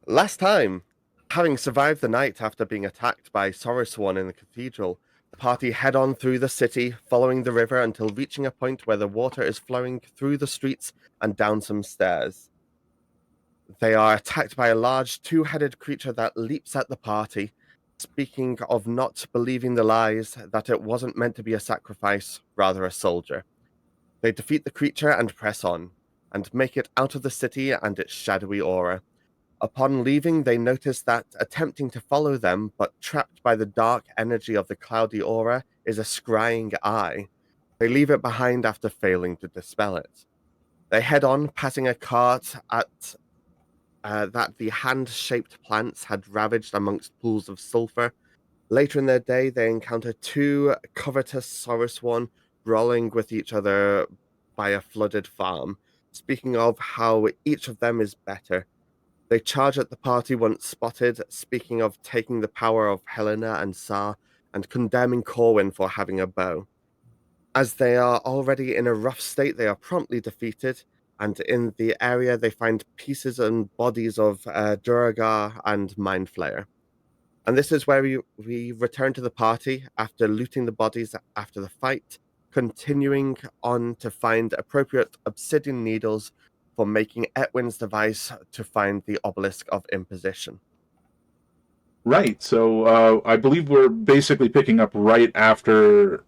Last time, having survived the night after being attacked by Soroswan in the cathedral, the party head on through the city, following the river until reaching a point where the water is flowing through the streets and down some stairs. They are attacked by a large two-headed creature that leaps at the party, speaking of not believing the lies that it wasn't meant to be a sacrifice, rather a soldier. They defeat the creature and press on, and make it out of the city and its shadowy aura. Upon leaving, they notice that attempting to follow them, but trapped by the dark energy of the cloudy aura, is a scrying eye. They leave it behind after failing to dispel it. They head on, passing a cart at that the hand-shaped plants had ravaged amongst pools of sulfur. Later in their day, they encounter two covetous Soroswan brawling with each other by a flooded farm, speaking of how each of them is better. They charge at the party once spotted, speaking of taking the power of Helena and Sar, and condemning Corwin for having a bow. As they are already in a rough state, they are promptly defeated, and in the area they find pieces and bodies of Duragar and Mindflayer. And this is where we return to the party after looting the bodies after the fight, continuing on to find appropriate obsidian needles for making Etwin's device to find the obelisk of imposition. Right. So I believe we're basically picking up right after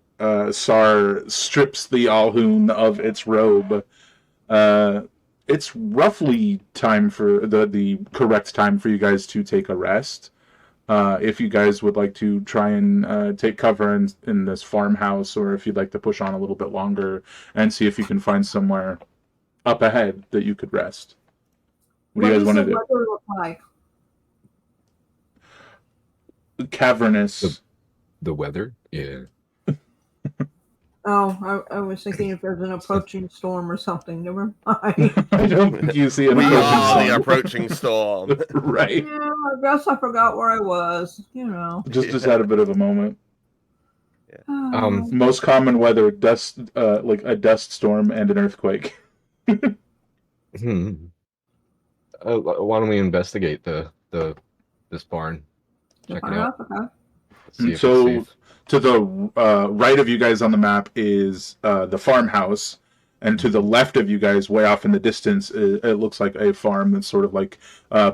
Sar strips the Alhun of its robe. It's roughly time for the correct time for you guys to take a rest. If you guys would like to try and take cover in this farmhouse, or if you'd like to push on a little bit longer and see if you can find somewhere up ahead that you could rest. What do you guys want to do? What does the weather look like? Cavernous. The weather? Yeah. Oh, I was thinking if there's an approaching storm or something. Never mind. I don't think you see an We approaching are storm. the approaching storm. Right. Yeah, I guess I forgot where I was. You know. Just had a bit of a moment. Yeah. Most common weather: dust, like a dust storm and an earthquake. Why don't we investigate this barn? Check it out. Okay. See if So, it's safe. to the right of you guys on the map is the farmhouse, and to the left of you guys, way off in the distance, it looks like a farm that's sort of like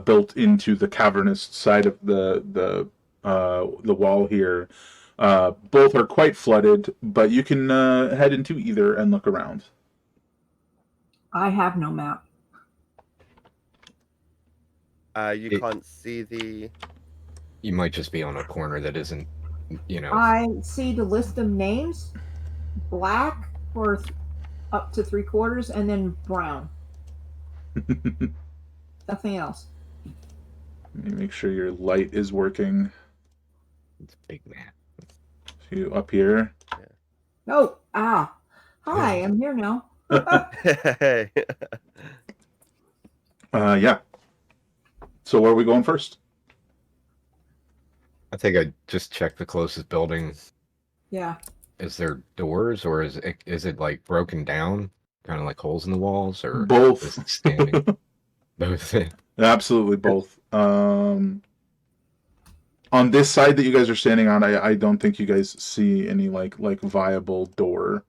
built into the cavernous side of the wall here. Both are quite flooded, but you can head into either and look around. I have no map. You can't see the... You might just be on a corner that isn't, I see the list of names, black for up to 3/4, and then brown. Nothing else. Let me make sure your light is working. It's a big map. So you up here. Oh, hi, I'm here now. Hey. Yeah. So where are we going first? I think I just checked the closest building. Yeah. Is there doors, or is it like broken down, kind of like holes in the walls, or Both. is it standing? Both. Absolutely both. On this side that you guys are standing on, I don't think you guys see any like viable door.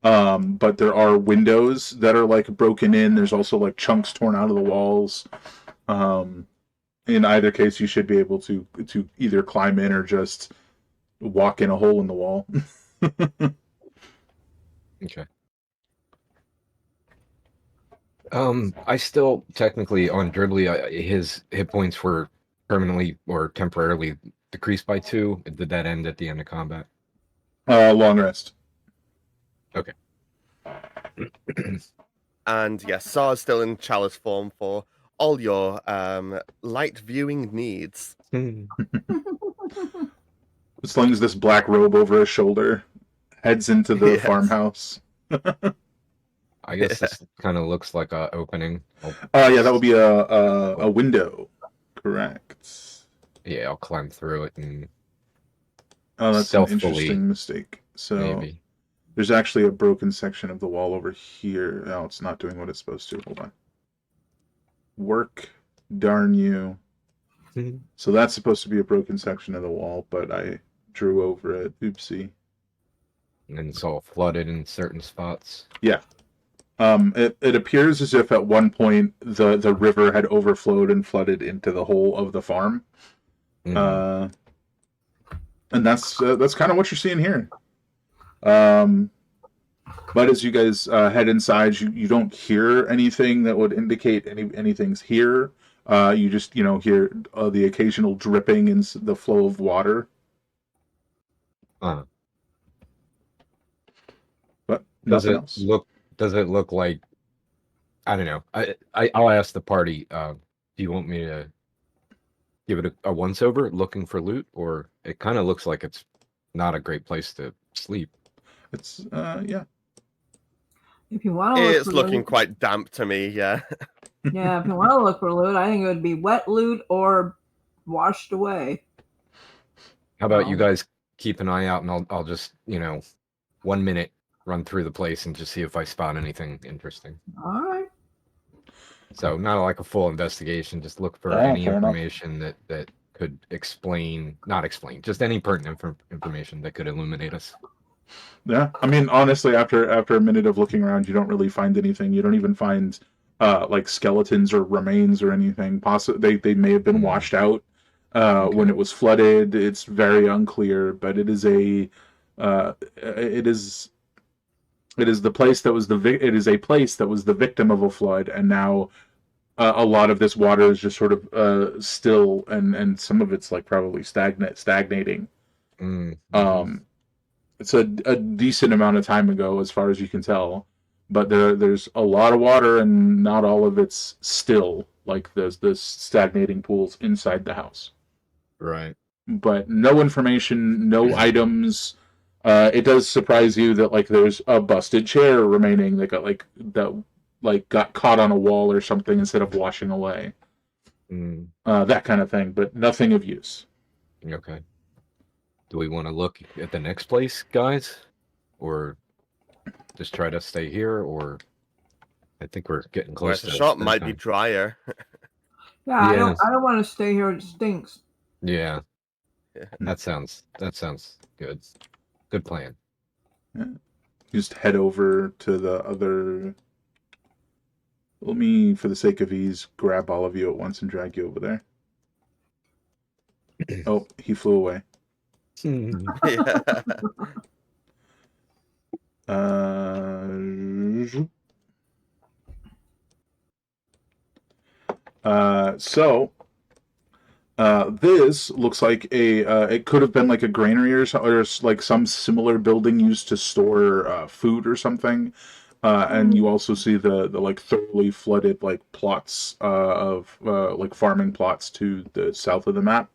But there are windows that are like broken in. There's also like chunks torn out of the walls. In either case, you should be able to either climb in or just walk in a hole in the wall. Okay. I still technically on Dribbly, his hit points were permanently or temporarily decreased by 2. Did that end at the end of combat? Long rest. Okay. And yes, Sar's still in chalice form for all your light viewing needs. Slings this black robe over his shoulder, heads into the Yes. farmhouse. I guess this kind of looks like a opening. Yeah, that would be a window. Correct. Yeah, I'll climb through it and Oh, that's an stealthily, interesting mistake. So maybe. there's actually a broken section of the wall over here. No, it's not doing what it's supposed to. Hold on. Work, darn you. So that's supposed to be a broken section of the wall, but I drew over it. Oopsie. And it's all flooded in certain spots. Yeah. It appears as if at one point the river had overflowed and flooded into the whole of the farm. Mhm. And that's kind of what you're seeing here. But as you guys head inside, you don't hear anything that would indicate anything's here. You just hear the occasional dripping and the flow of water. Uh, But does nothing it else. look? Does it look like? I don't know. I'll ask the party. Do you want me to give it a once over, looking for loot, or it kind of looks like it's not a great place to sleep? It's yeah. If you want to look It's for looking loot, quite damp to me, yeah. yeah, if you want to look for loot, I think it would be wet loot or washed away. How about you Oh. guys keep an eye out, and I'll just 1 minute run through the place and just see if I spot anything interesting. All right. So not like a full investigation, just look for Oh, any fair enough. information that could not explain, just any pertinent information that could illuminate us. Yeah, I mean, honestly, after a minute of looking around, you don't really find anything. You don't even find like skeletons or remains or anything. Possibly they may have been washed out when it was flooded. It's very unclear, but it is a it is the place that was it is a place that was the victim of a flood, and now a lot of this water is just sort of still, and some of it's like probably stagnating. Mm-hmm. It's a decent amount of time ago, as far as you can tell, but there's a lot of water, and not all of it's still. Like there's stagnating pools inside the house. Right. But no information, no items. It does surprise you that like there's a busted chair remaining that got caught on a wall or something instead of washing away. That kind of thing, but nothing of use. Okay. Do we want to look at the next place, guys? Or just try to stay here? Or I think we're getting Whereas close the to shop that might be time. drier. Yeah, I Yeah. don't want to stay here. It stinks. Yeah. Yeah. That sounds good. Good plan. Yeah. Just head over to the other. Let me, for the sake of ease, grab all of you at once and drag you over there. Oh, he flew away. Yeah. This looks like it could have been like a granary or like some similar building used to store food or something. And you also see the like thoroughly flooded like plots of like farming plots to the south of the map.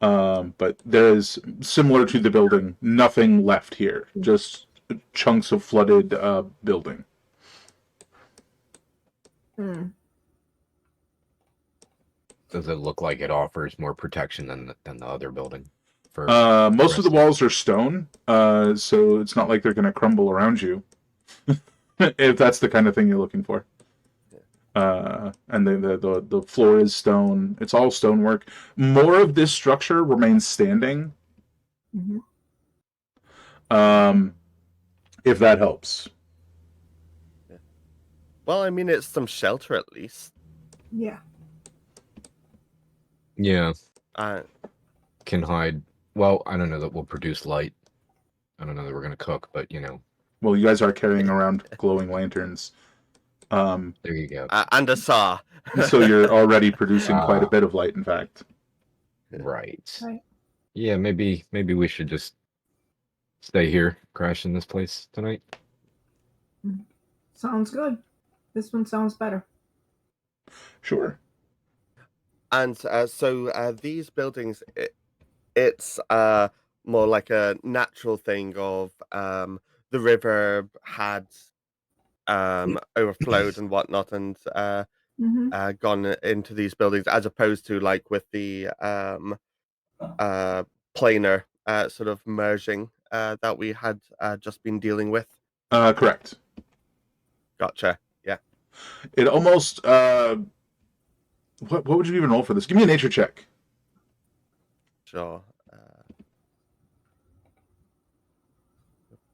But there is, similar to the building, nothing left here. Just chunks of flooded building. Does it look like it offers more protection than the other building? Most of the walls are stone, so it's not like they're going to crumble around you. If that's the kind of thing you're looking for. And the floor is stone. It's all stonework. More of this structure remains standing. If that helps. Yeah. Well, I mean, it's some shelter at least. Yeah. Yeah. Uh, Can hide. Well, I don't know that we'll produce light. I don't know that we're going to cook, but Well, you guys are carrying around glowing lanterns. There you go. and a saw. So you're already producing quite a bit of light, in fact. Right. Right. Yeah, maybe we should just stay here, crash in this place tonight. Sounds good. This one sounds better. Sure. And so these buildings, it's more like a natural thing of the river had overflowed and whatnot, and gone into these buildings, as opposed to like with the planar sort of merging that we had just been dealing with. Correct. Gotcha. Yeah. It almost. What would you even roll for this? Give me a nature check. Sure.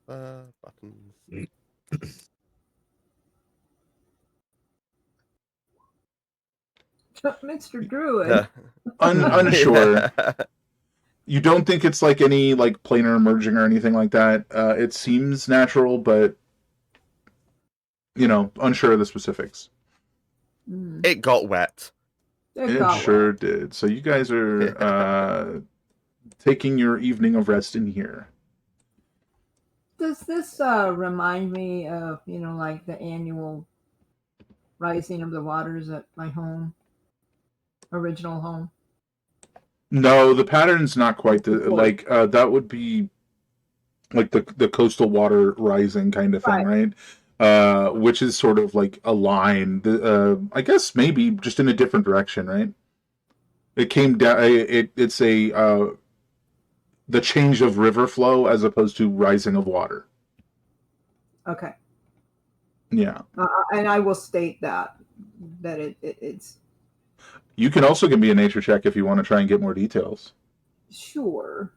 Buttons. Mr. Druid. Unsure. Yeah. You don't think it's like any like planar merging or anything like that. It seems natural, but unsure of the specifics. It got wet. It sure did. So you guys are taking your evening of rest in here. Does this remind me of, like the annual rising of the waters at my original home? No, the pattern's not quite like that would be like the coastal water rising kind of thing, right? Which is sort of like a line. I guess maybe just in a different direction, right? It came down. It's the change of river flow as opposed to rising of water. Okay. Yeah. And I will state that it's. You can also give me a nature check if you want to try and get more details. Sure.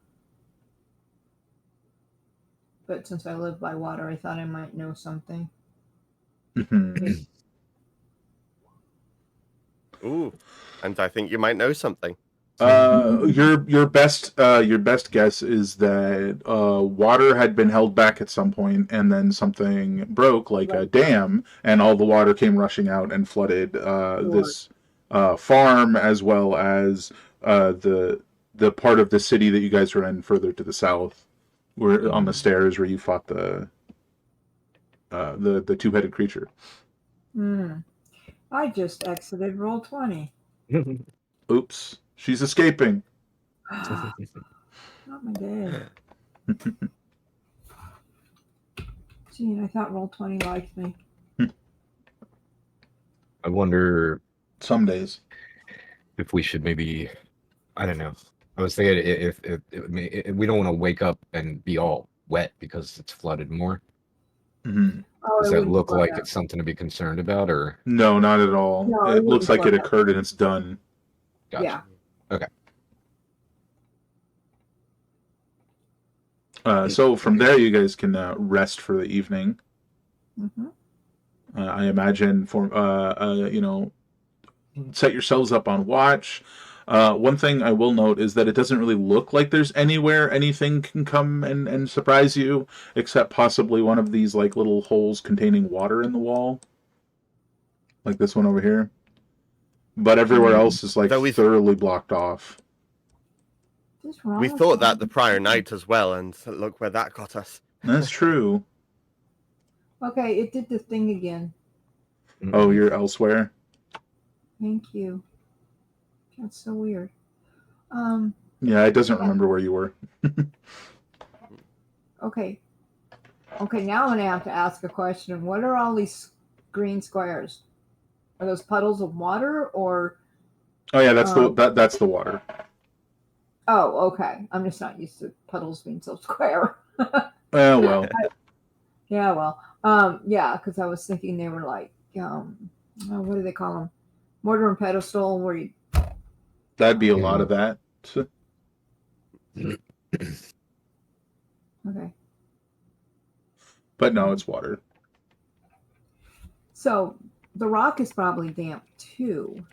But since I live by water, I thought I might know something. Ooh, and I think you might know something. Your best guess is that water had been held back at some point, and then something broke, like a dam, and all the water came rushing out and flooded this farm, as well as the part of the city that you guys were in further to the south, where on the stairs where you fought the two-headed creature. I just exited roll 20. Oops, she's escaping. Not my day. Gee, I thought roll 20 liked me. I wonder some days if we should maybe, I don't know. I was thinking if we don't want to wake up and be all wet because it's flooded more. Mm-hmm. Does that look like it's something to be concerned about, or no? Not at all. No, it looks like it occurred and it's done. Gotcha. Yeah. Okay. So from there, you guys can rest for the evening. Mm-hmm. I imagine set yourselves up on watch. One thing I will note is that it doesn't really look like there's anywhere anything can come and surprise you, except possibly one of these like little holes containing water in the wall, like this one over here. But everywhere else is like thoroughly blocked off. We thought that the prior night as well, and look where that got us. That's true. Okay, it did the thing again. Oh, you're elsewhere? Thank you. That's so weird. Yeah, it doesn't remember where you were. Okay, now I'm going to have to ask a question. What are all these green squares? Are those puddles of water, or? Oh yeah, that's the water. Oh, okay. I'm just not used to puddles being so square. Oh well. Yeah, well, yeah, because I was thinking they were like, what do they call them? Mortar and pedestal, where you. That'd be a lot of that. Okay. But no, it's water. So the rock is probably damp too,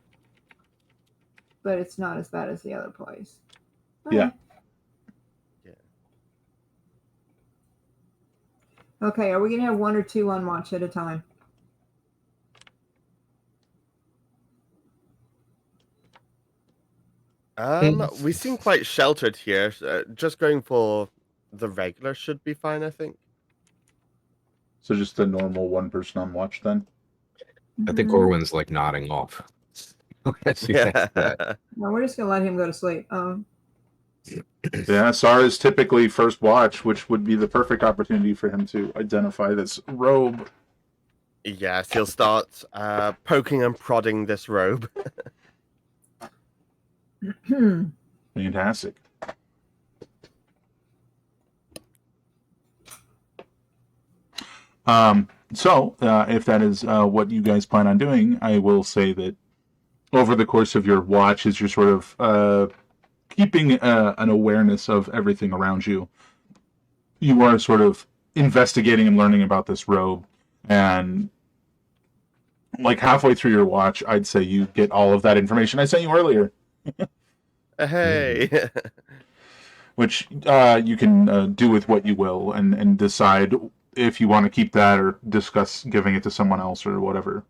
but it's not as bad as the other place. Okay. Yeah. Okay, are we going to have one or two on watch at a time? We seem quite sheltered here. Just going for the regular should be fine, I think. So just a normal one person on watch then? I think Orwin's like nodding off. Yeah. No, we're just going to let him go to sleep. Yeah, Sarah's typically first watch, which would be the perfect opportunity for him to identify this robe. Yes, he'll start poking and prodding this robe. Fantastic. So, if that is what you guys plan on doing, I will say that over the course of your watch, as you're sort of keeping an awareness of everything around you, you are sort of investigating and learning about this robe, and like halfway through your watch, I'd say you get all of that information I sent you earlier, Hey. which you can do with what you will, and decide if you want to keep that or discuss giving it to someone else or whatever.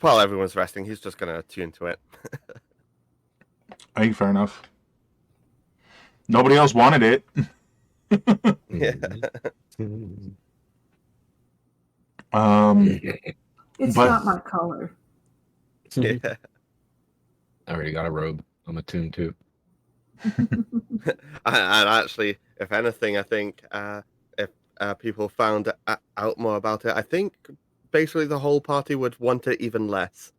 While everyone's resting, he's just gonna tune to it. I think fair enough. Nobody else wanted it. Yeah. It's But- not my color. Yeah. I already got a robe. I'm attuned to. And actually, if anything, I think if people found out more about it, I think basically the whole party would want it even less.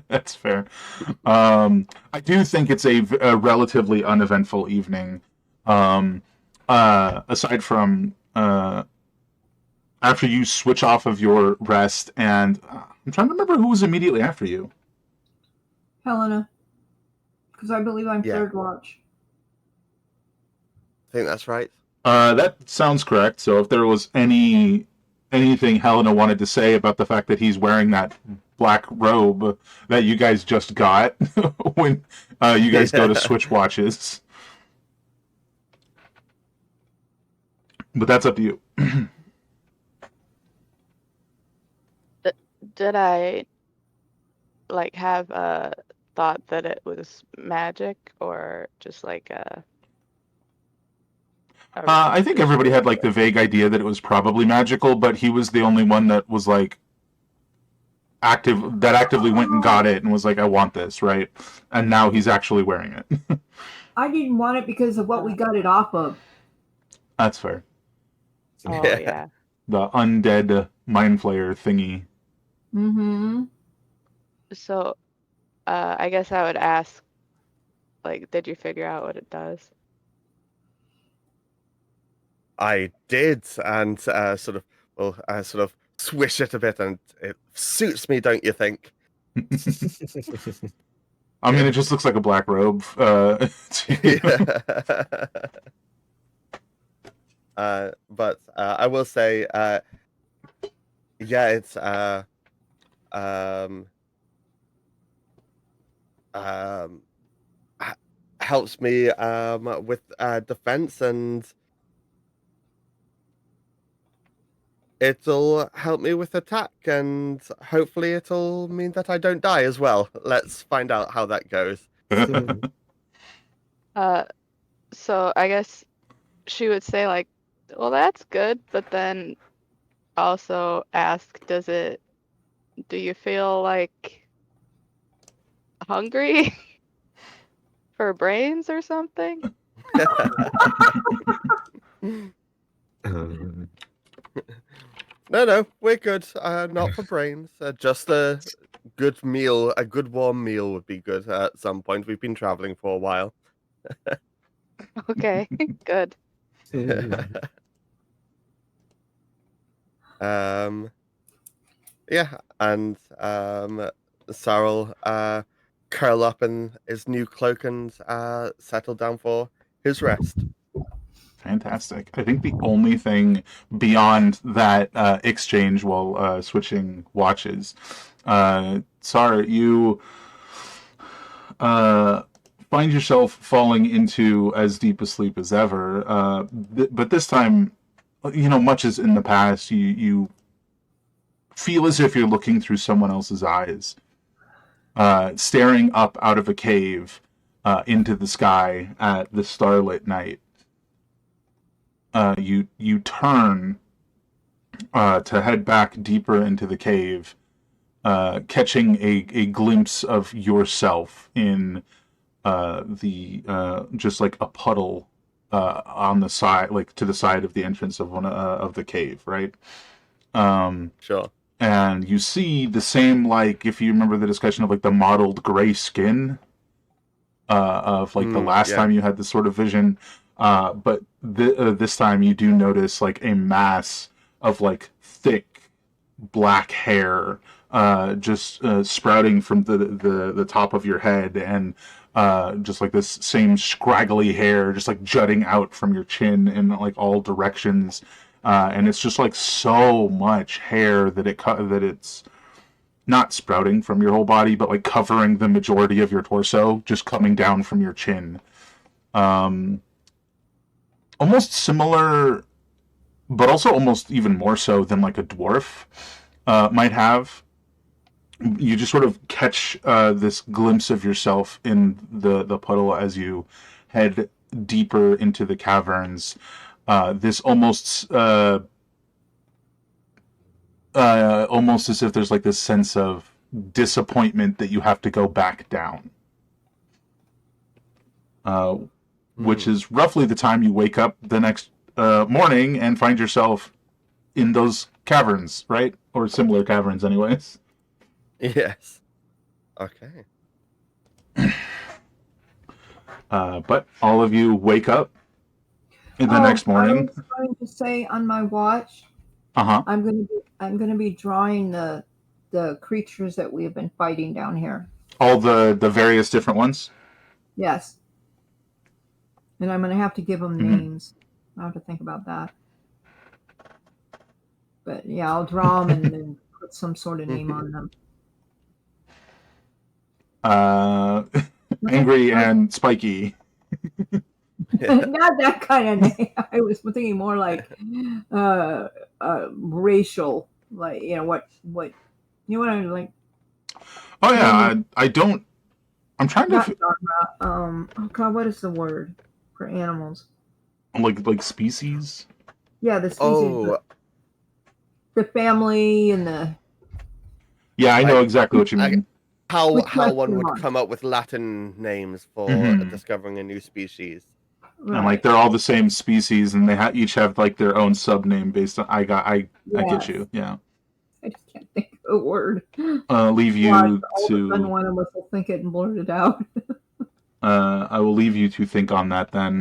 That's fair. I do think it's a relatively uneventful evening. Aside from after you switch off of your rest, and I'm trying to remember who was immediately after you. Helena. Because I believe I'm Yeah. third watch. I think that's right. That sounds correct. So if there was anything Helena wanted to say about the fact that he's wearing that black robe that you guys just got when you guys go to switch watches. But that's up to you. Did I like have a thought that it was magic or just like a I think everybody had like the vague idea that it was probably magical, but he was the only one that was like actively went and got it and was like, I want this, right? And now he's actually wearing it. I didn't want it because of what we got it off of. That's fair. Oh Yeah. yeah. The undead mind flayer thingy. Mm-hmm. So I guess I would ask, like, did you figure out what it does? I did, and sort of swish it a bit, and it suits me, don't you think? I mean, it just looks like a black robe. To you. But I will say, yeah, it's helps me with defense, and it'll help me with attack, and hopefully it'll mean that I don't die as well. Let's find out how that goes. So I guess she would say like, well, that's good, but then also ask, do you feel like hungry for brains or something? No, we're good. Not for brains. Just a good meal, a good warm meal would be good at some point. We've been traveling for a while. Okay, good. Yeah, and Sarl curl up in his new cloak and settle down for his rest. Fantastic. I think the only thing beyond that exchange while switching watches, Sarah, you find yourself falling into as deep a sleep as ever. But this time, much as in the past, you feel as if you're looking through someone else's eyes, staring up out of a cave into the sky at the starlit night. You turn to head back deeper into the cave, catching a glimpse of yourself in just like a puddle on the side, like to the side of the entrance of one of the cave, right? Sure. And you see the same, like, if you remember the discussion of like the mottled gray skin of like the last yeah. time you had this sort of vision. But this time you do notice like a mass of like thick black hair just sprouting from the top of your head, and just like this same scraggly hair just like jutting out from your chin in like all directions, and it's just like so much hair that it's not sprouting from your whole body, but like covering the majority of your torso, just coming down from your chin. Almost similar, but also almost even more so than like a dwarf might have. You just sort of catch this glimpse of yourself in the puddle as you head deeper into the caverns. This almost as if there's like this sense of disappointment that you have to go back down. Which is roughly the time you wake up the next morning and find yourself in those caverns, right? Or similar caverns, anyways. Yes. Okay. But all of you wake up in the next morning. I was going to say on my watch, Uh-huh. I'm gonna be drawing the creatures that we have been fighting down here. All the various different ones? Yes. And I'm gonna have to give them names. I'll have to think about that. But yeah, I'll draw them and then put some sort of name on them. Angry and spiky. Not that kind of name. I was thinking more like racial, like what I'm like. Oh yeah, I don't. I'm trying Not to. genre. Oh God, what is the word for animals? Like species. Yeah, the species. Oh, The family and the. Yeah, I know exactly what you mean. how With one question would marks. come up with Latin names for Mhm. discovering a new species. Right. And like they're all the same species, and they each have like their own sub name based on. I get Yes. you. Yeah. I just can't think of a word. Leave you Watch, all of a sudden to. one of us will think it and blurt it out. I will leave you to think on that then.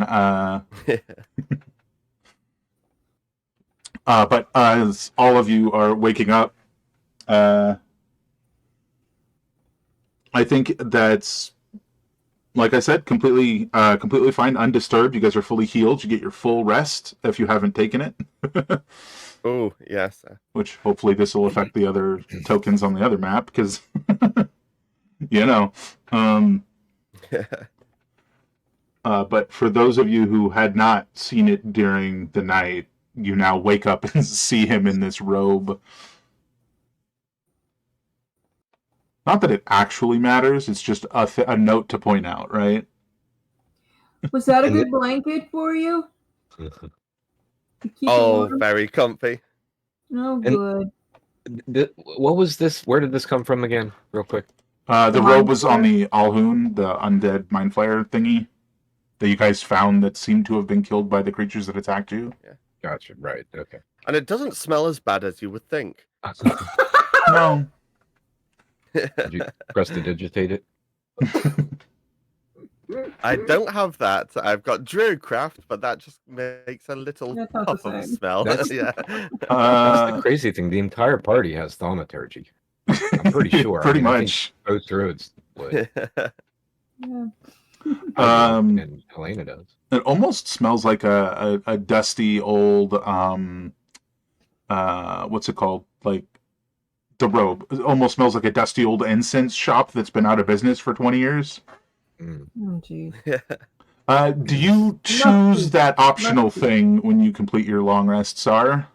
But as all of you are waking up, I think that's, like I said, completely fine, undisturbed. You guys are fully healed. You get your full rest if you haven't taken it. Oh, yes. Which hopefully this will affect the other tokens on the other map, because you know. But for those of you who had not seen it during the night, you now wake up and see him in this robe. Not that it actually matters, it's just a note to point out, right? Was that a And good blanket for you? To keep it Oh, warm? very comfy. Oh, And- good. What was this? Where did this come from again? Real quick. The The robe Mind was on Flayer? the Alhoon, the undead mind flayer thingy that you guys found that seemed to have been killed by the creatures that attacked you. Gotcha. Right. Okay. And it doesn't smell as bad as you would think. No. Did you prestidigitate it? I don't have that. I've got Druidcraft, but that just makes a little That's not puff the of same. smell. That's- Yeah. That's the crazy thing. The entire party has thaumaturgy. I'm pretty sure. Pretty I think much. Goes through its wood. Yeah. And Helena does. It almost smells like a dusty old what's it called? Like the robe. It almost smells like a dusty old incense shop that's been out of business for 20 years. Mm. Oh, geez. Do you choose that optional thing when you complete your long rest, Sar?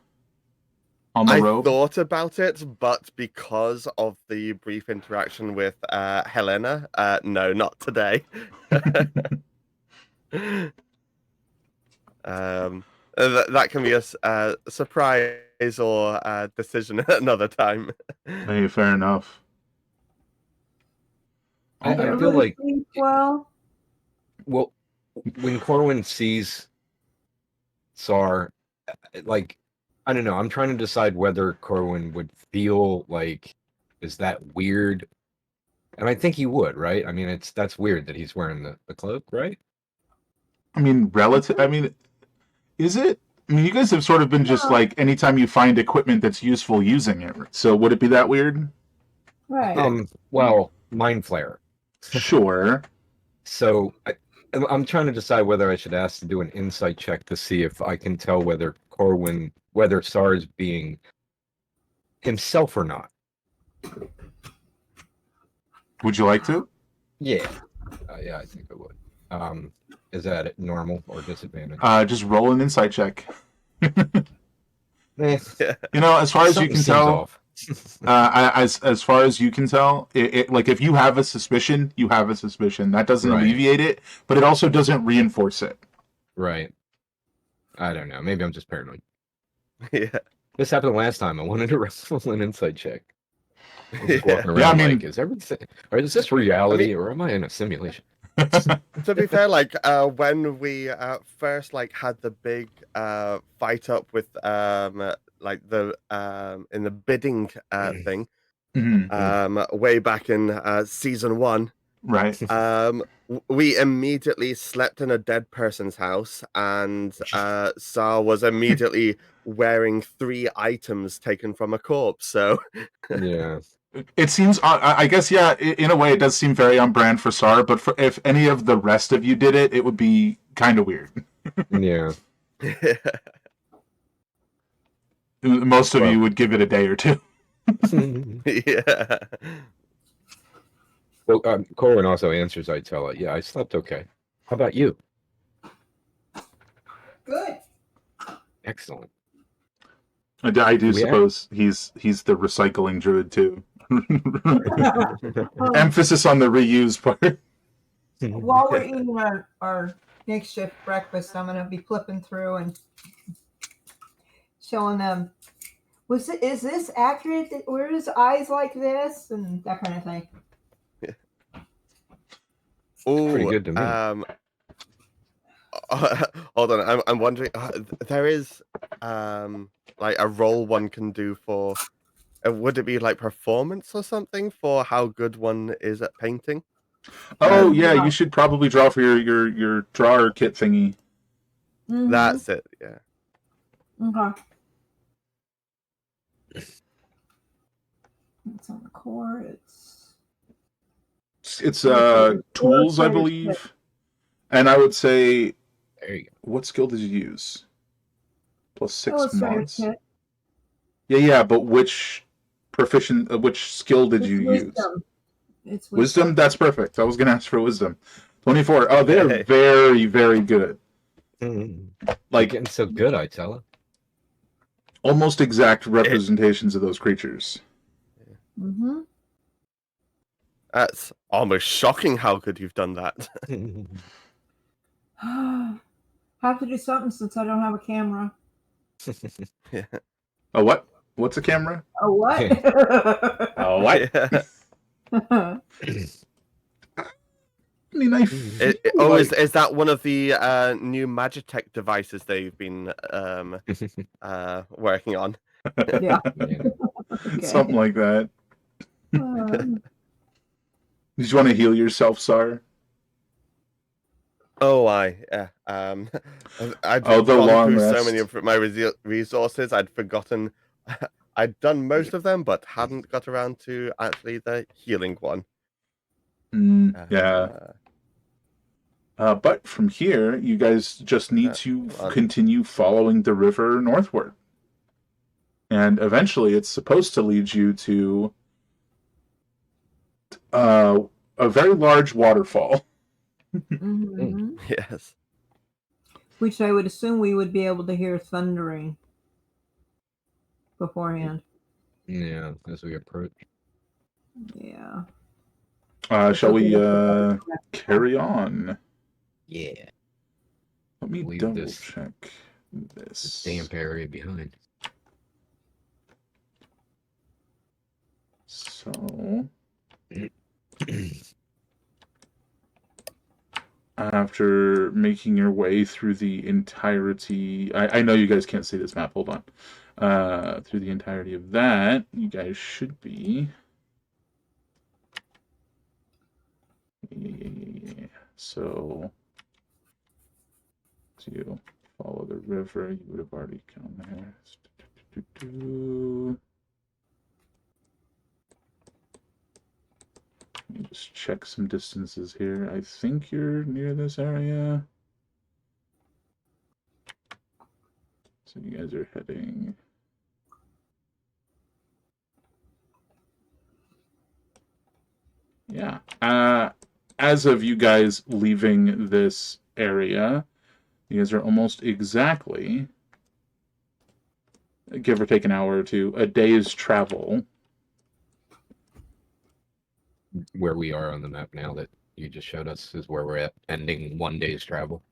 On the I robe? thought about it, but because of the brief interaction with Helena, no, not today. That can be a surprise or a decision at another time. Hey, fair enough. I feel Everybody like sleep well. well, when Corwin sees Sar, like I don't know. I'm trying to decide whether Corwin would feel like is that weird, and I think he would, right? I mean, that's weird that he's wearing the cloak, right? I mean, relative. I mean, is it? I mean, you guys have sort of been just No. like anytime you find equipment that's useful, using it. So would it be that weird? Right. Well, mind flare. Sure. So I'm trying to decide whether I should ask to do an insight check to see if I can tell whether Sar is being himself or not. Would you like to? Yeah. Yeah, I think I would. Is that normal or disadvantage? Just roll an insight check. Eh, Yeah. You know, as far as you something can seems tell, off. as far as you can tell, like if you have a suspicion, you have a suspicion. That doesn't Right. alleviate it, but it also doesn't reinforce it. Right. I don't know. Maybe I'm just paranoid. Yeah. This happened last time. I wanted to roll an insight check. I was just Yeah. walking around Yeah, I mean- like, is everything, or is this reality, or am I in a simulation? To be fair, like when we first like had the big fight up with like the in the bidding thing Mhm. way back in season 1, Right. we immediately slept in a dead person's house, and Sar was immediately wearing 3 items taken from a corpse. So Yeah. It seems, I guess, yeah, in a way it does seem very on brand for Sar, but if any of the rest of you did it, it would be kind of weird. Yeah. Most of Well. you would give it a day or two. yeah. Well, Corwin also answers. I tell it, yeah, I slept okay. How about you? Good. Excellent. I do We suppose he's the recycling druid too. Emphasis on the reuse part. While we're eating our makeshift breakfast, I'm going to be flipping through and showing them. Is this accurate? Were his eyes like this and that kind of thing? Pretty Oh, good to me. hold on. I'm wondering. There is like a role one can do for. Would it be like performance or something for how good one is at painting? Oh yeah, you should probably draw for your drawer kit thingy. Mhm. That's it. Yeah. Okay. It's on the core. It's Illustrator's tools, I kit. believe. And I would say, There you go. what skill did you use? Plus 6 Illustrator's mods. kit. Yeah, but which which skill did It's you use? wisdom. It's Wisdom? That's perfect. I was gonna ask for wisdom. 24. Oh, they're Hey. very, very good. Like Like getting so good, I tell it. almost exact representations of those creatures. Mm-hmm. That's almost shocking how good you've done that. Have to do something since I don't have a camera. Yeah. Oh, what? What's a camera? Oh, what? Oh, what? Yeah. Any knife? Is that one of the new Magitech devices they've been working on? Yeah. Yeah. Okay. Something like that. Did you want to heal yourself, Sar? Oh, yeah. I'd Oh, the gone long through so rest. many of my resources. I'd forgotten. I'd done most of them, but hadn't got around to actually the healing one. Yeah. But from here, you guys just need to continue following the river northward. And eventually, it's supposed to lead you to a very large waterfall. Mhm. Yes. Which I would assume we would be able to hear thundering beforehand. Yeah, as we approach. Yeah. Shall we carry on? Yeah. Let me Leave double this check this. damp area behind. So, after making your way through the entirety, I know you guys can't see this map. Hold on. Through the entirety of that, you guys should be. Yeah. So, to follow the river, you would have already come there. just check some distances here. I think you're near this area. So you guys are heading... Yeah. As of you guys leaving this area, you guys are almost exactly, give or take an hour or two, a day's travel. Where we are on the map now that you just showed us is where we're at, ending 1 day's travel.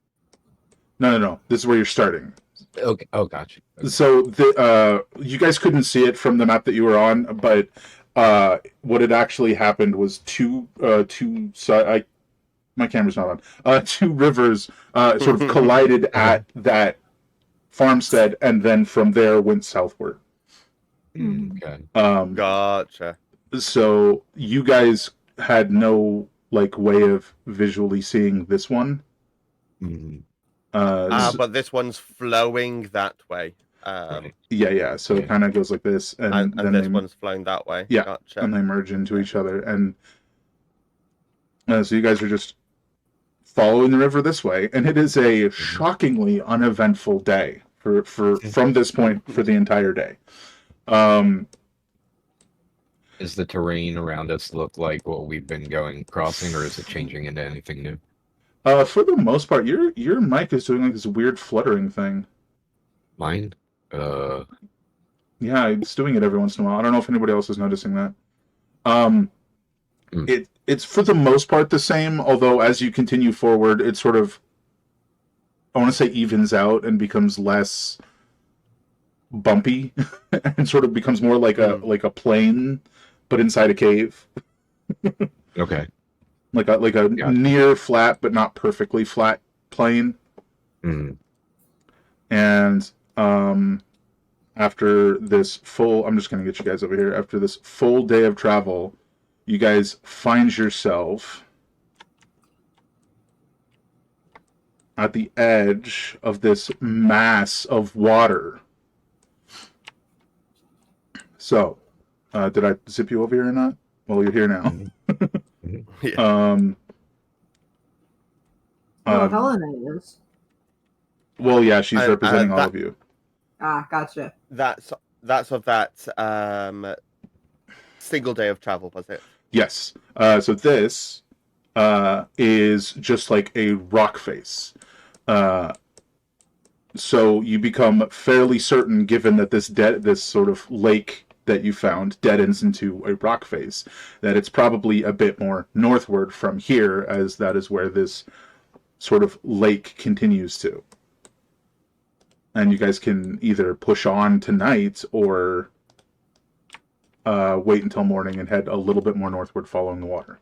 No. This is where you're starting. Okay. Oh, gotcha. Okay. So you guys couldn't see it from the map that you were on, but what had actually happened was my camera's not on. Two rivers sort of collided at that farmstead, and then from there went southward. Okay. Gotcha. So you guys had no way of visually seeing this one. Mm-hmm. But this one's flowing that way. Right. Yeah. So it kind of goes like this, and then this one's flowing that way. Yeah, Gotcha. and they merge into each other, and so you guys are just following the river this way, and it is a shockingly uneventful day from this point for the entire day. Does the terrain around us look like what we've been crossing, or is it changing into anything new? For the most part, your mic is doing this weird fluttering thing. Mine? Yeah, it's doing it every once in a while. I don't know if anybody else is noticing that. It's for the most part the same, although as you continue forward, it sort of, I want to say, evens out and becomes less bumpy, and sort of becomes more like a plane, but inside a cave. Okay. Like a near flat but not perfectly flat plane. And after this I'm just going to get you guys over here. After this full day of travel, you guys find yourself at the edge of this mass of water. So, did I zip you over here or not? Well, you're here now. Yeah. Helena is. Well, yeah, she's representing all of you. Ah, gotcha. That's of that single day of travel, was it? Yes. So this is just like a rock face. So you become fairly certain, given that this sort of lake that you found deadens into a rock face, that it's probably a bit more northward from here, as that is where this sort of lake continues to. And you guys can either push on tonight or wait until morning and head a little bit more northward following the water.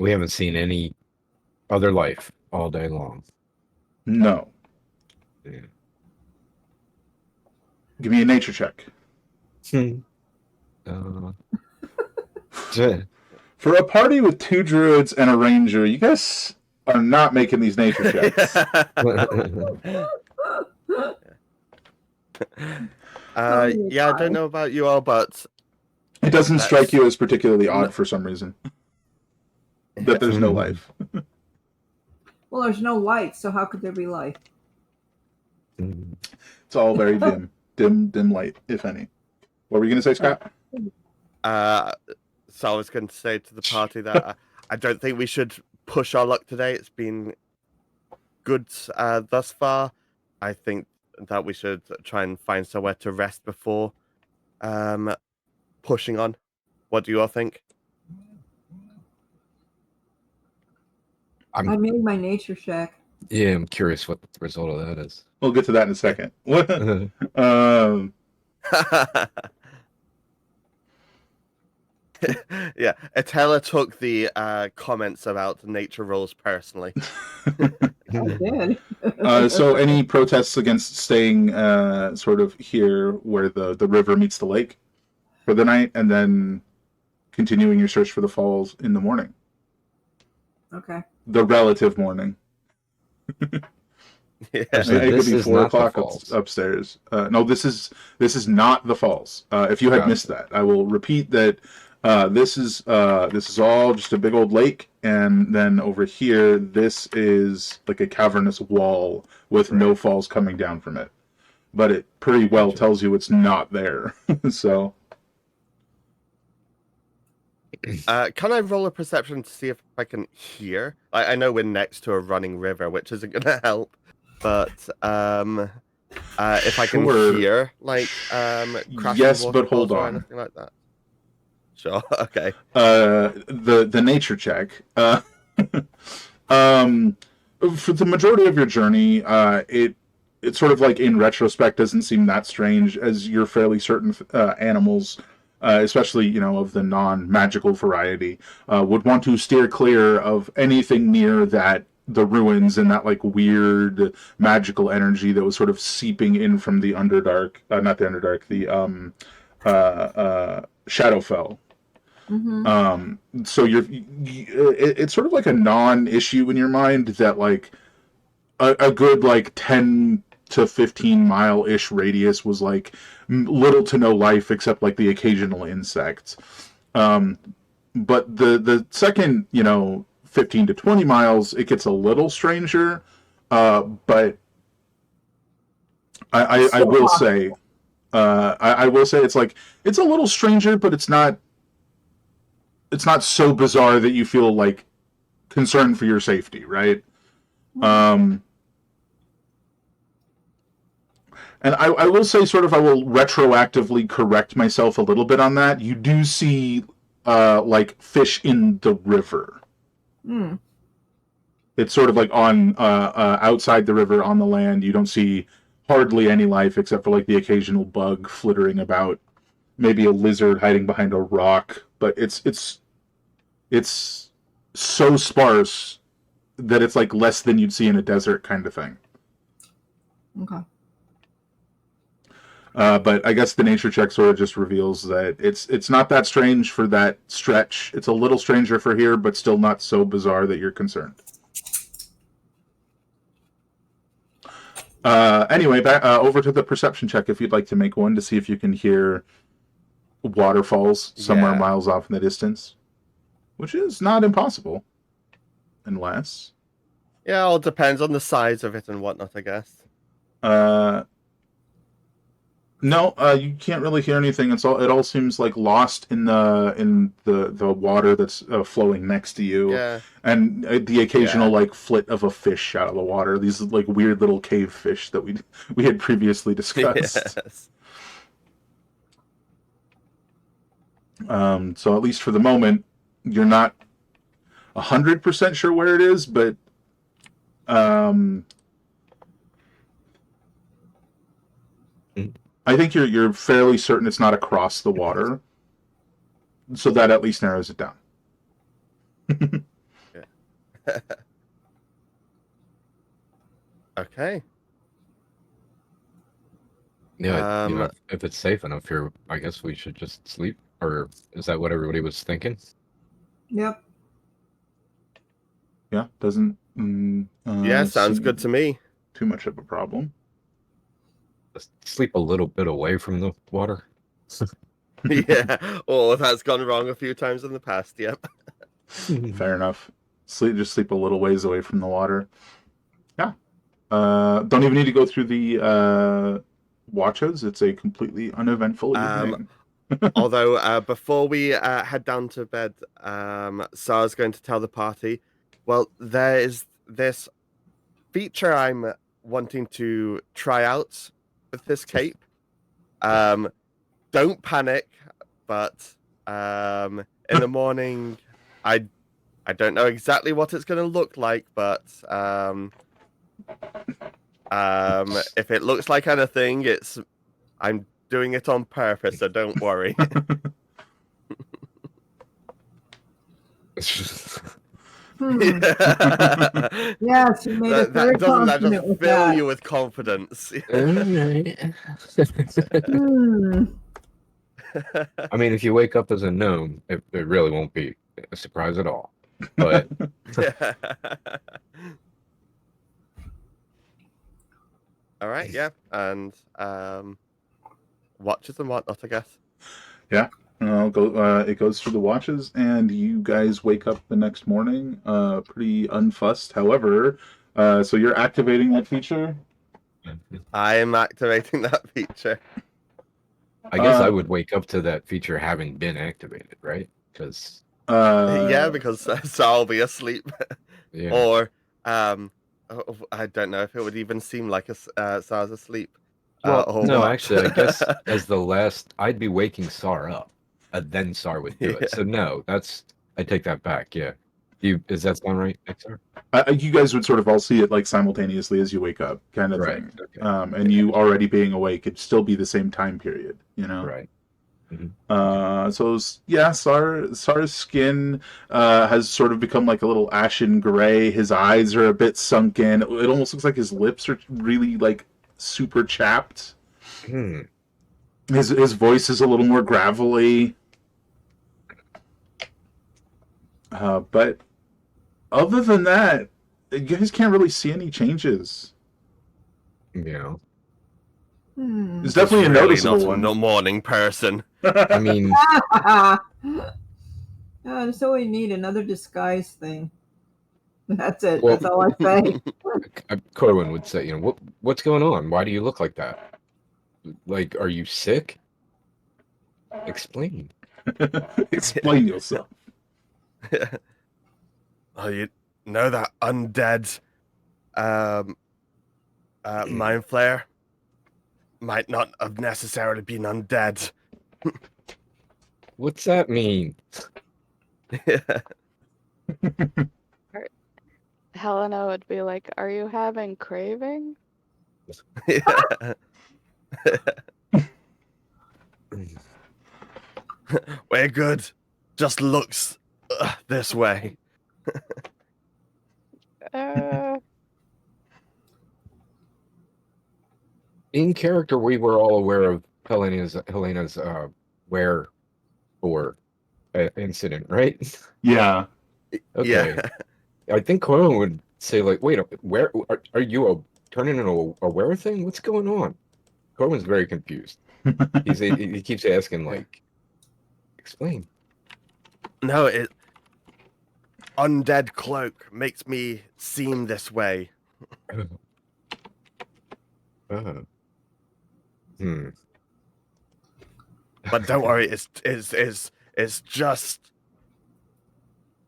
We haven't seen any other life all day long. No. Yeah. Give me a nature check. For a party with 2 druids and a ranger, you guys are not making these nature checks. Yeah, I don't know about you all, but It doesn't strike you as particularly odd for some reason. That there's no life. Well, there's no light, so how could there be life? It's all very dim. Dim light, if any. What were you going to say, Scott? So I was going to say to the party that I don't think we should push our luck today. It's been good thus far. I think that we should try and find somewhere to rest before pushing on. What do you all think? I made my nature check. Yeah, I'm curious what the result of that is. We'll get to that in a second. Yeah, Atella took the comments about nature rolls personally. I did. So any protests against staying sort of here where the river meets the lake for the night, and then continuing your search for the falls in the morning? Okay. The relative morning. Yeah. So It could this be is 4 not the o'clock falls. upstairs. No, this is not the falls. If you had Got missed that, I will repeat that. This is all just a big old lake, and then over here, this is like a cavernous wall with no falls coming down from it. But it pretty well tells you it's not there. So, can I roll a perception to see if I can hear? I know we're next to a running river, which isn't going to help, but if I can Sure. hear like crashing yes, but hold waterfalls or on. anything like that. Sure. Okay. The nature check. For the majority of your journey, it sort of like in retrospect doesn't seem that strange, as you're fairly certain animals, especially of the non-magical variety, would want to steer clear of anything near the ruins and that like weird magical energy that was sort of seeping in from the Underdark, not the Underdark, the Shadowfell. Mm-hmm. So it's sort of like a non-issue in your mind that like a good like 10 to 15 mile-ish radius was like little to no life except like the occasional insects. But the second 15 to 20 miles, it gets a little stranger. But I will say, I will say it's like it's a little stranger, but it's not so bizarre that you feel like concerned for your safety, right? And I will say, sort of, I will retroactively correct myself a little bit on that. You do see, like, fish in the river. Mm. It's sort of like on outside the river on the land. You don't see hardly any life except for, like, the occasional bug flittering about. Maybe a lizard hiding behind a rock. But it's so sparse that it's, like, less than you'd see in a desert kind of thing. Okay. But I guess the nature check sort of just reveals that it's not that strange for that stretch. It's a little stranger for here, but still not so bizarre that you're concerned. Anyway, over to the perception check if you'd like to make one to see if you can hear waterfalls somewhere miles off in the distance, which is not impossible, unless... Yeah, it all depends on the size of it and whatnot, I guess. No, you can't really hear anything. It all seems like lost in the water that's flowing next to you, Yeah. and the occasional like flit of a fish out of the water. These like weird little cave fish that we had previously discussed. Yes. So at least for the moment, you're not 100% sure where it is, but I think you're fairly certain it's not across the water, so that at least narrows it down. Okay. Yeah, if it's safe enough here, I guess we should just sleep. Or is that what everybody was thinking? Yep. Yeah, doesn't. Yeah, sounds good to me. Too much of a problem. Just sleep a little bit away from the water. Yeah. Oh, that's gone wrong a few times in the past. Yep. Fair enough. Just sleep a little ways away from the water. Yeah. Don't even need to go through the watches. It's a completely uneventful evening. Although before we head down to bed, Sarah's going to tell the party, well, there is this feature I'm wanting to try out with this cape. Don't panic, but in the morning, I don't know exactly what it's going to look like, but if it looks like anything, I'm doing it on purpose, so don't worry. Yes, you made it very doesn't that confident just with fill that. you with confidence? I mean, if you wake up as a gnome, it really won't be a surprise at all. But all right, yeah, and watches and whatnot, I guess. Yeah. It goes through the watches, and you guys wake up the next morning, pretty unfussed. However, so you're activating that feature. I am activating that feature. I guess I would wake up to that feature having been activated, right? Because Yeah, because I'll be asleep. yeah, Or I don't know if it would even seem like Sar's asleep. well, Or no, what. actually, I guess as the last, I'd be waking Sar up, and then Sar would do Yeah. it. So no, I take that back. Yeah, does that sound right, Sar? You guys would sort of all see it like simultaneously as you wake up, kind of Right. thing. Okay. And you already being awake, it'd still be the same time period, you know. Right. Sar's skin has sort of become like a little ashen gray. His eyes are a bit sunken. It almost looks like his lips are really like super chapped. Hmm. His voice is a little more gravelly. But other than that, you guys can't really see any changes. Yeah. It's definitely a Really noticeable not one. a morning person. I mean, So we need another disguise thing. That's it. Well- That's all I say. Corwin would say, what's going on? Why do you look like that? Like, are you sick? Explain. Explain yourself. Oh, you know that undead mind flare might not have necessarily been undead. What's that mean? Helena would be like, "Are you having craving?" We're good. Just looks this way. In character, we were all aware of Helena's wear for incident, right? Yeah. Okay. Yeah. I think Corwin would say, like, wait, where are you turning into a wear thing? What's going on? Corwin's very confused. He keeps asking, like, explain. No, undead cloak makes me seem this way. But don't worry, it's just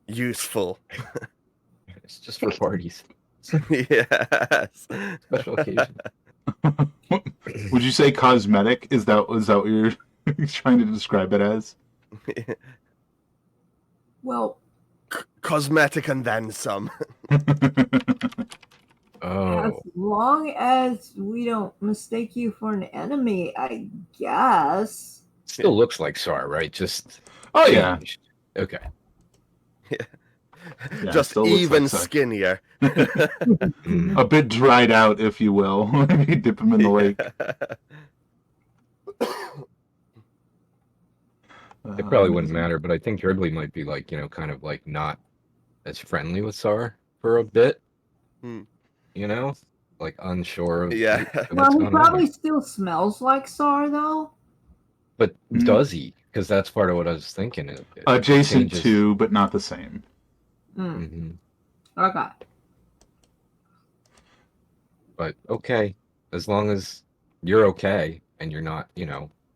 useful. It's just for parties. Yes. Special occasion. Would you say cosmetic? Is that what you're trying to describe it as? Well, Cosmetic and then some. as Oh, long as we don't mistake you for an enemy, I guess. still looks like Sar, right? Just Oh yeah. changed. Okay. Yeah, Just still looks even like Sar. skinnier. A bit dried out, if you will. Maybe dip him in the lake. It probably wouldn't matter, but I think Dribbly might be like, kind of like not as friendly with Sar for a bit. Like unsure of Yeah. what's Well, he going probably on. still smells like Sar, though. But does he? Because that's part of what I was thinking. It Adjacent changes. to, but not the same. Okay. But okay, as long as you're okay and you're not,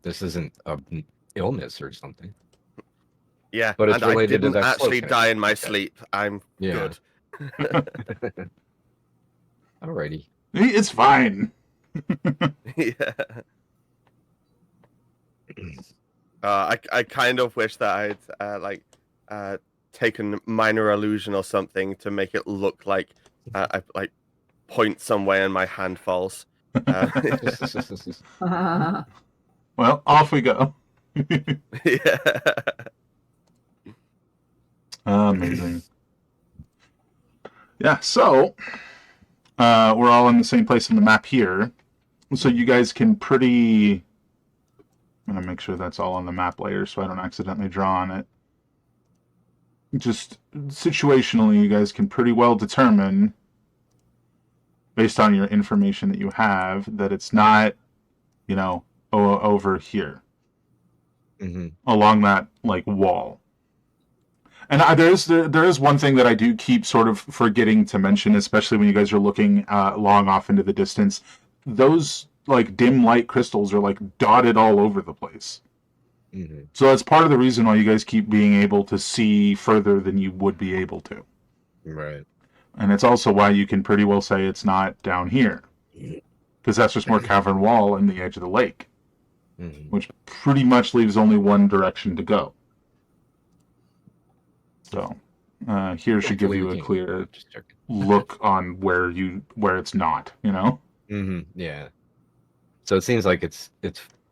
this isn't an illness or something. Yeah, But it's and I related to didn't that actually cloak die in my okay. sleep. I'm Yeah. good. Alrighty. It's fine. Yeah. I kind of wish that I'd taken minor illusion or something to make it look like I like point somewhere and my hand falls. Well, off we go. Yeah. Amazing. Yeah, so we're all in the same place on the map here. So you guys can pretty... I'm going to make sure that's all on the map layer so I don't accidentally draw on it. Just situationally, you guys can pretty well determine, based on your information that you have, that it's not, over here. along that like wall. And there is one thing that I do keep sort of forgetting to mention, especially when you guys are looking long off into the distance. Those like dim light crystals are like dotted all over the place. So that's part of the reason why you guys keep being able to see further than you would be able to. Right. And it's also why you can pretty well say it's not down here. Because that's just more cavern wall in the edge of the lake. Which pretty much leaves only one direction to go. So here should give you a clear look on where it's not, you know? Yeah. So it seems like it's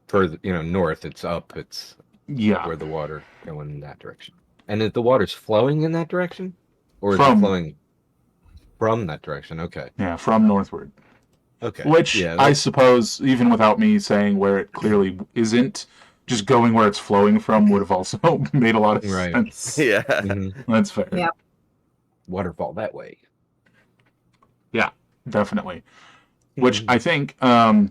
further, north, it's up, it's where the water going in that direction. And if the water's flowing in that direction? Or is it flowing from that direction? Okay. Yeah, from northward. Okay. Which I suppose, even without me saying where it clearly isn't, just going where it's flowing from would have also made a lot of sense. Yeah. That's fair. Yeah. Waterfall that way. Yeah, definitely. Which I think, now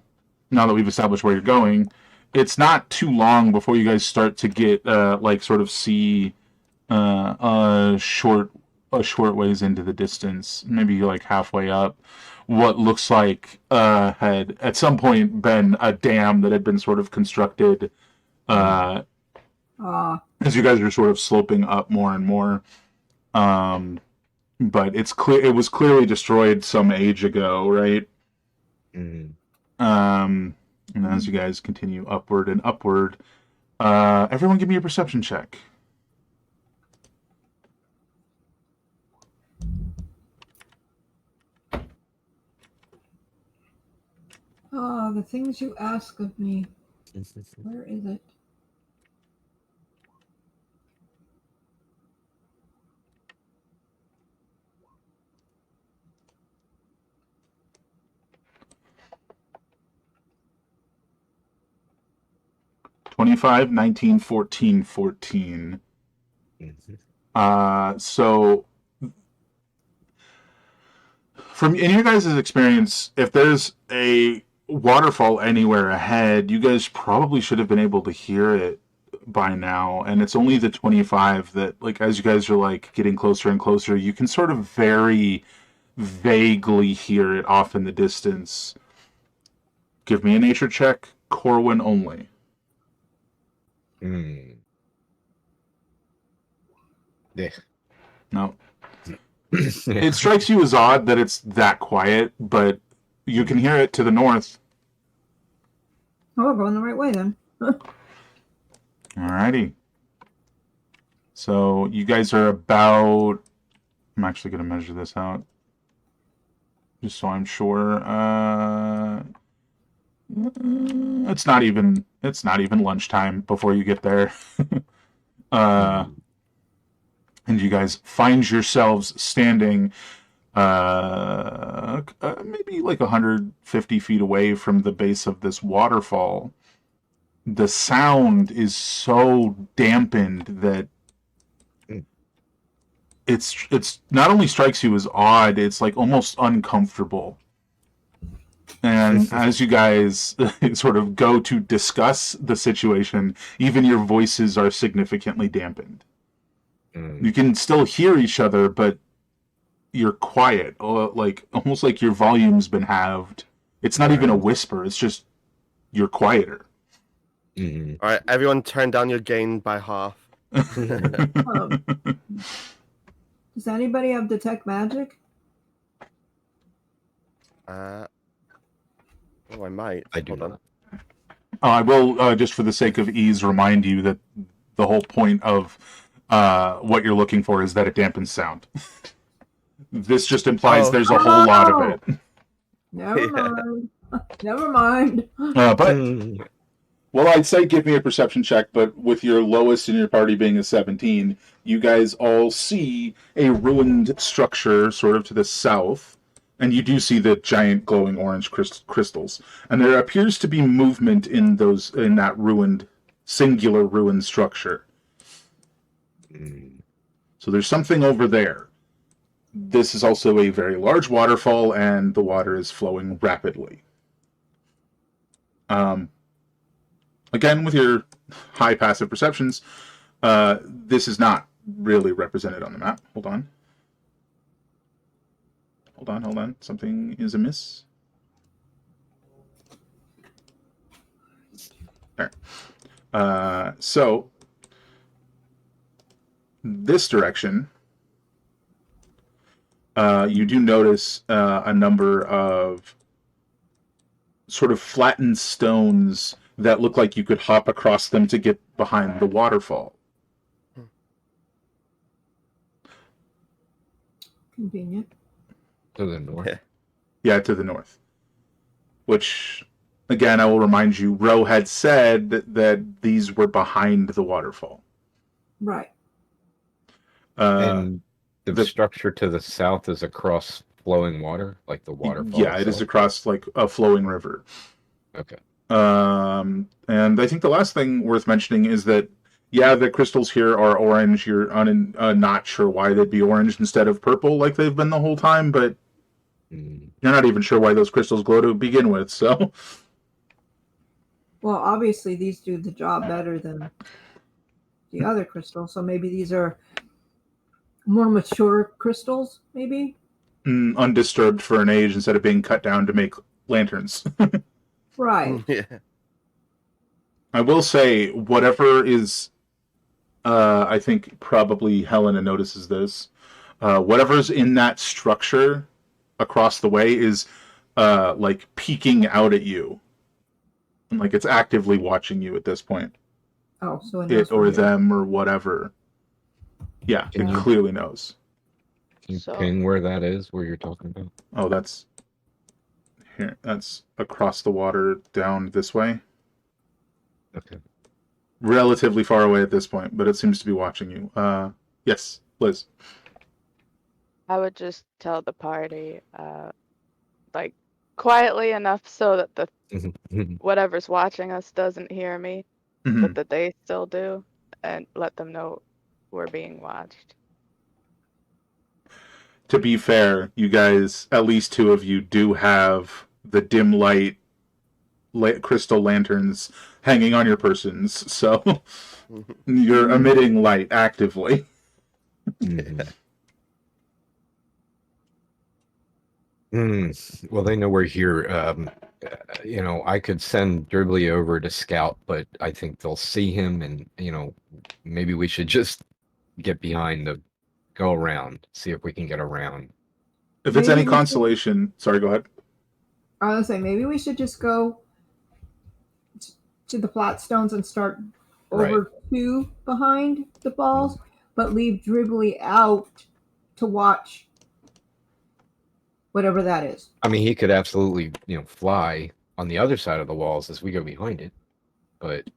that we've established where you're going, it's not too long before you guys start to get, sort of see a short ways into the distance, maybe like halfway up, what looks like had at some point been a dam that had been sort of constructed as you guys are sort of sloping up more and more. But it was clearly destroyed some age ago, right? And as you guys continue upward and upward, everyone give me a perception check. The things you ask of me. Where is it? $25, $19, $14, $14. So from in your guys' experience, if there's a waterfall anywhere ahead, you guys probably should have been able to hear it by now. And it's only the 25 that, like, as you guys are like getting closer and closer, you can sort of very vaguely hear it off in the distance. Give me a nature check, Corwin only. Yeah. No. It strikes you as odd that it's that quiet, but you can hear it to the north. Oh, we're going the right way then. Alrighty. So you guys are about... I'm actually going to measure this out. Just so I'm sure. It's not even lunchtime before you get there. And you guys find yourselves standing maybe like 150 feet away from the base of this waterfall. The sound is so dampened that it's not only strikes you as odd, it's like almost uncomfortable. And as you guys sort of go to discuss the situation, even your voices are significantly dampened. You can still hear each other, but you're quiet, like almost like your volume's been halved. It's not even a whisper; it's just you're quieter. All right, everyone, turn down your gain by half. Does anybody have detect magic? I might. I do Hold not. Oh, I will, just for the sake of ease, remind you that the whole point of what you're looking for is that it dampens sound. This just implies there's a whole lot of it. Never mind. Never mind. But, well, I'd say give me a perception check, but with your lowest in your party being a 17, you guys all see a ruined structure sort of to the south, and you do see the giant glowing orange crystals. And there appears to be movement in that singular ruined structure. So there's something over there. This is also a very large waterfall, and the water is flowing rapidly. again, with your high passive perceptions, this is not really represented on the map. Hold on. Something is amiss. There. So, this direction, you do notice a number of sort of flattened stones that look like you could hop across them to get behind the waterfall. Convenient. To the north. Yeah, to the north. Which, again, I will remind you, Ro had said that these were behind the waterfall. Right. And the structure to the south is across flowing water, like the waterfall. Yeah, it is across like a flowing river. Okay. And I think the last thing worth mentioning is that, yeah, the crystals here are orange. You're not sure why they'd be orange instead of purple like they've been the whole time, but you're not even sure why those crystals glow to begin with, so... Well, obviously these do the job better than the other crystals, so maybe these are more mature crystals, maybe? Undisturbed for an age instead of being cut down to make lanterns. Right. Yeah. I will say, whatever is... I think probably Helena notices this. Whatever's in that structure across the way is like peeking out at you, and like it's actively watching you at this point. Oh, so it or them or whatever. Yeah, Can it you- clearly knows. Can you So- ping where that is, where you're talking about? Oh, that's here. That's across the water down this way. Okay. Relatively far away at this point, but it seems to be watching you. Yes, Liz. I would just tell the party, like quietly enough so that the whatever's watching us doesn't hear me, Mhm. but that they still do, and let them know we're being watched. To be fair, you guys, at least two of you, do have the dim light crystal lanterns hanging on your persons, so you're emitting light actively. Well, they know we're here. I could send Dribbly over to scout, but I think they'll see him, and maybe we should just get behind the go around, see if we can get around. If it's Maybe any we should- consolation, sorry, go ahead. I was saying maybe we should just go to the flat stones and start over to behind the balls, but leave Dribbly out to watch whatever that is. I mean, he could absolutely, fly on the other side of the walls as we go behind it, but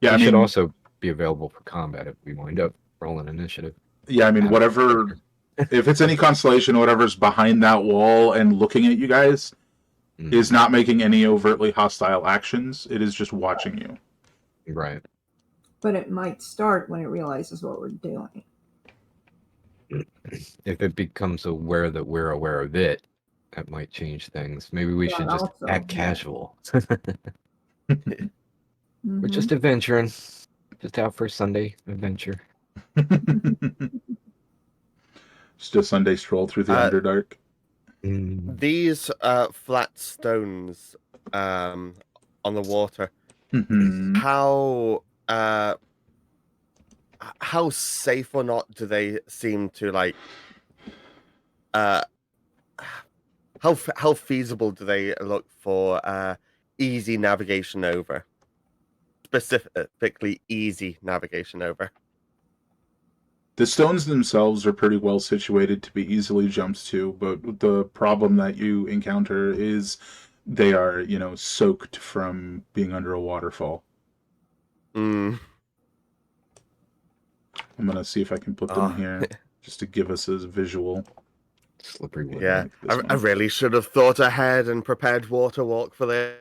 Yeah, he should also be available for combat if we wind up rolling initiative. Yeah, I mean, whatever. If it's any consolation, whatever's behind that wall and looking at you guys is not making any overtly hostile actions. It is just watching you. Right. But it might start when it realizes what we're doing. If it becomes aware that we're aware of it, that might change things. Maybe we should just also, act yeah. casual. Mhm. We're just adventuring. Just out for a Sunday adventure. Just a Sunday stroll through the Underdark. These flat stones on the water. How safe or not do they seem to like? How feasible do they look for easy navigation over? Specifically, easy navigation over. The stones themselves are pretty well situated to be easily jumped to, but the problem that you encounter is they are, soaked from being under a waterfall. I'm gonna see if I can put them here just to give us a visual. Slippery wood. Yeah, I really should have thought ahead and prepared water walk for this.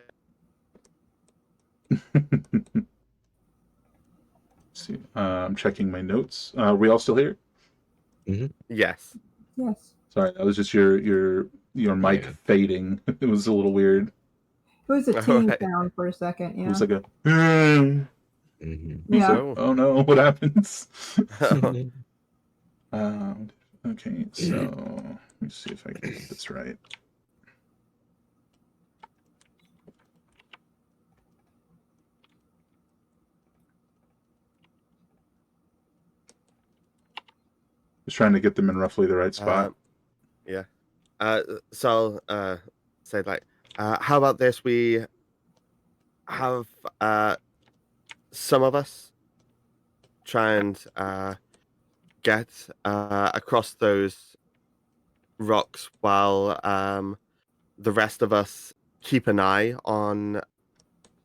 See, I'm checking my notes. Are we all still here? Yes. Yes. Sorry, that was just your mic fading. It was a little weird. was a ting Alright. sound for a second. It Yeah. was like a. Mhm. Yeah. So, Oh no! What happens? Okay, so let me see if I can get this right. Just trying to get them in roughly the right spot. yeah. So say like, how about this? We have some of us try and get across those rocks while the rest of us keep an eye on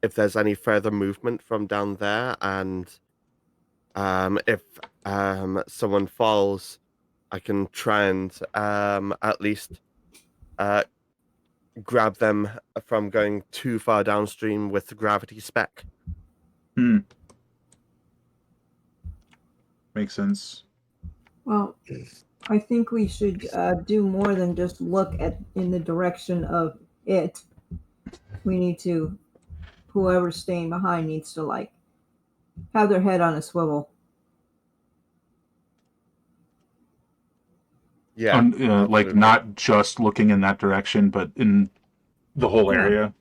if there's any further movement from down there, and if someone falls, I can try and at least grab them from going too far downstream with the gravity spec. Makes sense. Well, I think we should do more than just look in the direction of it. We need to. Whoever's staying behind needs to like have their head on a swivel. Yeah, Like absolutely. not just looking in that direction, but in the whole Yeah. area.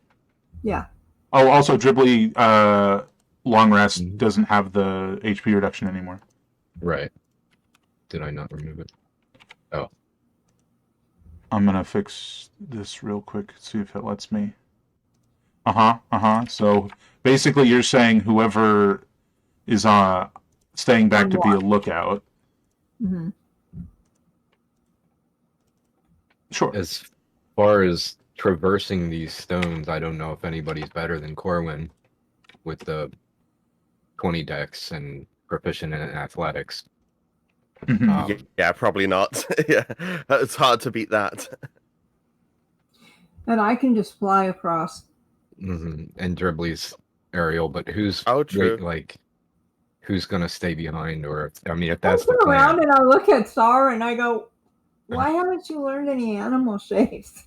Yeah. Oh, also, Dribbly long rest Mhm. doesn't have the HP reduction anymore. Right. Did I not remove it? Oh. I'm gonna fix this real quick, see if it lets me. So basically, you're saying whoever is staying back to be a lookout. Mm-hmm. Sure. As far as traversing these stones, I don't know if anybody's better than Corwin with the 20 dex and proficient in athletics. Mhm. Yeah, probably not. Yeah, it's hard to beat that. And I can just fly across. And Dribbly's aerial, but who's True. who's gonna stay behind? Or I mean, if I that's the turn around plan. and I look at Star and I go, "Why haven't you learned any animal shapes?"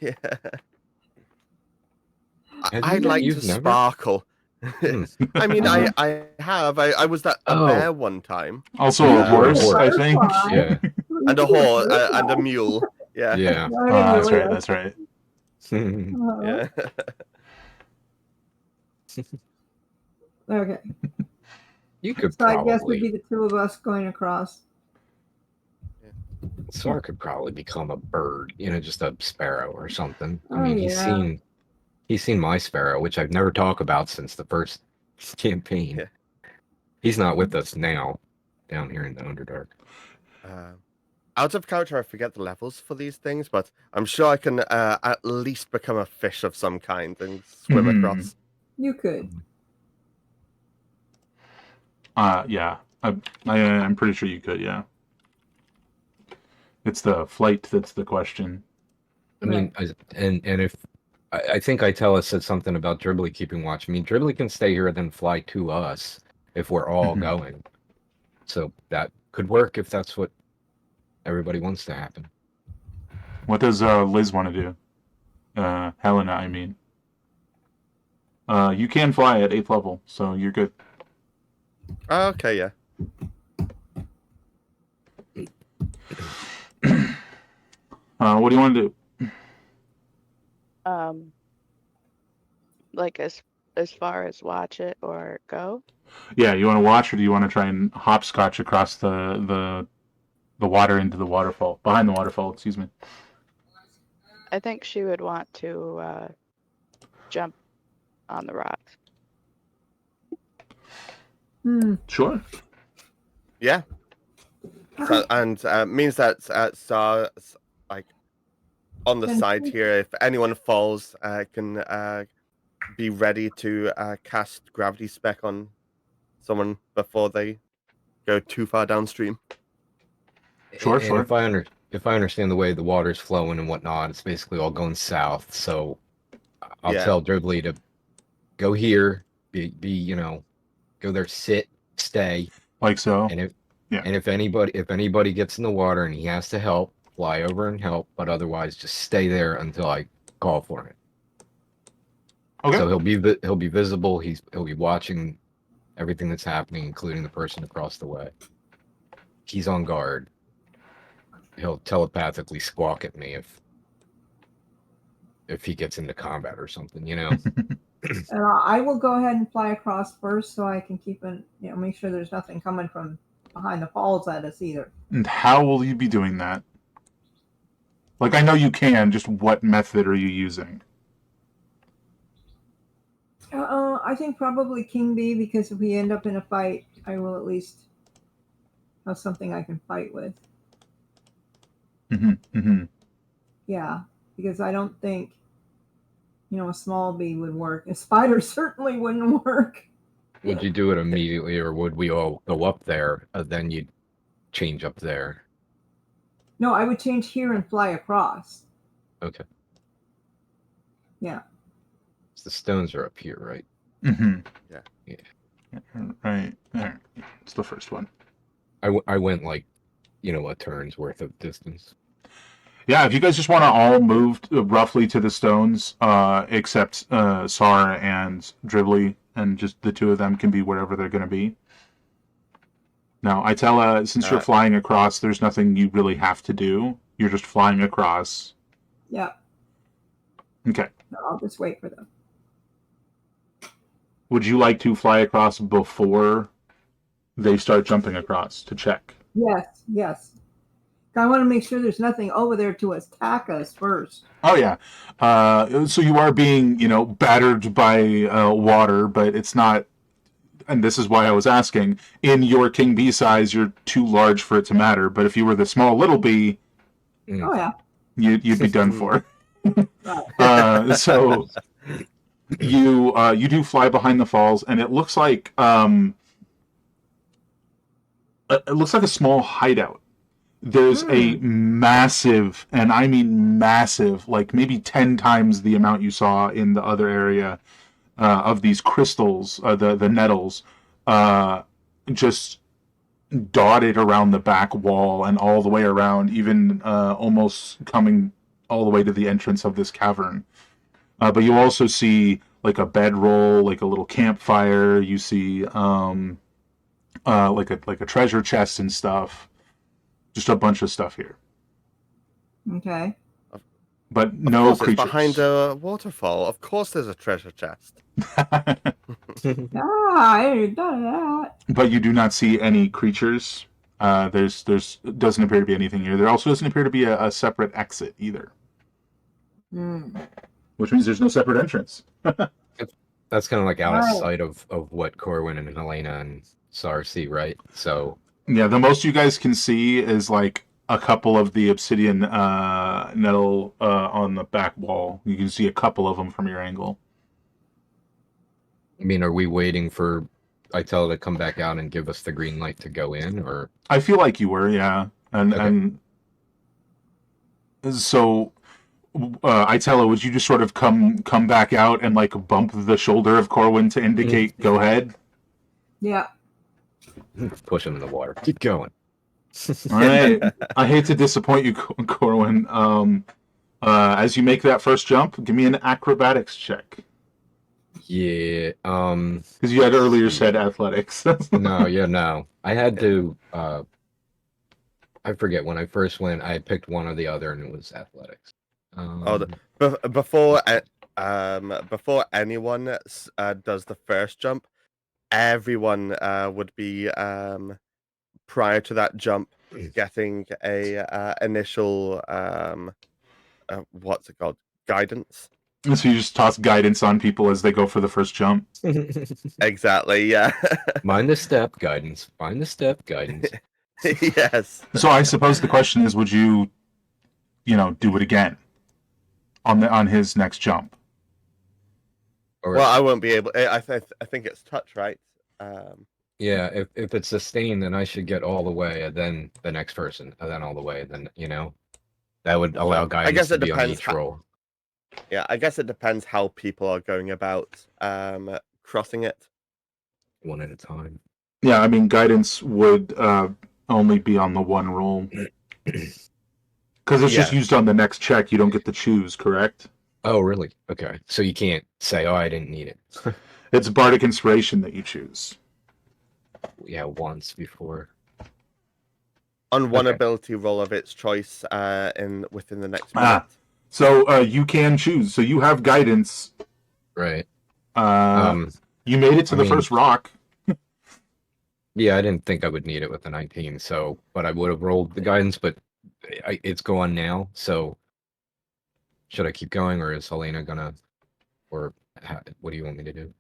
Yeah, Have I'd you? like You've to never? sparkle. I mean, Uh-huh. I have. I was a Oh. bear one time. Also You a were a horse, horse. I think. Butterfly. Yeah. And a horse and a mule. Yeah. Yeah. That's right. That's right. Uh-huh. Yeah. Okay. You could So I guess it'd probably. be the two of us going across. Sar could probably become a bird, just a sparrow or something. I Oh, mean, yeah. he's seen my sparrow, which I've never talked about since the first campaign. Yeah. He's not with us now, down here in the Underdark. Out of character, I forget the levels for these things, but I'm sure I can at least become a fish of some kind and swim Mhm. across. You could. Yeah. I'm pretty sure you could. Yeah. It's the flight that's the question. I mean, and if I think Itella said something about Dribbly keeping watch. I mean, Dribbly can stay here and then fly to us if we're all Mhm. going. So that could work if that's what everybody wants to happen. What does Liz want to do? Helena, I mean. You can fly at 8th level, so you're good. Okay, yeah. What do you want to do? Like as far as watch it or go? Yeah, you want to watch, or do you want to try and hopscotch across the water into the waterfall, behind the waterfall? Excuse me. I think she would want to jump on the rocks. Sure. Yeah. So, and means that Star, like, on the Can side she- here, if anyone falls, can be ready to cast gravity spec on someone before they go too far downstream. Sure, And sure. if I understand the way the water's flowing and whatnot, it's basically all going south. So I'll Yeah. tell Dribbly to go here, be go there, sit, stay, Like so. and Yeah. if anybody gets in the water and he has to help, fly over and help, but otherwise just stay there until I call for it. Okay. So he'll be visible. He'll be watching everything that's happening, including the person across the way. He's on guard. He'll telepathically squawk at me if he gets into combat or something, you know. And I will go ahead and fly across first, so I can make sure there's nothing coming from behind the falls at us either. And how will you be doing that? Like, I know you can, just what method are you using? I think probably King Bee, because if we end up in a fight, I will at least have something I can fight with. Yeah, because I don't think, a small bee would work. A spider certainly wouldn't work. Would you do it immediately, or would we all go up there, then you'd change up there? No, I would change here and fly across. Okay. Yeah. The stones are up here, right? Yeah. Right there. It's the first one. I went like, a turn's worth of distance. Yeah, if you guys just want to all move roughly to the stones, except Sar and Dribbly, and just the two of them can be wherever they're going to be. Now, Itella, since you're flying across, there's nothing you really have to do. You're just flying across. Yeah. Okay. I'll just wait for them. Would you like to fly across before they start jumping across to check? Yes. I want to make sure there's nothing over there to attack us first. Oh, yeah. So you are being, battered by water, but it's not, and this is why I was asking, in your King Bee size, you're too large for it to matter, but if you were the small little bee, Oh, yeah. you'd be done for. Right. So you do fly behind the falls, and it looks like a small hideout. There's a massive, and I mean massive, like maybe 10 times the amount you saw in the other area of these crystals, the nettles, just dotted around the back wall and all the way around, even almost coming all the way to the entrance of this cavern. But you also see like a bedroll, like a little campfire. You see like a treasure chest and stuff. Just a bunch of stuff here. Okay. But no It's creatures. behind a waterfall. Of course there's a treasure chest. I ain't done that. But you do not see any creatures. There's doesn't appear to be anything here. There also doesn't appear to be a separate exit either. Which means there's no separate entrance. That's kind of like out of Right. sight of what Corwin and Helena and Sar see, right? So Yeah, the most you guys can see is like a couple of the obsidian nettle on the back wall. You can see a couple of them from your angle. I mean, are we waiting for Itella to come back out and give us the green light to go in, or? I feel like you were, yeah. And so Itella, would you just sort of come back out and like bump the shoulder of Corwin to indicate go ahead? Yeah. Push him in the water. Keep going. All right. I hate to disappoint you, Corwin. As you make that first jump, give me an acrobatics check. Yeah. Because you had earlier said athletics. No. I had to. I forget when I first went. I picked one or the other, and it was athletics. Before anyone does the first jump, everyone would be prior to that jump getting a initial what's it called, guidance. So you just toss guidance on people as they go for the first jump. Exactly, yeah. Mind the step guidance. Mind the step guidance. Yes. So I suppose the question is, would you, do it again on his next jump? Or, Well, I won't be able. I think it's touch, right? yeah, if it's sustained, then I should get all the way, and then the next person, and then all the way, and then that would allow guidance guess to it be on depends each how- roll. Yeah, I guess it depends how people are going about crossing it. One at a time. Yeah, I mean, guidance would only be on the one roll. Because it's just used on the next check. You don't get to choose, correct? Oh, really? Okay. So you can't say, "Oh, I didn't need it." It's bardic inspiration that you choose. Yeah, once before. On one Okay. ability roll of its choice within the next Ah. minute. So you can choose. So you have guidance. Right. Uh, Um. you made it to I the mean, first rock. yeah, I didn't think I would need it with the 19, so but I would have rolled the guidance, but it's gone now. So should I keep going, or is Helena gonna, or what do you want me to do?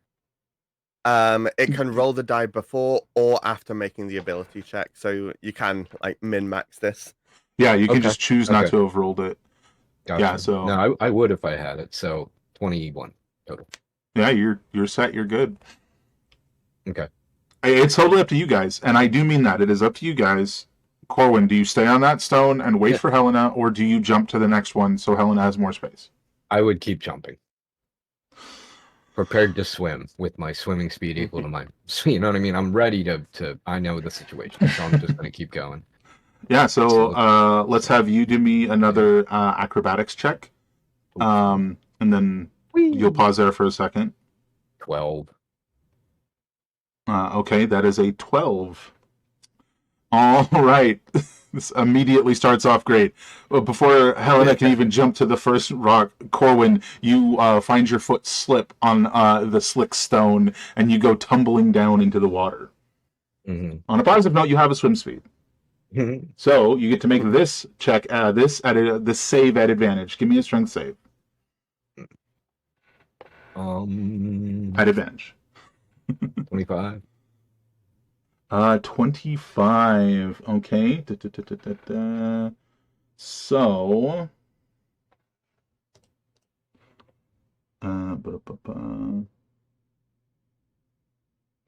It can roll the die before or after making the ability check, so you can like min-max this. Yeah, you can Okay. just choose not Okay. to have rolled it. Gotcha. Yeah, so No, I would if I had it. So 21 total. yeah, you're set. You're good. Okay. It's totally up to you guys, and I do mean that. It is up to you guys. Corwin, do you stay on that stone and wait Yeah. for Helena, or do you jump to the next one so Helena has more space? I would keep jumping. Prepared to swim with my swimming speed equal to my, you know what I mean? I'm ready to I know the situation, so I'm just gonna keep going. Yeah, so So let's have you do me another acrobatics check, and then you'll pause there for a second. 12. Okay, that is a 12. All right. This immediately starts off great. But before Helena can even jump to the first rock, Corwin, you find your foot slip on the slick stone, and you go tumbling down into the water. Mm-hmm. On a positive note, you have a swim speed. So you get to make this check, this save at advantage. Give me a strength save. At advantage. 25. 25. Okay. Da. So.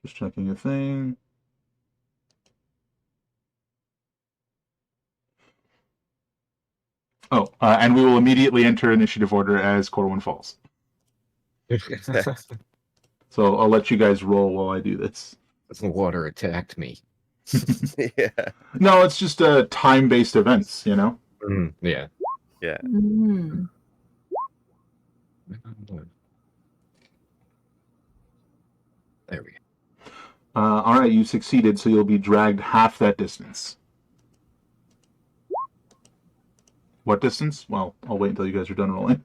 Just checking a thing. Oh, and we will immediately enter initiative order as Corwin falls. So I'll let you guys roll while I do this. The water attacked me. Yeah. No, it's just time-based events, you know? Yeah. Yeah. Mm. There we go. All right, you succeeded, so you'll be dragged half that distance. What distance? Well, I'll wait until you guys are done rolling.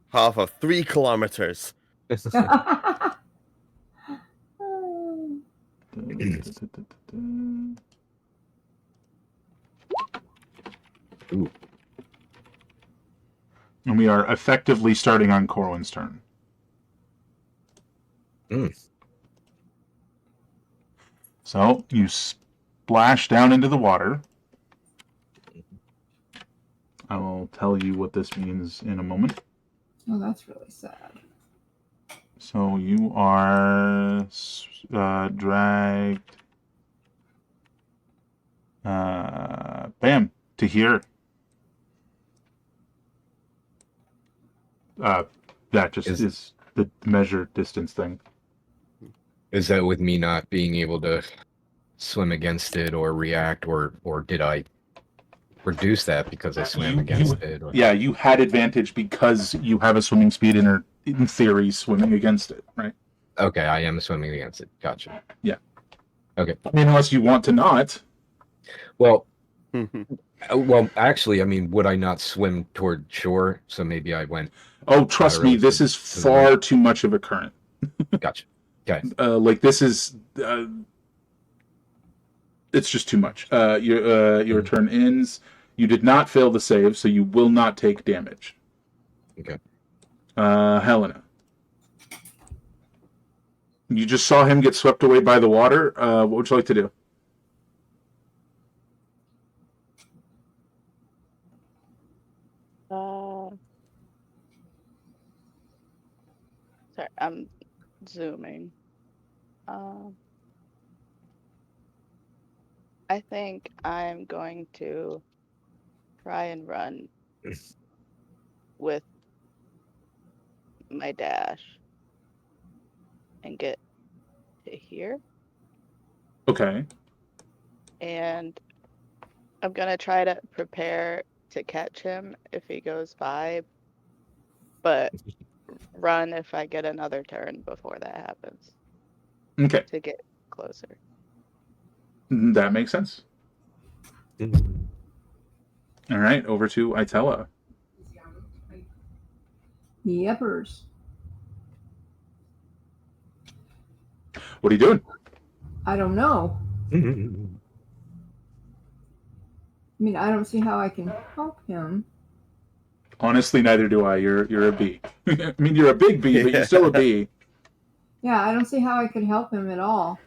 Half of 3 kilometers. Ooh. And we are effectively starting on Corwin's turn. So you splash down into the water. I will tell you what this means in a moment. Oh, that's really sad. So you are dragged, bam, to here. That just is the measure distance thing. Is that with me not being able to swim against it or react, or did I reduce that because I swam against it? Or... Yeah, you had advantage because you have a swimming speed and are, in theory, swimming against it, right? Okay, I am swimming against it. Gotcha. Yeah. Okay. I mean, unless you want to not. Well, actually, I mean, would I not swim toward shore? So maybe I went. Oh, trust me, this is far too much of a current. Gotcha. Okay. Like this is, it's just too much. Your turn ends. You did not fail the save, so you will not take damage. Okay. Helena, you just saw him get swept away by the water. What would you like to do? Sorry, I'm zooming. I think I'm going to try and run with my dash and get to here. Okay. And I'm gonna try to prepare to catch him if he goes by, but run if I get another turn before that happens Okay, to get closer. that makes sense. All right, over to Itella. Yepers. What are you doing? I don't know. I mean, I don't see how I can help him. Honestly, neither do I. You're a bee. I mean, you're a big bee, but you're still a bee. Yeah, I don't see how I could help him at all.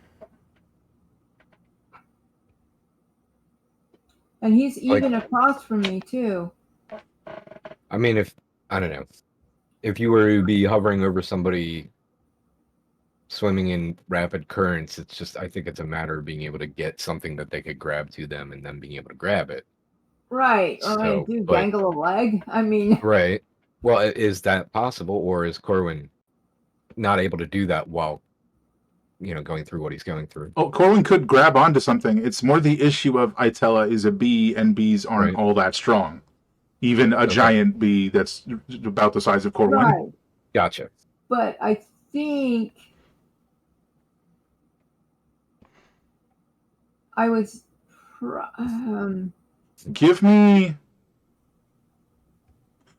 And he's even across from me too. I mean, I don't know, if you were to be hovering over somebody swimming in rapid currents, it's just, I think it's a matter of being able to get something that they could grab to them and then being able to grab it. Right. Or I do dangle a leg. I mean. Right. Well, is that possible, or is Corwin not able to do that while, going through what he's going through? Oh, Corwin could grab onto something. It's more the issue of Itella is a bee, and bees aren't all that strong. Even a giant bee that's about the size of Corwin. Right. Gotcha. But I think I was. Give me.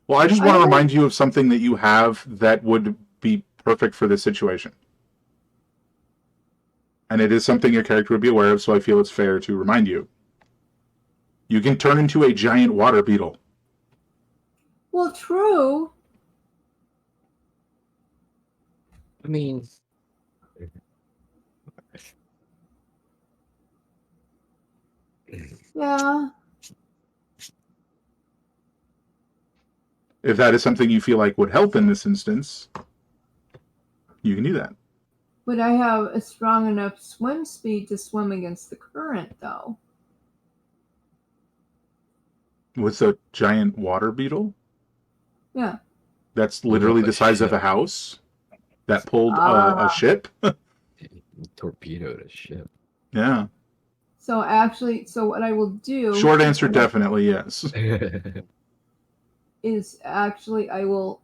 Well, I just want to remind you of something that you have that would be perfect for this situation. And it is something your character would be aware of, so I feel it's fair to remind you. You can turn into a giant water beetle. Well, true. I mean, yeah. If that is something you feel like would help in this instance, you can do that. Would I have a strong enough swim speed to swim against the current, though? With a giant water beetle? Yeah. That's literally the size of a house that pulled a ship? Torpedoed a ship. Yeah. So what I will do... Short answer, definitely yes. Is actually, I will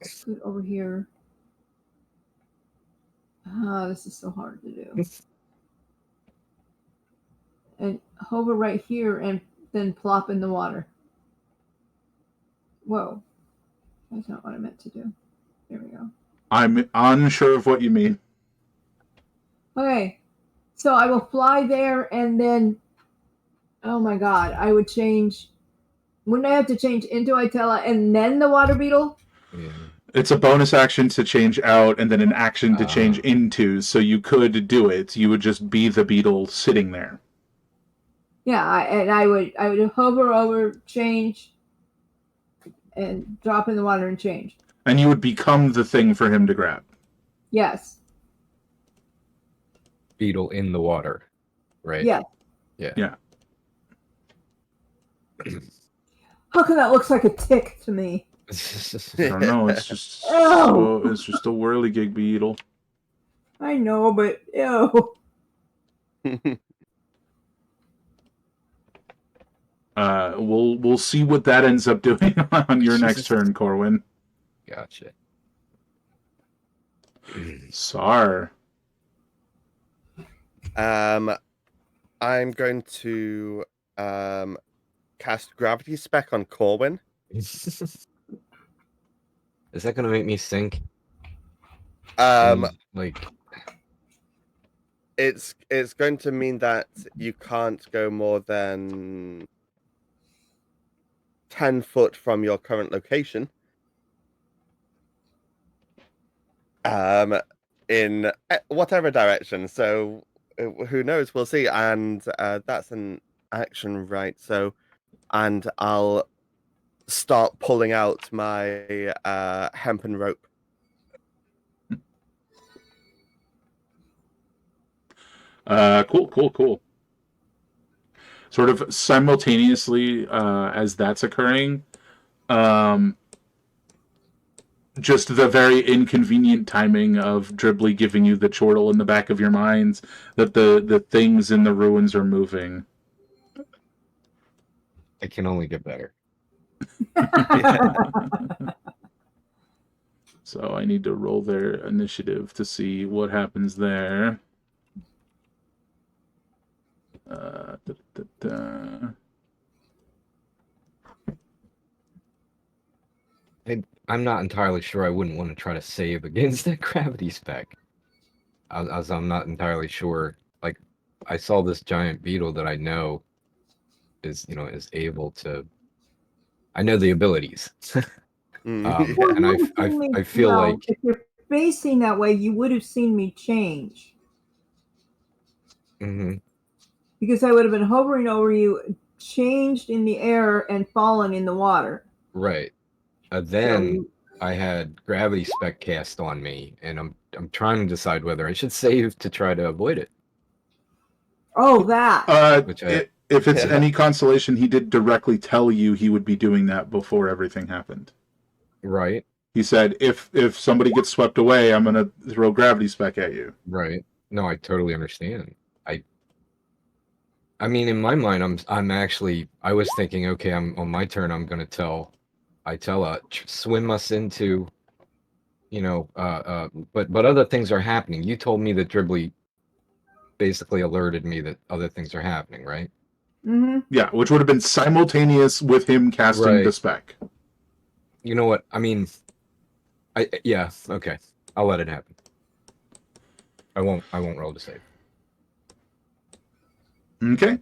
scoot over here. This is so hard to do. And hover right here and then plop in the water. Whoa. That's not what I meant to do. There we go. I'm unsure of what you mean. Okay. So I will fly there and then... Oh my god. I would change... Wouldn't I have to change into Itella and then the water beetle? Yeah. It's a bonus action to change out and then an action to change into, so you could do it. You would just be the beetle sitting there. Yeah, I would hover over, change, and drop in the water and change. And you would become the thing for him to grab. Yes. Beetle in the water, right? Yes. Yeah. How come that looks like a tick to me? I don't know. It's just it's just a whirligig beetle. I know, but ew. We'll see what that ends up doing on your next turn, Corwin. Gotcha. Sar. I'm going to cast Gravity Spec on Corwin. Is that gonna make me sink? It's going to mean that you can't go more than 10 foot from your current location. In whatever direction. So who knows? We'll see. And that's an action, right? So, and I'll start pulling out my hempen rope. Cool. Sort of simultaneously as that's occurring, just the very inconvenient timing of Dribbly giving you the chortle in the back of your minds that the things in the ruins are moving. It can only get better. So I need to roll their initiative to see what happens there. Da, da, da. I'm not entirely sure. I wouldn't want to try to save against that gravity spec, as I'm not entirely sure. Like, I saw this giant beetle that I know is able to. I know the abilities, Yeah. and I feel like if you're facing that way, you would have seen me change Mhm. because I would have been hovering over you, changed in the air, and fallen in the water. Right. Then So, I had gravity spec cast on me, and I'm trying to decide whether I should save to try to avoid it. oh, that. Which If it's Yeah. any consolation, he did directly tell you he would be doing that before everything happened. Right. He said, if somebody gets swept away, I'm going to throw gravity spec at you. Right. No, I totally understand. I mean, in my mind, I was thinking, okay, I'm on my turn. I'm gonna tell Itella, swim us into, but other things are happening. You told me that Dribbly basically alerted me that other things are happening, right? Mm-hmm. Yeah, which would have been simultaneous with him casting the spec. You know what? I mean, yeah, okay. I'll let it happen. I won't roll to save. Okay.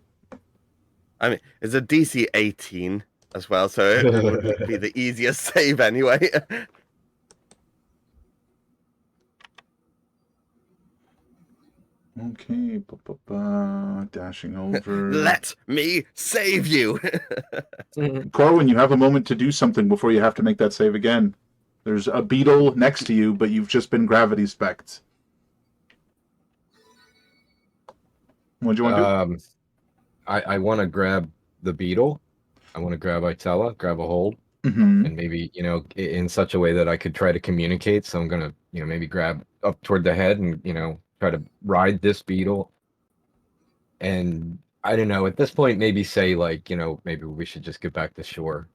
I mean, it's a DC 18 as well, so it would be the easiest save anyway. Okay. Dashing over. Let me save you. Corwin, you have a moment to do something before you have to make that save again. There's a beetle next to you, but you've just been gravity specced. What do you want to do? I want to grab the beetle. I want to grab Itella, grab a hold, Mm-hmm. and maybe, in such a way that I could try to communicate. So I'm gonna, maybe grab up toward the head and, try to ride this beetle. And I don't know, at this point, maybe say like, maybe we should just get back to shore.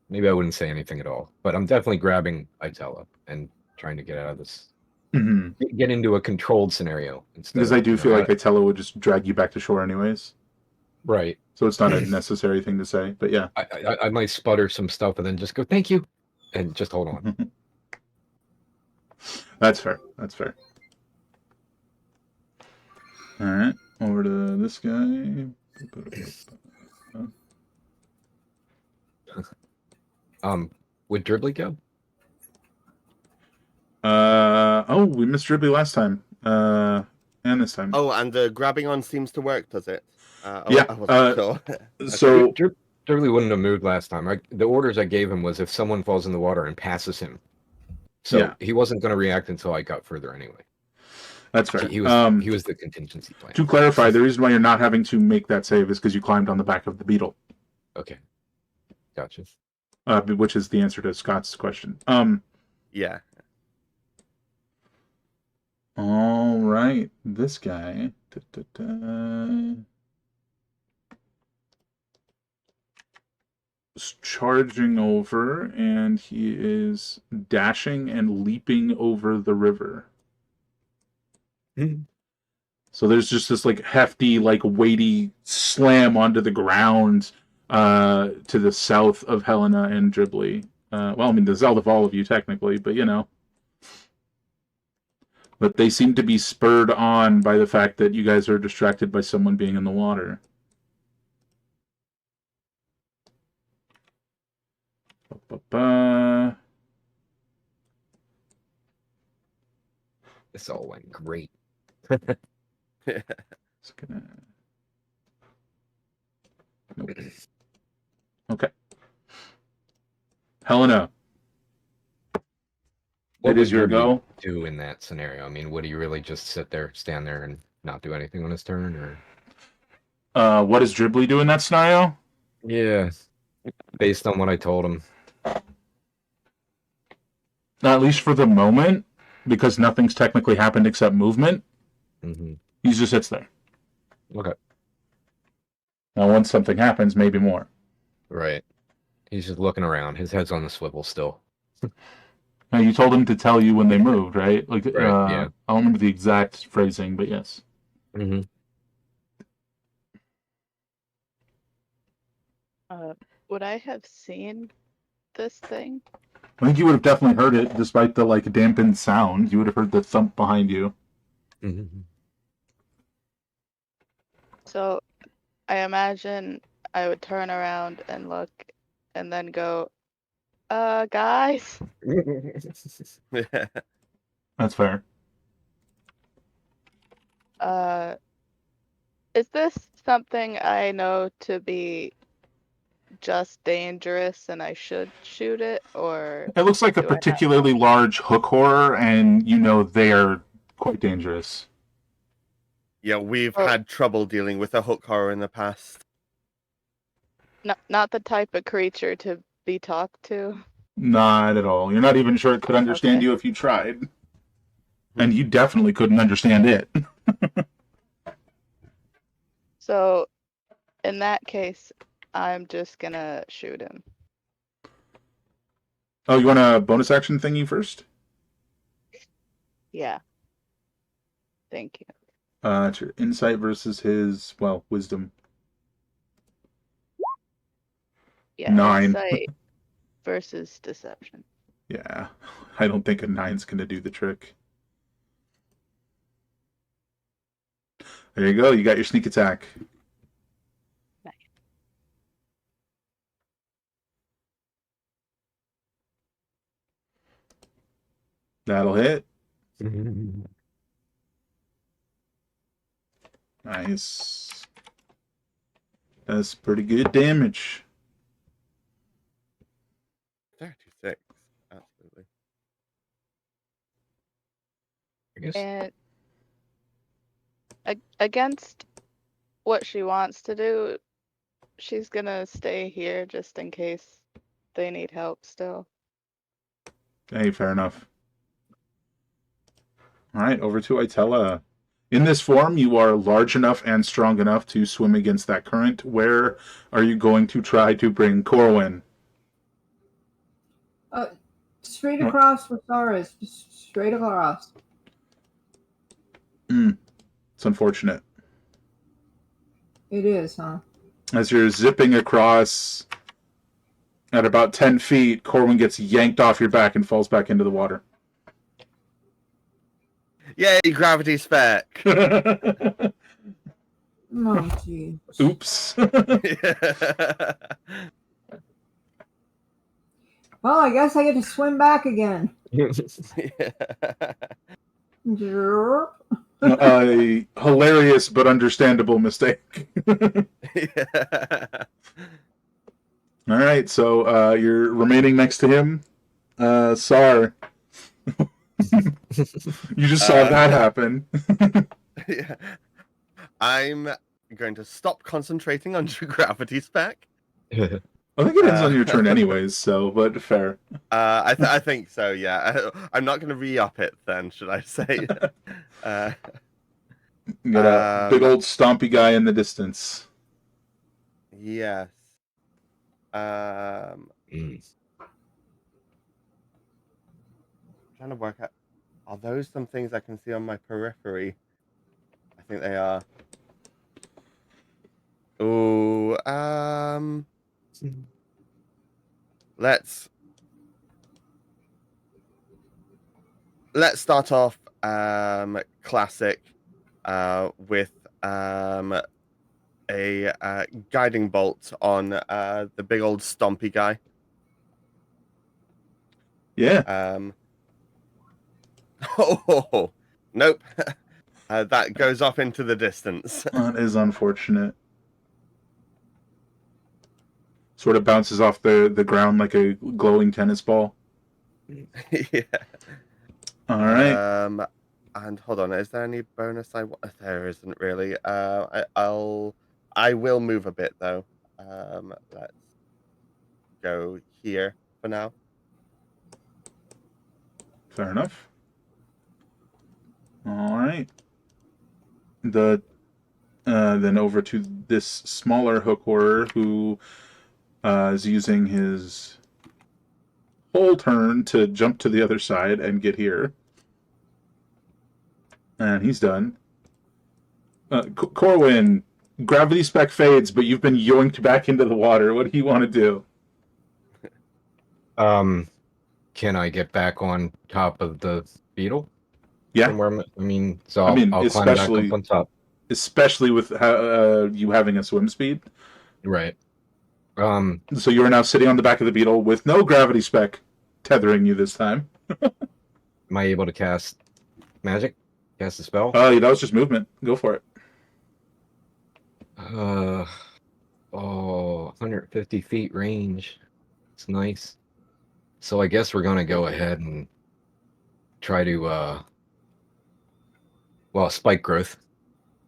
Maybe I wouldn't say anything at all, but I'm definitely grabbing Itella and trying to get out of this, get into a controlled scenario instead. Because I do feel like Itella would just drag you back to shore anyways. Right. So it's not a necessary thing to say, but yeah. I might sputter some stuff and then just go, thank you, and just hold on. That's fair. That's fair. All right, over to this guy. Would Dribbly go? We missed Dribbly last time. And this time. Oh, and the grabbing on seems to work, does it? Yeah. I wasn't sure. So Dribbly wouldn't have moved last time. The orders I gave him was if someone falls in the water and passes him. So yeah. He wasn't going to react until I got further anyway. That's fair. He was the contingency plan. To clarify, the reason why you're not having to make that save is because you climbed on the back of the beetle. Okay. Gotcha. Which is the answer to Scott's question. Yeah. All right, this guy. Is charging over, and he is dashing and leaping over the river. So there's just this like hefty, like weighty slam onto the ground to the south of Helena and Dribbly. Well, I mean, the south of all of you technically, but But they seem to be spurred on by the fact that you guys are distracted by someone being in the water. This all went great. It's gonna... Nope. Okay. Helena. It is your go. Do in that scenario? I mean, would he really just stand there and not do anything on his turn, or? What does Dribbly do in that scenario? Yeah, based on what I told him. At least for the moment, because nothing's technically happened except movement. Mm-hmm. He just sits there. Okay. Now, once something happens, maybe more. Right. He's just looking around. His head's on the swivel still. Now, you told him to tell you when they moved, right? Like, Right, yeah. I don't remember the exact phrasing, but yes. Mm-hmm. Would I have seen this thing? I think you would have definitely heard it, despite the like dampened sound. You would have heard the thump behind you. Mm-hmm. So I imagine I would turn around and look and then go, guys. That's fair. Is this something I know to be just dangerous and I should shoot it, or It looks like a do I have? particularly large hook horror, and you know they are quite dangerous. Yeah, we've Oh. had trouble dealing with a hook horror in the past. Not the type of creature to be talked to? Not at all. You're not even sure it could understand Okay. you if you tried. And you definitely couldn't understand it. So, in that case, I'm just gonna shoot him. Oh, you want a bonus action thingy first? Yeah. Thank you. It's your insight versus his, well, wisdom. Yeah, 9. insight versus deception. Yeah, I don't think a 9's going to do the trick. There you go. You got your sneak attack. Nice. That'll hit. Nice. That's pretty good damage. 36. Absolutely. I guess. And against what she wants to do, she's gonna stay here just in case they need help still. Hey, fair enough. All right, over to Itella. In this form, you are large enough and strong enough to swim against that current. Where are you going to try to bring Corwin? Straight across where Sara is. Just straight across. It's unfortunate. It is, huh? As you're zipping across at about 10 feet, Corwin gets yanked off your back and falls back into the water. Yay, gravity spec! Oh, gee. Oops. Well, I guess I get to swim back again. Jerp. A hilarious but understandable mistake. All right, so you're remaining next to him. Sar. You just saw that happen. Yeah. I'm going to stop concentrating on your gravity spec. I think it ends on your turn anyways, so, but fair. I think so, yeah. I'm not going to re-up it then, should I say. You got a big old stompy guy in the distance. Yes. Mm. Trying to work out. Are those some things I can see on my periphery? I think they are. Ooh, let's start off classic with a guiding bolt on the big old stompy guy. Yeah. Oh, nope. That goes off into the distance. That is unfortunate. Sort of bounces off the ground like a glowing tennis ball. Yeah. All right. And hold on, is there any bonus I want? There isn't really. I will move a bit though. Let's go here for now. Fair enough. All right. The then over to this smaller hook horror who is using his whole turn to jump to the other side and get here. And he's done. Corwin, gravity spec fades, but you've been yoinked back into the water. What do you want to do? Can I get back on top of the beetle? Yeah. From where so I mean, I'll climb back up on top. Especially with you having a swim speed. Right. So you are now sitting on the back of the beetle with no gravity spec tethering you this time. Am I able to cast magic? Cast a spell? Oh, that was just movement. Go for it. 150 feet range. It's nice. So I guess we're gonna go ahead and try to spike growth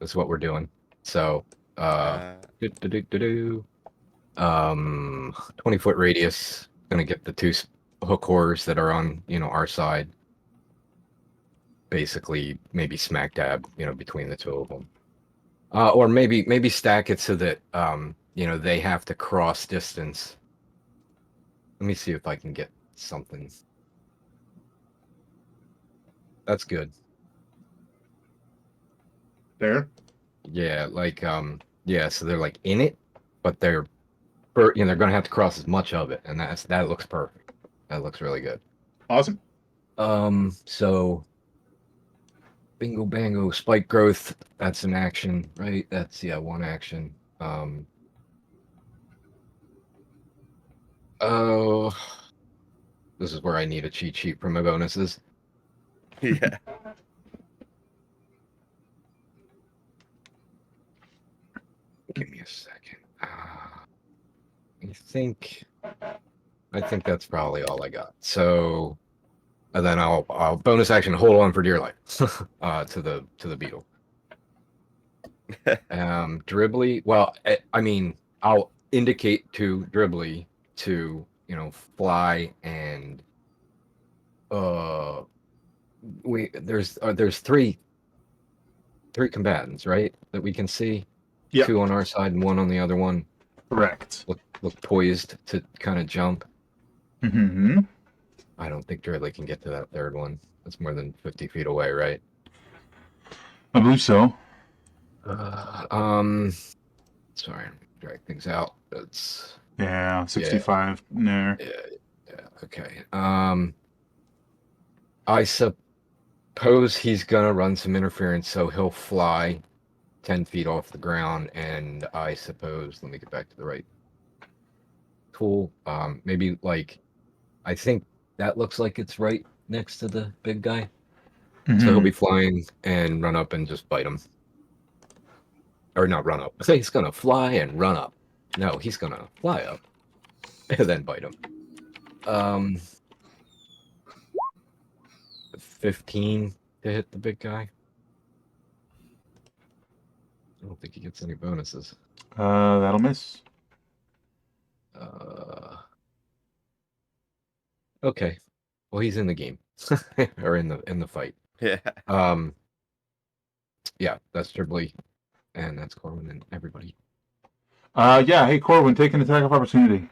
is what we're doing. So 20-foot radius, gonna get the two hook horrors that are on our side, basically maybe smack dab between the two of them, or maybe stack it so that they have to cross distance. Let me see if I can get something. That's good. There. Yeah, so they're like in it, but they're gonna have to cross as much of it, and that looks perfect. That looks really good. Awesome. So bingo bango, spike growth, that's an action, right? That's one action. Oh, this is where I need a cheat sheet for my bonuses. Yeah. Give me a second. I think that's probably all I got. So, and then I'll bonus action hold on for dear life to the beetle. Dribbly. Well, I'll indicate to Dribbly to fly and there's three combatants, right, that we can see. Yeah. 2 on our side and 1 on the other one. Correct. Look poised to kind of jump. Mm-hmm. I don't think Dribbly can get to that third one. That's more than 50 feet away, right? I believe so. Sorry, drag things out. That's 65 there. Yeah. Okay. I suppose he's gonna run some interference, so he'll fly 10 feet off the ground, and I suppose, let me get back to the right tool. Maybe I think that looks like it's right next to the big guy. Mm-hmm. So he'll be flying and run up and just bite him. Or not run up. I think he's gonna fly and run up. No, he's gonna fly up and then bite him. 15 to hit the big guy. I don't think he gets any bonuses. That'll miss. Okay. Well, he's in the game. Or in the fight. Yeah. Yeah, that's Dribbly. And that's Corwin and everybody. Hey Corwin, take an attack of opportunity.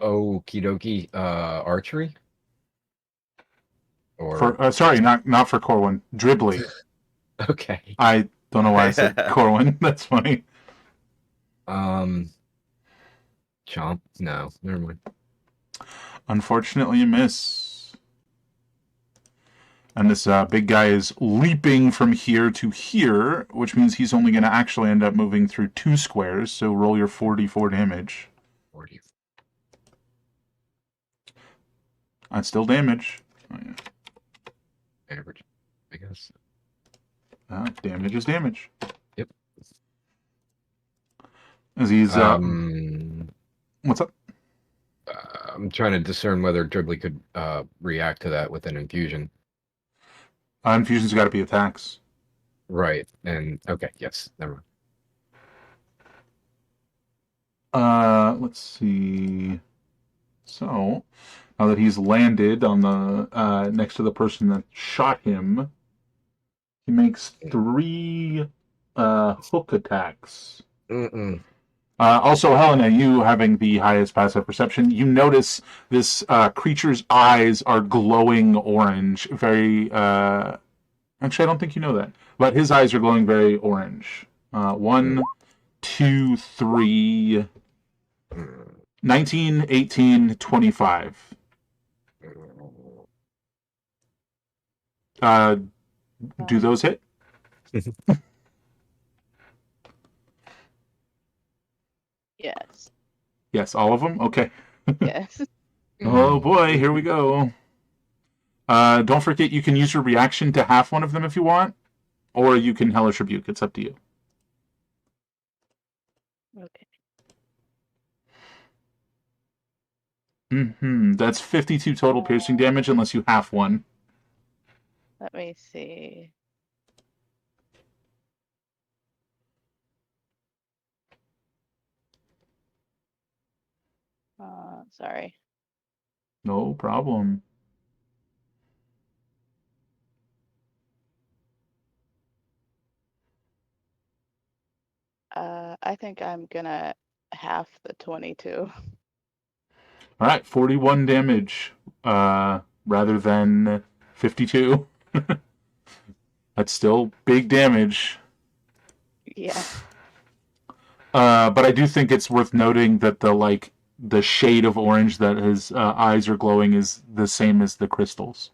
Okie dokie. Archery? Or not for Corwin. Dribbly. okay. I don't know why I said Corwin. That's funny. Chomp? No, never mind. Unfortunately, you miss. And this big guy is leaping from here to here, which means he's only going to actually end up moving through 2 squares. So roll your 4d4 damage. 40. That's still damage. Oh, yeah. Average, I guess. Damage is damage. Yep. As he's what's up? I'm trying to discern whether Dribbly could react to that with an infusion. Infusion's got to be attacks. Right. And okay, yes, never mind. Let's see. So now that he's landed on the next to the person that shot him, he makes 3 hook attacks. Mm-mm. Also, Helena, you having the highest passive perception, you notice this creature's eyes are glowing orange. Very. Actually, I don't think you know that, but his eyes are glowing very orange. 1, 2, 3, 19, 18, 25. Do those hit? Yes. Yes, all of them? Okay. Yes. Oh boy, here we go. Don't forget you can use your reaction to half one of them if you want, or you can Hellish Rebuke. It's up to you. Okay. That's 52 total piercing damage unless you half one. Let me see. Sorry. No problem. I think I'm gonna half the 22. All right, 41 damage rather than 52. That's still big damage. Yeah. But I do think it's worth noting that the shade of orange that his eyes are glowing is the same as the crystals.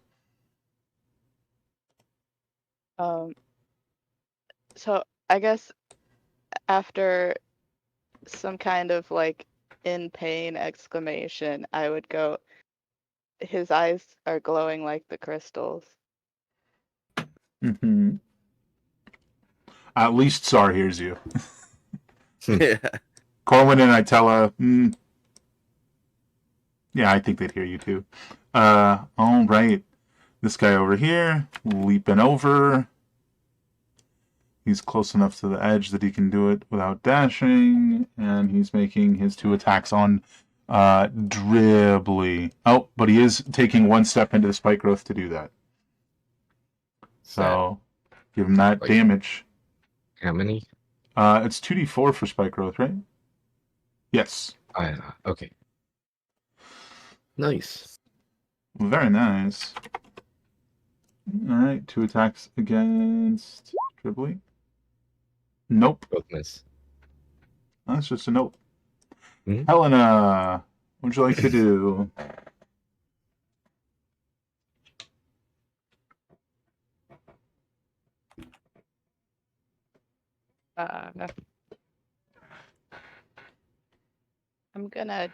So I guess after some kind of like in pain exclamation, I would go, his eyes are glowing like the crystals. At least Sar hears you. Yeah. Corwin and Itella, yeah, I think they'd hear you too. All right. This guy over here, leaping over. He's close enough to the edge that he can do it without dashing, and he's making his 2 attacks on Dribbly. Oh, but he is taking 1 step into the spike growth to do that. So, give him that damage. How many? It's 2d4 for spike growth, right? Yes. Okay. Nice. Very nice. All right, 2 attacks against Dribbly. Nope. Both miss. That's just a nope. Mhm. Helena, what would you like to do? I'm gonna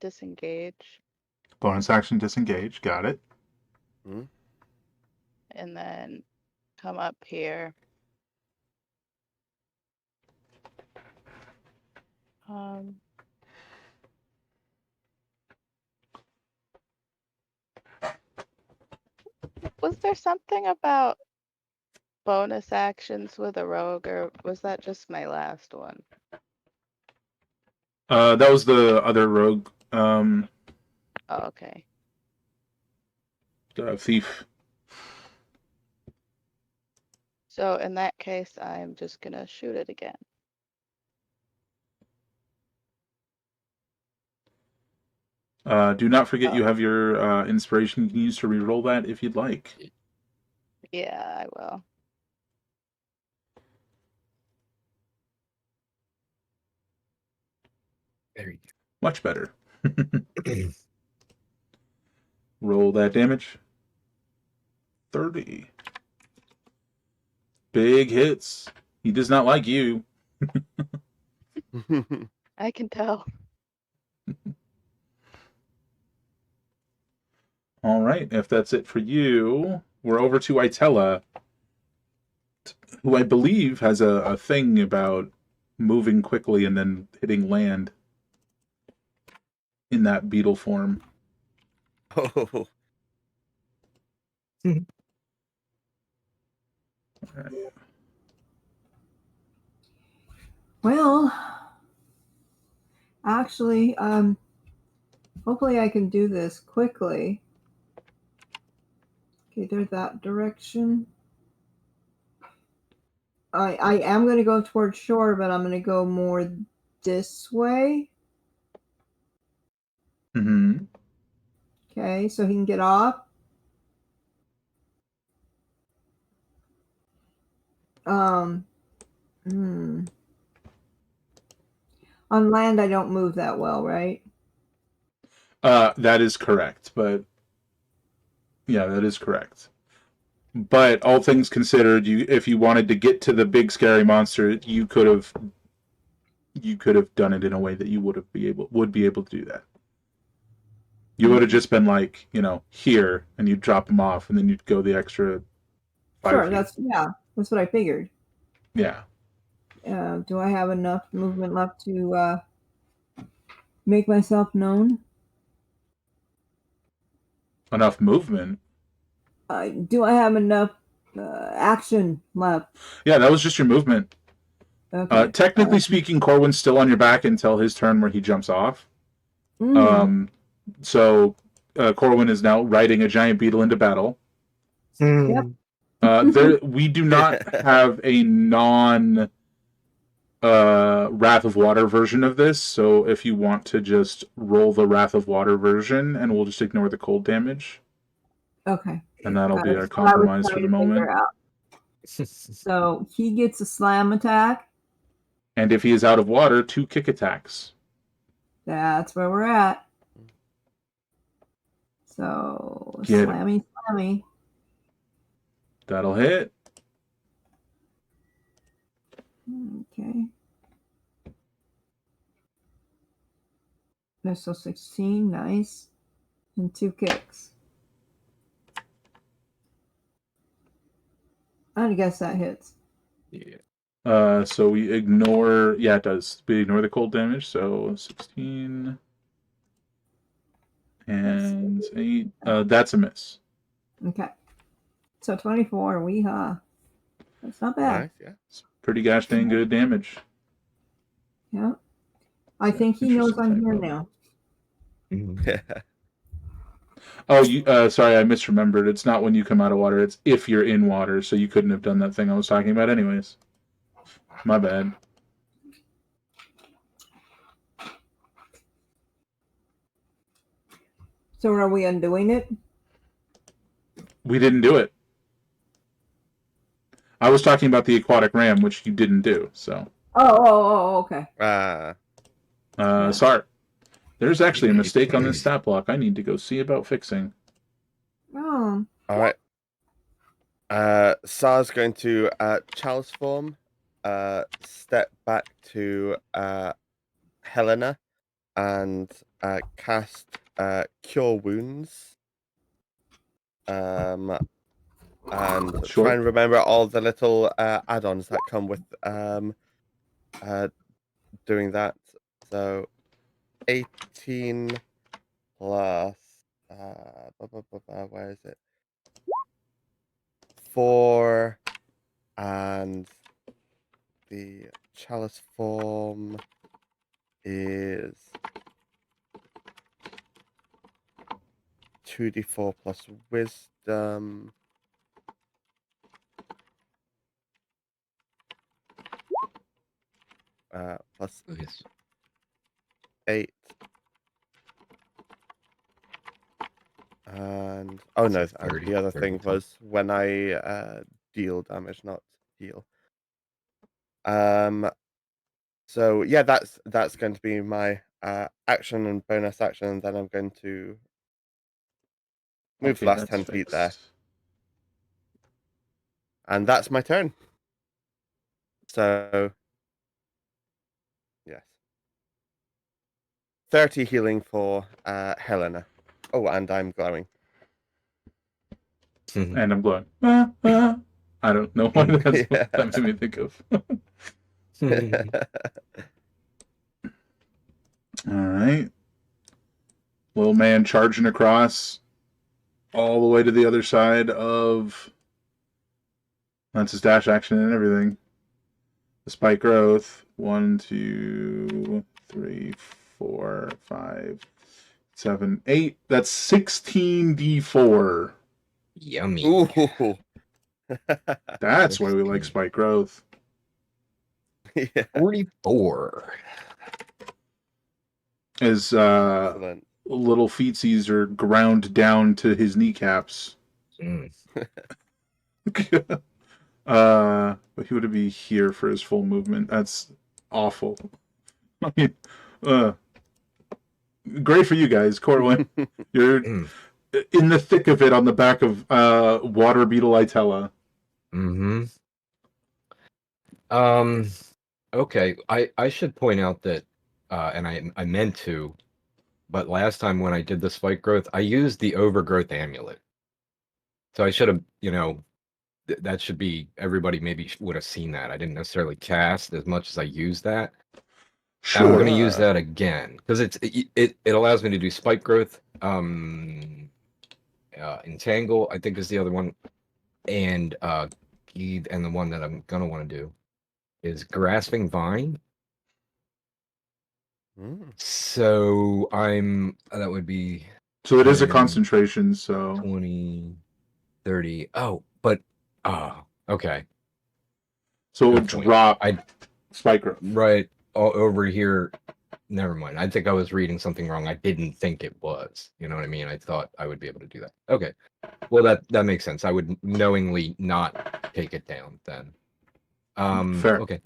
disengage Bonus action disengage. Got it. and then come up here. Was there something about bonus actions with a rogue, or was that just my last one? That was the other rogue. Oh, okay. Thief. So in that case, I'm just gonna shoot it again. Do not forget you have your inspiration you can use to reroll that if you'd like. Yeah, I will. There you Much better. Roll that damage. 30. Big hits. He does not like you. I can tell. All right, if that's it for you, we're over to Itella, who I believe has a thing about moving quickly and then hitting land in that beetle form. Oh. Right. Well, actually, hopefully I can do this quickly. Okay, they're that direction. I am going to go towards shore, but I'm going to go more this way. Mm-hmm. Okay, so he can get off. On land, I don't move that well, right? That is correct, but yeah, that is correct. But all things considered, if you wanted to get to the big scary monster, you could have done it in a way that you would be able to do that. You would have just been like, here, and you'd drop them off, and then you'd go the extra 5 Sure, feet. that's what I figured. Yeah. Do I have enough movement left to make myself known? Enough movement. Do I have enough action left? Yeah, that was just your movement. Okay. Technically speaking, Corwin's still on your back until his turn where he jumps off. Mhm. So Corwin is now riding a giant beetle into battle. Yep. We do not have a non Wrath of Water version of this, so if you want to just roll the Wrath of Water version, and we'll just ignore the cold damage. Okay. And that'll be our That's what I was compromise for trying the to figure moment. out. So he gets a slam attack. And if he is out of water, 2 kick attacks. That's where we're at. So Get it. slammy. That'll hit. Okay. There's so 16, nice. And 2 kicks. I guess that hits. Yeah. So we ignore... Yeah, it does. We ignore the cold damage, so 16... And 8. That's a miss. Okay. So 24, weehaw. That's not bad. Nice, yeah. It's pretty gosh dang good damage. Yeah. I think he knows I'm here typo. now. Mhm. Oh, sorry, I misremembered. It's not when you come out of water. It's if you're in water, so you couldn't have done that thing I was talking about anyways. My bad. So are we undoing it? We didn't do it. I was talking about the aquatic ram, which you didn't do, so. Okay. Sorry. There's actually a mistake on this stat block I need to go see about fixing. Oh. All right. Sar's going to chalice form, step back to Helena, and cast Cure Wounds. And Sure. try and remember all the little add-ons that come with doing that. So 18 plus where is it? 4, and the chalice form is 2d4 plus wisdom. Plus Yes. 8. And oh no, So 30, the other 30 thing total. was when I deal damage, not heal. So yeah, that's going to be my action and bonus action, and then I'm going to move the last 10 feet there. And that's my turn. So yes. 30 healing for Helena. Oh, and I'm glowing. And I'm going, I don't know why that's what that made me think of. Alright. Little man charging across all the way to the other side of... That's his dash action and everything. The spike growth. 1, 2, 3, 4, 5, 7, 8. That's 16d4. Yummy. Ooh. That's why we like spike growth. Yeah, 44. As excellent. little feetsies are ground down to his kneecaps. Mm. But he would be here for his full movement. That's awful. I mean, great for you guys, Corwin. You're Mm. in the thick of it on the back of water beetle Itella. Mm-hmm. Okay. I should point out that, and I meant to, but last time when I did the spike growth, I used the overgrowth amulet. So I should have, that should be, everybody maybe would have seen that. I didn't necessarily cast as much as I used that. And I'm Sure. going to use that again because it allows me to do spike growth. Entangle, I think, is the other one, and and the one that I'm gonna want to do is grasping vine. So that would be So it is a 10, concentration. So 20, 30. Oh, but okay. So it Good would point. drop spike growth. Right over here. Never mind. I think I was reading something wrong. I didn't think it was. You know what I mean? I thought I would be able to do that. Okay. Well, that makes sense. I would knowingly not take it down then. Fair. Okay.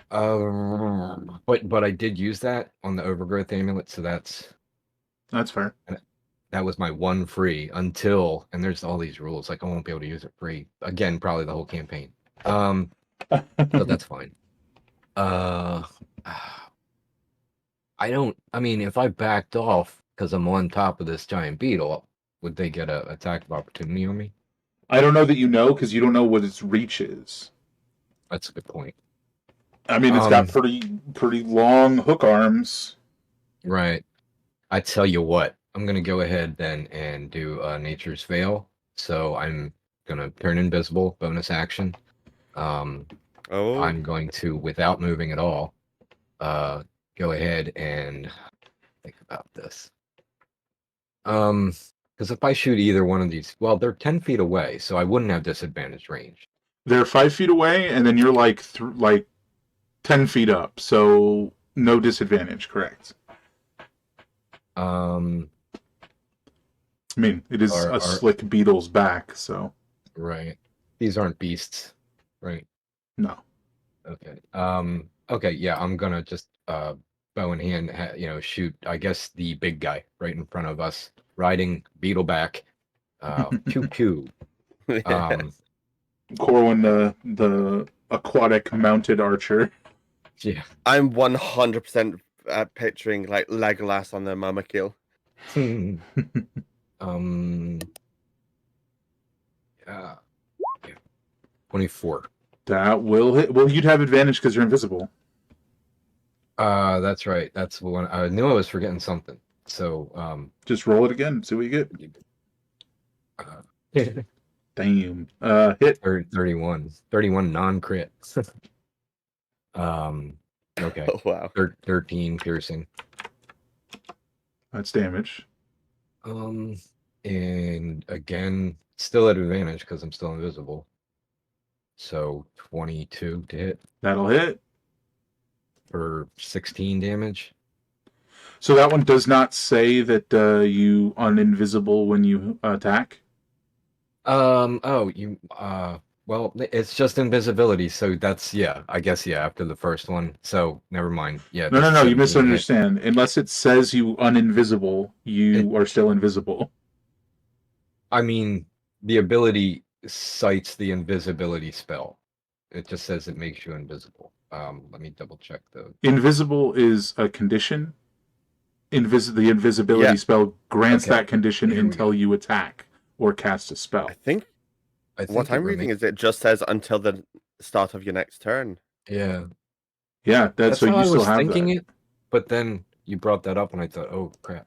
But I did use that on the overgrowth amulet, so that's fair. that was my one free until, and there's all these rules, like I won't be able to use it free again, probably the whole campaign. But that's fine. I mean, if I backed off because I'm on top of this giant beetle, would they get an attack of opportunity on me? I don't know that you know because you don't know what its reach is. That's a good point. I mean, it's got pretty long hook arms. Right. I tell you what, I'm gonna go ahead then and do Nature's Veil. So I'm gonna turn invisible, bonus action. I'm going to, without moving at all, go ahead and think about this. Because if I shoot either one of these, well, they're 10 feet away, so I wouldn't have disadvantaged range. They're 5 feet away, and then you're like 10 feet up, so no disadvantage. Correct. I mean, it is a slick beetle's back, so right. These aren't beasts, right? No. Okay. Okay. Yeah, I'm gonna just bow in hand, shoot. I guess the big guy right in front of us, riding beetle back. Pew pew. Corwin, the aquatic mounted archer. Yeah. I'm 100% picturing like Legolas on the Mama Kill. 24. That will hit. Well, you'd have advantage because you're invisible. That's right. That's the one. I knew I was forgetting something. So just roll it again. See what you get. Damn. Hit. 31 non-crit. Okay. Oh, wow. 13 piercing. That's damage. And again, still at advantage because I'm still invisible. So 22 to hit. That'll hit. For 16 damage. So that one does not say that you uninvisible when you attack? Well, it's just invisibility, so that's, I guess, after the first one. So never mind. Yeah. No, you misunderstand. Unless it says you uninvisible, you are still invisible. I mean, the ability cites the invisibility spell. It just says it makes you invisible. Let me double check though. Invisible is a condition. The invisibility spell grants that condition until you attack or cast a spell. I think what I'm reading is it just says until the start of your next turn. Yeah. Yeah, that's so how you still have thinking that. It, but then you brought that up and I thought, oh crap.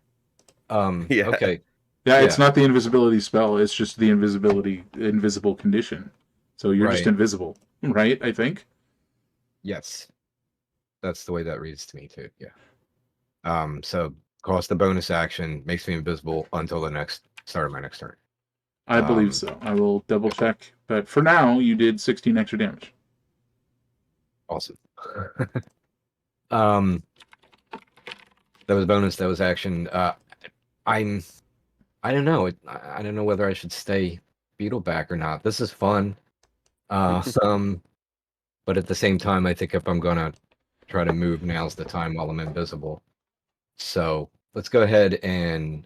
Okay. Yeah, it's not the invisibility spell, it's just the invisible condition. So you're just invisible, right? I think. Yes. That's the way that reads to me too. Yeah. So cost the bonus action, makes me invisible until the start of my next turn. I believe so. I will double check. But for now, you did 16 extra damage. Awesome. That was bonus. That was action. I don't know. I don't know whether I should stay beetle back or not. This is fun. But at the same time, I think if I'm gonna try to move, now's the time while I'm invisible. So let's go ahead and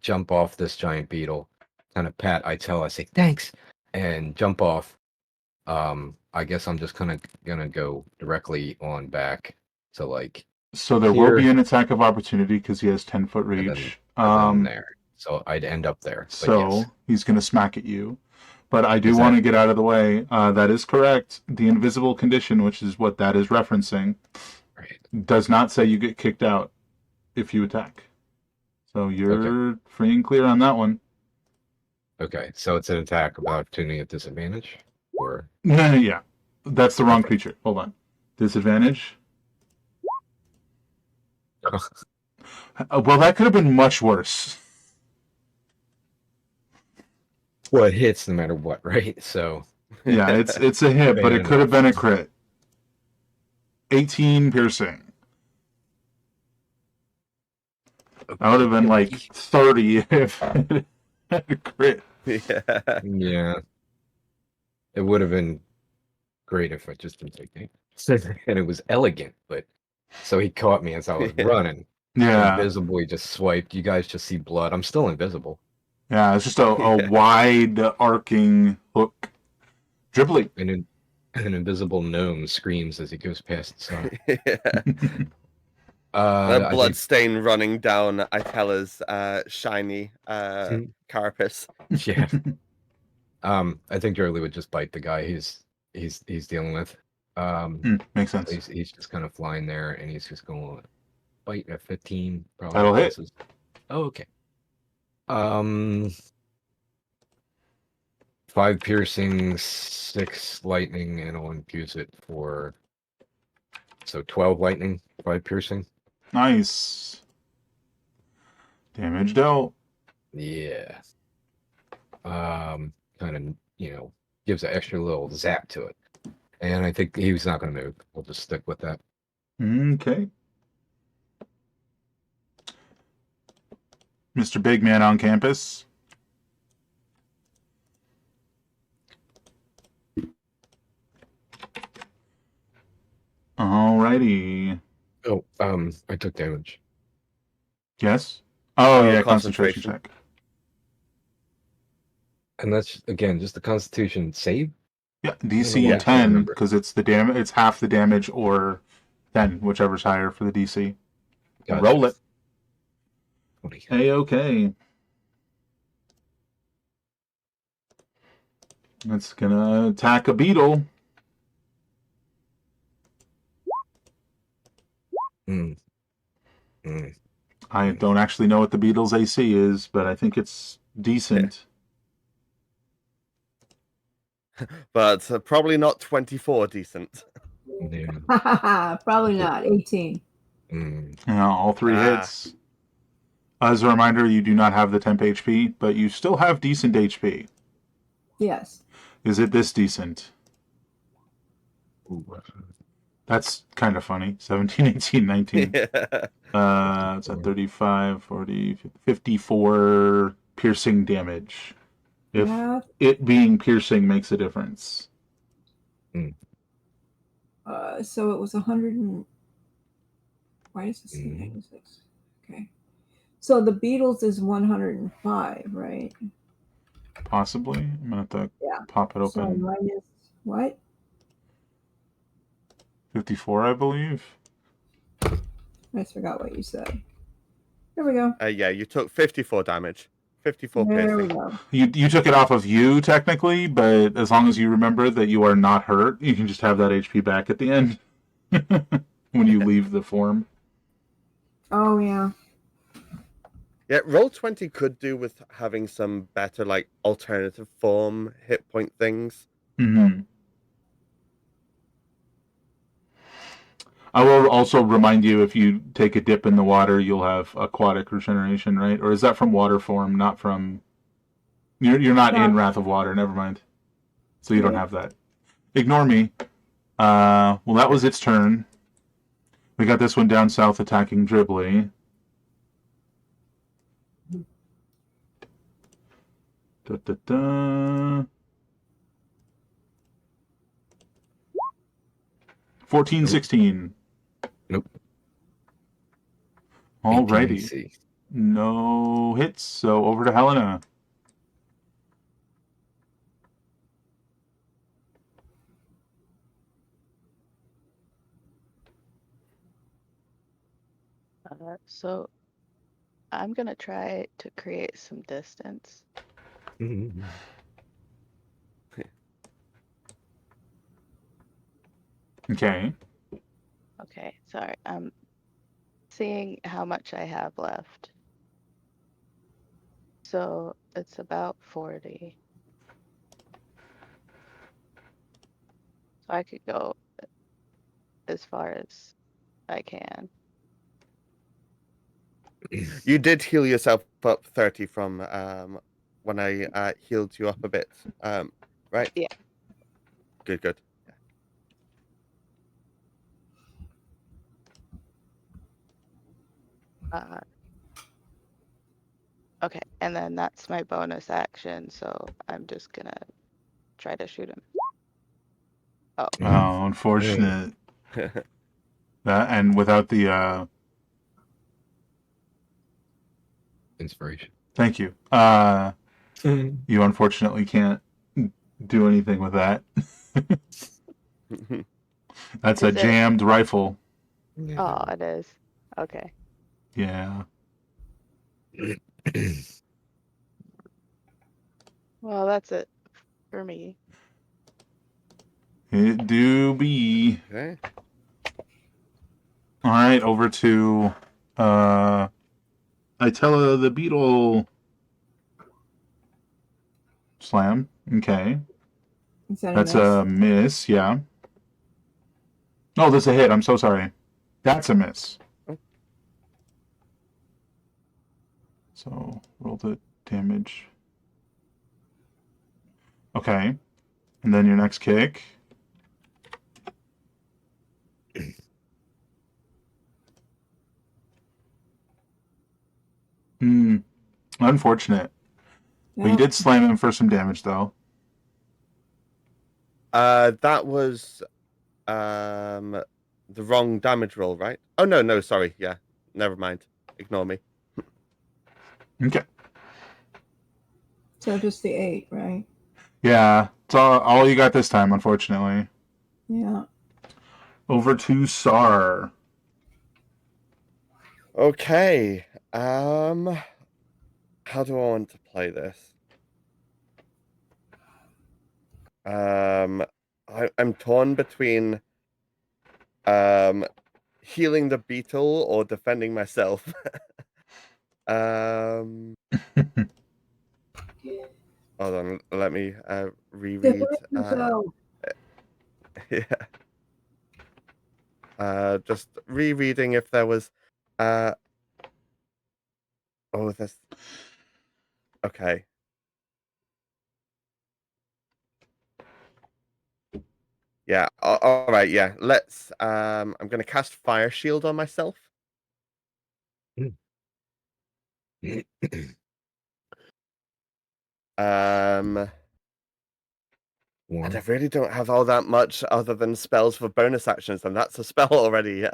jump off this giant beetle. Kind of pat Itel. I say thanks and jump off. I guess I'm just kind of gonna go directly on back to like. So there will be an attack of opportunity because he has 10-foot reach. And then there. So I'd end up there. So yes. he's going to smack at you. But I do want to get out of the way. That is correct. The invisible condition, which is what that is referencing, does not say you get kicked out if you attack. So you're free and clear on that one. Okay, so it's an attack of opportunity at disadvantage? Or Yeah. That's the wrong creature. Hold on. Disadvantage? Well, that could have been much worse. Well, it hits no matter what, right? So yeah, it's a hit, but it could have been a crit. 18 piercing. That would have been like 30 if it had a crit. Yeah. It would have been great if I just didn't take it. And it was elegant, but so he caught me as I was running. Yeah. Invisible, he just swiped. You guys just see blood. I'm still invisible. Yeah, it's just a wide arcing hook. Dribbling. And an invisible gnome screams as he goes past the side. The blood stain running down Itela's shiny carapace. Yeah. I think Jolie would just bite the guy he's dealing with. Makes sense. He's just kind of flying there, and he's just going to bite at 15. Probably. That'll hit. Oh, okay. 5 piercing, 6 lightning, and I'll infuse it for 12 lightning, 5 piercing. Nice. Damage dealt. Yeah. Kind of, gives an extra little zap to it. And I think he's not going to move. We'll just stick with that. Okay. Mr. Big Man on campus. Alrighty. Oh, I took damage. Yes? Oh, yeah, concentration check. And that's, again, just the Constitution save? Yeah, DC 10, because it's the damage. It's half the damage, or 10, whichever's higher for the DC. Gotcha. Roll it. A-okay. It's gonna attack a beetle. I don't actually know what the beetle's AC is, but I think it's decent. But probably not 24 decent. Yeah. Probably not. 18. Yeah, all 3 hits. As a reminder, you do not have the temp HP, but you still have decent HP. Yes. Is it this decent? That's kind of funny. 17, 18, 19. It's at 35, 40, 54 piercing damage. If it being piercing makes a difference. So it was 100 and... Why is this 96? Okay. So the Beatles is 105, right? Possibly. I'm going to have to pop it open. So minus what? 54, I believe. I just forgot what you said. There we go. Yeah, you took 54 damage. 54 There we piercing. go. You took it off of you, technically, but as long as you remember that you are not hurt, you can just have that HP back at the end when you leave the form. Oh, yeah. Yeah, Roll20 could do with having some better, like, alternative form hit point things. Mm-hmm. I will also remind you, if you take a dip in the water, you'll have aquatic regeneration, right? Or is that from water form, not from... You're not in Wrath of Water, never mind. So you don't have that. Ignore me. Well, that was its turn. We got this one down south attacking Dribbly. Da, da, da. 14, Nope. 16. Nope. Alrighty. 18 AC. No hits, so over to Helena. So I'm gonna try to create some distance. Okay. Okay, sorry. I'm seeing how much I have left. So it's about 40. So I could go as far as I can. You did heal yourself up 30 from when I healed you up a bit, right? Yeah. Good, good. Uh, okay, and then that's my bonus action, so I'm just gonna try to shoot him. Oh, Oh, unfortunate. That and without the Inspiration. thank you. You unfortunately can't do anything with that. That's a Is it- jammed rifle. oh, it is. Okay. Yeah. Well, that's it for me. It do be. Okay. Alright, over to Itella the Beetle. Slam. Okay. Is that That's a a miss, yeah. Oh, that's a hit. I'm so sorry. That's a miss. Oh. So roll the damage. Okay. And then your next kick. Hmm. Unfortunate. But you did slam him for some damage, though. That was the wrong damage roll, right? Oh no, sorry. Yeah, never mind. Ignore me. Okay. So just the 8, right? Yeah. It's all you got this time, unfortunately. Yeah. Over to Sar. Okay. How do I want to play this? I'm torn between healing the beetle or defending myself. um, hold on, let me reread. Yeah. Just rereading if there was. Oh, this. Okay. Yeah. All right. Yeah. Let's. I'm gonna cast Fire Shield on myself. And I really don't have all that much other than spells for bonus actions, and that's a spell already. Is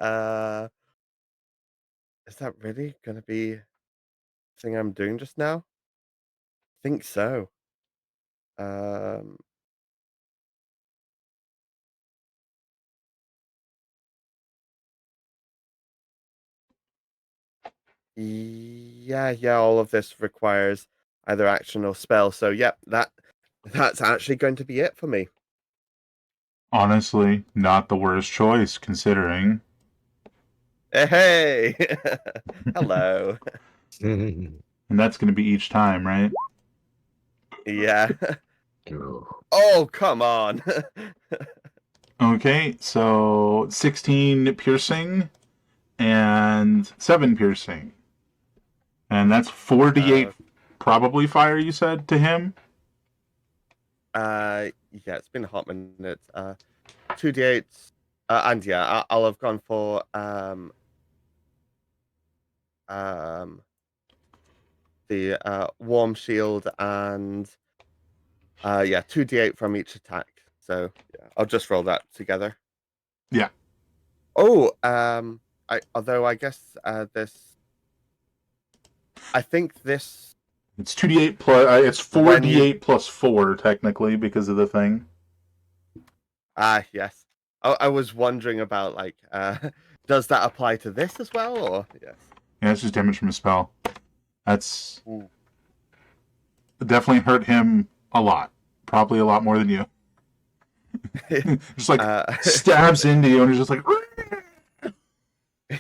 that really gonna be the thing I'm doing just now? I think so. Um. Yeah, all of this requires either action or spell. So, yep, that's actually going to be it for me. Honestly, not the worst choice, considering. Hey! Hello. And that's going to be each time, right? Yeah. Oh, come on. Okay, so 16 piercing and 7 piercing. And that's 4d8 probably fire, you said, to him? Yeah, it's been a hot minute. 2d8, and yeah, I'll have gone for the warm shield and 2d8 from each attack. So yeah, I'll just roll that together. Yeah. Oh, although I guess I think this It's 2d8 plus. It's When you- 4d8 plus 4 technically because of the thing. yes. I was wondering about like does that apply to this as well, or yes? Yeah, it's just damage from a spell. That's Ooh. definitely hurt him a lot. Probably a lot more than you. Just like stabs into you, and he's just like.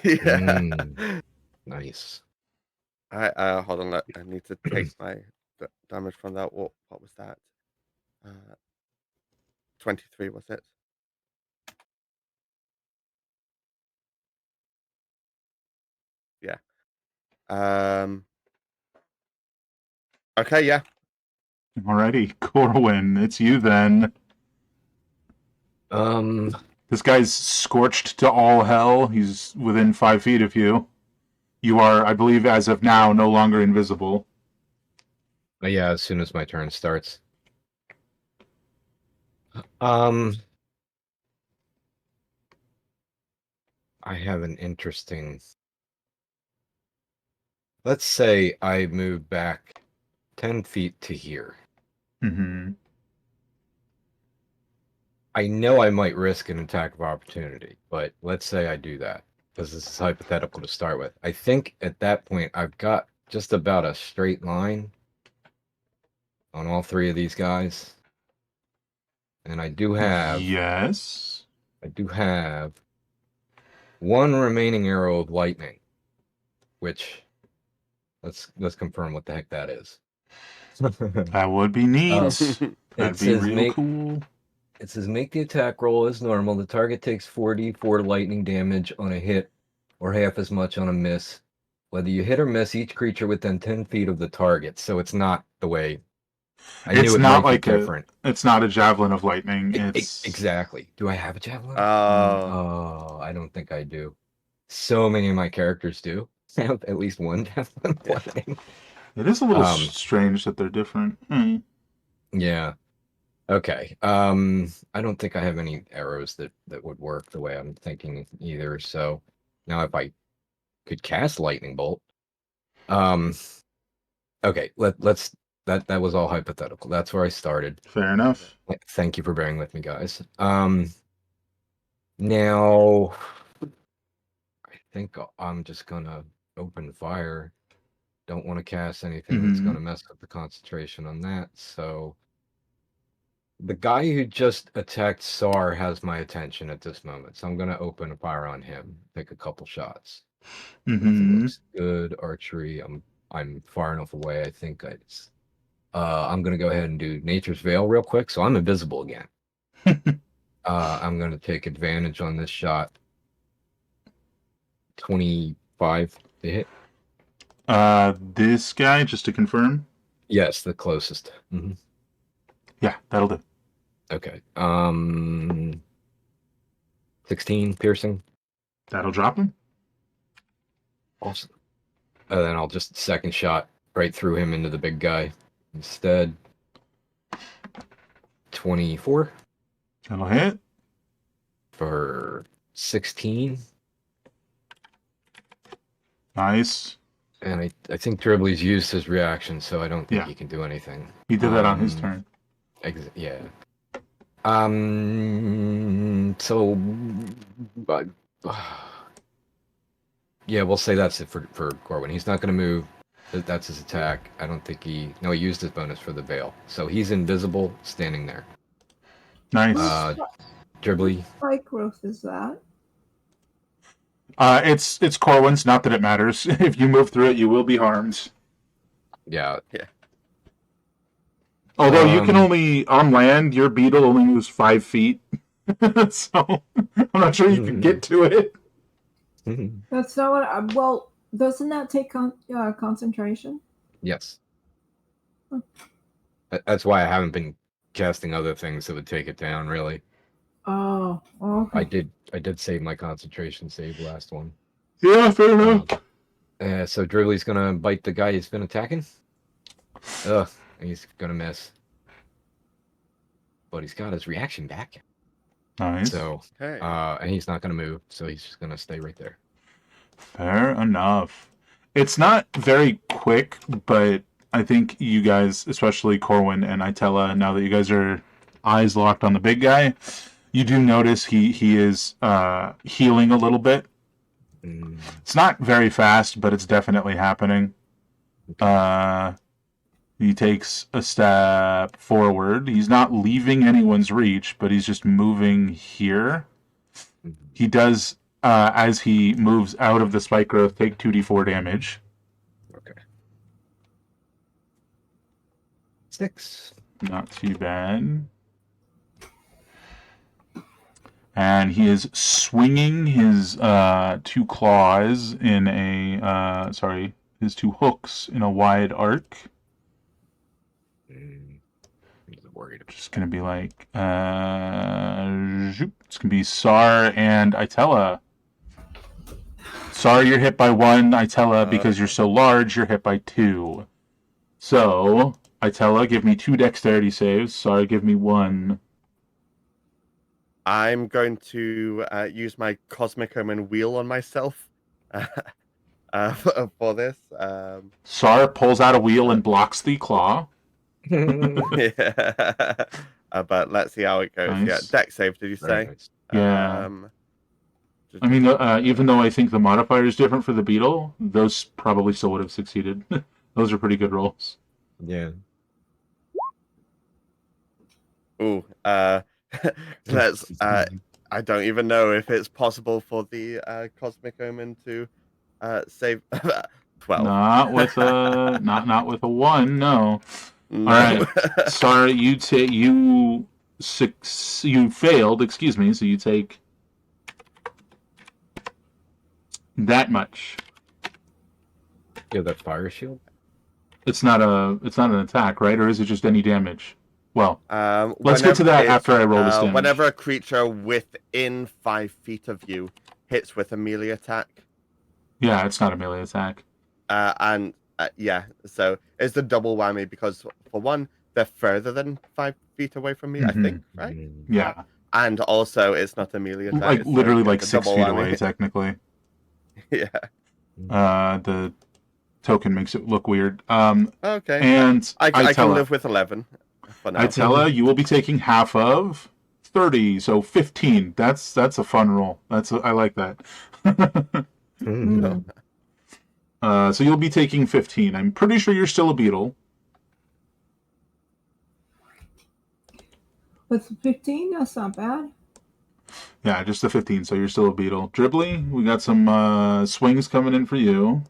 Yeah. Nice. Hold on. Look, I need to take my damage from that. What was that? 23 was it? Yeah. Okay. Yeah. Alrighty, Corwin, it's you then. This guy's scorched to all hell. He's within 5 feet of you. You are, I believe, as of now, no longer invisible. Yeah, as soon as my turn starts. I have an interesting. Let's say I move back 10 feet to here. Mm-hmm. I know I might risk an attack of opportunity, but let's say I do that, because this is hypothetical to start with. I think at that point I've got just about a straight line on all three of these guys. And I do have Yes. one remaining arrow of lightning, which let's confirm what the heck that is. That would be neat. That'd be real cool. It says make the attack roll as normal. The target takes 4d4 lightning damage on a hit or half as much on a miss. Whether you hit or miss each creature within 10 feet of the target. So it's not the way I knew it not might like be different. It's not a javelin of lightning. It's exactly. Do I have a javelin? Oh. I don't think I do. So many of my characters do have at least one javelin of lightning. It is a little strange that they're different. Yeah. Okay. I don't think I have any arrows that would work the way I'm thinking either. So now if I could cast lightning bolt. Okay, let's that was all hypothetical. That's where I started. Fair enough. Thank you for bearing with me, guys. Now I think I'm just gonna open fire. Don't want to cast anything that's gonna mess up the concentration on that. So the guy who just attacked Sar has my attention at this moment, so I'm gonna open a fire on him. Take a couple shots. Everything looks good. Archery. I'm far enough away. I think I'm gonna go ahead and do Nature's Veil real quick, so I'm invisible again. I'm gonna take advantage on this shot. 25 to hit. This guy, just to confirm. Yes, the closest. Mm-hmm. Yeah, that'll do. Okay. 16 piercing. That'll drop him. Awesome. And then I'll just second shot right through him into the big guy instead. 24 That'll hit. for 16. Nice. And I think Dribbly's used his reaction, so I don't think he can do anything. He did that on his turn. Yeah. So, yeah, we'll say that's it for Corwin. He's not going to move. That's his attack. I don't think he used his bonus for the veil. So he's invisible, standing there. Nice. Dribbly. What growth is that? It's Corwin's, not that it matters. If you move through it, you will be harmed. Yeah. Although you can only, on land, your beetle only moves 5 feet. So, I'm not sure you can get to it. That's not what well, doesn't that take concentration? Yes. That's why I haven't been casting other things that would take it down, really. Oh, okay. I did save my concentration save last one. Yeah, fair enough. So Dribbley's gonna bite the guy he's been attacking. Ugh, he's gonna miss. But he's got his reaction back. Nice. So, Okay. and he's not gonna move, so he's just gonna stay right there. Fair enough. It's not very quick, but I think you guys, especially Corwin and Itella, now that you guys are eyes locked on the big guy, you do notice he is healing a little bit. It's not very fast, but it's definitely happening. He takes a step forward. He's not leaving anyone's reach, but he's just moving here. He does, as he moves out of the spike growth, take 2d4 damage. Okay. 6. Not too bad. And he is swinging his 2 claws in a, his 2 hooks in a wide arc. Worried. Just gonna be like, it's gonna be Sar and Itella. Sar, you're hit by 1. Itella, because you're so large, you're hit by 2. So, Itella, give me 2 dexterity saves. Sar, give me 1. I'm going to use my Cosmic Omen wheel on myself for this. Sar pulls out a wheel and blocks the claw. Yeah. But let's see how it goes. Nice. Yeah, dex save, did you say? Nice. Yeah. I mean, even though I think the modifier is different for the beetle, those probably still would have succeeded. Those are pretty good rolls. Yeah. Ooh, let's. I don't even know if it's possible for the Cosmic Omen to save 12. Not with a not with a 1. No. No. All right. Sorry, you failed. Excuse me. So you take that much. You have that fire shield? It's not an attack, right? Or is it just any damage? Well, let's get to Whenever that after I roll this damage. Whenever a creature within 5 feet of you hits with a melee attack. Yeah, it's not a melee attack. Yeah, so it's the double whammy because for one, they're further than 5 feet away from me, I think, right? Yeah. And also, it's not a melee attack. Like it's literally a like 6 double feet whammy. away, technically. Yeah. The token makes it look weird. Okay. And I can live with 11 for now. Itella, you will be taking half of 30, so 15. That's a fun roll. I like that. So you'll be taking 15. I'm pretty sure you're still a beetle. With 15, that's not bad. Yeah, just the 15, so you're still a beetle. Dribbly, we got some swings coming in for you.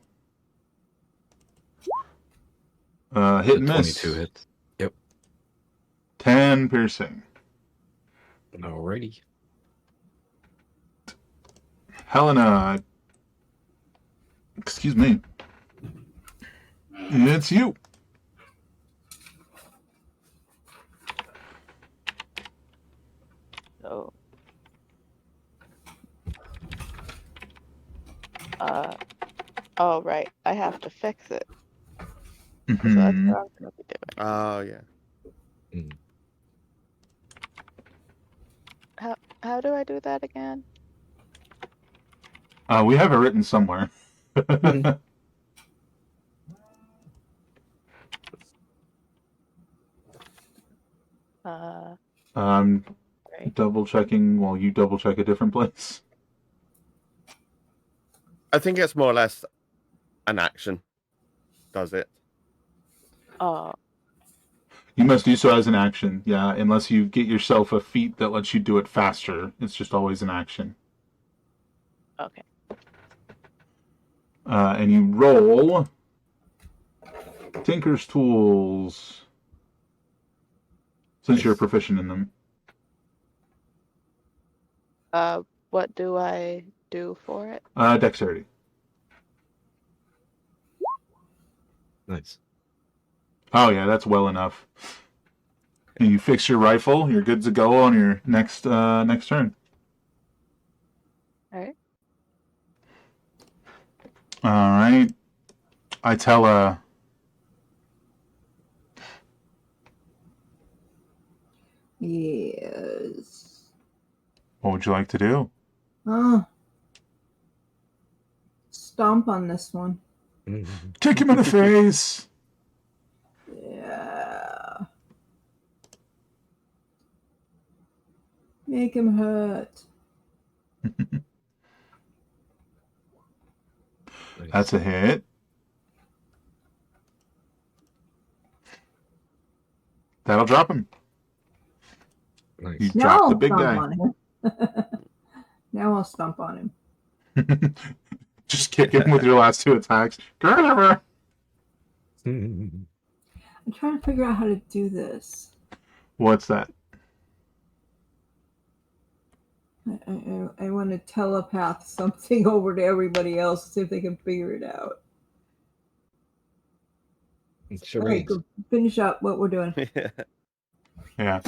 Hit and miss. 22 hits. Yep. 10 piercing. Alrighty. Helena. Excuse me. It's you. So, oh right, I have to fix it. So that's what I'm gonna be doing. Oh, yeah. How do I do that again? We have it written somewhere. Right. Double checking while you double check a different place. I think it's more or less an action. Does it? Oh, You must do so as an action, yeah, unless you get yourself a feat that lets you do it faster. It's just always an action. okay. And you roll Tinker's Tools, since you're proficient in them. What do I do for it? Dexterity. Nice. Oh yeah, that's well enough. And you fix your rifle. You're good to go on your next turn. All right. All right. I tell Yes. what would you like to do? Oh. Stomp on this one. Kick him in the face. Yeah. Make him hurt. That's a hit. That'll drop him. Nice. You Now drop the I'll big stomp guy. on him. Now I'll stomp on him. Just kick him with your last 2 attacks. Grr. I'm trying to figure out how to do this. What's that? I want to telepath something over to everybody else, see if they can figure it out. Okay, go finish up what we're doing. Yeah.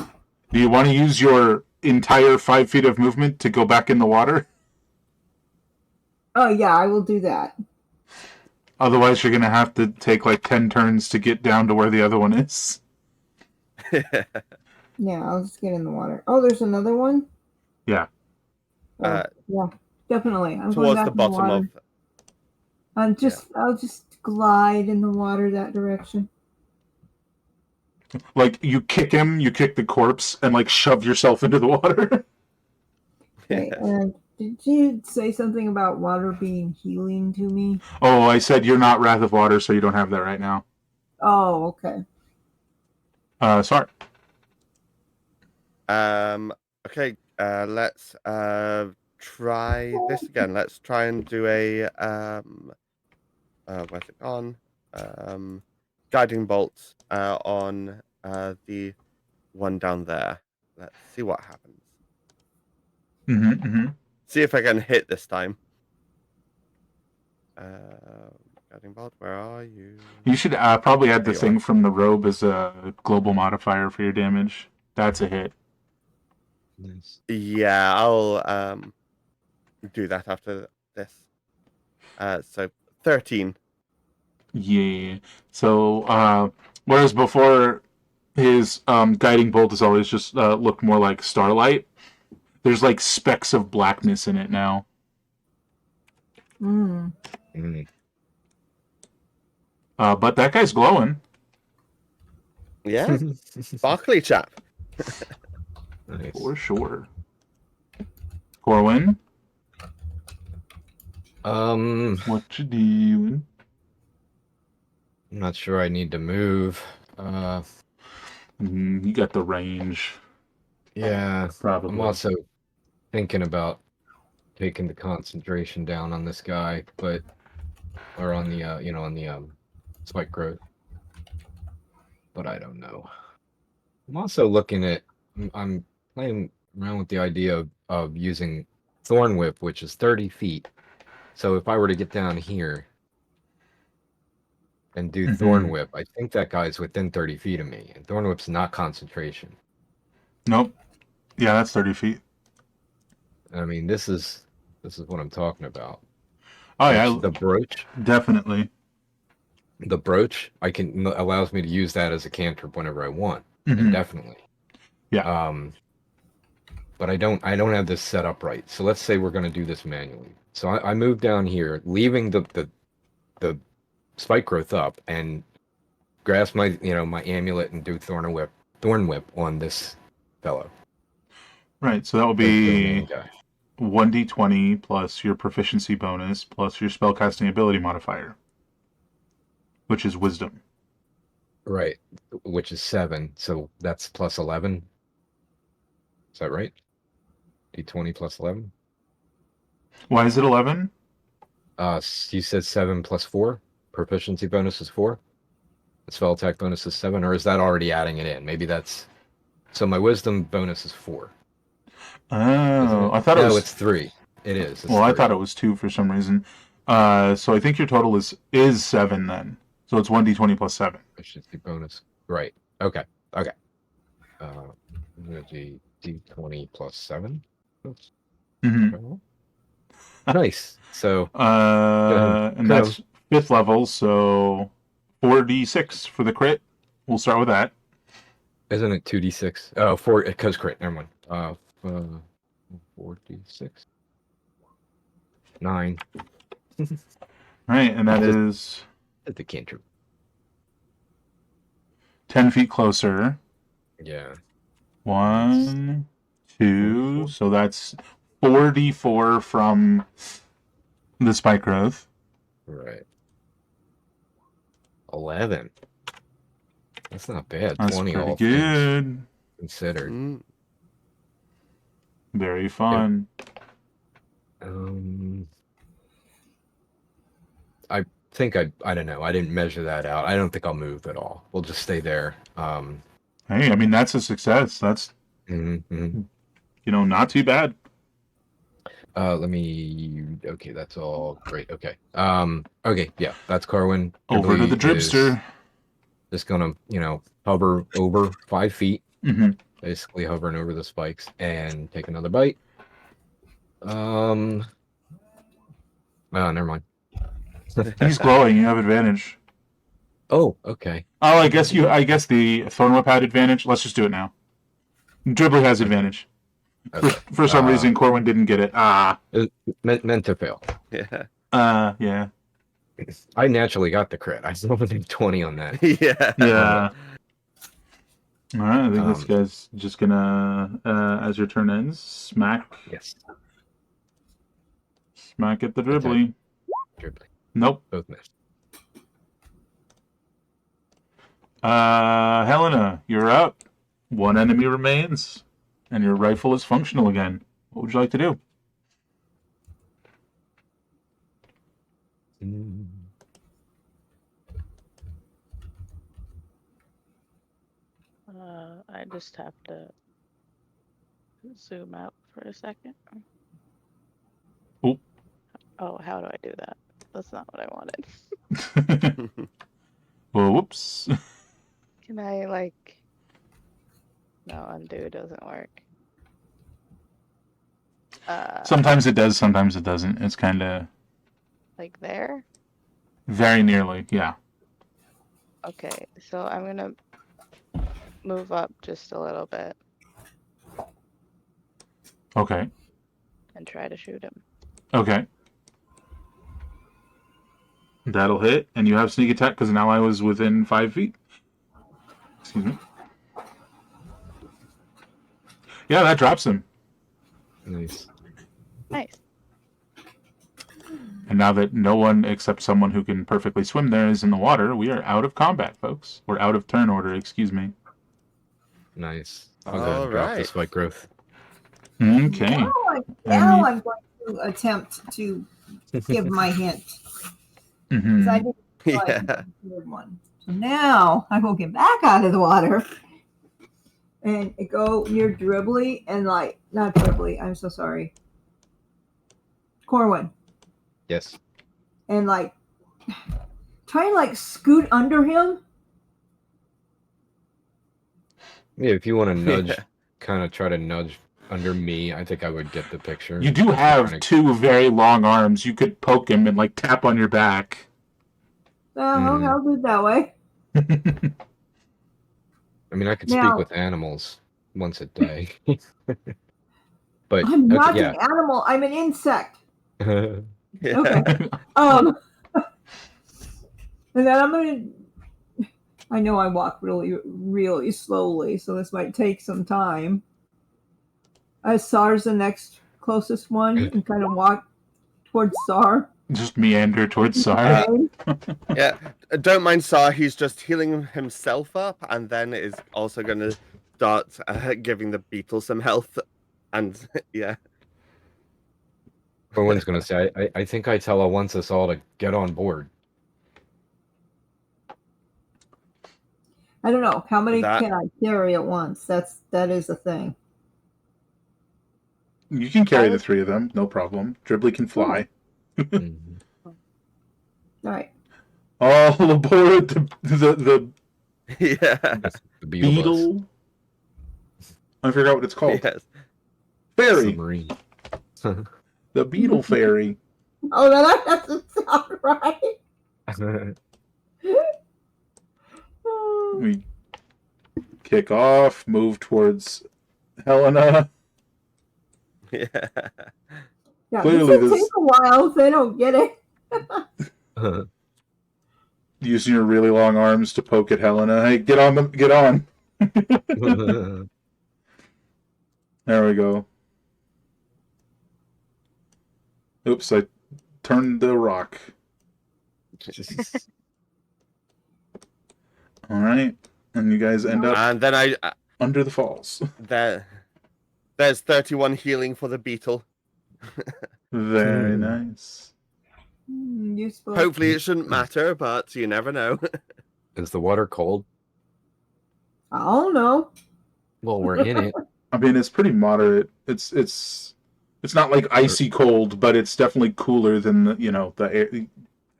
Do you want to use your entire 5 feet of movement to go back in the water? Oh yeah, I will do that. Otherwise, you're going to have to take like 10 turns to get down to where the other one is. Yeah, I'll just get in the water. Oh, there's another one? Yeah. Oh, yeah, definitely. I'm going Towards back the in the bottom water. of. I'll just glide in the water that direction. Like, you kick him, you kick the corpse, and like shove yourself into the water. Okay, and did you say something about water being healing to me? Oh, I said you're not Wrath of Water, so you don't have that right now. Oh, okay. Sorry. Okay. Let's try this again. Let's try and do a where's it gone? Guiding bolt on the one down there. Let's see what happens. See if I can hit this time. Guiding bolt, where are you? You should probably add the There you thing are. from the robe as a global modifier for your damage. That's a hit. Nice. Yeah, I'll do that after this. So 13. Yeah. So, whereas before his guiding bolt has always just looked more like starlight, there's like specks of blackness in it now. Mm. But that guy's glowing. Yeah, sparkly chap. Nice. For sure. Corwin, what you doing? I'm not sure I need to move. You got the range. Yeah. Probably. I'm also thinking about taking the concentration down on this guy, or on the on the spike growth. But I don't know. I'm also looking at. I'm playing around with the idea of using Thorn Whip, which is 30 feet. So if I were to get down here and do Thorn Whip, I think that guy's within 30 feet of me, and Thorn Whip's not concentration. Nope. Yeah, that's 30 feet. I mean, this is what I'm talking about. Oh yeah, the brooch. Definitely. The brooch allows me to use that as a cantrip whenever I want, indefinitely. Yeah. But I don't have this set up right. So let's say we're going to do this manually. So I move down here, leaving the spike growth up, and grasp my my amulet and do Thorn Whip on this fellow. Right. So that will be 1d20 plus your proficiency bonus plus your spellcasting ability modifier, which is wisdom. Right, which is 7. So that's plus 11. Is that right? D20 plus 11. Why is it 11? You said 7 plus 4. Proficiency bonus is 4. The spell attack bonus is 7, or is that already adding it in? Maybe that's. So my wisdom bonus is 4. Oh, I thought it was. No, it's 3. It is. Well, 3. I thought it was 2 for some reason. So I think your total is 7 then. So it's 1d20 plus 7. Proficiency bonus. Right. Okay. I'm gonna do D20 plus 7. Oops. Mhm. Nice. So go And ahead. that's 5th level, so 4d6 for the crit. We'll start with that. Isn't it 2d6? Oh, 4 because crit. Never mind. 4d6. 9. Right, and that Just- is That's the cantrip. 10 feet closer. Yeah. 1, 2, so that's 4d4 from the spike growth. Right. 11. That's not bad. That's 20 pretty all things good. considered. Mm. Very fun. I think I don't know. I didn't measure that out. I don't think I'll move at all. We'll just stay there. Hey, I mean, that's a success. That's, Mhm. not too bad. Let me. Okay, that's all great. Okay. Okay. Yeah, that's Carwin. Over to the Dribbly is dripster. just gonna, hover over 5 feet, Mm-hmm. basically hovering over the spikes, and take another bite. Oh, never mind. He's glowing. You have advantage. Oh, okay. Oh, I guess the Thorn Whip had advantage. Let's just do it now. Dribbler has advantage. Okay. For some reason, Corwin didn't get it. Meant to fail. Yeah. Yeah. I naturally got the crit. I still have a 20 on that. Yeah. Yeah. All right, I think this Um, guy's just gonna, as your turn ends, smack Yes. at the dribbly. Dribbly. Nope. Both missed. Helena, you're up. One enemy remains, and your rifle is functional again. What would you like to do? I just have to zoom out for a second. Oh. Oh, how do I do that? That's not what I wanted. Well, whoops. Can I no, undo doesn't work. Sometimes it does, sometimes it doesn't. It's kind of Like there? very nearly, yeah. Okay, so I'm gonna move up just a little bit Okay. and try to shoot him. Okay. That'll hit, and you have sneak attack because an ally was within 5 feet. Excuse me. Yeah, that drops him. Nice. Nice. And now that no one except someone who can perfectly swim there is in the water, we are out of combat, folks. We're out of turn order, excuse me. Nice. I'll go ahead and drop this spike growth. Okay. Now I'm going to attempt to give my hint. Because I didn't Yeah. the third one. So now I will get back out of the water and go near Dribbly and not Dribbly, I'm so sorry. Corwin. Yes. And try and scoot under him. Yeah, if you want to nudge, Yeah. kind of try to nudge under me, I think I would get the picture. You do have 2 very long arms. You could poke him and tap on your back. Okay, I'll do it that way. I mean, I could Now- speak with animals once a day. But I'm not okay, an animal, I'm an insect. yeah. Yeah. Okay. And then I'm gonna. I know I walk really, really slowly, so this might take some time. Sar's the next closest one, and kind of walk towards Sar. Just meander towards Sar. Yeah. Don't mind Sar. He's just healing himself up, and then is also going to start giving the beetle some health. And yeah. Corwin's gonna say, I think Itella wants us all to get on board. I don't know how many That- can I carry at once. That is the thing. You can carry the 3 of them, no problem. Dribbly can fly. Mhm. All right. All aboard the Yeah. The beetle bus. beetle. I forgot what it's called. Yes. Fairy. Submarine. The beetle fairy. Oh, no, that doesn't sound right. We kick off, move towards Helena. Yeah. Yeah, Clearly this will this- take a while if they don't get it. Using your really long arms to poke at Helena. Hey, get on them! Get on! There we go. Oops, I turned the rock. All right, and you guys end up And then under the falls. there's 31 healing for the beetle. Very nice. Useful. Hopefully it shouldn't matter, but you never know. Is the water cold? I don't know. Well, we're in it. I mean, it's pretty moderate. It's not like icy cold, but it's definitely cooler than the air,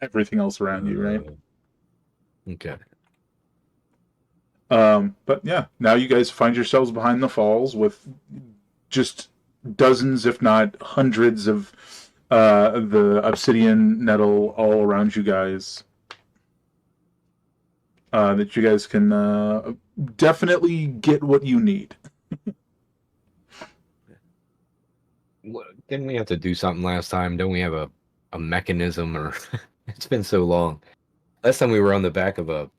everything else around you, right? Okay. But yeah, now you guys find yourselves behind the falls with just dozens, if not hundreds, of the obsidian nettle all around you guys. That you guys can definitely get what you need. Didn't we have to do something last time? Don't we have a mechanism or it's been so long. Last time we were on the back of a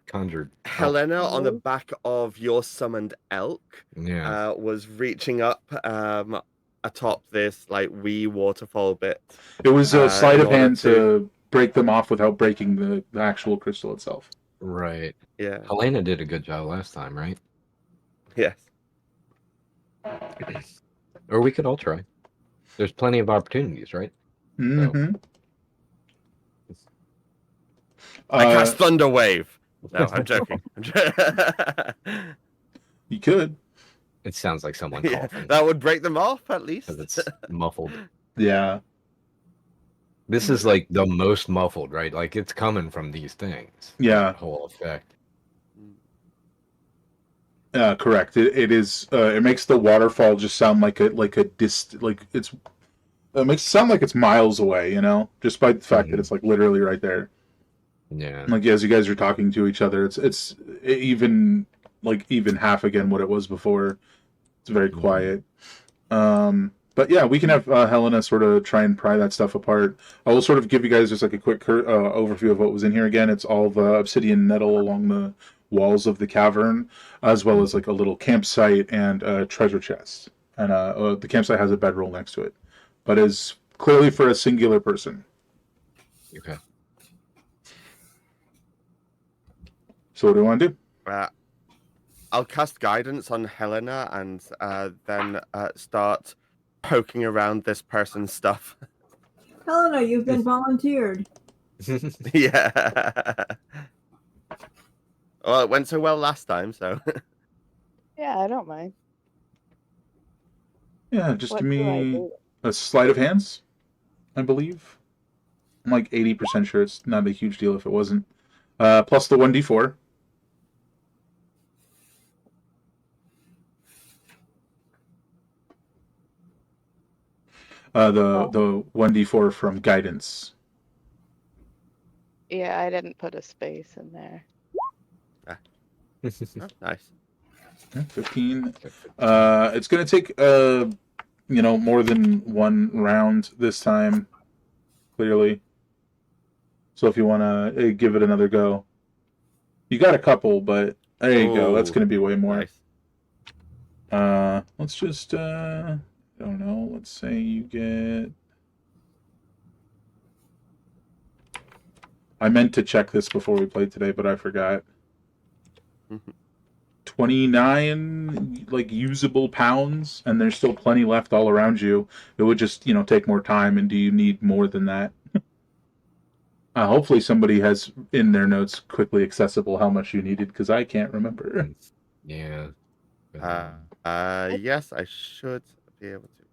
conjured Helena, on the back of your summoned elk, yeah. was reaching up atop this like wee waterfall bit. It was a sleight in of order hand to break them off without breaking the actual crystal itself. Right. Yeah. Helena did a good job last time, right? Yes. Or we could all try. There's plenty of opportunities, right? Mm-hmm. I cast Thunder Wave. No, I'm joking. You could. It sounds like someone Yeah, coughing that would break them off at least. because it's muffled. Yeah. This is like the most muffled, right? Like it's coming from these things. Yeah. That whole effect. Correct. It is. It makes the waterfall just sound like it makes it sound like it's miles away. Just by the fact that it's like literally right there. Yeah. Like as you guys are talking to each other, it's even half again what it was before. It's very quiet. But yeah, we can have Helena sort of try and pry that stuff apart. I will sort of give you guys just like a quick overview of what was in here again. It's all the obsidian nettle along the walls of the cavern, as well as like a little campsite and a treasure chest. And the campsite has a bedroll next to it, but is clearly for a singular person. Okay. So what do you want to do? I'll cast guidance on Helena and then start poking around this person's stuff. Helena, you've been volunteered. Yeah. Well, it went so well last time, so. Yeah, I don't mind. Yeah, just What give do I me do? a sleight of hands, I believe. I'm like 80% sure it's not a huge deal if it wasn't. Plus the 1d4. The 1d4 from guidance. Yeah, I didn't put a space in there. Oh, nice. 15. It's gonna take more than one round this time, clearly. So if you want to give it another go, you got a couple, but there you go. That's Ooh, gonna be way more. Nice. Let's just I don't know. Let's say you get. I meant to check this before we played today, but I forgot. 29 like usable pounds, and there's still plenty left all around you. It would just take more time. And do you need more than that? Hopefully somebody has in their notes quickly accessible how much you needed, because I can't remember. Yeah. Yes, I should be able to.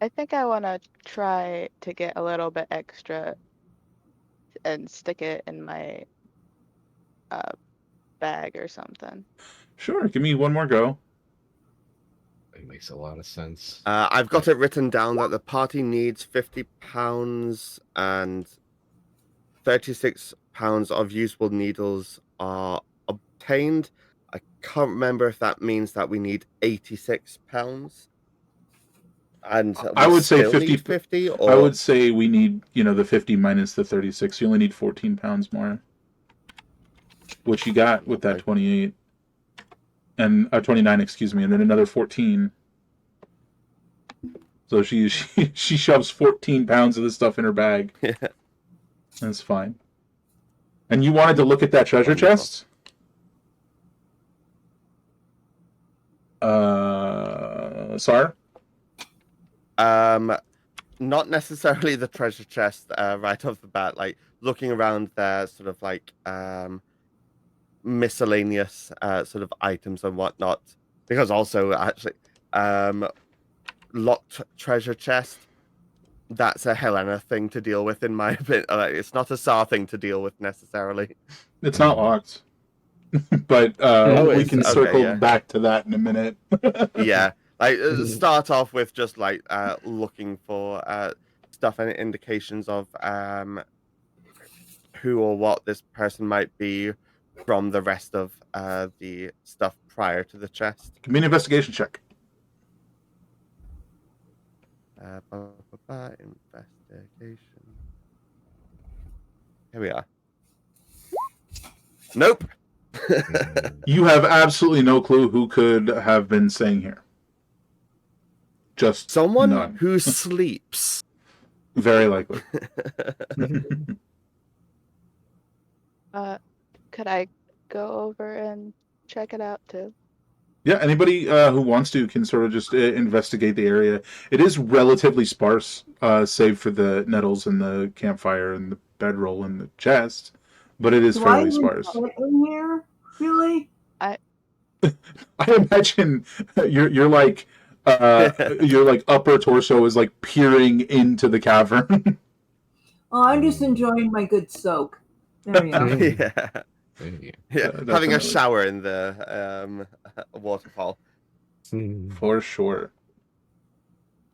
I think I want to try to get a little bit extra and stick it in my bag or something. Sure, give me one more go. It makes a lot of sense. I've got it written down that the party needs 50 pounds and 36 pounds of usable needles are obtained. I can't remember if that means that we need 86 pounds. And I we would say still 50. need 50, I or would say we need, the 50 minus the 36. You only need 14 pounds more. Which you got with that 28. And 29, excuse me, and then another 14. So she shoves 14 pounds of this stuff in her bag. That's fine. And you wanted to look at that treasure Wonderful. chest? Sar? Not necessarily the treasure chest right off the bat, like looking around there, sort of like miscellaneous sort of items and whatnot, because also actually locked treasure chest, that's a Helena thing to deal with in my opinion. It's not a Sar thing to deal with necessarily. It's not locked. But we can circle back to that in a minute. Yeah, like start off with just like looking for stuff and indications of who or what this person might be from the rest of the stuff prior to the chest. Give me an investigation check. Investigation. Here we are. Nope. You have absolutely no clue who could have been staying here. Just someone none. Who sleeps. Very likely. Could I go over and check it out too? Yeah, anybody who wants to can sort of just investigate the area. It is relatively sparse, save for the nettles and the campfire and the bedroll and the chest, but it is fairly sparse. In here, really? I imagine you're like your like upper torso is like peering into the cavern. Oh, I'm just enjoying my good soak. There you go. Yeah, having a shower in the waterfall. For sure.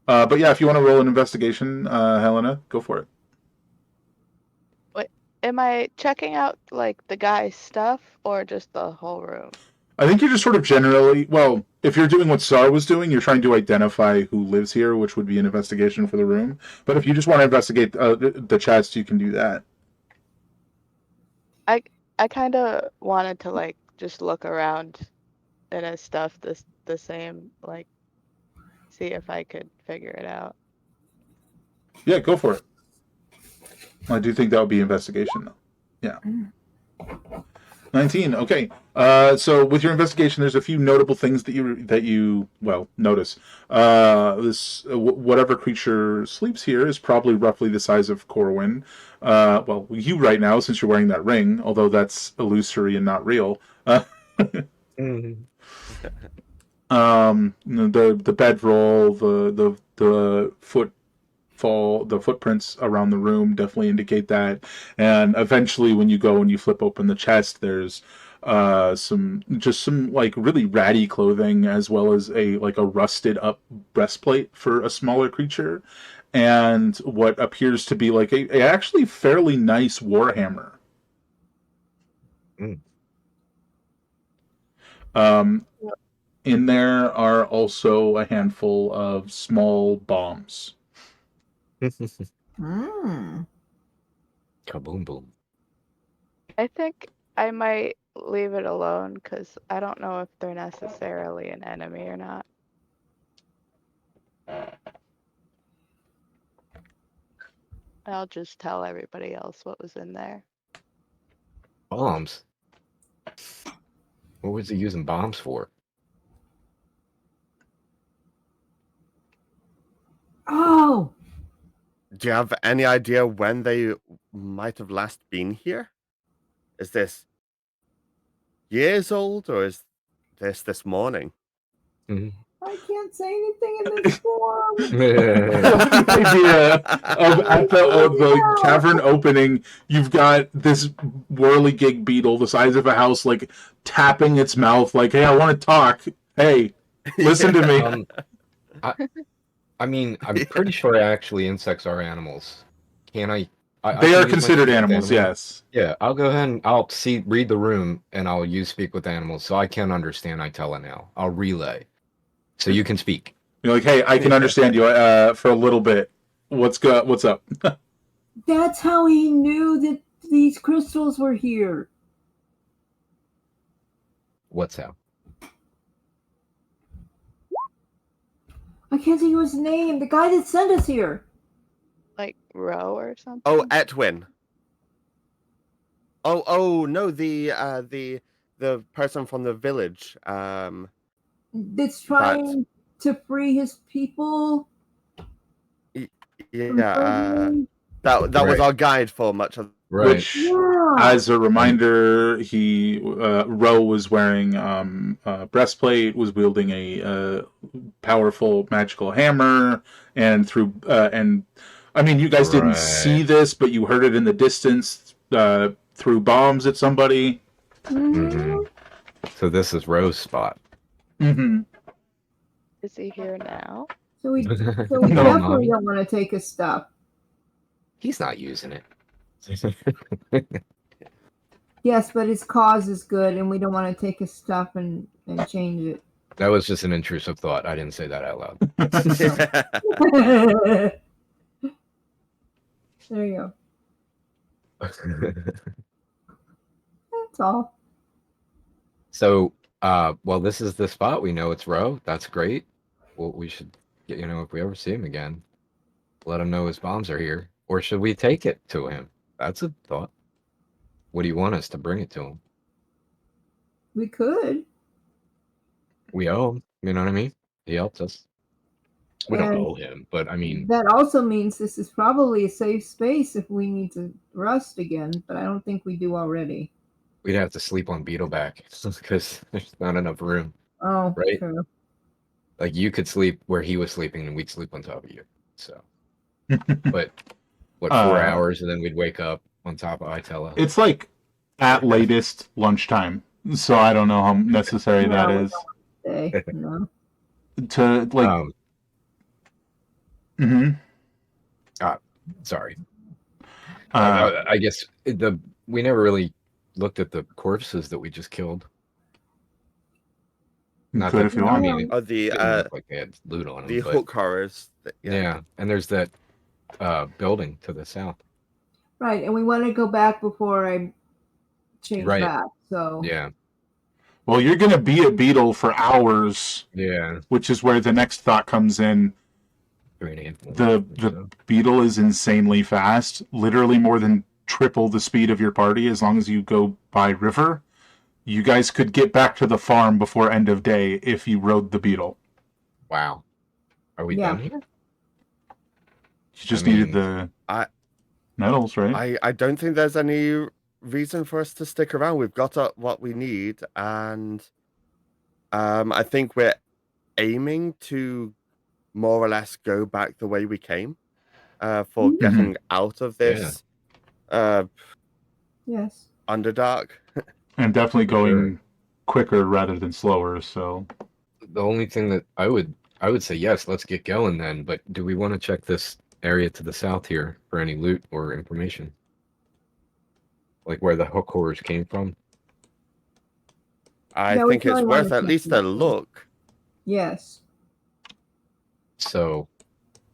But yeah, if you want to roll an investigation, Helena, go for it. Wait, am I checking out like the guy's stuff or just the whole room? I think you're just sort of generally, well, if you're doing what Sar was doing, you're trying to identify who lives here, which would be an investigation for the room. But if you just want to investigate the chest, you can do that. I kind of wanted to like just look around in his stuff the same, like see if I could figure it out. Yeah, go for it. I do think that would be investigation, though. Yeah. 19. Okay. So with your investigation, there's a few notable things that you notice. This whatever creature sleeps here is probably roughly the size of Corwin. Well, you right now, since you're wearing that ring, although that's illusory and not real. The bedroll, the footprints around the room definitely indicate that. And eventually, when you go and you flip open the chest, there's some like really ratty clothing, as well as a rusted up breastplate for a smaller creature, and what appears to be like a actually fairly nice warhammer. In there are also a handful of small bombs. Mm. Kaboom boom. I think I might leave it alone because I don't know if they're necessarily an enemy or not. I'll just tell everybody else what was in there. Bombs? What was he using bombs for? Oh! Do you have any idea when they might have last been here? Is this years old, or is this morning? I can't can't say anything in this form. The idea of the cavern opening, you've got this whirligig beetle the size of a house, like tapping its mouth, like, "Hey, I want to talk. Hey, listen to me." I mean, I'm pretty sure actually insects are animals. Can I They can are use my considered speak with animals, yes. Yeah, I'll go ahead and I'll read the room, and I'll use speak with animals, so I can understand. I tell it now. I'll relay, so you can speak. You're like, "Hey, I can understand you for a little bit. What's up?" That's how he knew that these crystals were here. What's that? I can't think of his name. The guy that sent us here. Like Row or something. Oh, Etwin. Oh no, the person from the village. That's trying to free his people. Yeah. That was Right. our guide for much of. Right. Which, Yeah. as a reminder, Ro was wearing breastplate, was wielding a powerful magical hammer, and I mean, you guys didn't see this, but you heard it in the distance, threw bombs at somebody. Mhm. So this is Rose's spot. Mm-hmm. Is he here now? So we No, definitely Mommy. don't want to take his stuff. He's not using it. Yes, but his cause is good, and we don't want to take his stuff and change it. That was just an intrusive thought. I didn't say that out loud. There you go. That's all. So, well, this is the spot. We know it's Roe. That's great. Well, we should, if we ever see him again, let him know his bombs are here. Or should we take it to him? That's a thought. What do you want us to bring it to him? We could. We owe him. You know what I mean? He helped us. We don't And owe him, but I mean, that also means this is probably a safe space if we need to rust again, but I don't think we do already. we'd have to sleep on Beetleback because there's not enough room. Oh, Right? true. Like you could sleep where he was sleeping, and we'd sleep on top of you. So, but what, 4 hours, and then we'd wake up on top of Itella. It's like at latest lunchtime, so I don't know how necessary that is. No. To like. Sorry. I guess we never really looked at the corpses that we just killed. Not could that, if you want. I mean, Oh, the didn't look like they had loot on them. the but, hook horrors. yeah, and there's that building to the south. Right, and we want to go back before I change Right. back. So Yeah. Well, you're going to be a beetle for hours. Yeah. Which is where the next thought comes in. The beetle is insanely fast, literally more than triple the speed of your party as long as you go by river. You guys could get back to the farm before end of day if you rode the beetle. Wow. Are we done here? You just needed the medals, right? I don't think there's any reason for us to stick around. We've got what we need, and I think we're aiming to more or less go back the way we came for getting out of this yes, Underdark. And definitely going quicker rather than slower. So the only thing that I would say, yes, let's get going then. But do we want to check this area to the south here for any loot or information, like where the hook horrors came from? I think it's worth at least a look. Yes. So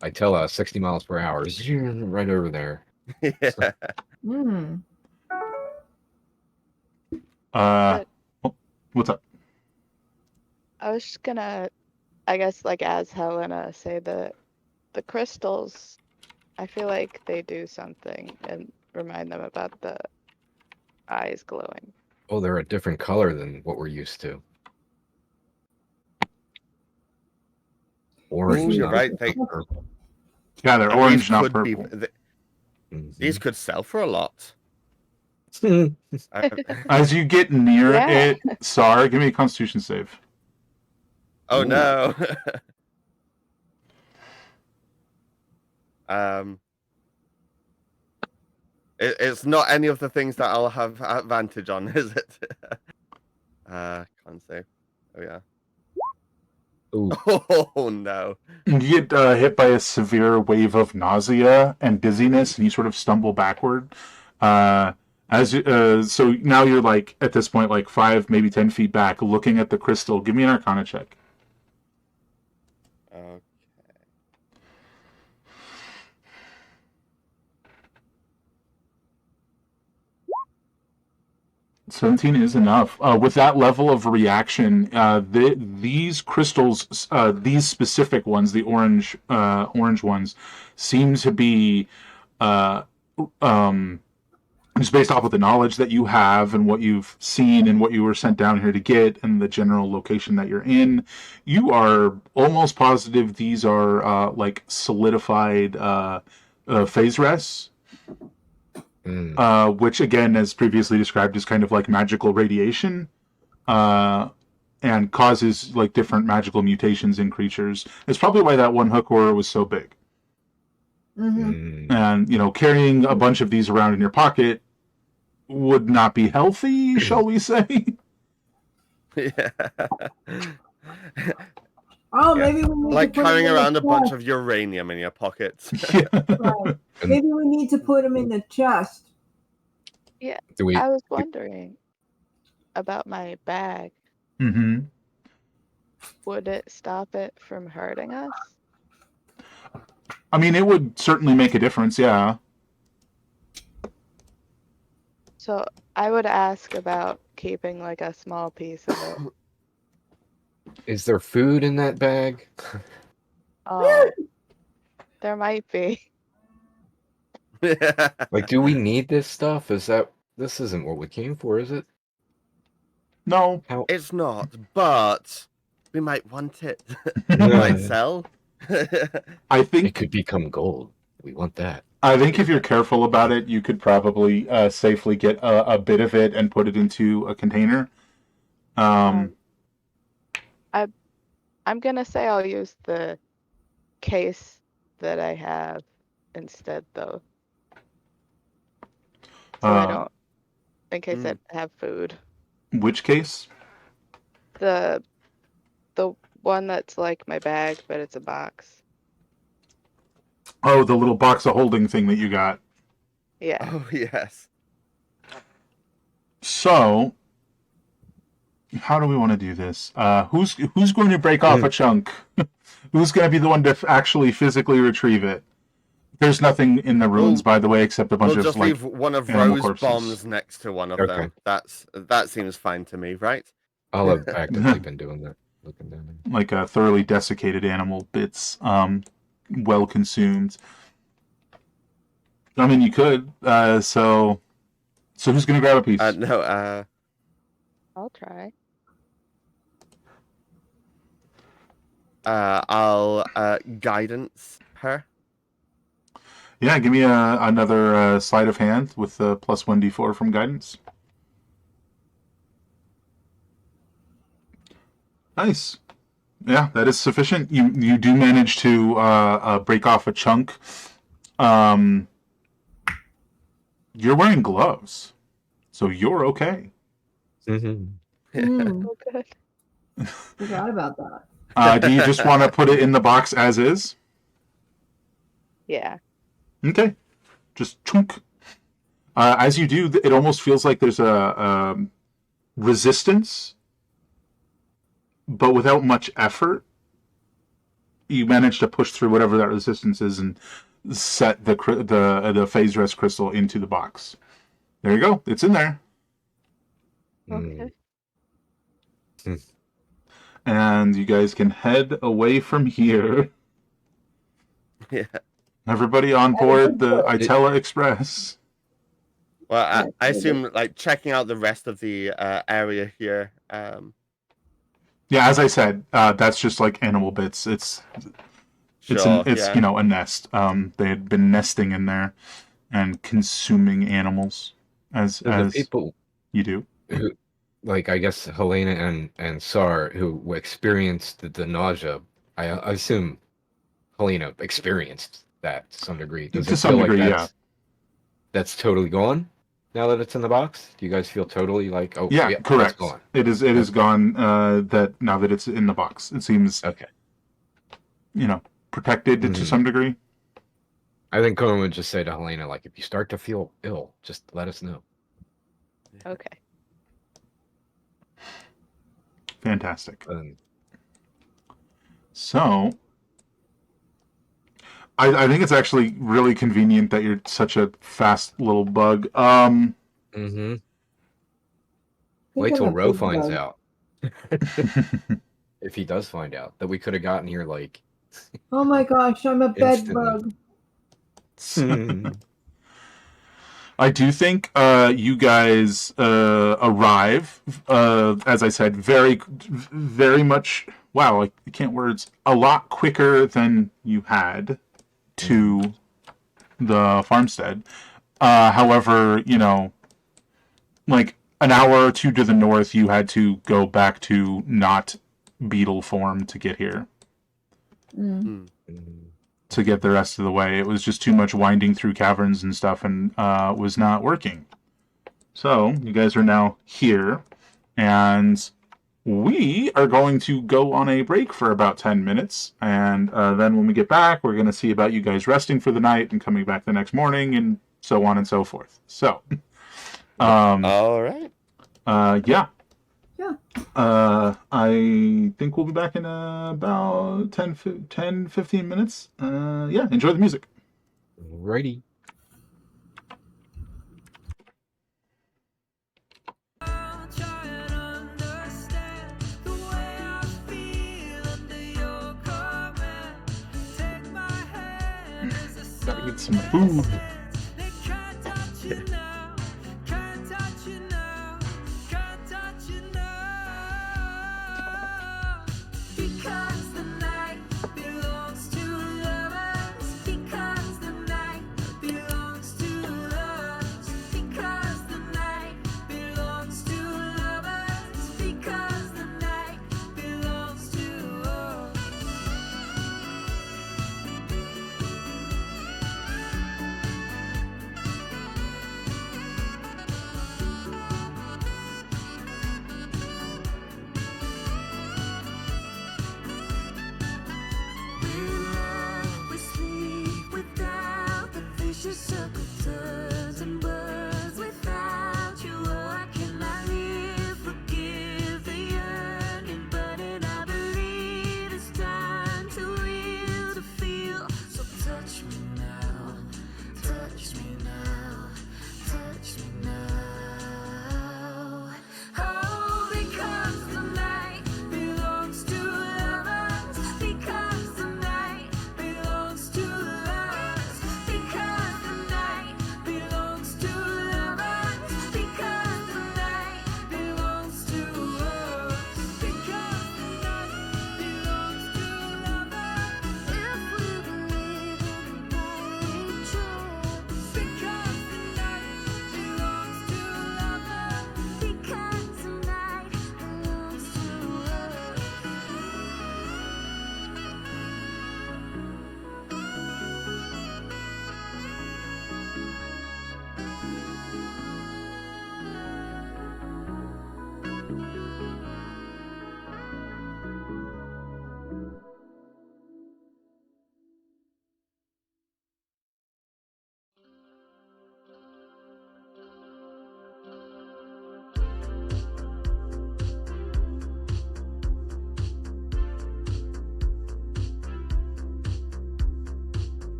I tell 60 miles per hour, right over there. Yeah. What's up? I was just gonna, I guess, like as Helena say, the crystals, I feel like they do something and remind them about the eyes glowing. Oh, they're a different color than what we're used to. Orange. Ooh, you're right. Purple. Yeah, they're orange, not purple. These could sell for a lot. As you get near it, Sar, give me a Constitution save. Oh no! It's not any of the things that I'll have advantage on, is it? Can't say. Oh yeah. Ooh. Oh no. You get hit by a severe wave of nausea and dizziness, and you sort of stumble backward. So now you're like at this point like 5, maybe 10 feet back, looking at the crystal. Give me an Arcana check. Okay. 17 is enough. With that level of reaction, these crystals, these specific ones, the orange ones, seem to be just based off of the knowledge that you have and what you've seen and what you were sent down here to get and the general location that you're in. You are almost positive these are like solidified phase rests. Which again, as previously described, is kind of like magical radiation, and causes like different magical mutations in creatures. It's probably why that one hook horror was so big. And carrying a bunch of these around in your pocket would not be healthy, shall we say? Yeah. Oh, maybe we need Like to put carrying them in around the a bunch chest. of uranium in your pockets. Yeah. Right. Maybe we need to put them in the chest. Yeah, Do we? I was wondering about my bag. Mm-hmm. Would it stop it from hurting us? I mean, it would certainly make a difference, yeah. So I would ask about keeping like a small piece of it. Is there food in that bag? Oh, there might be. Like, do we need this stuff? This isn't what we came for, is it? No. How? It's not, but we might want it. It might sell. I It think could become gold. We want that. if you're careful about it, you could probably safely get a bit of it and put it into a container. I'm gonna say I'll use the case that I have instead, though, so I don't, in case I have food. Which case? The one that's like my bag, but it's a box. Oh, the little box of holding thing that you got. Yeah. Oh yes. So, how do we want to do this? Who's going to break off a chunk? Who's going to be the one to actually physically retrieve it? There's nothing in the ruins, by the way, except a bunch We'll of just like leave one of animal Rose's corpses. bombs next to one of Okay. them. That seems fine to me, right? I'll have actively been doing that. Looking down there. Like thoroughly desiccated animal bits, well consumed. I mean, you could. So who's going to grab a piece? No. I'll try. I'll guidance her. Yeah, give me another sleight of hand with the plus 1d4 from guidance. Nice. Yeah, that is sufficient. You do manage to break off a chunk. You're wearing gloves, so you're okay. Mm, Oh, good. forgot about that. Do you just want to put it in the box as is? Yeah. Okay. Just chunk. As you do, it almost feels like there's a resistance, but without much effort. You manage to push through whatever that resistance is and set the phase rest crystal into the box. There you go. It's in there. Okay. And you guys can head away from here. Yeah. Everybody on board the Itella Express. Well, I assume like checking out the rest of the area here. Yeah, as I said, that's just like animal bits. It's Sure, a nest. They had been nesting in there and consuming animals as The people you do. who, like, I guess Helena and Sar, who experienced the nausea. I assume Helena experienced that to some degree. Does To it some feel degree, like that's totally gone now that it's in the box? Do you guys feel totally like, oh, yeah, correct. It's gone. It is gone. That now that it's in the box, it seems Okay. Protected to some degree. I think Cohen would just say to Helena, like, if you start to feel ill, just let us know. Okay. Fantastic. So, I think it's actually really convenient that you're such a fast little bug. Mm-hmm. Think Wait of till a Ro big finds bug. out. If he does find out that we could have gotten here like Oh my gosh, I'm a bed instantly. bug. I do think you guys arrive, as I said, very, very much. Wow, I can't words. A lot quicker than you had to the farmstead. However, like an hour or two to the north, you had to go back to not beetle form to get here. To get the rest of the way. It was just too much winding through caverns and stuff and was not working. So, you guys are now here, and we are going to go on a break for about 10 minutes, and then when we get back, we're going to see about you guys resting for the night and coming back the next morning, and so on and so forth. So, all right. Yeah. Yeah. I think we'll be back in about 10, 15 minutes. Yeah, enjoy the music. Righty. Gotta get some food.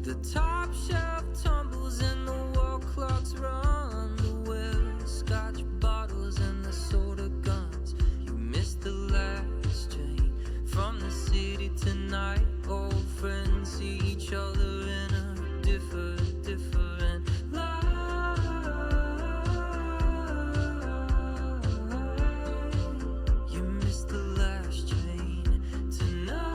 The top shelf tumbles and the wall clocks run. The well scotch bottles and the soda guns. You missed the last train from the city tonight. Old friends see each other in a different light. You missed the last train tonight.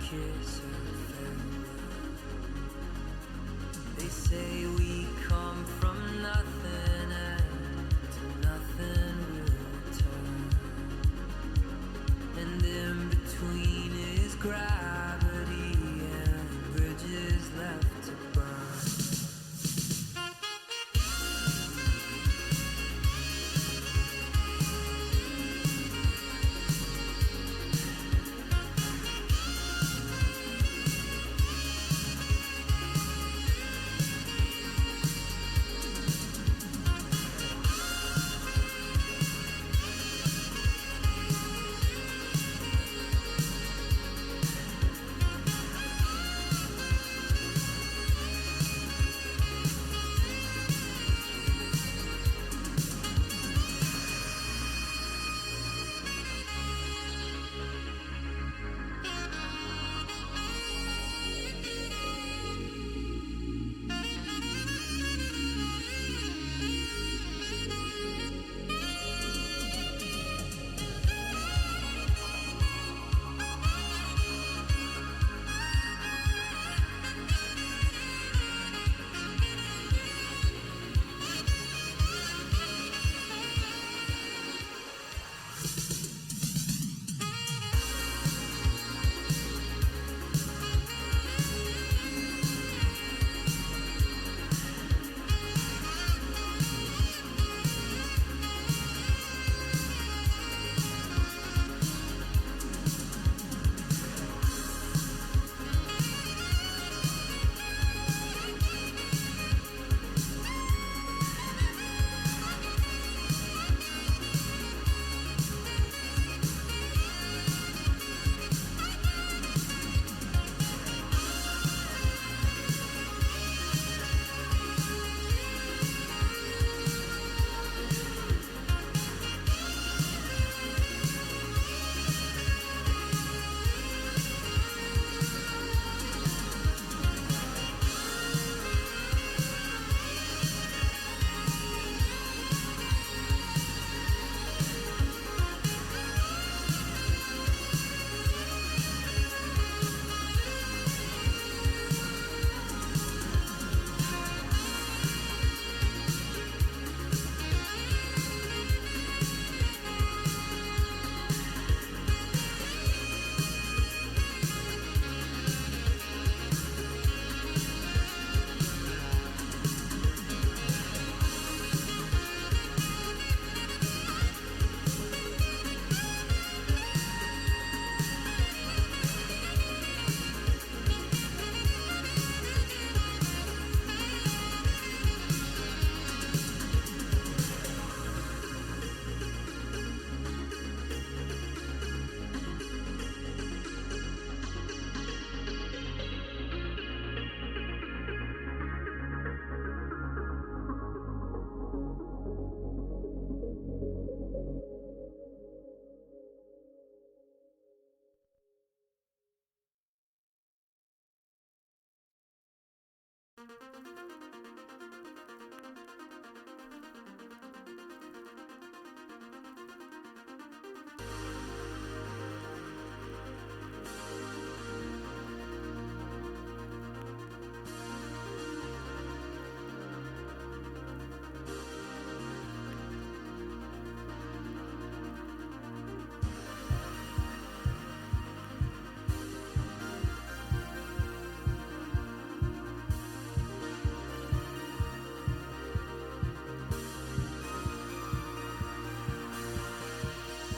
kiss of farewell. They say we come from nothing and to nothing we'll return. And in between is gravity and bridges left to burn.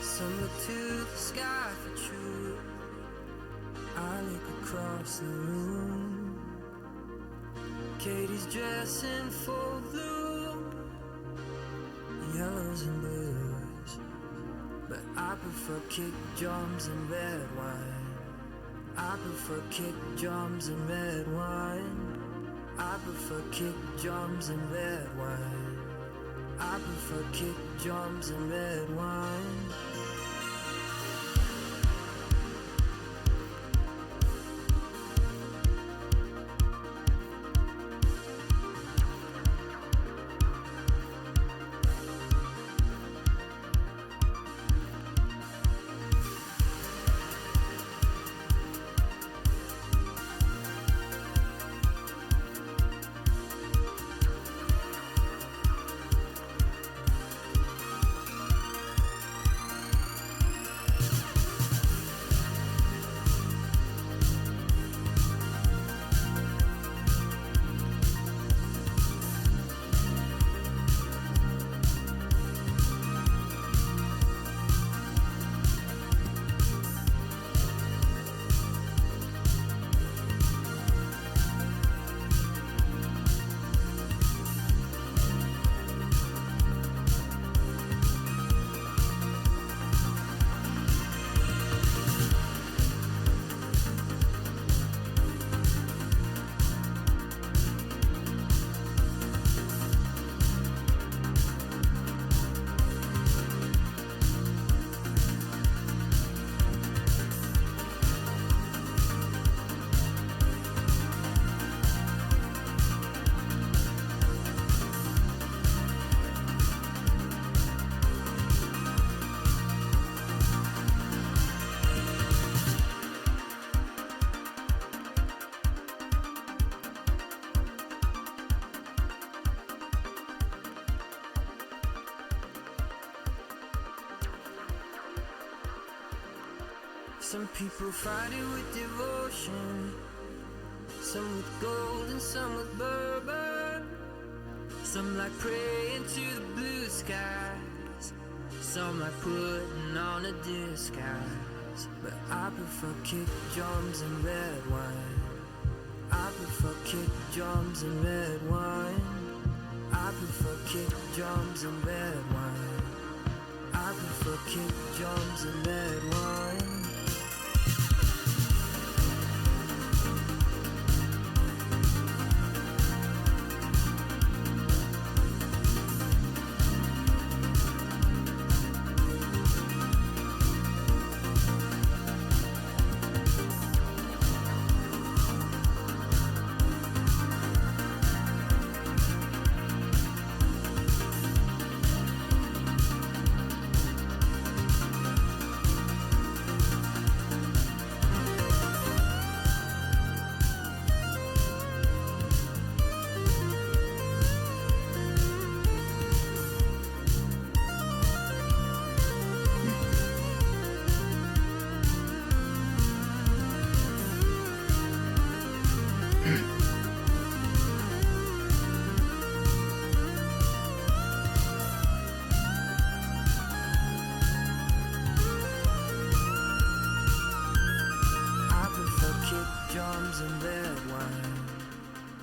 Some look to the sky for truth. I look across the room. Katie's dressed in full blue, yellows and blues. But I prefer kick drums and red wine. I prefer kick drums and red wine. I prefer kick drums and red wine. I prefer kick drums and red wine. Some people fight it with devotion, some with gold and some with bourbon. Some like praying to the blue skies, some like putting on a disguise. But I prefer kick drums and red wine. I prefer kick drums and red wine. I prefer kick drums and red wine. I prefer kick drums and red wine.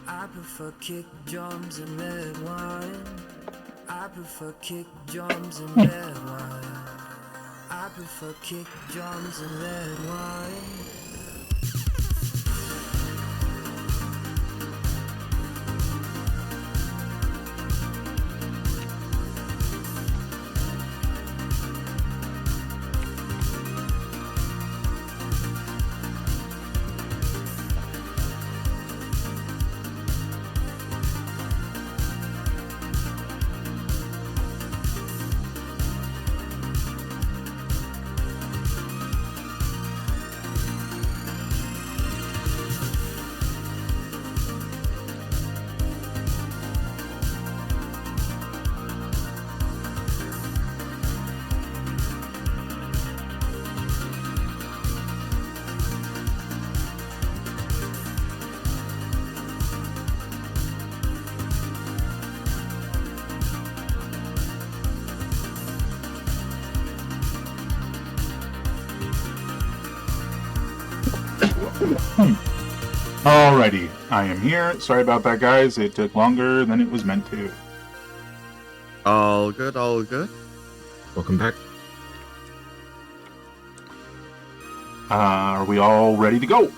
I prefer kick drums and red wine. I prefer kick drums and red wine. I prefer kick drums and red wine. Alrighty, I am here. Sorry about that, guys. It took longer than it was meant to. All good, all good. Welcome back. Are we all ready to go?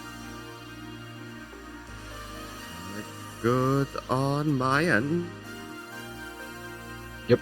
Good on my end. Yep.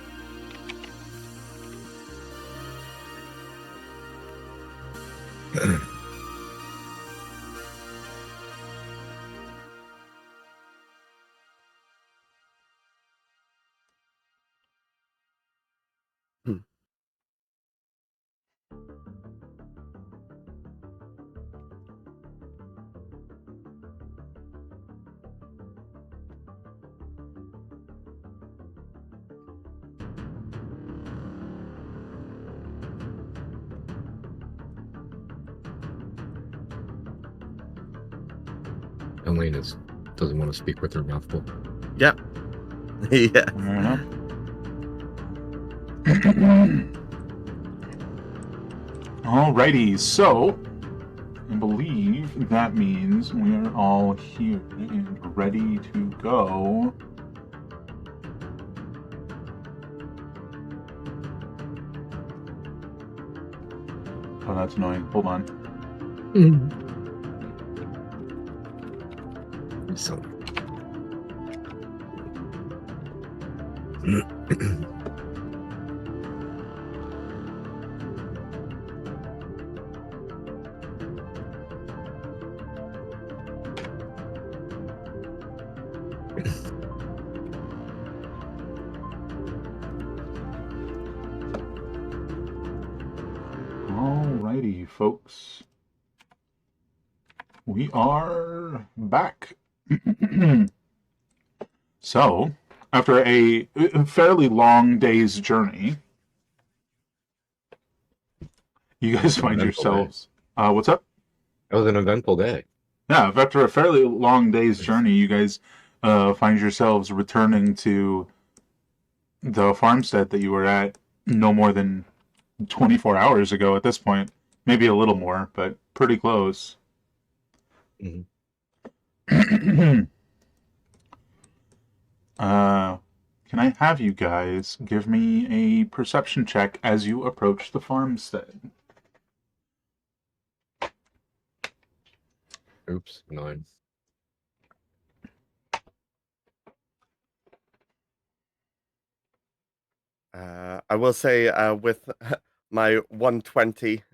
Elaine doesn't want to speak with her mouth full. Yep. Yeah. Fair enough. Alrighty, so I believe that means we're all here and ready to go. Oh, that's annoying. Hold on. So. Alrighty, folks. We are back. So, after a fairly long day's journey, you guys find yourselves What's up? It was an eventful day. Yeah, after a fairly long day's journey, you guys find yourselves returning to the farmstead that you were at no more than 24 hours ago at this point. Maybe a little more, but pretty close. Mhm. Can I have you guys give me a perception check as you approach the farmstead? Oops, 9. I will say with my 120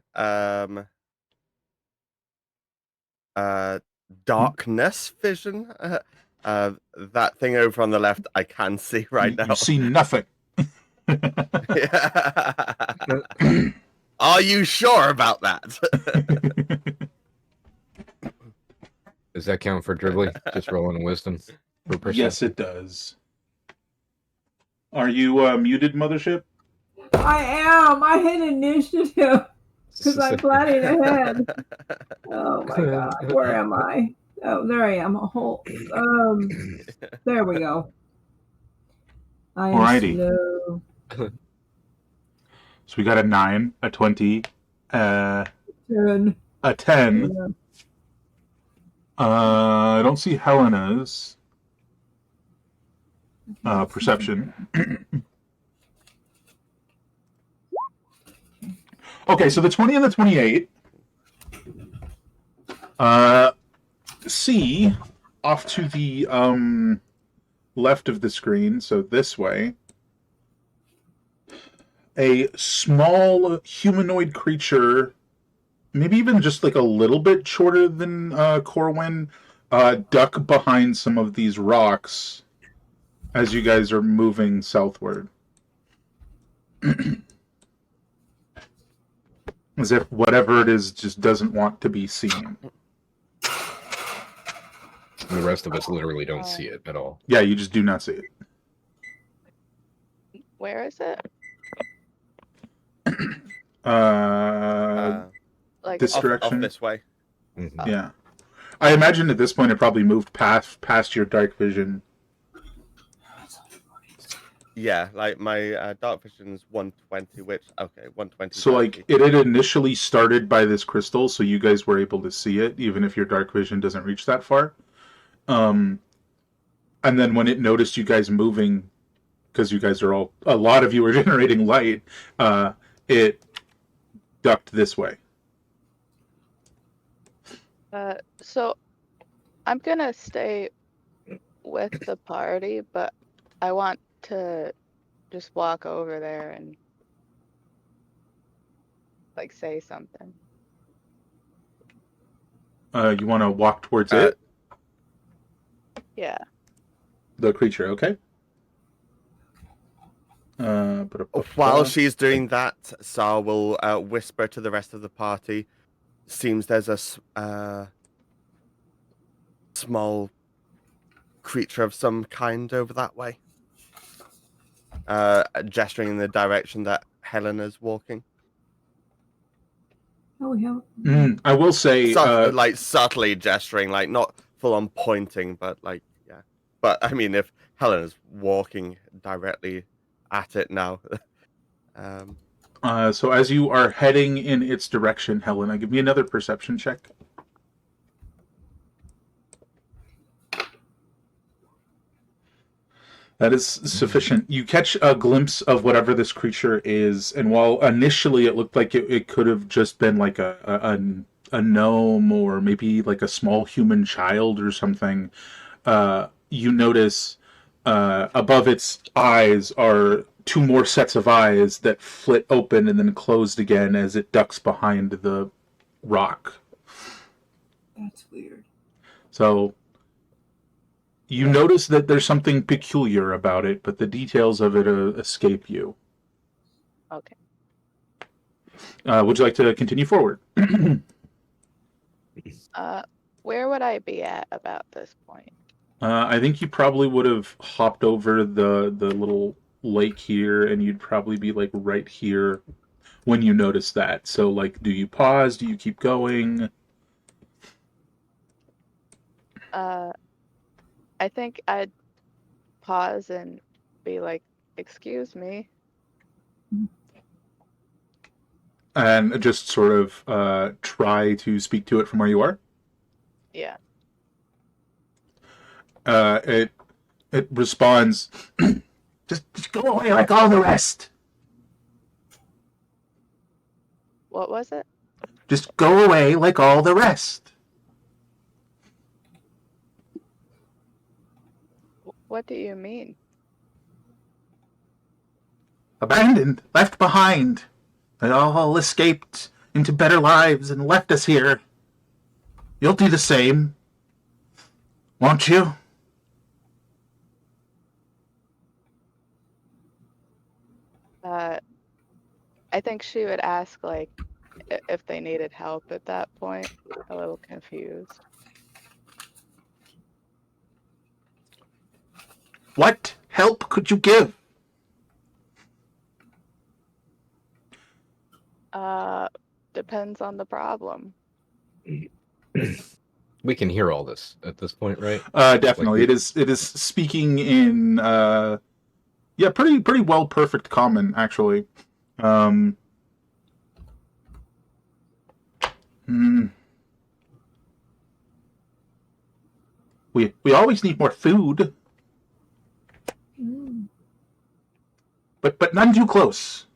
darkness vision, that thing over on the left I can see right now. You see nothing. Are you sure about that? Does that count for dribbling? Just rolling a wisdom for perception? Yes, it does. Are you muted, Mothership? I am. I hit initiative because I'm planning ahead. Oh my god, where am I? Oh, there I am. There we go. I am Alrighty. slow. So we got a 9, a 20, 10. a 10. Yeah. I don't see Helena's perception. Okay, so the 20 and the 28 see off to the left of the screen, so this way, a small humanoid creature, maybe even just like a little bit shorter than Corwin, duck behind some of these rocks as you guys are moving southward. As if whatever it is just doesn't want to be seen. The rest of us literally don't see it at all. Yeah, you just do not see it. Where is it? Like This off direction. this way. Mhm. Yeah. I imagine at this point it probably moved past your dark vision. Yeah, like my dark vision's 120, which 120. So like it had initially started by this crystal, so you guys were able to see it, even if your dark vision doesn't reach that far. And then when it noticed you guys moving, because you guys are a lot of you are generating light, it ducked this way. So I'm gonna stay with the party, but I want to just walk over there and like say something. You want to walk towards it? Yeah. The creature, okay? While she's doing that, Sar will whisper to the rest of the party. Seems there's a small creature of some kind over that way. Gesturing in the direction that Helena's walking. Oh, yeah. I will say... like subtly gesturing, like not full on pointing, but like, yeah. But I mean, if Helena's walking directly at it now. So as you are heading in its direction, Helena, give me another perception check. That is sufficient. You catch a glimpse of whatever this creature is, and while initially it looked like it could have just been like a gnome or maybe like a small human child or something, you notice above its eyes are two more sets of eyes that flit open and then closed again as it ducks behind the rock. That's weird. So you notice that there's something peculiar about it, but the details of it escape you. Okay. Would you like to continue forward? Where would I be at about this point? I think you probably would have hopped over the little lake here, and you'd probably be like right here when you notice that. So, like, do you pause? Do you keep going? I think I'd pause and be like, "Excuse me." And just sort of try to speak to it from where you are? Yeah. It responds, just go away like all the rest. What was it? Just go away like all the rest. What do you mean? Abandoned, left behind. They all escaped into better lives and left us here. You'll do the same, won't you? I think she would ask like if they needed help at that point. A little confused. What help could you give? Depends on the problem. We can hear all this at this point, right? Definitely. Like It is speaking in pretty well perfect common, actually. Hmm. We always need more food, Mm. but none too close.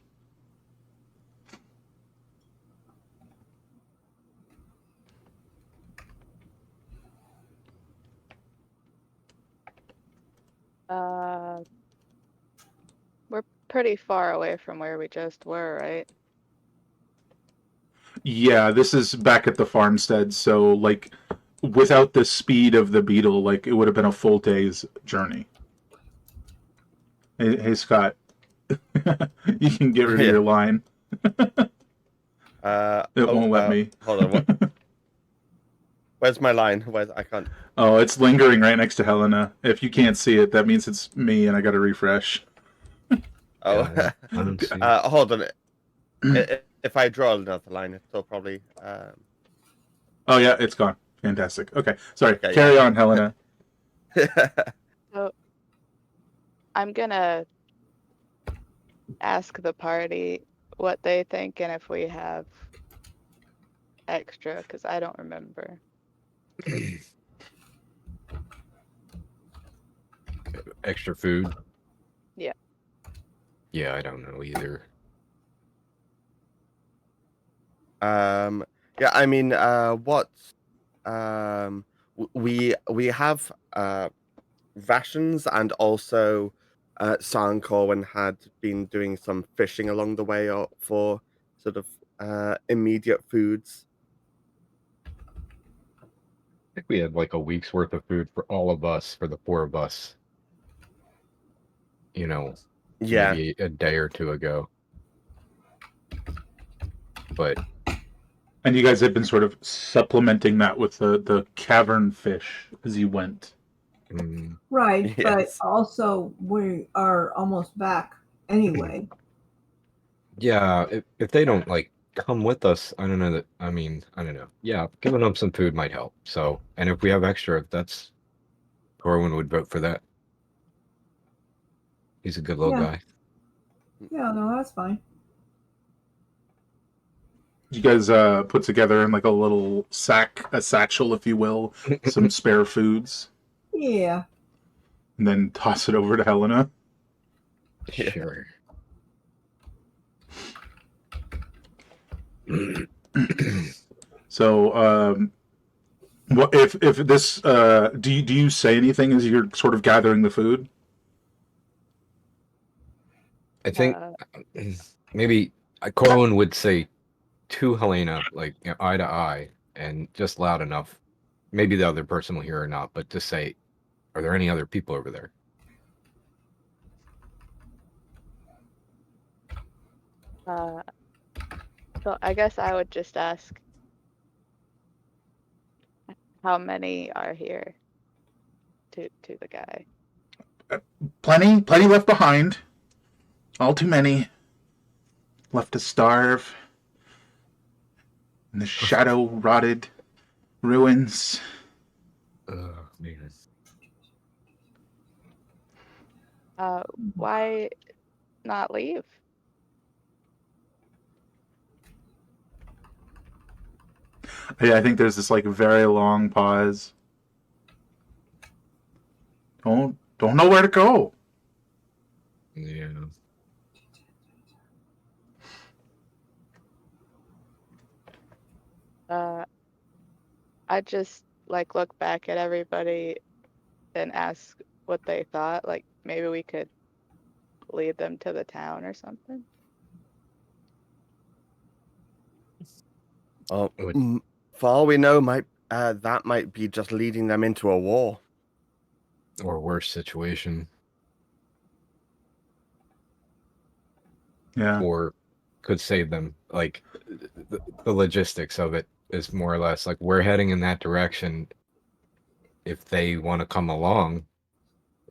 We're pretty far away from where we just were, right? Yeah, this is back at the farmstead, so like without the speed of the beetle, like it would have been a full day's journey. Hey Scott, you can get rid of Yeah. your line. It won't let me. Hold on. What? Where's my line? I can't. Oh, it's lingering right next to Helena. If you can't see it, that means it's me, and I got to refresh. Oh, I don't see. hold on. If I draw another line, it'll probably. Oh yeah, it's gone. Fantastic. Okay, sorry. Okay, Carry on, Helena. So I'm gonna ask the party what they think and if we have extra, because I don't remember. Extra food? Yeah. Yeah, I don't know either. Yeah, I mean, what? We have rations, and also San Corwin had been doing some fishing along the way for sort of immediate foods. I think we had like a week's worth of food for all of us, for the four of us. You know, Yeah, maybe a day or two ago. But And you guys had been sort of supplementing that with the cavern fish as you went. Right, Yes. but also we are almost back anyway. yeah, if they don't like come with us, I don't know that. I mean, I don't know. Yeah, giving them some food might help. So, and if we have extra, that's Corwin would vote for that. He's a good little Yeah. guy. Yeah, no, that's fine. You guys put together in like a little a satchel, if you will, some spare foods, Yeah. and then toss it over to Helena. Yeah. Sure. So, what if this? Do you say anything as you're sort of gathering the food? I think Uh, maybe Corwin would say to Helena, like eye to eye, and just loud enough. Maybe the other person will hear or not, but to say, "Are there any other people over there?" so I guess I would just ask how many are here to the guy. Plenty left behind. All too many. left to starve in the shadow-rotted ruins. Oh, man. Why not leave? Yeah, I think there's this like very long pause. Don't know where to go. Yeah. I just like look back at everybody and ask what they thought. Like maybe we could lead them to the town or something. Oh, Would- for all we know, that might be just leading them into a war. Or worse situation. Yeah. Or could save them. Like, the logistics of it is more or less like we're heading in that direction. If they want to come along,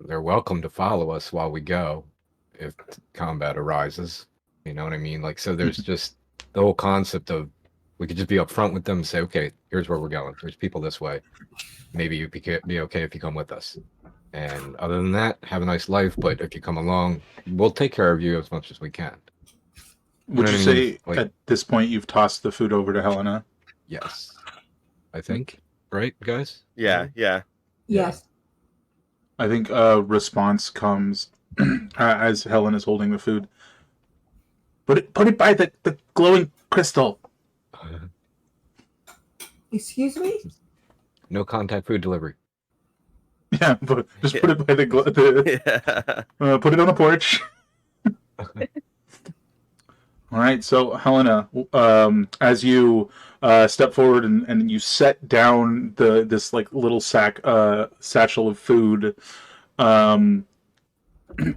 they're welcome to follow us while we go if combat arises. You know what I mean? Like, so there's just the whole concept of we could just be upfront with them and say, okay, here's where we're going. There's people this way. Maybe you'd be okay if you come with us. And other than that, have a nice life. But if you come along, we'll take care of you as much as we can. Would know you what I mean? say Like- at this point you've tossed the food over to Helena? Yes. I think. Right, guys? Yeah. Yes. I think a response comes as Helena's holding the food. Put it by the glowing crystal. Excuse me? No contact food delivery. Yeah, but just put it by the Yeah. put it on the porch. All right, so Helena, as you step forward and you set down this like little satchel of food, out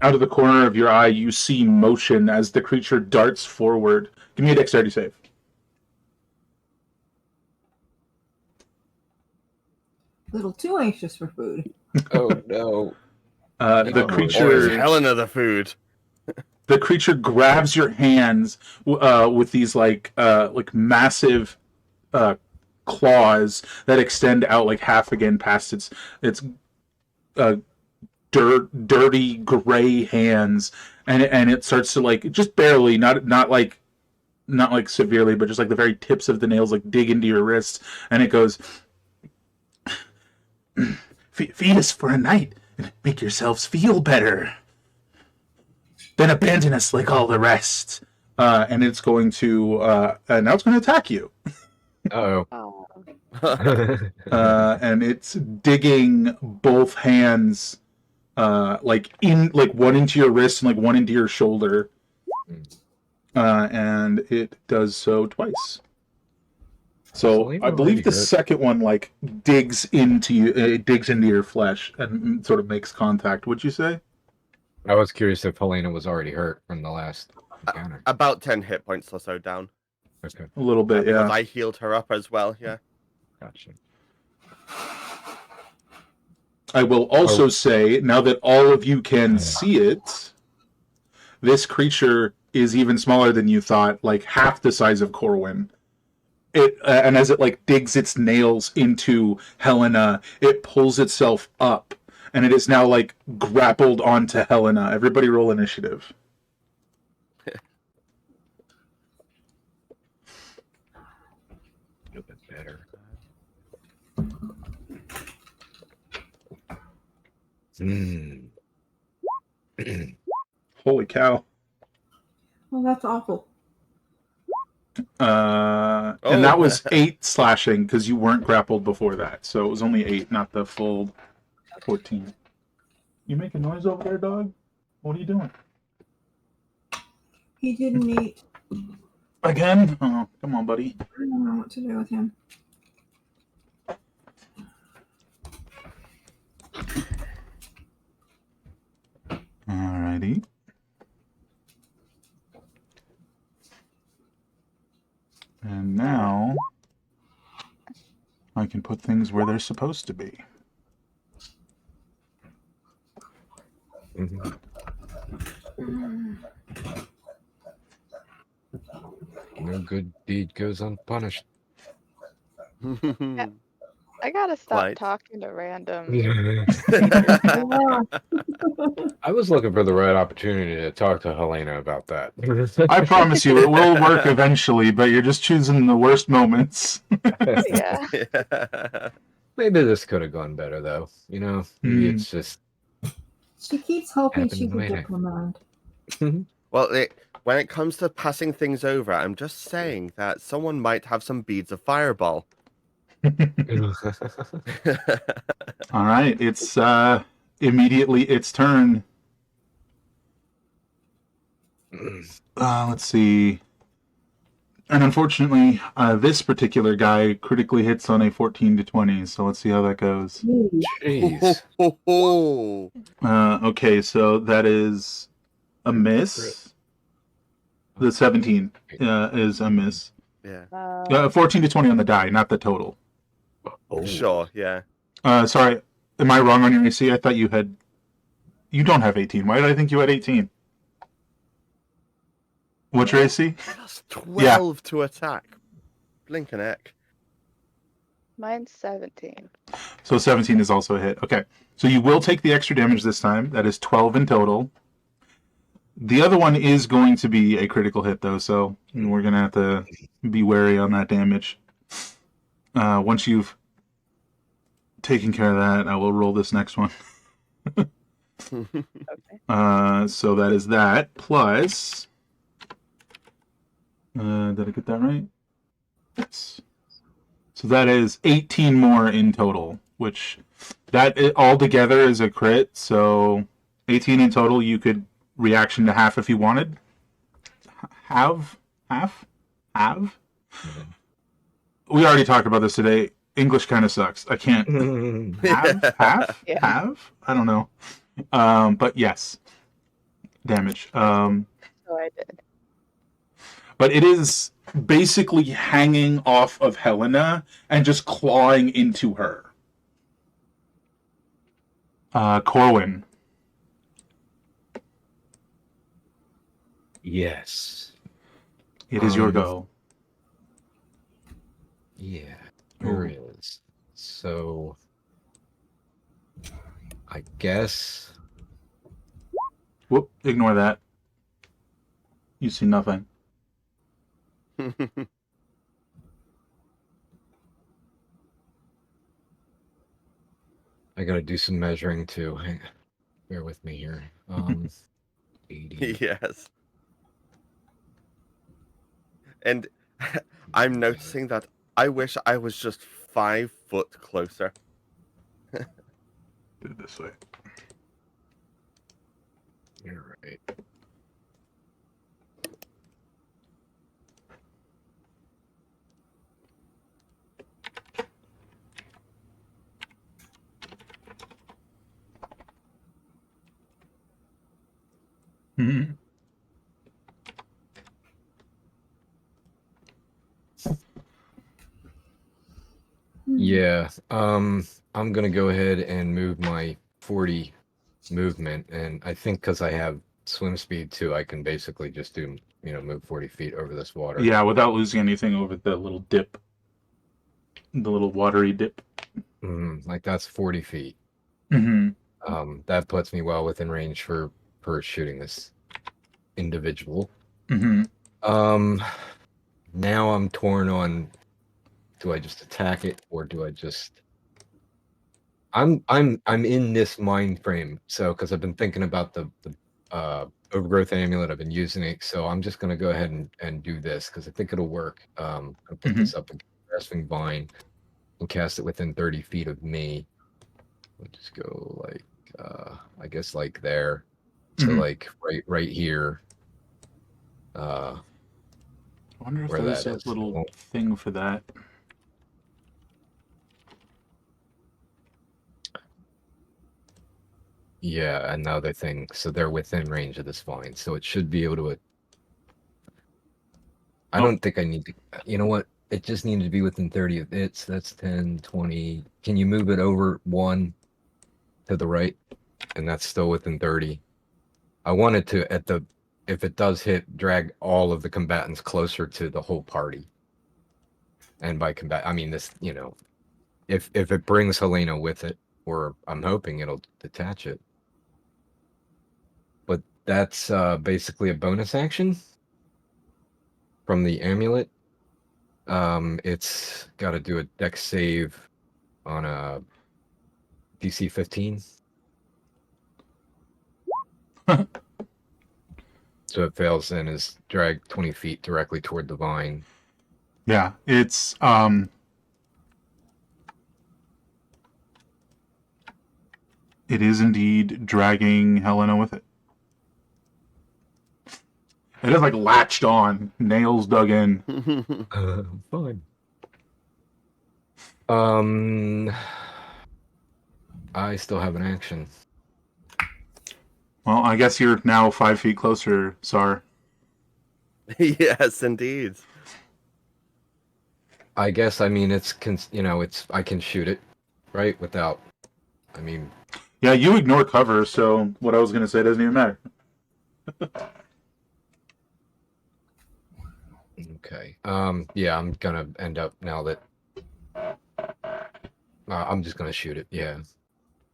of the corner of your eye, you see motion as the creature darts forward. Give me a dexterity save. A little too anxious for food. Oh no. The Oh, Or creature is Helena the food? the creature grabs your hands with these like massive claws that extend out like half again past its dirty gray hands, and it starts to like just barely, not like severely, but just like the very tips of the nails like dig into your wrists, and it goes, feed us for a night and make yourselves feel better. Then abandon us like all the rest. And it's going to now it's going to attack you. Oh. And it's digging both hands, like one into your wrist and like one into your shoulder. And it does so twice. So I believe the second one like digs into you, it digs into your flesh and sort of makes contact. Would you say? I was curious if Helena was already hurt from the last encounter. About 10 hit points or so down. Okay, A little bit, Because yeah. I healed her up as well, yeah. gotcha. I will also say, now that all of you can see it, this creature is even smaller than you thought, like half the size of Corwin. And as it like digs its nails into Helena, it pulls itself up, and it is now like grappled onto Helena. Everybody roll initiative. A little bit better. Holy cow. Oh, that's awful. And that was 8 slashing because you weren't grappled before that. So it was only 8, not the full 14. You making noise over there, dog? What are you doing? He didn't eat. Again? Oh, come on, buddy. I don't know what to do with him. Alrighty. And now I can put things where they're supposed to be. good deed goes unpunished. I gotta stop Quite. talking to random. Yeah. I was looking for the right opportunity to talk to Helena about that. I promise you, it will work eventually, but you're just choosing the worst moments. Yeah. Yeah. Maybe this could have gone better, though. You know, maybe it's just She keeps hoping happened she's the a way that- diplomat. Well, when it comes to passing things over, I'm just saying that someone might have some beads of fireball. All right, it's immediately its turn. Let's see. And unfortunately, this particular guy critically hits on a 14 to 20, so let's see how that goes. Jeez. Okay, so that is a miss. The 17 is a miss. Yeah. 14 to 20 on the die, not the total. Oh. Sure, yeah. Sorry, am I wrong on your AC? I thought you had... You don't have 18. Why did I think you had 18? What's your AC? Plus 12 to attack. Blink an eck. Mine's 17. So 17 is also a hit. Okay, so you will take the extra damage this time. That is 12 in total. The other one is going to be a critical hit, though, so we're going to have to be wary on that damage. Once you've taken care of that, I will roll this next one. Okay. So that is that, plus... did I get that right? Yes. So that is 18 more in total, which that all together is a crit. So 18 in total. You could reaction to half if you wanted. Half. We already talked about this today. English kind of sucks. I can't half. Yeah. I don't know. But yes, damage. So I did. But it is basically hanging off of Helena and just clawing into her. Corwin. Yes. It is your go. Yeah, there is. So, I guess. Whoop, ignore that. You see nothing. I gotta do some measuring too. Bear with me here. 80. Yes. And I'm noticing that I wish I was just 5 foot closer. Do it this way. You're right. Mm-hmm. Yeah. I'm gonna go ahead and move my 40 movement, and I think because I have swim speed too, I can basically just do, move 40 feet over this water. Yeah, without losing anything over the little dip. The little watery dip. Like that's 40 feet. Mm-hmm. That puts me well within range for shooting this individual. Mm-hmm. Now I'm torn on, do I just attack it or do I just... I'm in this mind frame, so because I've been thinking about the overgrowth amulet, I've been using it, so I'm just gonna go ahead and do this because I think it'll work. I'll put this up in grasping vine and cast it within 30 feet of me. We'll just go like I guess like there. So like right here. I wonder if where there's that a is. little thing for that. Yeah, another thing. So they're within range of this vine, so it should be able to. I don't think I need to. You know what? It just needed to be within 30 of its. That's 10, 20. Can you move it over 1 to the right? And that's still within 30. I wanted to if it does hit, drag all of the combatants closer to the whole party. And by combat, I mean this, if it brings Helena with it, or I'm hoping it'll detach it. But that's basically a bonus action from the amulet. It's got to do a dex save on a DC 15. So it fails and is dragged 20 feet directly toward the vine. Yeah, it's it is indeed dragging Helena with it. It is like latched on, nails dug in. Fine. I still have an action. Well, I guess you're now 5 feet closer, Sar. Yes, indeed. I guess, I mean, it's I can shoot it, right? Without, I mean... Yeah, you ignore cover, so what I was going to say doesn't even matter. Okay. Yeah, I'm gonna end up now that... I'm just gonna shoot it, yeah.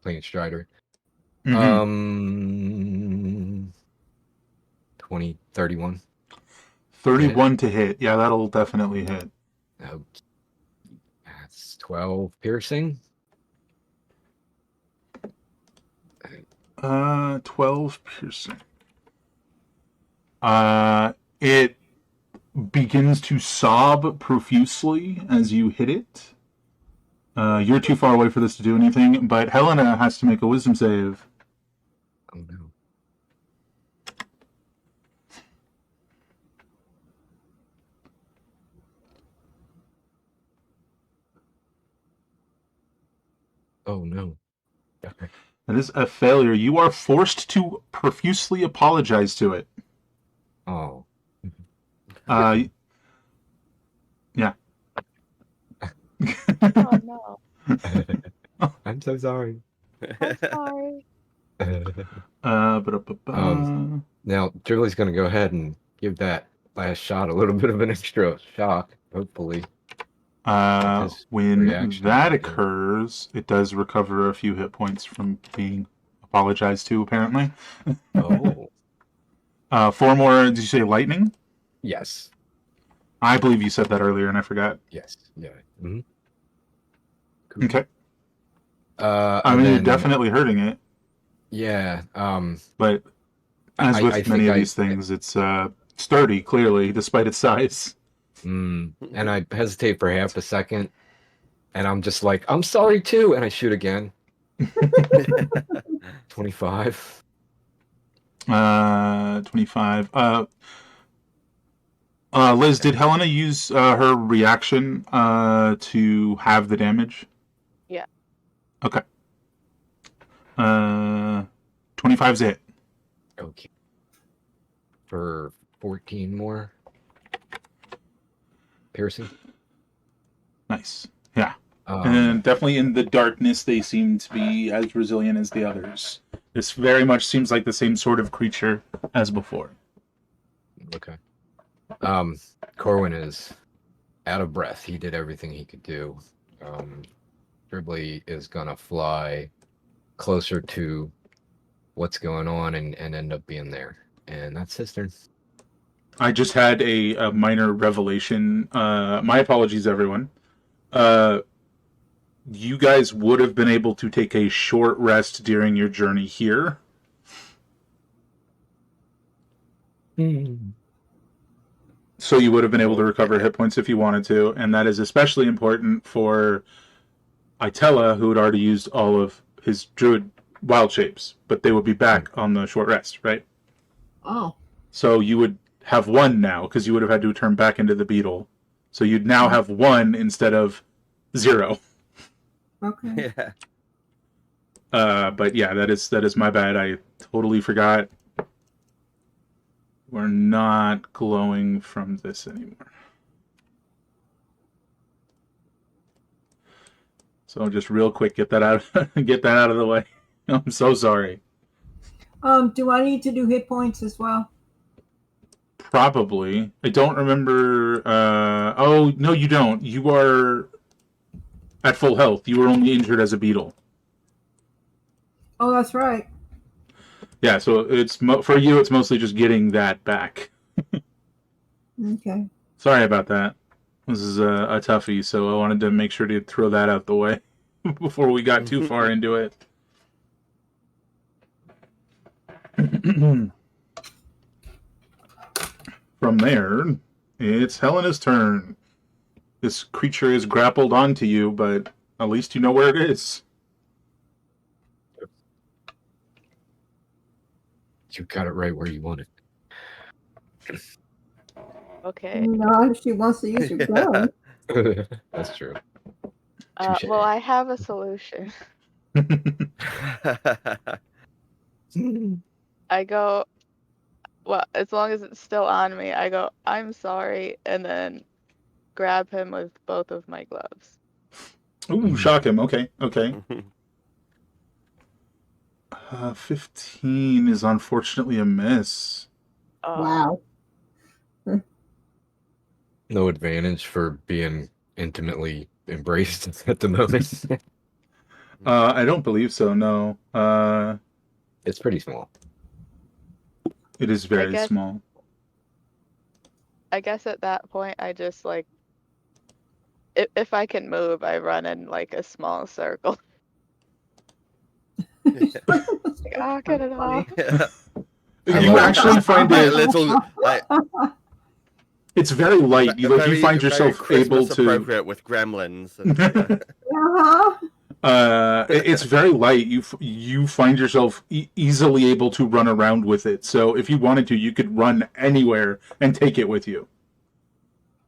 Playing Strider. 20, 31. 31 to hit. Yeah, that'll definitely hit. Okay. That's 12 piercing. 12 piercing. It begins to sob profusely as you hit it. You're too far away for this to do anything, but Helena has to make a wisdom save. Oh no. Oh no. Okay. That is a failure. You are forced to profusely apologize to it. Oh. Yeah. Oh no. I'm so sorry. I'm sorry. Now, Julie's going to go ahead and give that last shot a little bit of an extra shock, hopefully. When reaction. that occurs, it does recover a few hit points from being apologized to, apparently. Oh. 4 more, did you say lightning? Yes. I believe you said that earlier and I forgot. Yes. Yeah. Mm-hmm. Cool. Okay. I mean, you're definitely hurting it. Yeah. But as with I many think of these things, it's sturdy, clearly, despite its size. And I hesitate for half a second, and I'm just like, I'm sorry too, and I shoot again. 25. 25. Liz, did Helena use her reaction to have the damage? Yeah. Okay. 25's it. Okay. For 14 more. Piercing. Nice. Yeah. Um, And definitely in the darkness, they seem to be as resilient as the others. This very much seems like the same sort of creature as before. Okay. Corwin is out of breath. He did everything he could do. Dribbly is gonna fly closer to what's going on and end up being there. And that's his turn. I just had a minor revelation. My apologies, everyone. You guys would have been able to take a short rest during your journey here. So you would have been able to recover hit points if you wanted to, and that is especially important for Itella, who had already used all of his druid wild shapes, but they would be back on the short rest, right? Oh. So you would have 1 now, because you would have had to turn back into the beetle. So you'd now have 1 instead of 0. Okay. Yeah. But yeah, that is my bad. I totally forgot. We're not glowing from this anymore. So just real quick, get that out of the way. I'm so sorry. Do I need to do hit points as well? Probably. I don't remember. Oh, no, you don't. You are at full health. You were only injured as a beetle. Oh, that's right. Yeah, so it's for you. It's mostly just getting that back. Okay. Sorry about that. This is a toughie, so I wanted to make sure to throw that out the way before we got too far into it. From there, it's Helena's turn. This creature is grappled onto you, but at least you know where it is. You got it right where you want Okay. Not if she wants to use her gun. it. That's true. Touche. Well, I have a solution. I go, well, as long as it's still on me, I go, I'm sorry, and then grab him with both of my gloves. Ooh, shock him. Okay. 15 is unfortunately a miss. Wow. No advantage for being intimately embraced at the moment. I don't believe so, no. It's pretty small. It is very guess- small. I guess at that point, I just like, if I can move, I run in like a small circle. Like, oh, get it off. You actually find a it. little like It's very light. You very, find very yourself able Christmas to. appropriate with gremlins. And, Uh-huh. It's very light. You find yourself easily able to run around with it. So if you wanted to, you could run anywhere and take it with you.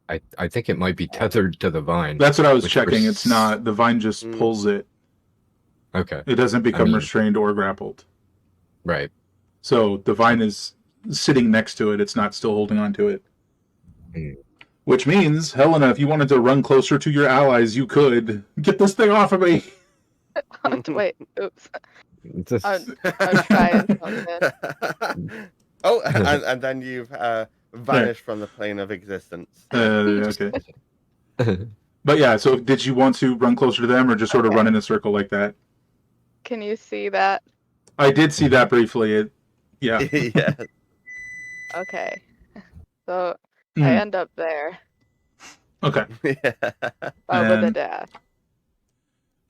I think it might be tethered to the vine. That's what I was which checking. was- It's not. The vine just Mm. pulls it. Okay. It doesn't become mean- restrained or grappled. Right. So the vine is sitting next to it. It's not still holding onto it. Mm. Which means, Helena, if you wanted to run closer to your allies, you could. Get this thing off of me! Wait, oops. Just- I'm trying something. Oh, and then you've vanished from the plane of existence. Okay. But yeah, so did you want to run closer to them or just sort of Okay. run in a circle like that? Can you see that? I did see that briefly. Yeah. Yeah. Okay. So I Mm, end up there, okay. with a And- dash.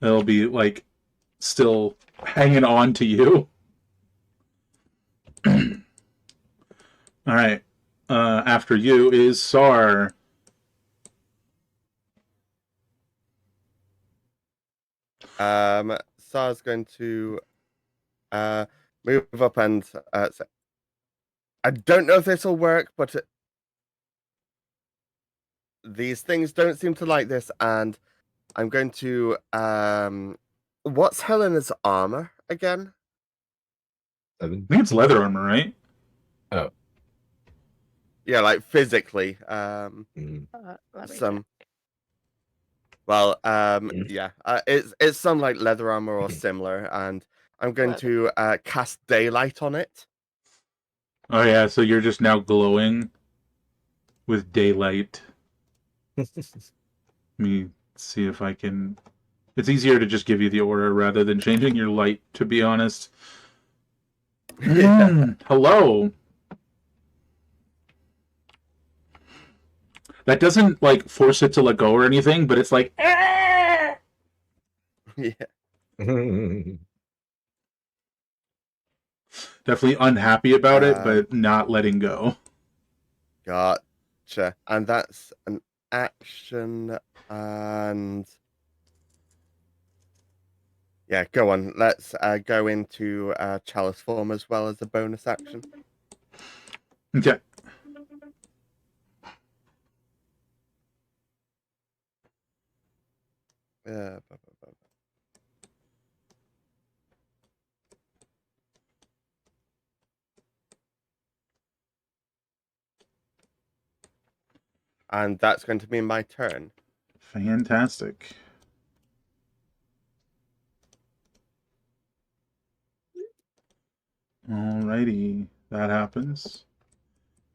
It'll be like still hanging on to you. All right. After you is Sar. Sar's going to move up and say, I don't know if this will work, but these things don't seem to like this, and I'm going to what's Helena's armor again? 7. I think it's leather armor, right? Yeah, like physically. Mm. Let me Some check. well, Mm. yeah, it's some like leather armor or similar, and I'm going to cast daylight on it. Oh yeah, so you're just now glowing with daylight. Let me see if I can. It's easier to just give you the aura rather than changing your light, to be honest. Hello. That doesn't like force it to let go or anything, but it's like Yeah. definitely unhappy about it, Um, but not letting go. Gotcha. And that's an action, and yeah, go on. Let's go into chalice form as well as a bonus action. Okay. Blah, blah, blah. And that's going to be my turn. Fantastic. Alrighty, that happens.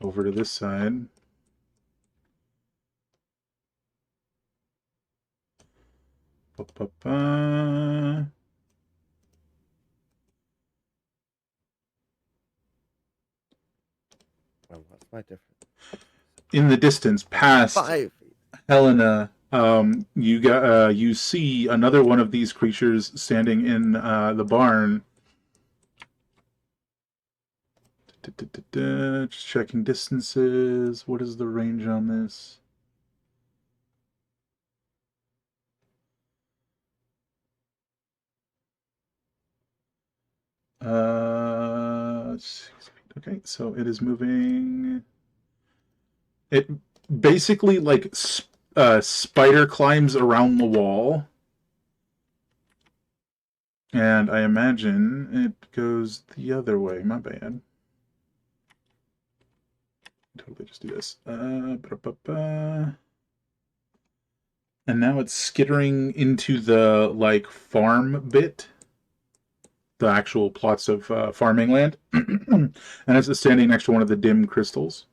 over to this side. Ba-ba-ba. What's my difference? In the distance, past 5. Helena, you see another one of these creatures standing in the barn. Just checking distances. What is the range on this? Okay, so it is moving. It basically like spider climbs around the wall, and I imagine it goes the other way. My bad. Totally just do this. Ba-da-ba-ba. And now it's skittering into the like farm bit, the actual plots of farming land, and it's standing next to one of the dim crystals.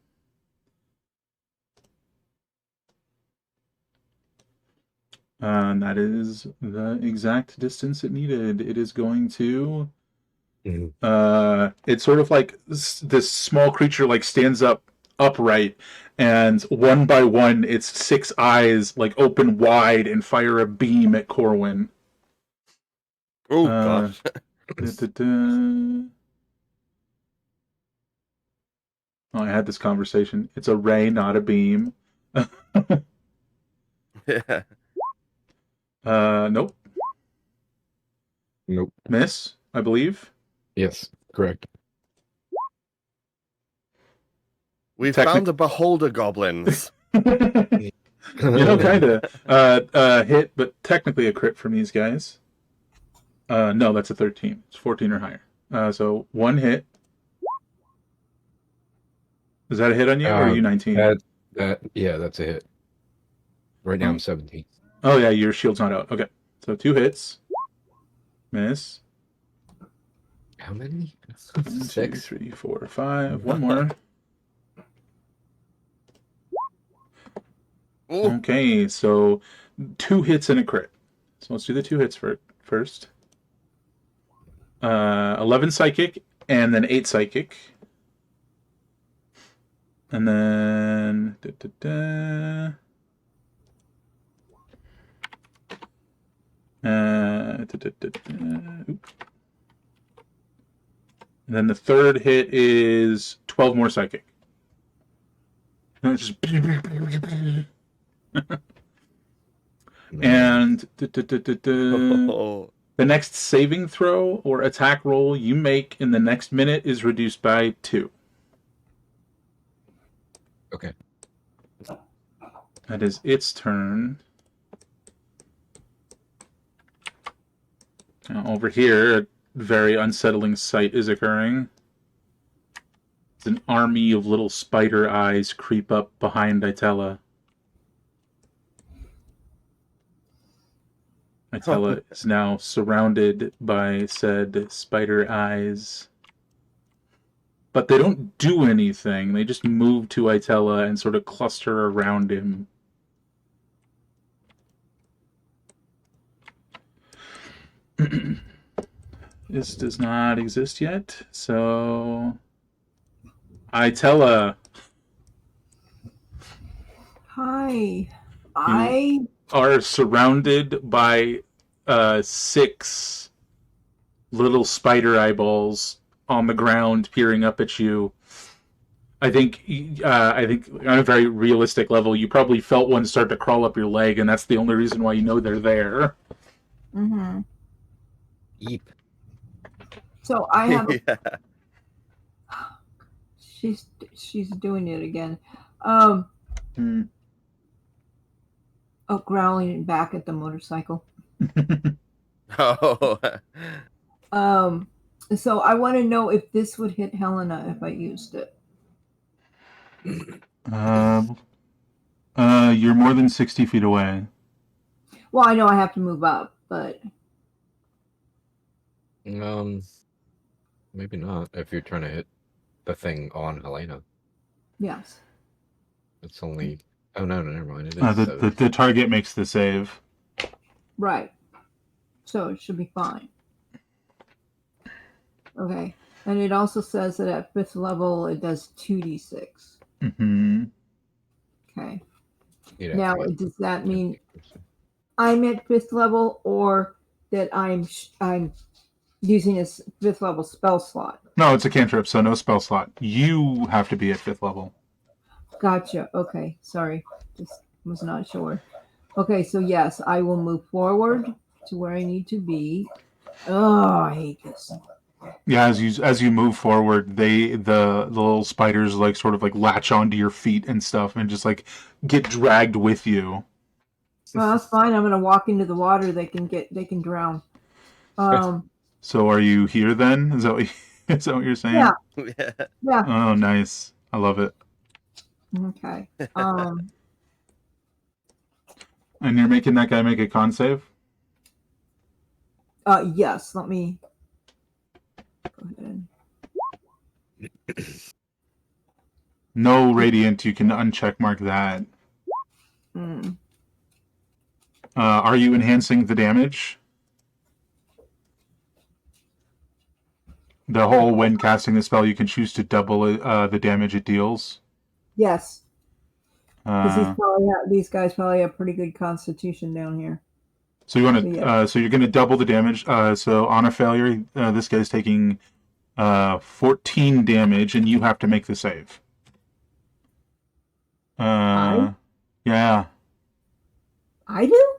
And that is the exact distance it needed. It is going to. It's sort of like this small creature like stands up upright, and one by one, its 6 eyes like open wide and fire a beam at Corwin. Oh gosh. Oh, I had this conversation. It's a ray, not a beam. Yeah. Nope. Nope. Miss, I believe. Yes, correct. We found the beholder goblins. You know, kind of. Hit, but technically a crit from these guys. No, that's a 13. It's 14 or higher. So 1 hit. Is that a hit on you, or are you 19? Yeah, that's a hit. Right now I'm 17. Oh yeah, your shield's not out. Okay, so 2 hits. Miss. How many? 1, 2, 6. 3, 4, 5. One more. Ooh. Okay, so 2 hits and a crit. So let's do the 2 hits first. 11 psychic, and then 8 psychic. And then... And then the third hit is 12 more psychic. And it's just... And the next saving throw or attack roll you make in the next minute is reduced by 2. Okay. That is its turn. Now, over here, a very unsettling sight is occurring. It's an army of little spider eyes creep up behind Itella. Itella is now surrounded by said spider eyes. But they don't do anything. They just move to Itella and sort of cluster around him. This does not exist yet, so... Itella. Hi. I are surrounded by 6 little spider eyeballs on the ground peering up at you. I think on a very realistic level, you probably felt one start to crawl up your leg, and that's the only reason why you know they're there. Mm-hmm. Eep. So I have. Yeah. She's doing it again. Hmm. Oh, growling back at the motorcycle. Oh. So I want to know if this would hit Helena if I used it. You're more than 60 feet away. Well, I know I have to move up, but Maybe not if you're trying to hit the thing on Helena. Yes. It's only. Oh no, never mind. It is The target makes the save. Right. So it should be fine. Okay. And it also says that at 5th level it does 2d6. Mm-hmm. Okay. You'd have Now, to get- does that mean I'm at 5th level, or that I'm using a 5th level spell slot? No, it's a cantrip, so no spell slot. You have to be at 5th level. Gotcha. Okay. Sorry. Just was not sure. Okay. So, yes, I will move forward to where I need to be. Oh, I hate this. Yeah, as you move forward, the little spiders like sort of like latch onto your feet and stuff, and just like get dragged with you. Well, that's fine. I'm gonna walk into the water. They can drown. So are you here then? Is that what, is that what you're saying? Yeah. Yeah. Yeah. Oh, nice. I love it. Okay. And you're making that guy make a con save? Yes. Let me go ahead. No radiant. You can uncheck mark that. Mm. Are you enhancing the damage? The whole when casting the spell, you can choose to double the damage it deals. Yes. Because Uh, these guys probably have pretty good constitution down here. So you want to, Yeah. so you're going to double the damage. So on a failure, this guy's taking 14 damage, and you have to make the save. I Yeah, do?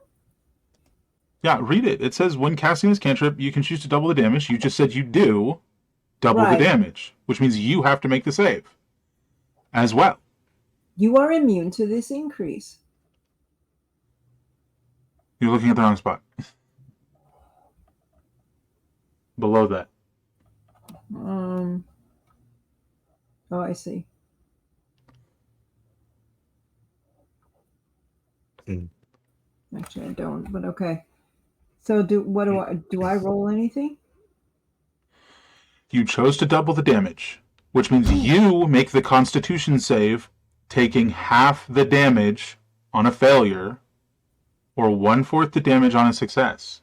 yeah. Read it. It says when casting this cantrip, you can choose to double the damage. You just said you do double Right. the damage, which means you have to make the save as well. You are immune to this increase. You're looking at the wrong spot. Below that. Oh, I see. Hmm. Actually, I don't. But okay. So do I roll anything? You chose to double the damage, which means you make the Constitution save, taking half the damage on a failure, or 1/4 the damage on a success.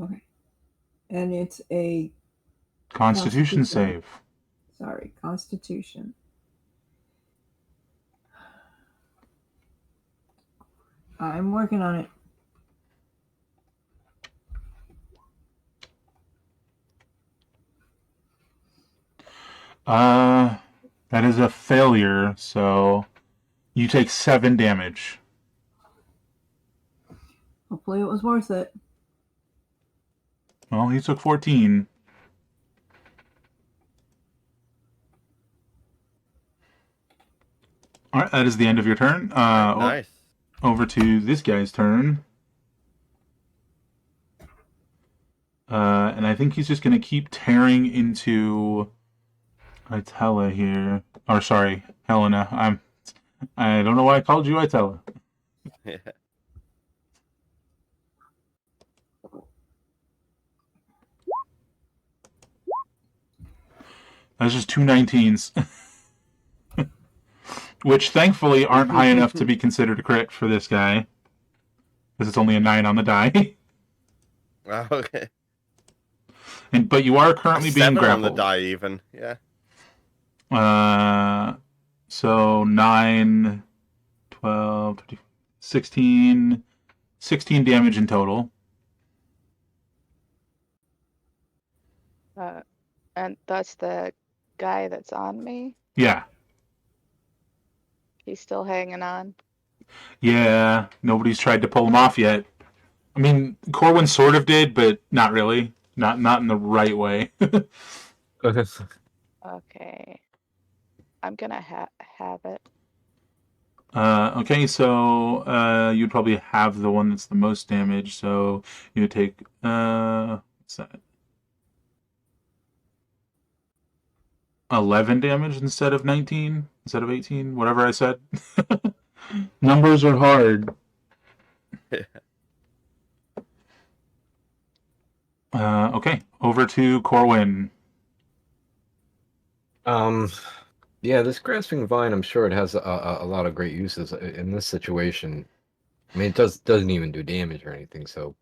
Okay. And it's a Constitution save. Constitution. I'm working on it. That is a failure, so you take 7 damage. Hopefully it was worth it. Well, he took 14. Alright, that is the end of your turn. Nice. Over to this guy's turn. And I think he's just going to keep tearing into Itella here. Or sorry, Helena. I don't know why I called you Itella. Yeah. That's just 2 19s. Which thankfully aren't high enough to be considered a crit for this guy. Because it's only a 9 on the die. Oh, okay. But you are currently being 7 on the grappled. die, even. Yeah. So 9, 12, 16 damage in total. And that's the guy that's on me. Yeah. He's still hanging on. Yeah, nobody's tried to pull him off yet. I mean, Corwin sort of did, but not really. Not in the right way. Okay. I'm gonna have it. Okay, so you'd probably have the one that's the most damage, so you would take what's that? 11 damage instead of 19, instead of 18, whatever I said. Numbers are hard. Okay, Over to Corwin. Yeah, this grasping vine, I'm sure it has a lot of great uses in this situation. I mean, it doesn't even do damage or anything, so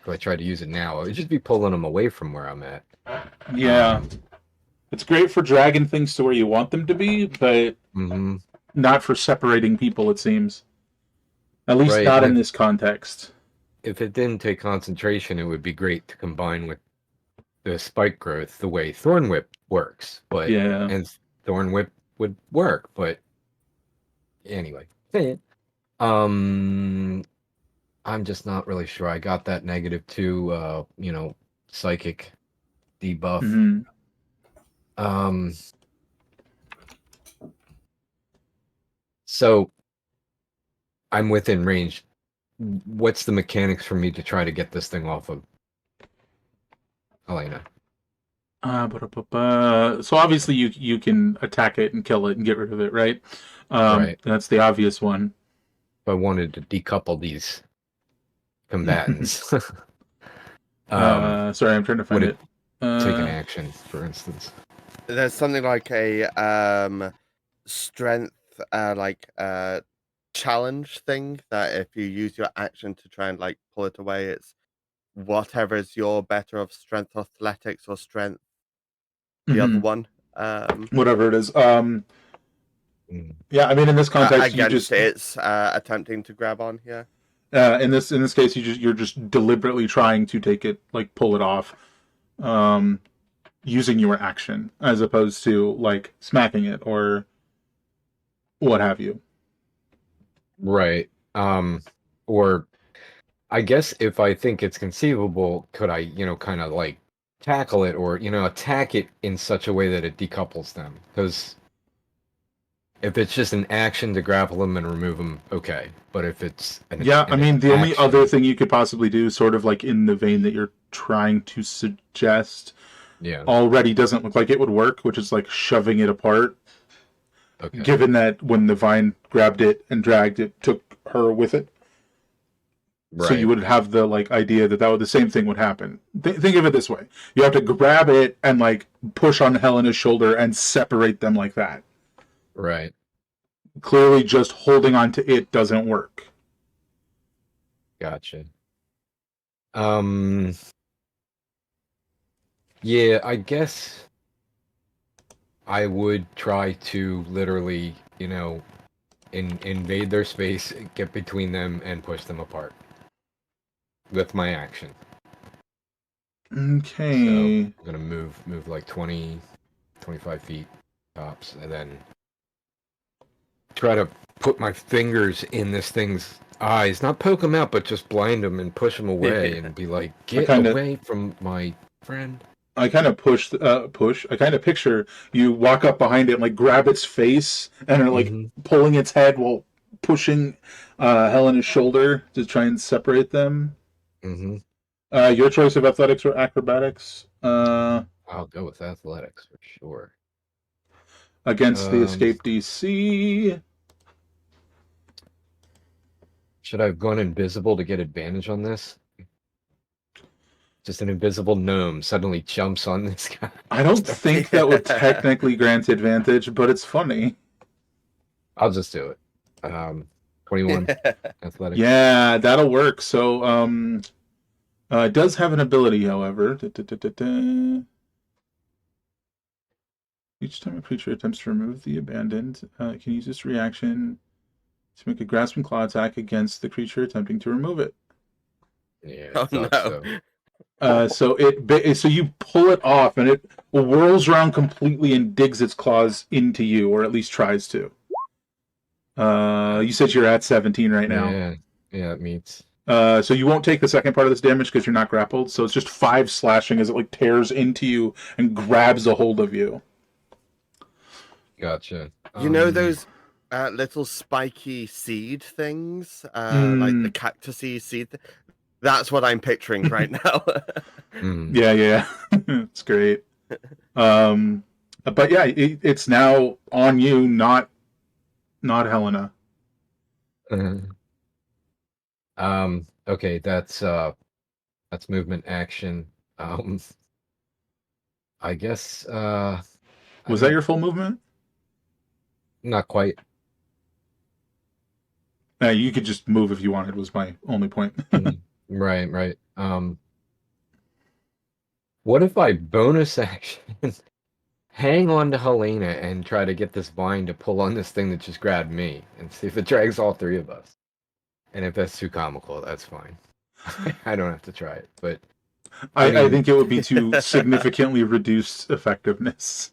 if I tried to use it now, it would just be pulling them away from where I'm at. Yeah. It's great for dragging things to where you want them to be, but not for separating people, it seems. At least Right, not and in this context. if it didn't take concentration, it would be great to combine with the spike growth the way Thorn Whip works. But Yeah. and Thorn Whip would work, but anyway. I'm just not really sure. I got that -2 psychic debuff. Mm-hmm. So I'm within range. What's the mechanics for me to try to get this thing off of Elena? So obviously you can attack it and kill it and get rid of it, right? Right. That's the obvious one. If I wanted to decouple these combatants. Sorry, I'm trying to find would it. Take an action, for instance. There's something like a strength challenge thing that if you use your action to try and like pull it away, it's whatever is your better of strength athletics or strength the other one. Whatever it is. Yeah, I mean in this context you just it's attempting to grab on here. In this case you're just deliberately trying to take it, like pull it off. Using your action as opposed to like smacking it or what have you. Right. Or I guess if I think it's conceivable, could I, kind of like tackle it or, attack it in such a way that it decouples them? Because if it's just an action to grapple them and remove them, okay. But if it's I mean, the only other thing you could possibly do, sort of like in the vein that you're trying to suggest, already doesn't look like it would work, which is like shoving it apart. Okay. Given that when the vine grabbed it and dragged it, took her with it. Right. So you would have the like idea that the same thing would happen. Think of it this way: you have to grab it and like push on Helena's shoulder and separate them like that. Right. Clearly, just holding on to it doesn't work. Gotcha. Yeah, I guess I would try to literally, invade their space, get between them, and push them apart with my action. Okay. So I'm gonna move like 20, 25 feet tops, and then try to put my fingers in this thing's eyes, not poke them out, but just blind them and push them away, and be like, "Get away from my friend." I kind of push. I kind of picture you walk up behind it and like grab its face and are like pulling its head while pushing Helena's shoulder to try and separate them. Your choice of athletics or acrobatics? I'll go with athletics for sure. Against the escape DC. Should I have gone invisible to get advantage on this? Just an invisible gnome suddenly jumps on this guy. I don't think that would technically grant advantage, but it's funny. I'll just do it. 21 athletics. Yeah, that'll work. So, it does have an ability, however. Each time a creature attempts to remove the abandoned, it can use this reaction to make a grasping claw attack against the creature attempting to remove it. Yeah. Oh no. So you pull it off, and it whirls around completely and digs its claws into you, or at least tries to. You said you're at 17 right now. Yeah, it meets. So you won't take the second part of this damage because you're not grappled. So it's just 5 slashing as it like tears into you and grabs a hold of you. Gotcha. You know those little spiky seed things, like the cactusy seed. That's what I'm picturing right now. Yeah, it's great. But yeah, it's now on you, not Helena. Okay, that's movement action. I guess. Was that your full movement? Not quite. You could just move if you wanted. Was my only point. Right, right. What if I bonus action hang on to Helena and try to get this vine to pull on this thing that just grabbed me and see if it drags all three of us? And if that's too comical, that's fine. I don't have to try it, but I mean- think it would be to significantly reduce effectiveness.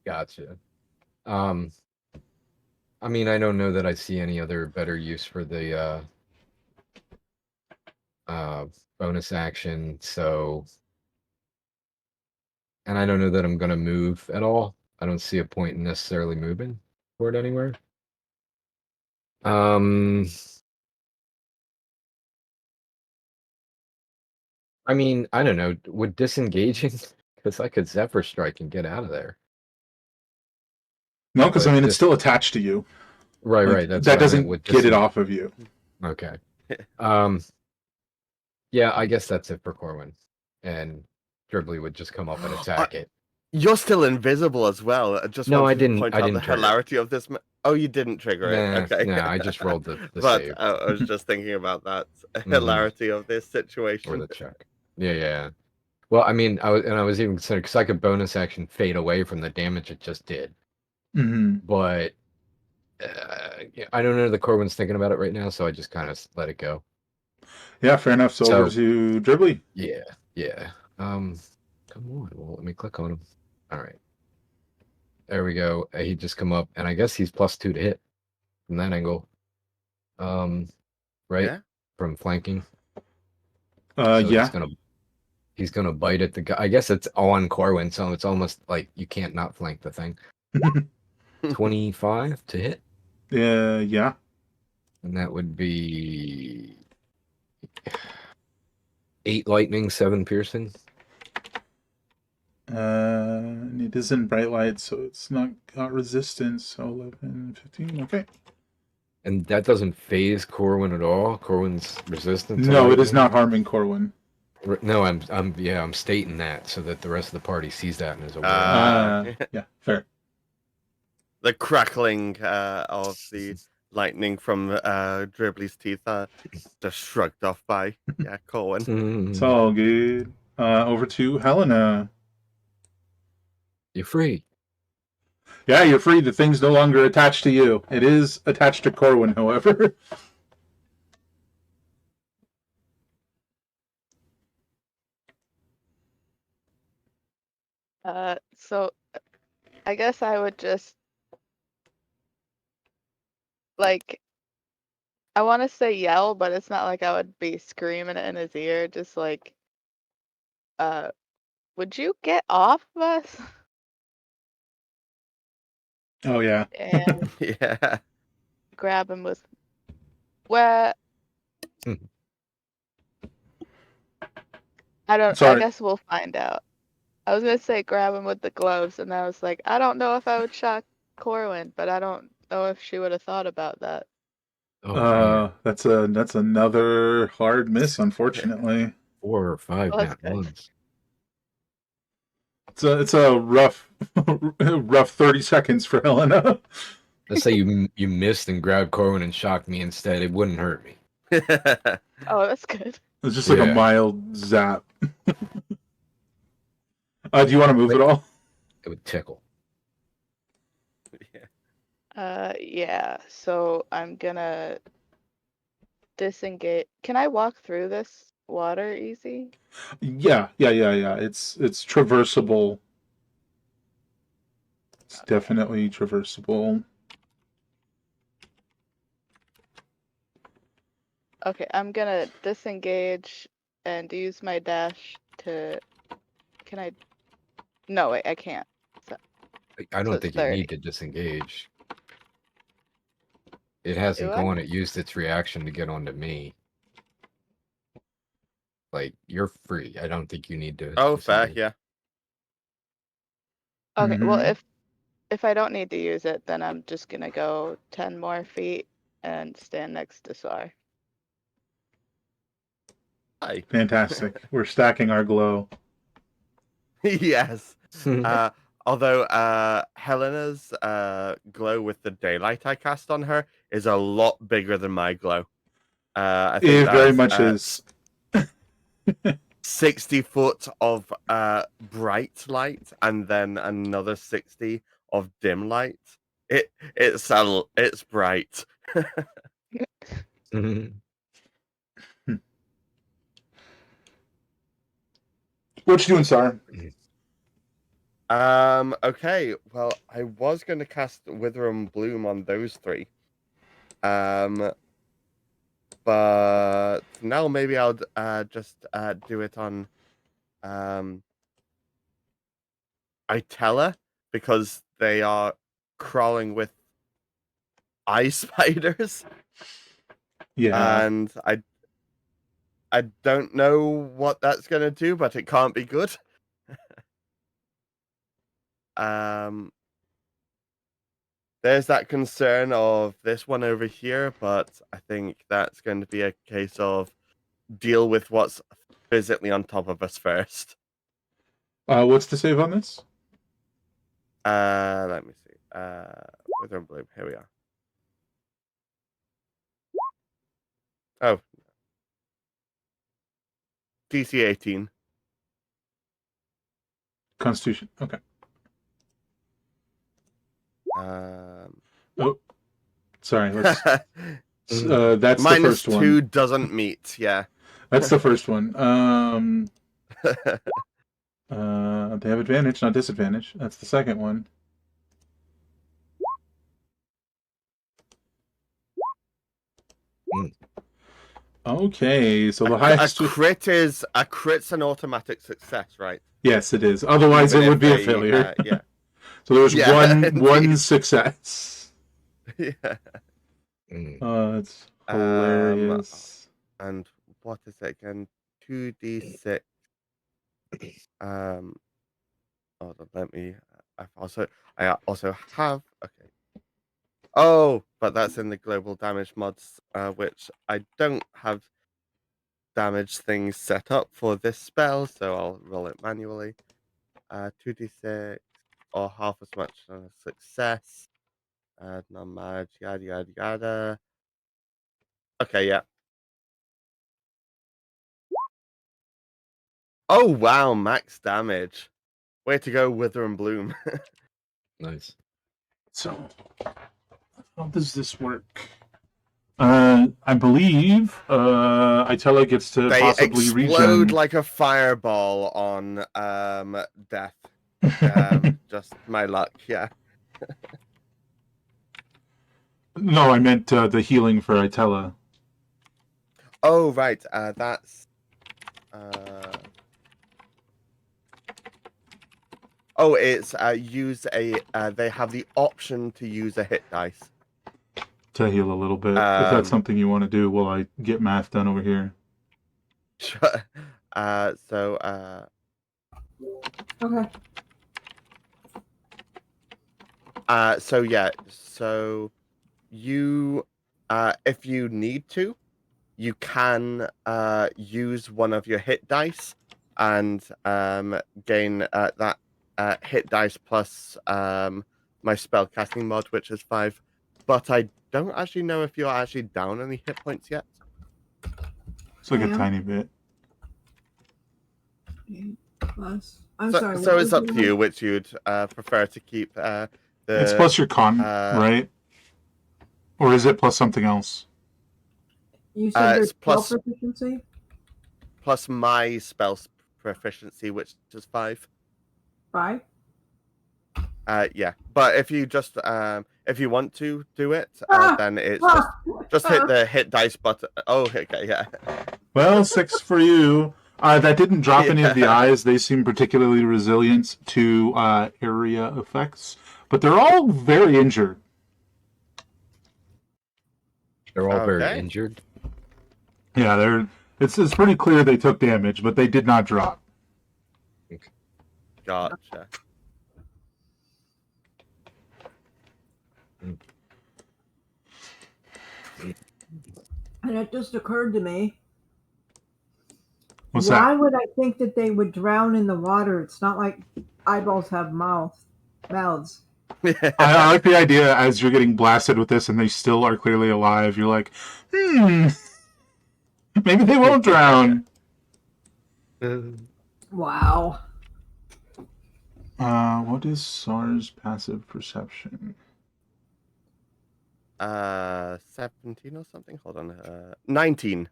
gotcha. I mean, I don't know that I see any other better use for the bonus action, so, and I don't know that I'm gonna move at all. I don't see a point in necessarily moving for it anywhere. I mean, I don't know. Would disengaging, because I could Zephyr Strike and get out of there. No, because I But mean it's this- still attached to you. Right, Like, right. That's that what I meant doesn't with get it off of you. Okay. Yeah, I guess that's it for Corwin. And Dribbly would just come up and attack it. You're still invisible as well. I just No, wanted I to didn't- point I out didn't the trigger it. hilarity of this. Oh, you didn't trigger it. Okay. Nah, I just rolled the But save I was just thinking about that hilarity of this situation. or the check. Yeah. Well, I mean, I was even considering because I could bonus action fade away from the damage it just did. Mm-hmm. But yeah, I don't know the Corwin's thinking about it right now, so I just kind of let it go. Yeah, fair enough. So over to Dribbly. Yeah. Come on. Well, let me click on him. All right. There we go. He just come up, and I guess he's +2 to hit from that angle. Right? Yeah. From flanking. Yeah. He's gonna bite at the guy. I guess it's on Corwin, so it's almost like you can't not flank the thing. 25 to hit, Yeah. and that would be 8 lightning, 7 piercing. And it is in bright light, so it's not got resistance. So 11, 15. Okay. And that doesn't phase Corwin at all. Corwin's resistant. to No, it is lightning? not harming Corwin. No, I'm stating that so that the rest of the party sees that and is aware. Yeah, fair. The crackling of the lightning from Dribbly's teeth just shrugged off by Corwin. It's all good. Over to Helena. You're free. Yeah, you're free. The thing's no longer attached to you. It is attached to Corwin, however. So I guess I would just like I want to say yell, but it's not like I would be screaming it in his ear. Just like, would you get off of us? Oh, yeah. And Yeah. grab him with where. I Sorry. guess we'll find out. I was gonna say grab him with the gloves, and I was like, I don't know if I would shock Corwin, but I don't know if she would have thought about that. Oh, That's another hard miss, unfortunately. 4 or 5 Well, that's nat good. ones. It's a rough 30 seconds for Helena. Let's say you missed and grabbed Corwin and shocked me instead. It wouldn't hurt me. Oh, that's good. It's just like a Yeah. mild zap. Do you want to move at all? It would tickle. Yeah. So I'm gonna disengage. Can I walk through this water easy? Yeah. It's traversable. It's definitely traversable. Okay, I'm gonna disengage and use my dash to. Can I? No, wait, I can't. I So don't it's think you 30. need to disengage. It hasn't Do I? gone. It used its reaction to get onto me. Like, you're free. I don't think you need to. Oh, fair. disengage. Yeah. Okay, well Mhm. if I don't need to use it, then I'm just gonna go 10 more feet and stand next to Sar. Hi. Fantastic. We're stacking our glow. Yes. Although Helena's glow with the daylight I cast on her is a lot bigger than my glow. I think It very that's much is. 60 foot of bright light and then another 60 of dim light. It's bright. What you doing, Sar? Okay, well, I was going to cast Wither and Bloom on those three. But now maybe I'll just do it on Itella, because they are crawling with eye spiders. Yeah. And I don't know what that's going to do, but it can't be good. There's that concern of this one over here, but I think that's going to be a case of deal with what's physically on top of us first. What's the save on this? Let me see. Wither and Bloom. Here we are. Oh. DC 18. Constitution. Okay. Oh, sorry. Let's, that's the first one. -2 doesn't meet. Yeah. That's the first one. They have advantage, not disadvantage. That's the second one. Okay, so the highest a crit's an automatic success, right? Yes, it is. Otherwise, Even it would if be a they, failure. yeah. So there was Yeah, one success. Yeah. Oh, that's hilarious. And what is it again? 2d6. Hold on, let me. I also have. Okay. Oh, but that's in the global damage mods, which I don't have damage things set up for this spell, so I'll roll it manually. 2d6 or half as much on a success. Non-mag, yada yada yada. Okay, yeah. Oh wow, max damage. Way to go, Wither and Bloom. Nice. So, how does this work? I believe Itella gets to They possibly explode regen. like a fireball on death. Just my luck, yeah. No, I meant the healing for Itella. Oh right, that's oh, it's use a they have the option to use a hit dice. To heal a little bit. If that's something you want to do while I get math done over here. Sure. Okay. So yeah, so you if you need to, you can use one of your hit dice and gain that hit dice plus my spell casting mod, which is 5. But I don't actually know if you're actually down any hit points yet. It's like a Yeah. tiny bit. Plus. I'm so, sorry. So what it's was up the to you which you'd prefer to keep. It's plus your con, right? Or is it plus something else? You said there's it's plus- spell proficiency? plus my spell proficiency, which is 5. 5? Yeah, but if you just if you want to do it, then it's just hit the hit dice button. Oh, okay, yeah. Well, 6 for you. That didn't drop any of the Yeah. eyes. They seem particularly resilient to area effects, but they're all very injured. They're all very Okay. injured. Yeah, they're. It's pretty clear they took damage, but they did not drop. Gotcha. And it just occurred to me What's Why that? would I think that they would drown in the water? It's not like eyeballs have mouths. I like the idea as you're getting blasted with this and they still are clearly alive. You're like, maybe they won't drown. Wow. What is SAR's passive perception? 17 or something. Hold on. 19.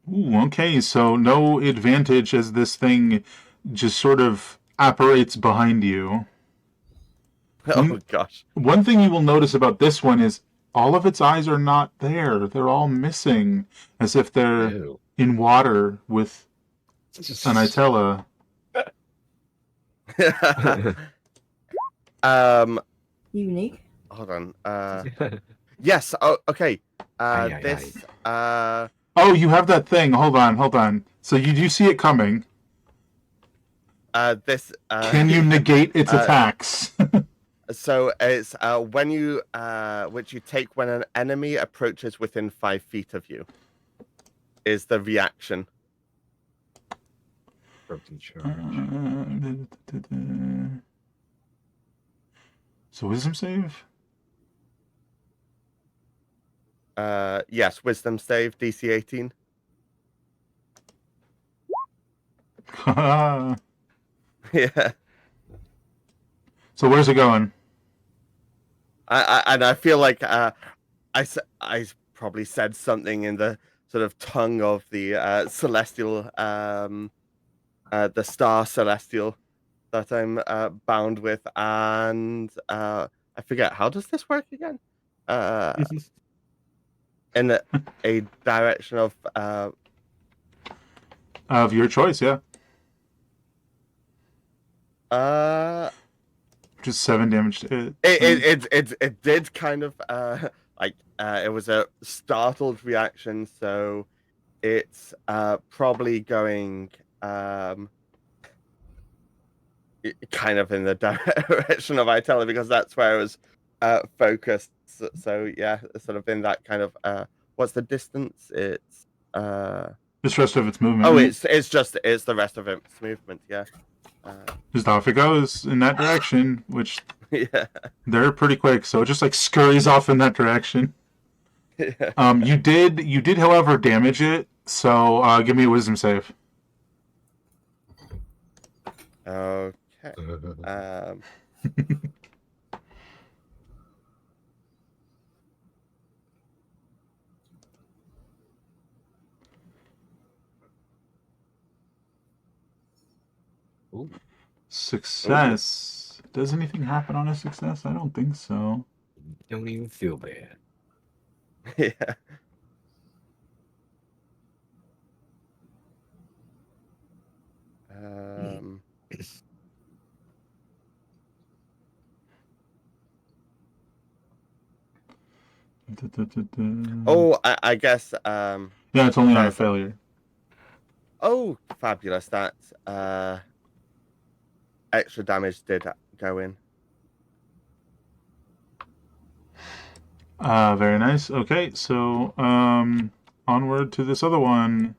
Ooh, okay, so no advantage as this thing just sort of apparates behind you. Oh gosh. One thing you will notice about this one is all of its eyes are not there. They're all missing, as if they're Ew. in water with an Itella. Unique. Hold on. Yes. Oh, okay. Aye, aye, This. Oh, you have that thing. Hold on. So you do see it coming. This. Can you negate its attacks? So it's when you which you take when an enemy approaches within 5 feet of you. Is the reaction. Broken charge. So wisdom save? Yes, wisdom save, DC 18. Yeah. So where's it going? I feel like I probably said something in the sort of tongue of the celestial, the star celestial that I'm bound with, and I forget, how does this work again? In a direction of Of your choice, yeah. Just 7 damage to it. it did kind of it was a startled reaction, so it's probably going kind of in the direction of Itella because that's where it was focused. So yeah, sort of in that kind of what's the distance? It's Just rest of its movement. oh, right? it's the rest of its movement. Yeah. Just off it goes in that direction, which Yeah. they're pretty quick, so it just like scurries off in that direction. Yeah. You did, however, damage it. So give me a wisdom save. Okay. Ooh. Success. Does anything happen on a success? I don't think so. Don't even feel bad. Yeah. Oh, I guess. Yeah, it's only on a there's- failure. Oh, fabulous! That extra damage did go in. Very nice. Okay, so onward to this other one.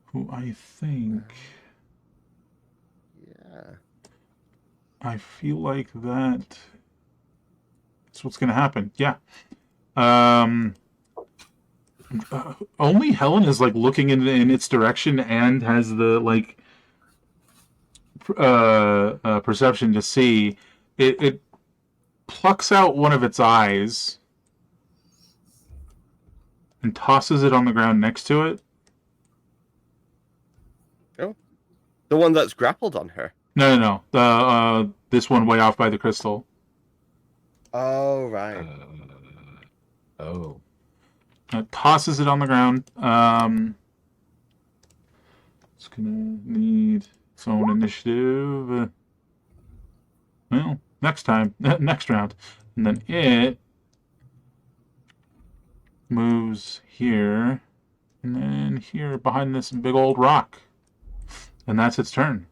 Who I think Yeah. I feel like that's what's gonna happen. Yeah. Only Helen is like looking in its direction and has the like perception to see. It plucks out one of its eyes and tosses it on the ground next to it. Oh, the one that's grappled on her. No. The this one way off by the crystal. Oh right. Oh. Tosses it on the ground. It's gonna need its own initiative. Well, next time, next round, and then it moves here, and then here behind this big old rock, and that's its turn.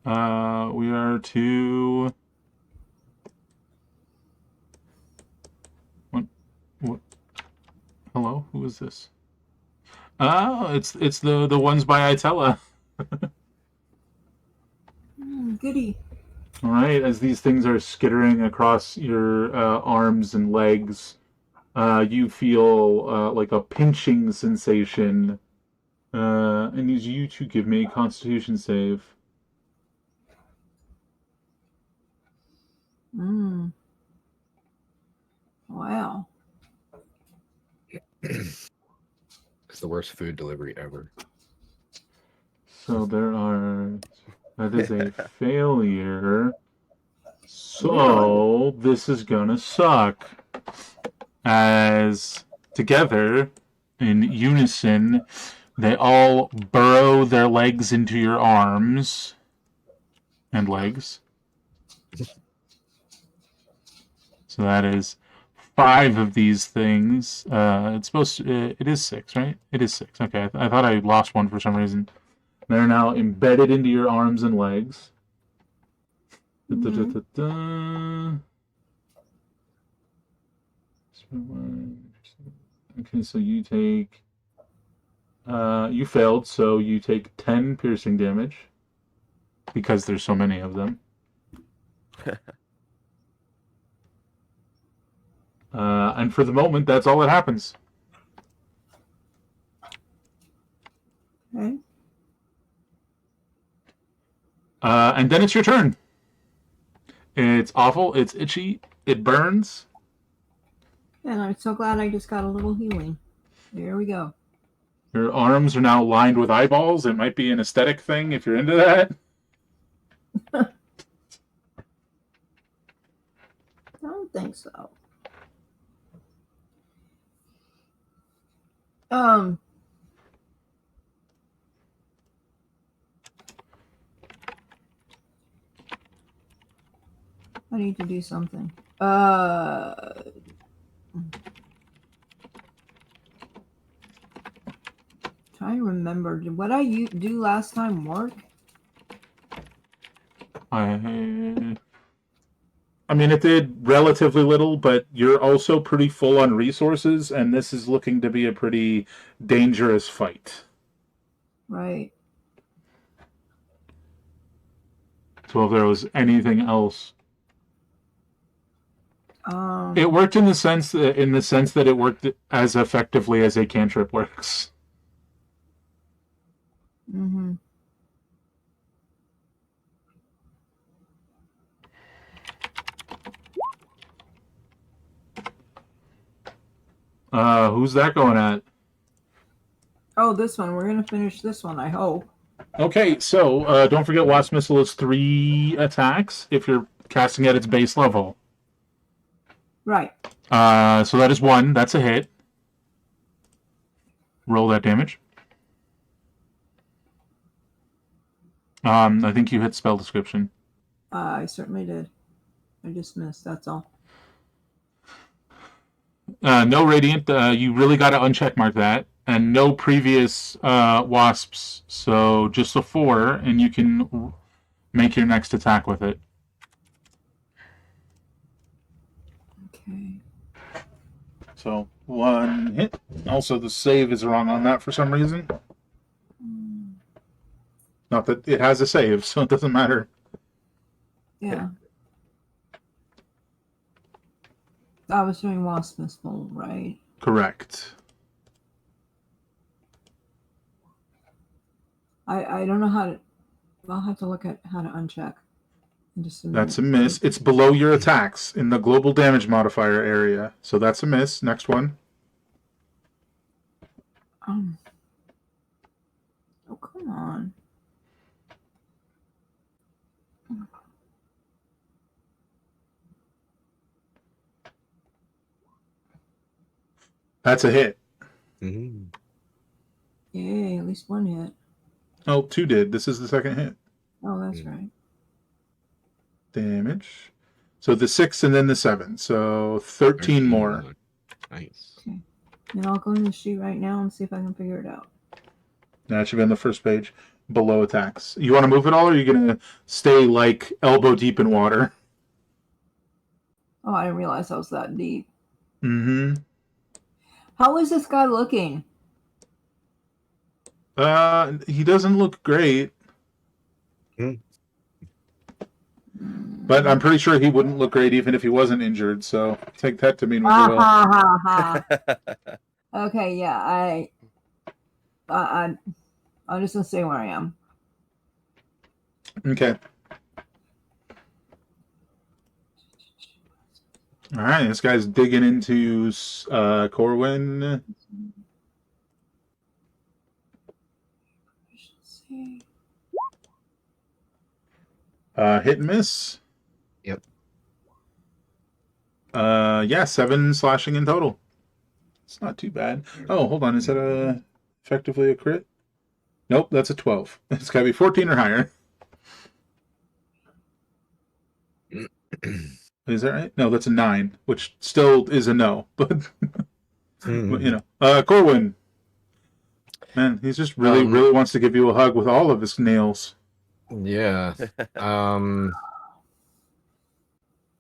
We are to Hello, who is this? Oh, it's the ones by Itella. Goody. All right, as these things are skittering across your arms and legs, you feel like a pinching sensation. I need you to give me a Constitution save. Wow. It's the worst food delivery ever. So that is a failure. So this is gonna suck. As together, in unison, they all burrow their legs into your arms and legs. So that is 5 of these things. It's supposed to. It is 6, right? It is 6. Okay, I thought I lost one for some reason. They're now embedded into your arms and legs. Okay, so you take. You failed, so you take 10 piercing damage because there's so many of them. And for the moment, that's all that happens. Okay. And then it's your turn. It's awful. It's itchy. It burns. And I'm so glad I just got a little healing. There we go. Your arms are now lined with eyeballs. It might be an aesthetic thing if you're into that. I don't think so. I need to do something. Trying to remember. Did what I do last time work? I mean, it did relatively little, but you're also pretty full on resources, and this is looking to be a pretty dangerous fight. Right. So if there was anything else, it worked in the sense that it worked as effectively as a cantrip works. Mm-hmm. Who's that going at? Oh, this one. We're gonna finish this one, I hope. Okay, so don't forget Wasp Missile is 3 attacks if you're casting at its base level. Right. So that is 1. That's a hit. Roll that damage. I think you hit spell description. I certainly did. I just missed. That's all. No radiant. You really got to uncheck mark that, and no previous wasps. So just a 4, and you can make your next attack with it. Okay. So 1 hit. Also, the save is wrong on that for some reason. Not that it has a save, so it doesn't matter. Yeah. I was doing Wasp Missile, right? Correct. I don't know how to. I'll have to look at how to uncheck. That's a miss. It's below your attacks in the global damage modifier area. So that's a miss. Next one. Oh, come on. That's a hit. Mm-hmm. Yay, at least 1 hit. Oh, 2 did. This is the second hit. Oh, that's right. Damage. So the 6 and then the 7. So 13 more. Nice. Okay. And I'll go in the sheet right now and see if I can figure it out. That should be on the first page. Below attacks. You want to move it all, or are you going to stay like elbow deep in water? Oh, I didn't realize I was that deep. Mm-hmm. How is this guy looking? He doesn't look great. Hmm. But I'm pretty sure he wouldn't look great even if he wasn't injured, so take that to mean what you will. Okay, yeah, I'm just gonna stay where I am. Okay. Alright, this guy's digging into Corwin. Hit and miss. Yep. Yeah, 7 slashing in total. It's not too bad. Oh, hold on. Is that effectively a crit? Nope, that's a 12. It's got to be 14 or higher. Is that right? No, that's a 9, which still is a no. But, but you know. Corwin. Man, he's just really wants to give you a hug with all of his nails. Yeah.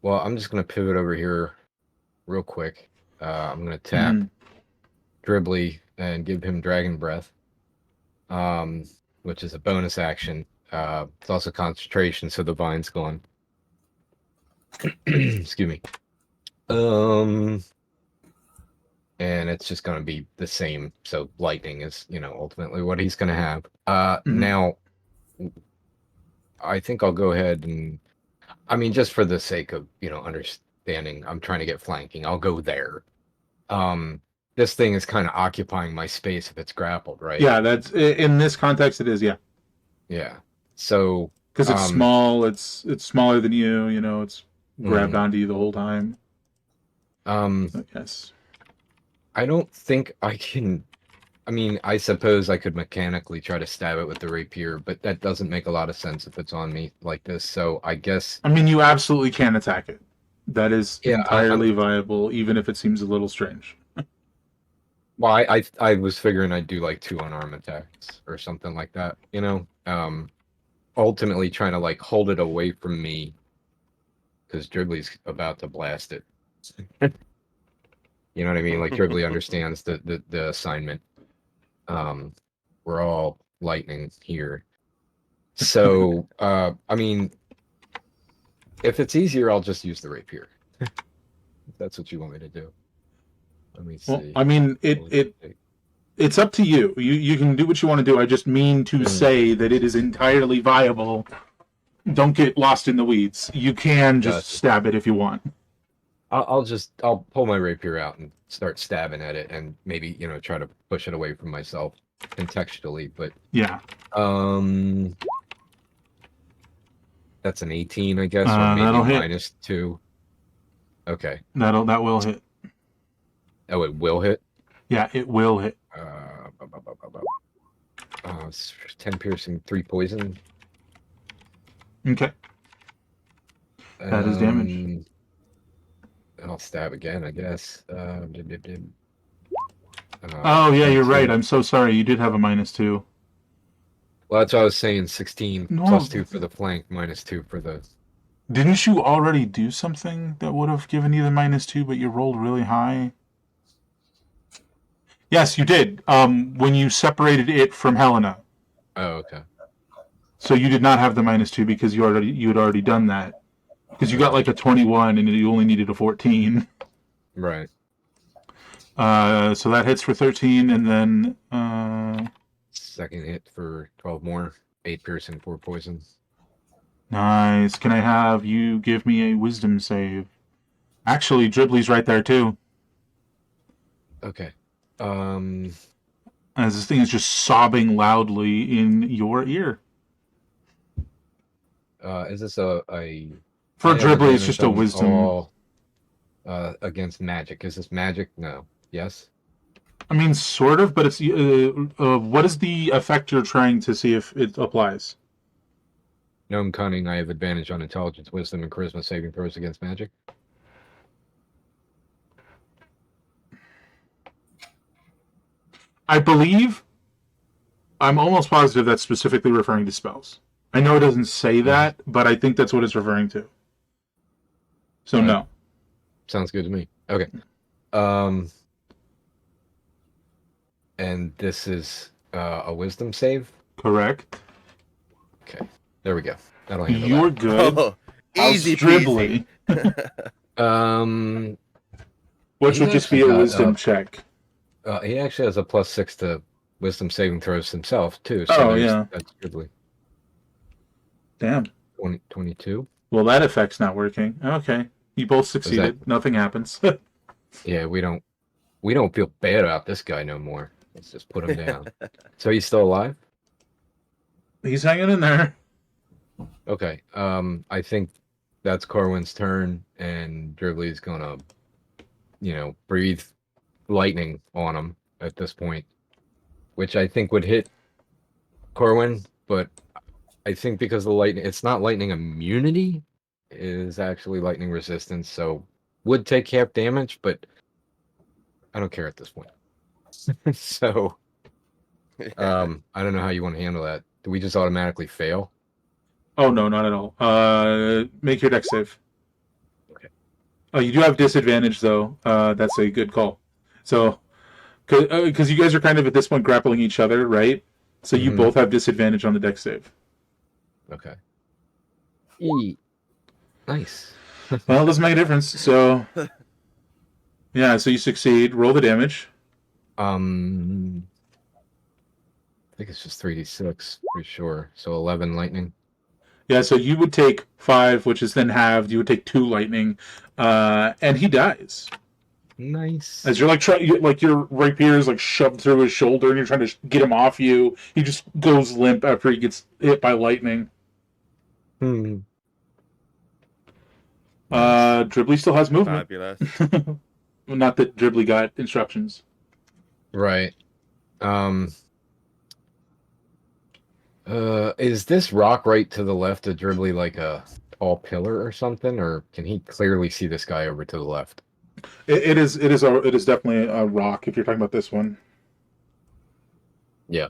Well, I'm just gonna pivot over here real quick. I'm gonna tap Dribbly and give him Dragon Breath, which is a bonus action. It's also concentration, so the vine's gone. Excuse me. And it's just gonna be the same. So lightning is, ultimately what he's gonna have. Now, I think I'll go ahead and, just for the sake of, understanding, I'm trying to get flanking. I'll go there. This thing is kind of occupying my space if it's grappled, right? Yeah, that's in this context. It is, yeah. Yeah. So because it's small, it's smaller than you. It's grabbed onto you the whole time. Yes. I don't think I can. I suppose I could mechanically try to stab it with the rapier, but that doesn't make a lot of sense if it's on me like this. So I guess. You absolutely can attack it. That is entirely viable, even if it seems a little strange. Well, I was figuring I'd do like 2 unarmed attacks or something like that, ultimately trying to like hold it away from me because Dribbly's about to blast it. You know what I mean? Like Dribbly understands the assignment. We're all lightning here. So, if it's easier, I'll just use the rapier. If that's what you want me to do. Let me see. Well, it's up to you. You can do what you want to do. I just mean to say that it is entirely viable. Don't get lost in the weeds. You can just stab it if you want. I'll pull my rapier out and start stabbing at it, and maybe try to push it away from myself contextually. But yeah, that's an 18, I guess, or maybe that'll hit. -2. Okay, that will hit. Oh, it will hit? Yeah, it will hit. 10 piercing, 3 poison. Okay. That is damage. I'll stab again, I guess. Oh, yeah, you're right. I'm so sorry. You did have a -2. Well, that's what I was saying. 16 +2 for the flank, -2 for the... Didn't you already do something that would have given you the -2, but you rolled really high? Yes, you did. When you separated it from Helena. Oh, okay. So you did not have the -2 because you had already done that. Because you got like a 21 and you only needed a 14. Right. So that hits for 13, and then second hit for 12 more. 8 piercing, 4 poison. Nice. Can I have you give me a wisdom save? Actually, Dribbly's right there too. Okay. As this thing is just sobbing loudly in your ear. Is this a for Dribbly? It's just a wisdom. All, against magic. Is this magic? No. Yes. Sort of, but it's what is the effect you're trying to see if it applies? Gnome cunning. I have advantage on intelligence, wisdom, and charisma saving throws against magic. I believe. I'm almost positive that's specifically referring to spells. I know it doesn't say that, but I think that's what it's referring to. So no. Sounds good to me. Okay. And this is a wisdom save. Correct. Okay, there we go. That'll handle You're that. good. Oh, How's easy Dribbly? peasy. Which He would just be actually a got, wisdom check. he actually has a +6 to wisdom saving throws himself too. So Oh, yeah. that's Dribbly. Damn. 22. Well, that effect's not working. Okay. You both succeeded. Nothing happens. Yeah, we don't feel bad about this guy no more. Let's just put him down. So he's still alive? He's hanging in there. Okay. I think that's Corwin's turn, and Dribbly's gonna, breathe lightning on him at this point, which I think would hit Corwin, but I think because the lightning, it's not lightning immunity, it is actually lightning resistance, so would take half damage, but I don't care at this point. So, I don't know how you want to handle that. Do we just automatically fail? Oh, no, not at all. Make your dex save. Okay. Oh, you do have disadvantage, though. That's a good call. So, because you guys are kind of at this point grappling each other, right? So you both have disadvantage on the dex save. Okay. Nice. Well, it doesn't make a difference. So, yeah, so you succeed. Roll the damage. I think it's just 3d6, pretty sure. So 11 lightning. Yeah, so you would take 5, which is then halved. You would take 2 lightning, and he dies. Nice. As you're like your rapier is like shoved through his shoulder, and you're trying to get him off you. He just goes limp after he gets hit by lightning. Nice. Dribbly still has movement. Fabulous. Not that Dribbly got instructions. Right. Is this rock right to the left of Dribbly like a tall pillar or something, or can he clearly see this guy over to the left? It is definitely a rock if you're talking about this one. Yeah.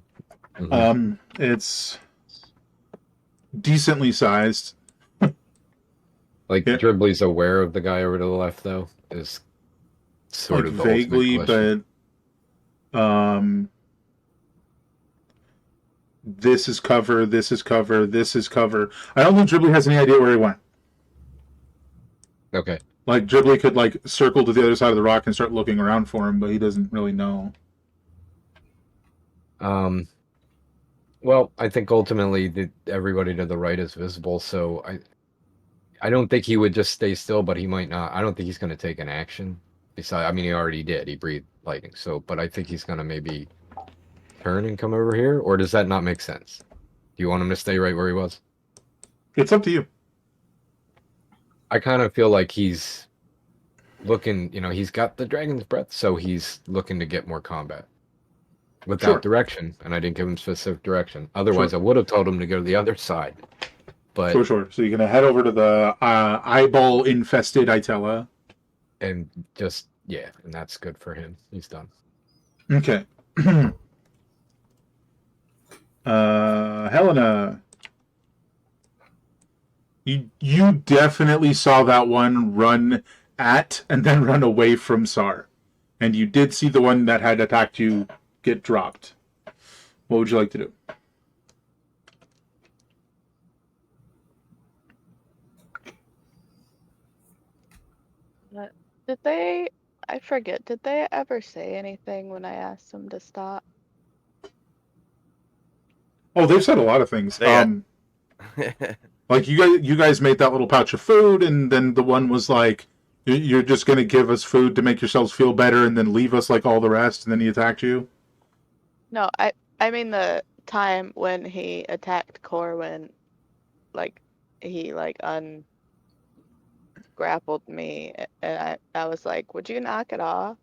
Mm-hmm. It's decently sized. Like Dribbly's aware of the guy over to the left, though, is sort like of the vaguely, ultimate question. but this is cover. This is cover. This is cover. I don't think Dribbly has any idea where he went. Okay. Like Dribbly could like circle to the other side of the rock and start looking around for him, but he doesn't really know. Well, I think ultimately everybody to the right is visible, so I don't think he would just stay still, but he might not. I don't think he's going to take an action. Besides, I mean, he already did. He breathed lightning, but I think he's going to maybe turn and come over here, or does that not make sense? Do you want him to stay right where he was? It's up to you. I kind of feel like he's looking, he's got the dragon's breath, so he's looking to get more combat without direction, and I didn't give him specific direction. Otherwise, I would have told him to go to the other side. But Sure. So you're going to head over to the eyeball-infested Itella. And and that's good for him. He's done. Okay. Helena. You definitely saw that one run at and then run away from Sar. And you did see the one that had attacked you get dropped. What would you like to do? I forget, did they ever say anything when I asked them to stop? Oh, they've said a lot of things. Like you guys made that little pouch of food, and then the one was like, "You're just going to give us food to make yourselves feel better, and then leave us like all the rest." And then he attacked you. No, I mean the time when he attacked Corwin, like he grappled me, and I was like, "Would you knock it off?"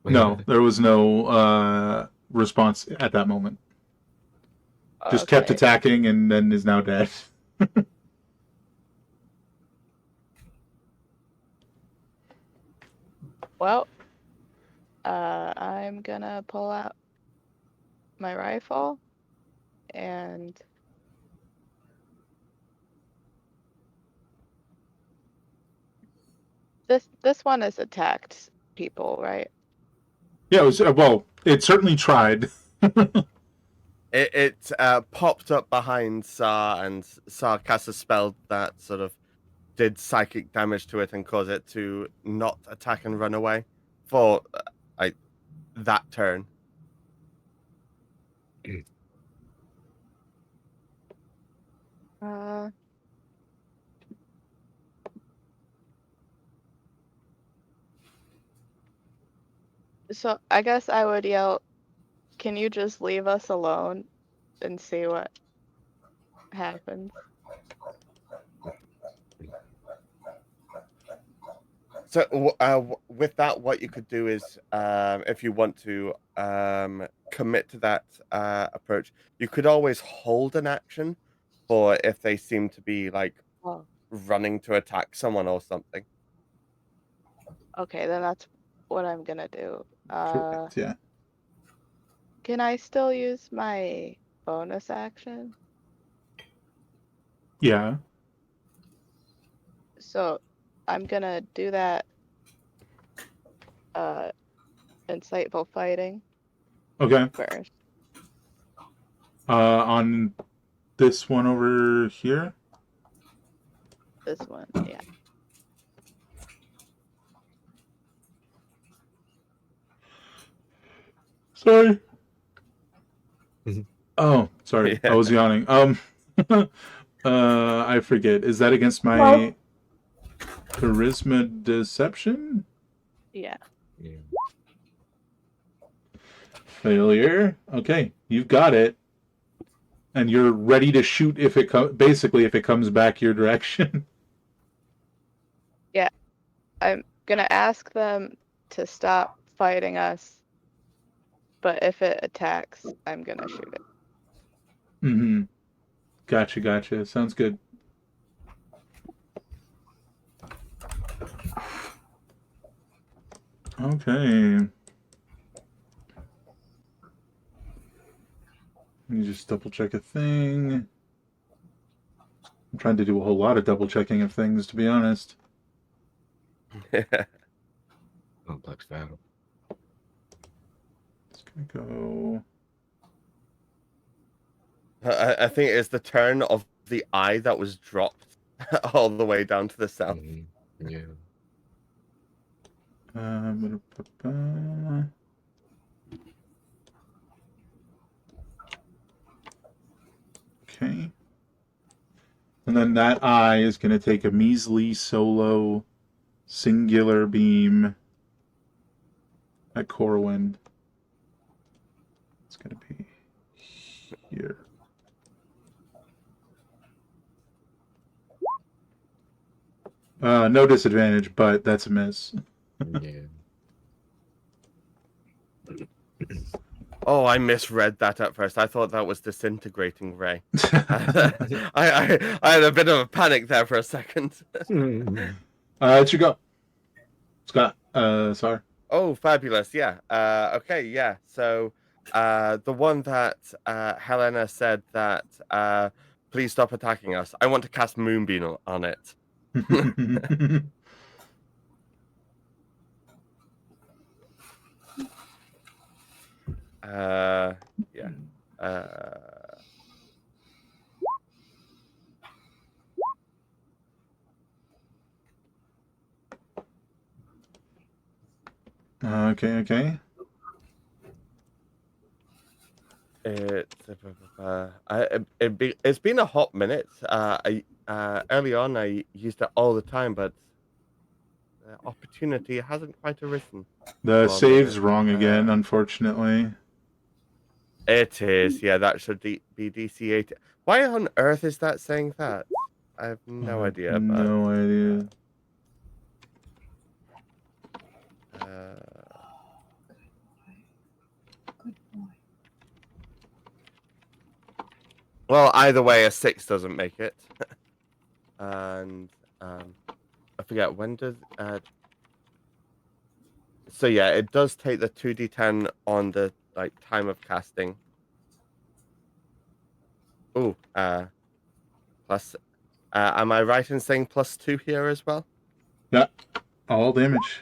No, there was no response at that moment. Just kept attacking, and then is now dead. Well, I'm gonna pull out my rifle and this one has attacked people, right? Yeah, it was It certainly tried. It popped up behind Sar, and Sar cast a spell that sort of did psychic damage to it and caused it to not attack and run away for like that turn. Uh, so I guess I would yell, "Can you just leave us alone and see what happens?" So with that, what you could do is, if you want to commit to that approach, you could always hold an action, for if they seem to be like Oh, running to attack someone or something. okay, then that's what I'm gonna do. Correct, yeah. Can I still use my bonus action? Yeah. So I'm gonna do that insightful fighting Okay. first. On this one over here. This one, yeah. Sorry. Mhm. Oh, sorry. I Yeah. was yawning. I forget. Is that against my Well- charisma deception? Yeah. Yeah. Failure. Okay, you've got it. And you're ready to shoot if it basically if it comes back your direction. I'm gonna ask them to stop fighting us, but if it attacks, I'm gonna shoot it. Mm-hmm. Gotcha. Sounds good. Okay. Let me just double check a thing. I'm trying to do a whole lot of double checking of things, to be honest. Complex battle. It's gonna go. I think it's the turn of the eye that was dropped all the way down to the south. Mm-hmm. Yeah. Okay. And then that eye is going to take a measly solo singular beam at Corwin. It's going to be here. No disadvantage, but that's a miss. Yeah. Oh, I misread that at first. I thought that was disintegrating ray. I had a bit of a panic there for a second. It should go. Scott, sorry. Oh, fabulous. Yeah. Okay, yeah. So the one that Helena said that please stop attacking us. I want to cast Moonbeam on it. Yeah. Okay. It's been a hot minute. Early on I used it all the time, but the opportunity hasn't quite arisen. The for save's me. wrong again, unfortunately. It is, yeah. That should be DC 8. Why on earth is that saying that? I have no idea. No idea. Good boy. Well, either way, a 6 doesn't make it. And I forget when does. So yeah, it does take the 2d10 on the time of casting. Oh, plus. Am I right in saying +2 here as well? Yeah, all damage.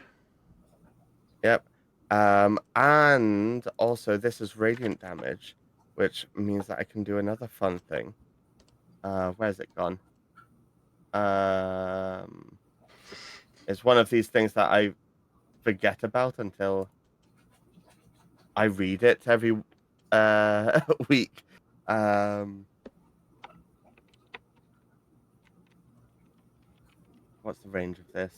Yep. And also this is radiant damage, which means that I can do another fun thing. Where's it gone? It's one of these things that I forget about until I read it every week. What's the range of this?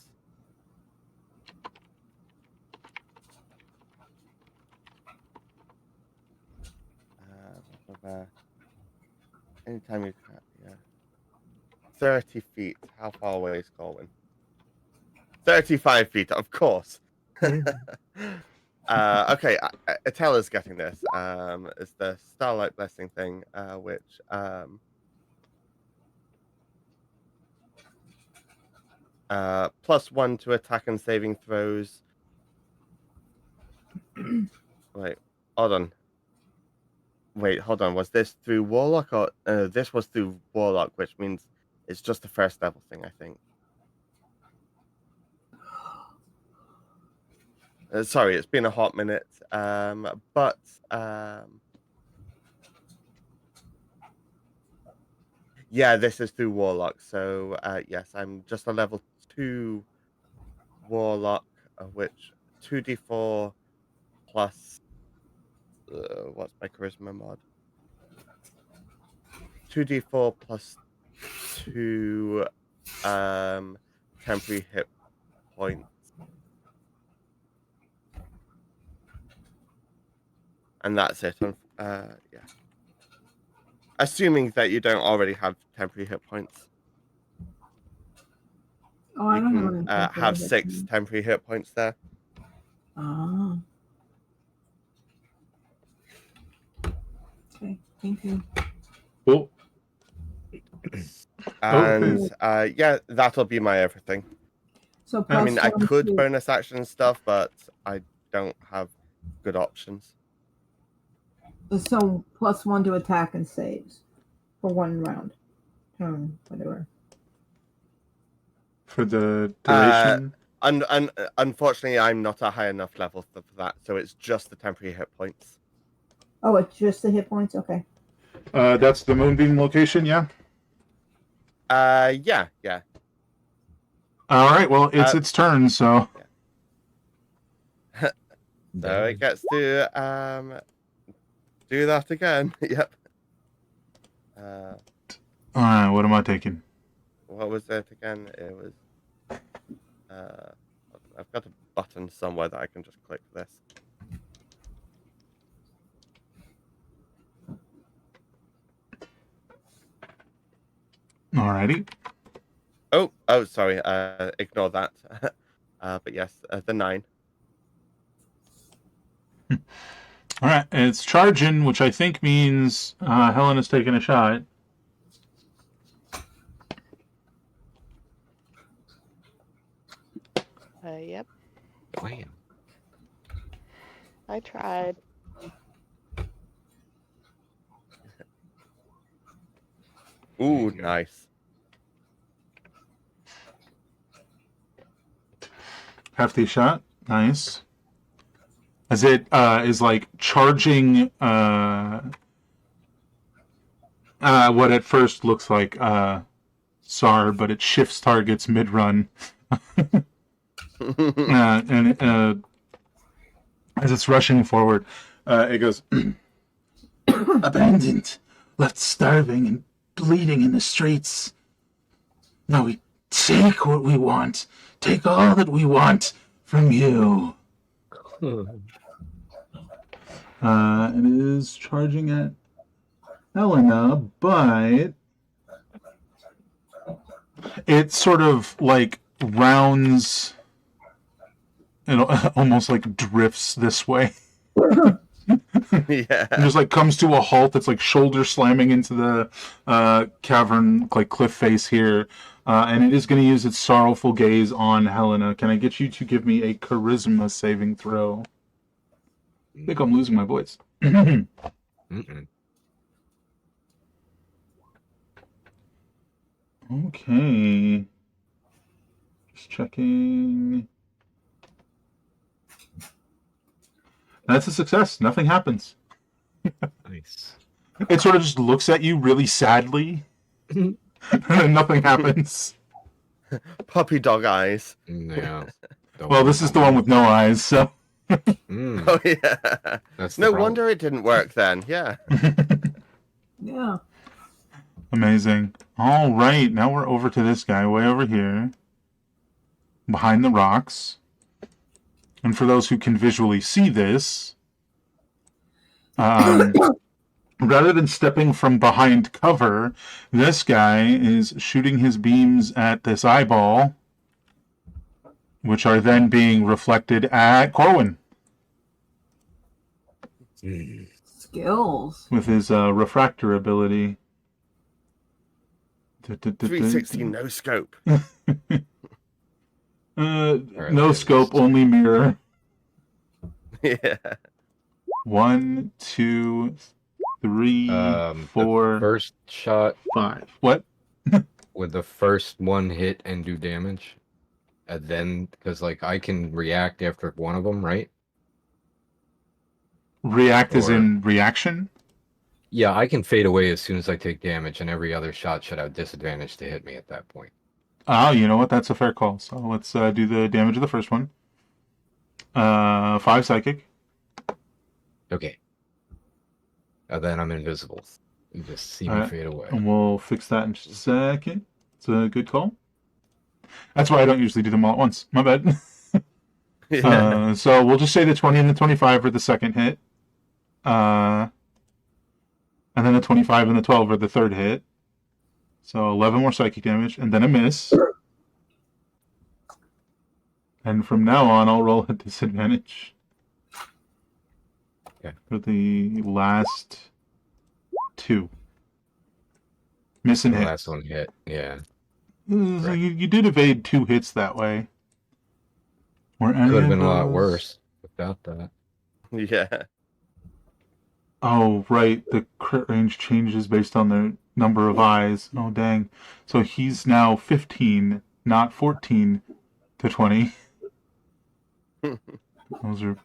Anytime you can, yeah. 30 feet. How far away is Colwyn? 35 feet, of course. Okay, Atela's getting this. It's the Starlight Blessing thing, which +1 to attack and saving throws. Wait, hold on. Was this through Warlock or this was through Warlock, which means it's just the first level thing, I think. Sorry, it's been a hot minute. But yeah, this is through Warlock. So yes, I'm just a level 2 Warlock, which 2d4 plus what's my charisma mod? 2d4 plus 2 temporary hit points. And that's it. Yeah. Assuming that you don't already have temporary hit points. Oh, I You don't can have have 6 temporary hit points there. Ah. Okay, thank you. Cool. And yeah, that'll be my everything. So I mean, I +1 could to- bonus action and stuff, but I don't have good options. So +1 to attack and saves for 1 round. Turn, whatever. For the duration. Unfortunately, I'm not a high enough level for that, so it's just the temporary hit points. Oh, it's just the hit points? Okay. That's the moonbeam location, yeah? Yeah. All right, well, it's its turn, so... So it gets to do that again. Yep. All right, what am I taking? What was it again? It was I've got a button somewhere that I can just click this. Alrighty. Oh, sorry. Ignore that. But yes, the 9. All right, it's charging, which I think means Helen is taking a shot. Yep. Wham. I tried. Ooh, nice. Hefty shot. Nice. As it is like charging what at first looks like SAR, but it shifts targets mid-run. And as it's rushing forward, it goes, abandoned, left starving and bleeding in the streets. Now we take what we want, take all that we want from you. It is charging at Helena, but it sort of like rounds, it almost like drifts this way. Yeah. And just like comes to a halt. It's like shoulder slamming into the cavern, like cliff face here. And it is going to use its sorrowful gaze on Helena. Can I get you to give me a charisma saving throw? I think I'm losing my voice. Okay. Just checking. That's a success. Nothing happens. Nice. It sort of just looks at you really sadly, and then nothing happens. Puppy dog eyes. Yeah. Well, this is the one with no eyes, so. Mm, Oh yeah. that's the No problem. wonder it didn't work then. Yeah. Yeah. Amazing. All right, now we're over to this guy way over here, behind the rocks. And for those who can visually see this, rather than stepping from behind cover, this guy is shooting his beams at this eyeball, which are then being reflected at Corwin Mm. Skills. with his refractor ability. 360 no scope. No scope, only mirror. Yeah. 1, 2, 3, The 4, first shot 5. What? would the first one hit and do damage, and then because like I can react after one of them, right? React as Or- in reaction? Yeah, I can fade away as soon as I take damage, and every other shot should have disadvantage to hit me at that point. Oh, you know what? That's a fair call. So let's do the damage of the first one. 5 psychic. Okay. And then I'm invisible. You just see me Alright. fade away. And we'll fix that in just a second. It's a good call. That's why I don't usually do them all at once. My bad. Yeah. So we'll just say the 20 and the 25 are the second hit. And then the 25 and the 12 are the third hit. So 11 more psychic damage, and then a miss. And from now on, I'll roll at disadvantage. Okay. For the last 2. Miss and The hit. last one hit. Yeah. So you did evade 2 hits that way. Were any Could have of been a lot those- worse without that. Yeah. Oh, right. The crit range changes based on the number of eyes. Oh, dang. So he's now 15, not 14 to 20. Those are...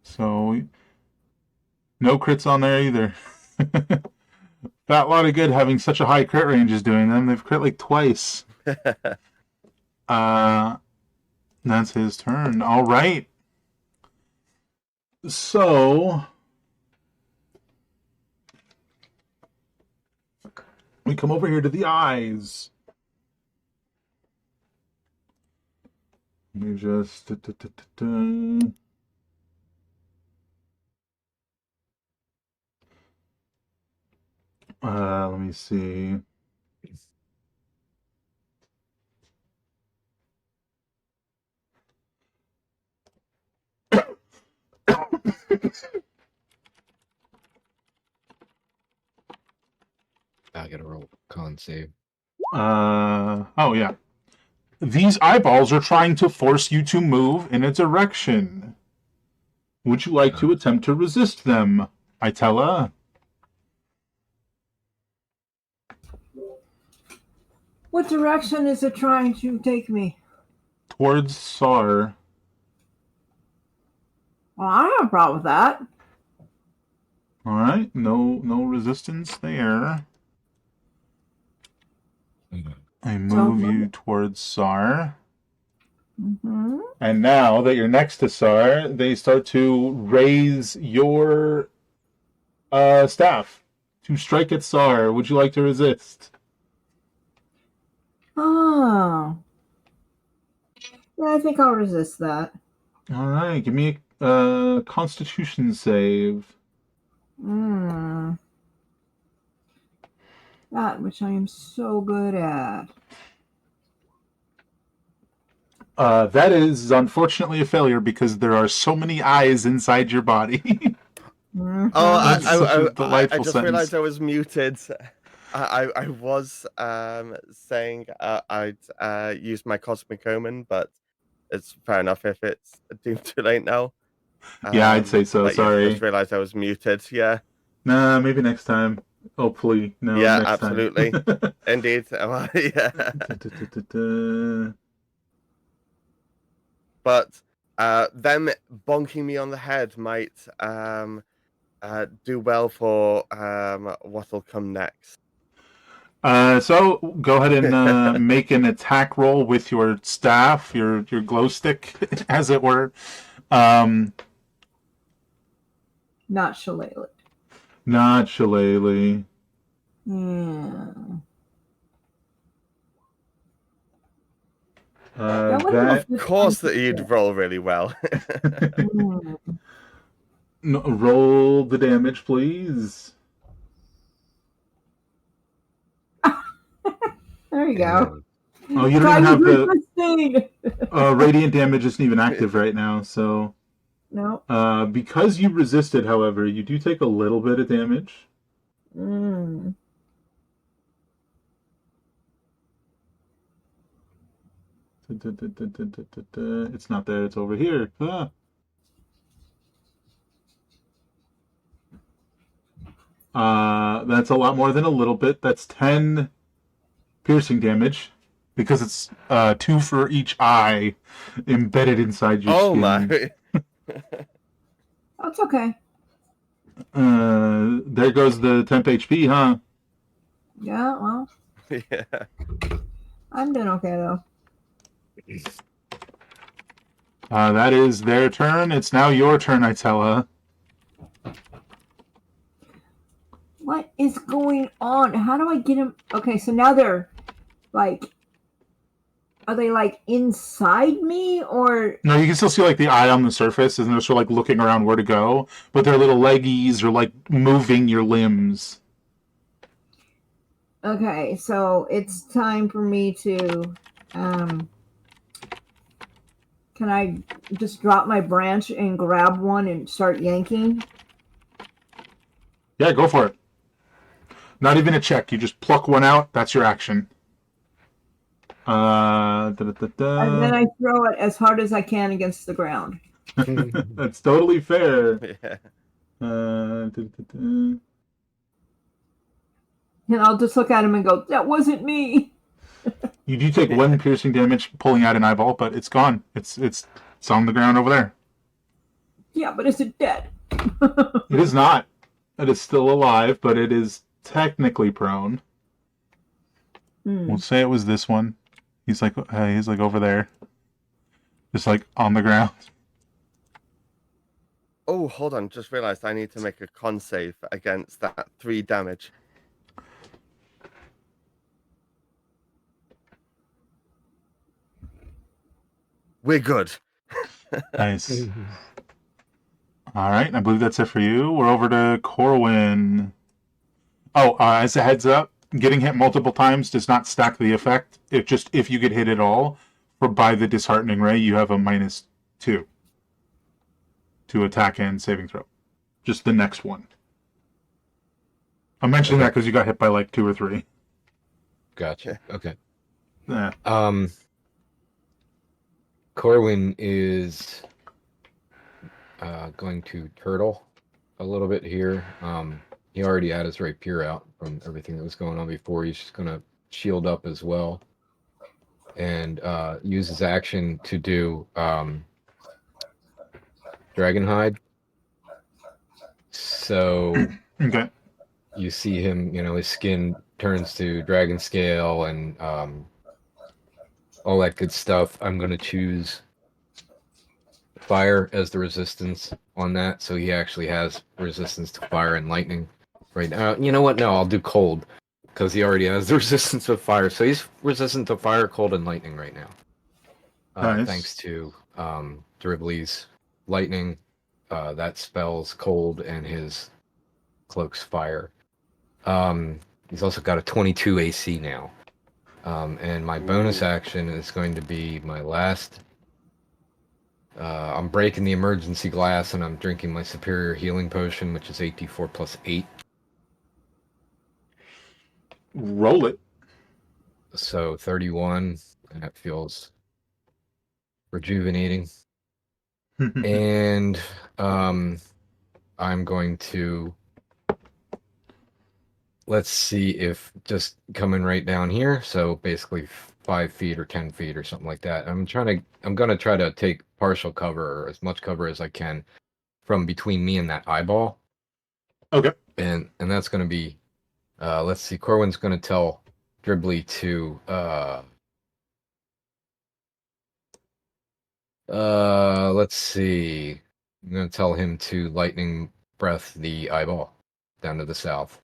So... No crits on there either. That lot of good having such a high crit range is doing them. They've crit like twice. That's his turn. All right. So... we come over here to the eyes. Let me just... let me see. I gotta roll con save. Oh, yeah. These eyeballs are trying to force you to move in a direction. Would you like to attempt to resist them, Itella? What direction is it trying to take me? Towards Sar. Well, I don't have a problem with that. All right, no resistance there. I move you towards Sar. Mm-hmm. And now that you're next to Sar, they start to raise your staff to strike at Sar. Would you like to resist? Oh. Yeah, I think I'll resist that. All right, give me a Constitution save. That which I am so good at. That is unfortunately a failure because there are so many eyes inside your body. Mhm. Oh, That's such a I delightful just sentence. realized I was muted. I was saying I'd use my cosmic omen, but it's fair enough if it's doomed too late now. Yeah, I'd say so. But yeah, I Sorry. just realized I was muted. Yeah, Nah, maybe next time. Hopefully, no. Yeah, next absolutely. Time. indeed. Yeah. But them bonking me on the head might do well for what'll come next. So go ahead and make an attack roll with your staff, your glow stick, as it were. Not shillelagh. Not shillelagh. Yeah. That Of course that you'd roll really well. no, roll the damage, please. There you go. Oh, you don't Try even have the resisting. radiant damage isn't even active right now, so No. because you resisted, however, you do take a little bit of damage. Mm. It's not there, it's over here. That's a lot more than a little bit. That's 10 piercing damage because it's 2 for each eye embedded inside your Oh skin. my. That's okay. There goes the temp HP, huh? Yeah, well, Yeah. I'm doing okay though. That is their turn. It's now your turn, Itella. What is going on? How do I get him? Okay, so now they're like, are they like inside me or? No, you can still see like the eye on the surface, and they're sort of like looking around where to go, but their little leggies are like moving your limbs. Okay, so it's time for me to, can I just drop my branch and grab one and start yanking? Yeah, go for it. Not even a check. You just pluck one out. That's your action. And then I throw it as hard as I can against the ground. That's totally fair. Yeah. And I'll just look at him and go, that wasn't me. You do take 1 piercing damage pulling out an eyeball, but it's gone. It's on the ground over there. Yeah, but is it dead? It is not. It is still alive, but it is technically prone. We'll say it was this one. He's like over there, just like on the ground. Oh, hold on. Just realized I need to make a con save against that 3 damage. We're good. Nice. All right, I believe that's it for you. We're over to Corwin. Oh, as a heads up, getting hit multiple times does not stack the effect. If you get hit at all by the disheartening ray, you have a -2 to attack and saving throw. Just the next one. I'm mentioning that because you got hit by like 2 or 3. Gotcha. Okay. Yeah. Corwin is going to turtle a little bit here. He already had his rapier out from everything that was going on before. He's just going to shield up as well and use his action to do Dragon Hide. So Okay. you see him, his skin turns to dragon scale and all that good stuff. I'm going to choose fire as the resistance on that, so he actually has resistance to fire and lightning right now. You know what? No, I'll do cold because he already has the resistance of fire, so he's resistant to fire, cold, and lightning right now. Nice. Thanks to Dribbly's lightning, that spells cold, and his cloak's fire. He's also got a 22 AC now. And my bonus action is going to be my last. I'm breaking the emergency glass and I'm drinking my superior healing potion, which is 8d4 plus 8. Roll it. So 31, and that feels rejuvenating. And I'm going to let's see if just coming right down here. So basically 5 feet or 10 feet or something like that. I'm gonna try to take partial cover or as much cover as I can from between me and that eyeball. Okay. And that's gonna be, let's see. Corwin's gonna tell Dribbly to let's see. I'm gonna tell him to lightning breath the eyeball down to the south.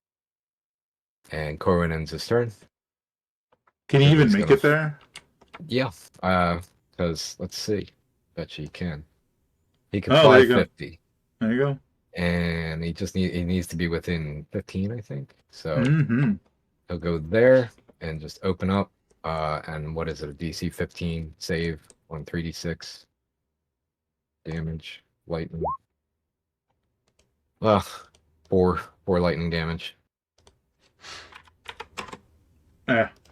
And Corwin ends his turn. Can you even Dribbly's make gonna it there? Yeah. Because let's see. Bet you he can. He can Oh, fly there you go. 50. There you go. And he needs to be within 15, I think. So Mm-hmm. he'll go there and just open up. And what is it? A DC 15 save on 3d6 damage, lightning. Four lightning damage.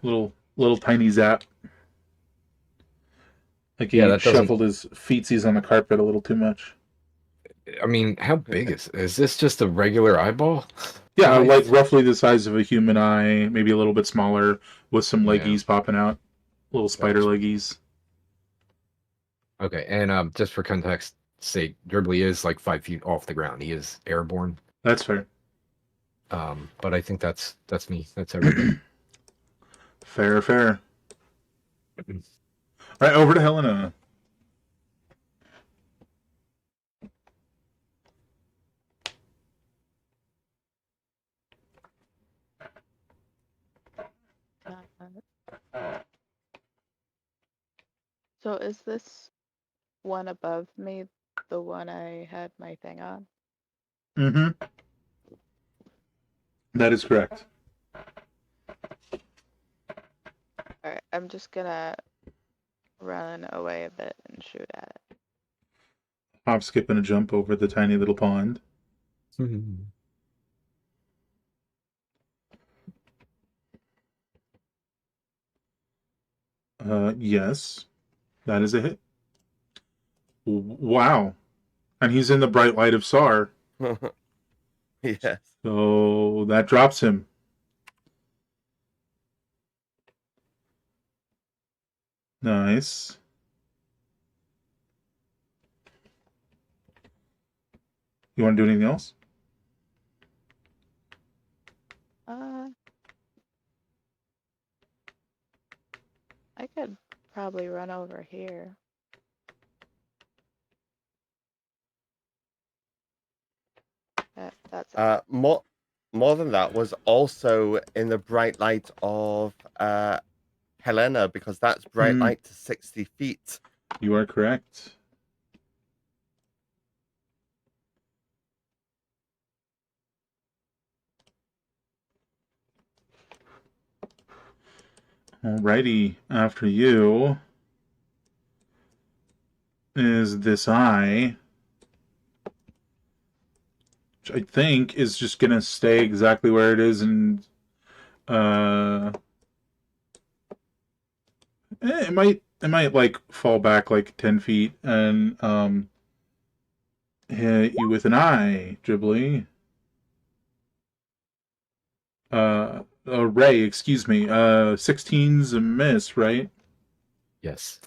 Little tiny zap. Like he Yeah, that doesn't- shuffled his feetsies on the carpet a little too much. I mean, how big is this? Just a regular eyeball? Yeah, Size? like roughly the size of a human eye, maybe a little bit smaller, with some Yeah. leggies popping out, little spider leggies. Okay, and just for context sake, Dribbly is like 5 feet off the ground. He is airborne. That's fair. But I think that's me. That's everything. Fair. All right, over to Helena. So is this one above me the one I had my thing on? Mm-hmm. That is correct. Alright, I'm just gonna run away a bit and shoot at it. Hop, skip, and a jump over the tiny little pond. Yes. That is a hit. Wow. And he's in the bright light of Sar. Yes. So that drops him. Nice. You want to do anything else? I could probably run over here. That's it. More than that was also in the bright light of Helena, because that's bright light to 60 feet. You are correct. Alrighty, after you is this eye, which I think is just gonna stay exactly where it is, and it might like fall back like 10 feet and hit you with an eye, Dribbly. A ray, excuse me. 16's a miss, right? Yes.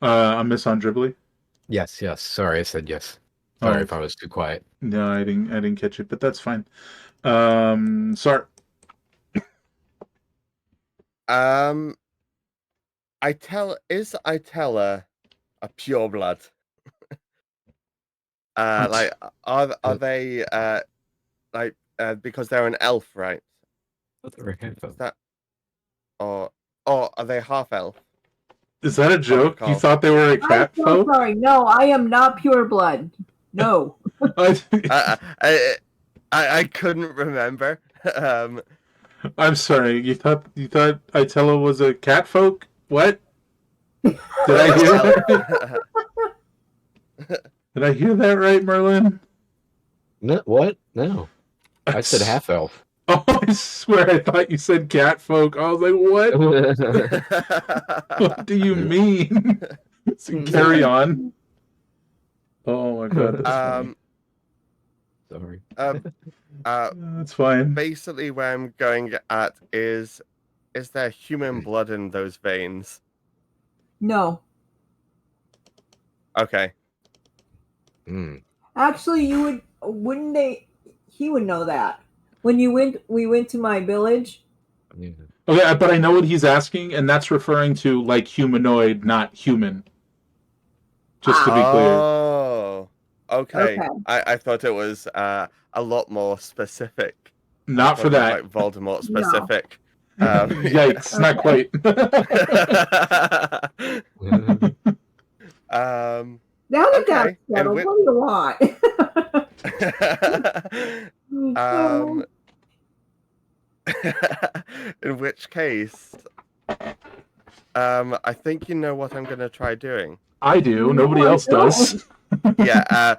A miss on Dribbly? Yes. Sorry, I said yes. Sorry if I was too quiet. No, I didn't catch it, but that's fine. Sar. Itella a pureblood? Like are they like because they're an elf, right? Is that or are they half elf? Is that a joke? You recall. thought they were a cat I'm so folk? sorry. No, I am not pure blood. No. I couldn't remember. I'm sorry. You thought Itella was a cat folk? What? Did I hear that? Did I hear that right, Merlin? No, what? No. I said half elf. Oh, I swear I thought you said cat folk. I was like, what? What do you mean? So carry on. Oh my god, that's funny. Sorry. That's fine. Basically, where I'm going at is there human blood in those veins? No. Okay. Actually, wouldn't they? He would know that. When we went to my village. Yeah. Okay, but I know what he's asking, and that's referring to like humanoid, not human. Just to be clear. Oh, okay. Okay. I thought it was a lot more specific. Not for Thought it was that. like Voldemort No. specific. Yikes, not quite. Now that Okay, that's and settled, with- what do you want? in which case, I think you know what I'm going to try doing. I do. No, Nobody I else does. Yeah.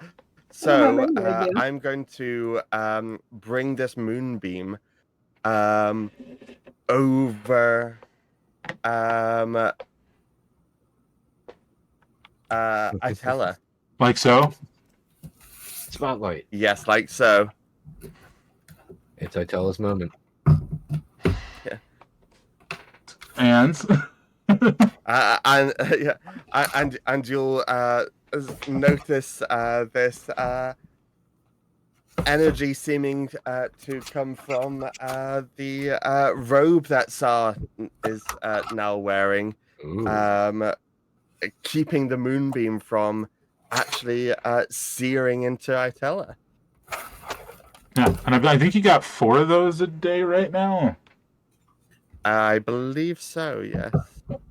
So have any idea. I'm going to bring this moonbeam over Itella. Like so. Spotlight. Yes, like so. It's Itella's moment. And And yeah, and you'll notice this energy seeming to come from the robe that Sar is now wearing, Ooh. keeping the moonbeam from actually searing into Itella. yeah, and I think you got 4 of those a day right now. I believe so. Yes.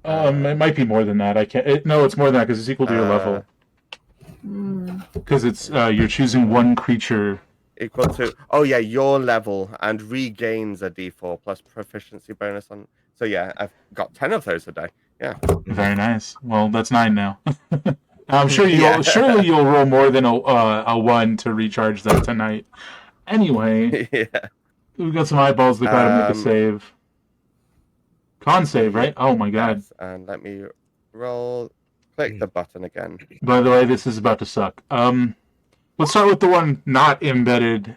It might be more than that. I can't. No, it's more than that because it's equal to your level. Because it's you're choosing one creature. Equal to your level and regains a d4 plus proficiency bonus on. So yeah, I've got 10 of those a day. Yeah. Very nice. Well, that's 9 now. I'm sure Yeah. surely you'll roll more than a 1 to recharge that tonight. Anyway, Yeah. we've got some eyeballs that gotta make a save. Con save, right? Oh my god. Yes, and let me roll. Click the button again. By the way, this is about to suck. Let's start with the one not embedded,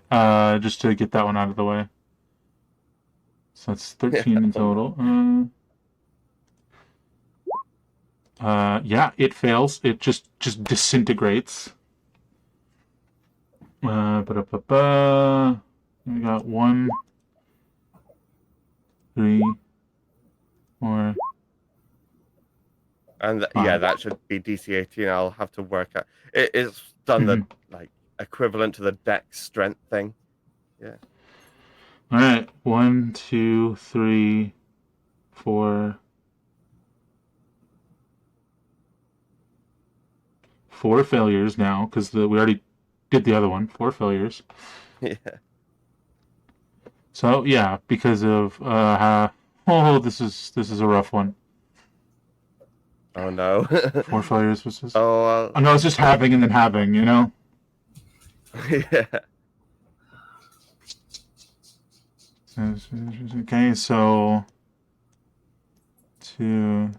just to get that one out of the way. So that's 13 in total. Yeah, it fails. It just disintegrates. We got 1, 3, 4. And yeah, that should be DC 18. I'll have to work out. It's done the like equivalent to the dex strength thing. Yeah. All right, 1, 2, 3, 4. 4 failures now because we already did the other one. 4 failures. Yeah. So yeah, because of this is a rough one. Oh no. 4 failures was just. Oh no, it's just having and then having, you know. yeah. Okay, so 2,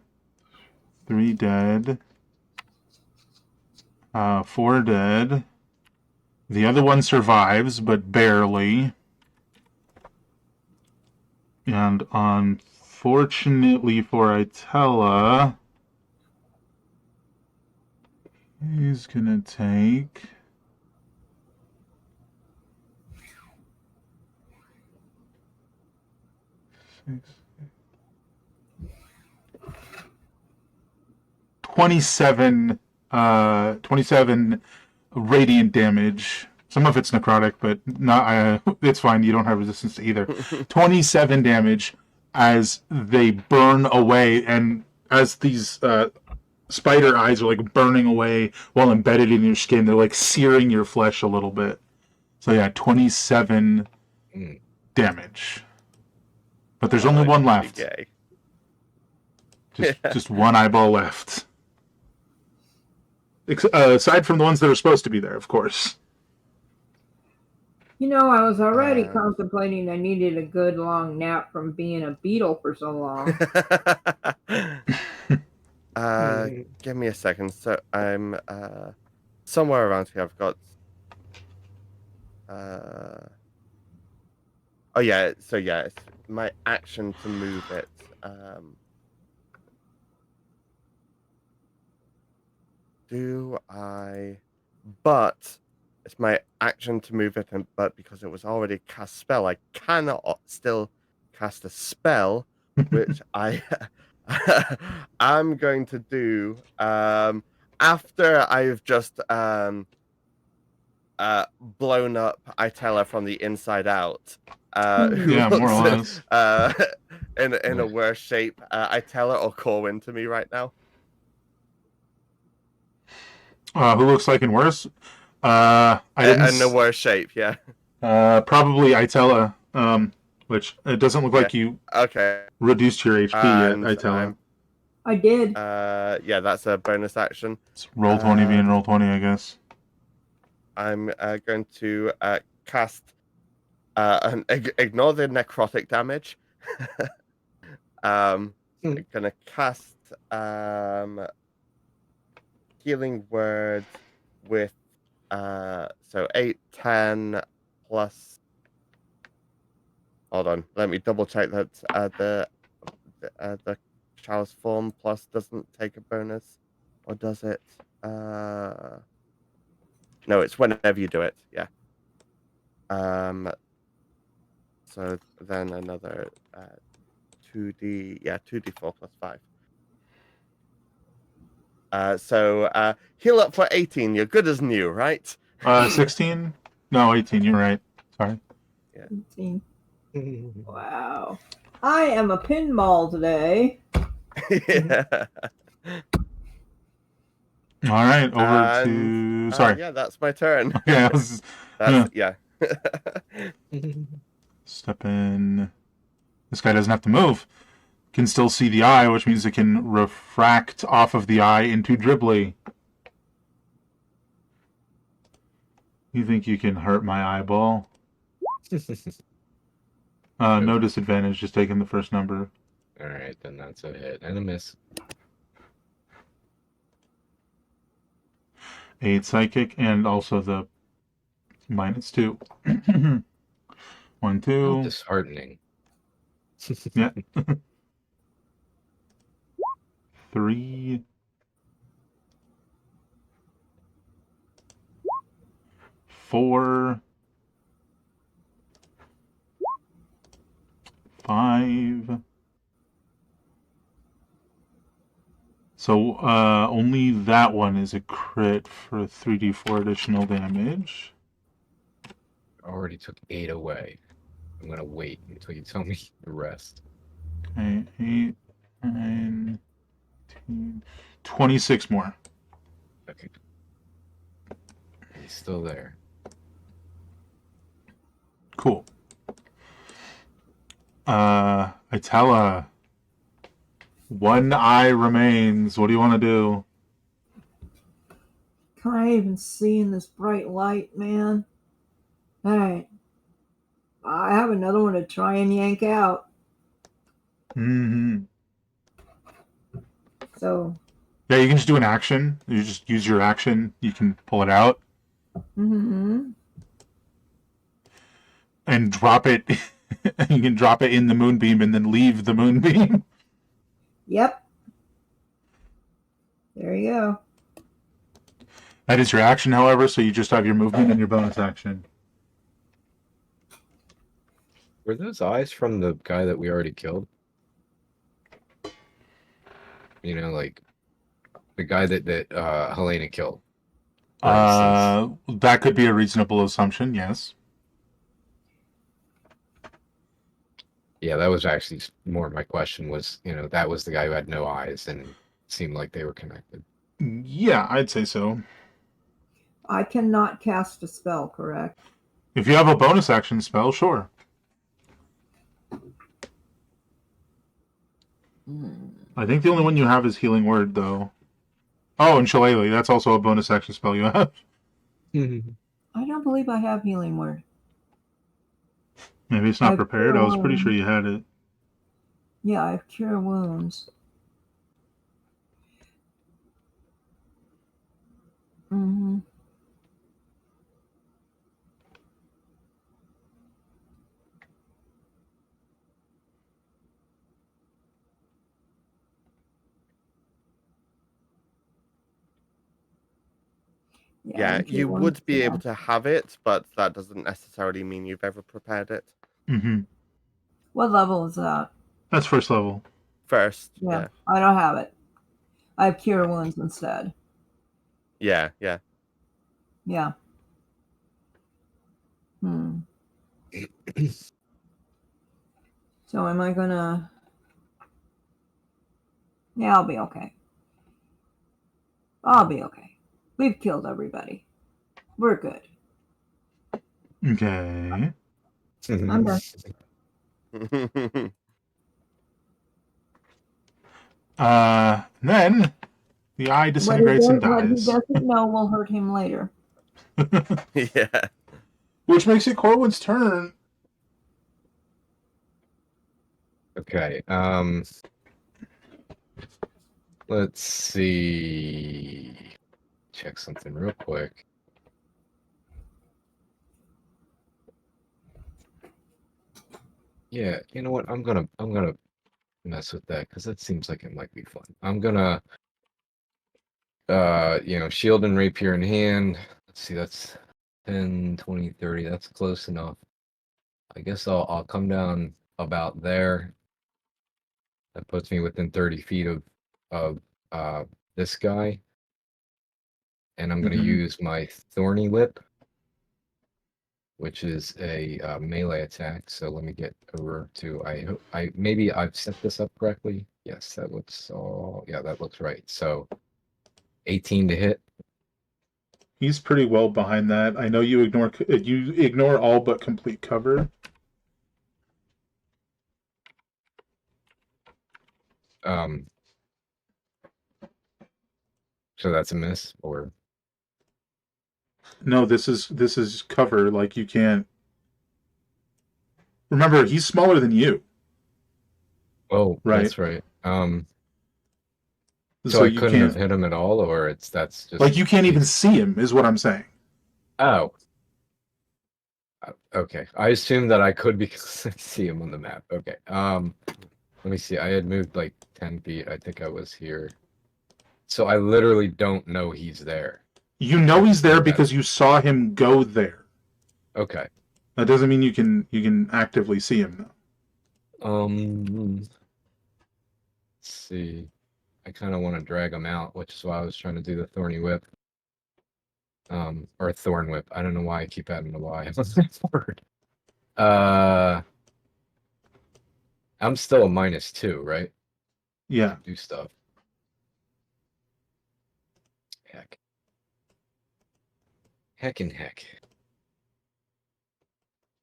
3 dead. 4 dead. The other one survives, but barely. And unfortunately for Itella, he's gonna take 27 radiant damage. Some of it's necrotic, but not. It's fine. You don't have resistance to either. 27 damage as they burn away, and as these spider eyes are like burning away while embedded in your skin, they're like searing your flesh a little bit. So yeah, 27 damage. But there's only one left. Gay. Just one eyeball left. Aside from the ones that are supposed to be there, of course. You know, I was already contemplating I needed a good long nap from being a beetle for so long. Give me a second. So I'm somewhere around here I've got. Oh yeah. So yeah, it's my action to move it. Do I? But it's my action to move it, but because it was already cast spell, I cannot still cast a spell, which I I'm going to do after I've just blown up Itella from the inside out. Who Yeah, more or looks less. in a worse shape? Itella or Corwin to me right now? Who looks like in worse? I didn't. In a worse shape, yeah. Probably Itella. Which it doesn't look like you Okay. reduced your HP yet, And Itella. I did. yeah, that's a bonus action. It's roll 20 being roll 20, I guess. I'm going to cast ignore the necrotic damage. I'm gonna cast healing word with so 8, 10 plus. Hold on, let me double check that the chalice form plus doesn't take a bonus, or does it? No, it's whenever you do it. Yeah. So then another 2d, yeah, 2d4 plus 5. So heal up for 18. You're good as new, right? 16? No, 18. You're right. Sorry. 18. Wow. I am a pinball today. Yeah. All right, over And, to. Sorry. yeah, that's my turn. Okay, Yeah. Step in. This guy doesn't have to move. Can still see the eye, which means it can refract off of the eye into Dribbly. You think you can hurt my eyeball? No disadvantage, just taking the first number. All right, then that's a hit and a miss. 8 psychic, and also the -2. 1, 2. How disheartening. Yeah. 3. 4. 5. So only that one is a crit for 3d4 additional damage. I already took 8 away. I'm gonna wait until you tell me the rest. Okay, 8, 9, 10, 26 more. Okay. He's still there. Cool. Itella. One eye remains. What do you want to do? Can I even see in this bright light, man? Alright. I have another one to try and yank out. Mm-hmm. So. Yeah, you can just do an action. You just use your action. You can pull it out. Mm-hmm. And drop it. You can drop it in the moonbeam and then leave the moonbeam. Yep. There you go. That is your action, however, so you just have your movement and your bonus action. Were those eyes from the guy that we already killed? You know, like the guy that Helena killed. That could be a reasonable assumption, yes. Yeah, that was actually more my question was, that was the guy who had no eyes and it seemed like they were connected. Yeah, I'd say so. I cannot cast a spell, correct? If you have a bonus action spell, sure. I think the only one you have is Healing Word, though. Oh, and Shillelagh. That's also a bonus action spell you have. I don't believe I have Healing Word. Maybe it's not prepared. I was pretty sure you had it. Yeah, I have Cure Wounds. Mm-hmm. Yeah, and you Q1, would be yeah. able to have it, but that doesn't necessarily mean you've ever prepared it. Mm-hmm. What level is that? That's first level. First, Yeah, yeah. I don't have it. I have Cure Wounds instead. Yeah, yeah. Yeah. Hmm. So am I gonna... Yeah, I'll be okay. I'll be okay. We've killed everybody. We're good. Okay. I'm done. Then the eye disintegrates and What he dies. doesn't know will hurt him later. Yeah. Which makes it Corwin's turn. Okay. Let's see. Check something real quick. Yeah, you know what? I'm gonna mess with that because that seems like it might be fun. I'm gonna shield and rapier in hand. Let's see, that's 10, 20, 30. That's close enough. I guess I'll come down about there. That puts me within 30 feet of this guy. And I'm gonna Mhm. use my thorny whip, which is a melee attack. So let me get over to maybe I've set this up correctly. Yes, that looks that looks right. So 18 to hit. He's pretty well behind that. I know you ignore all but complete cover. So that's a miss, or No, this is cover. Like you can't. Remember, he's smaller than you, oh, right? that's right. So So I you couldn't have can't. hit him at all, or that's just Like you can't even see him. Is what I'm saying. Oh. Okay. I assumed that I could because I see him on the map. Okay. Let me see. I had moved like 10 feet. I think I was here. So I literally don't know he's there. You know he's there Okay. because you saw him go there. Okay. That doesn't mean you can actively see him though. Let's see. I kind of want to drag him out, which is why I was trying to do the thorny whip. Or thorn whip. I don't know why I keep adding the Y. What's that word? I'm still a -2, right? Yeah. Do stuff. Heck. Heck and heck.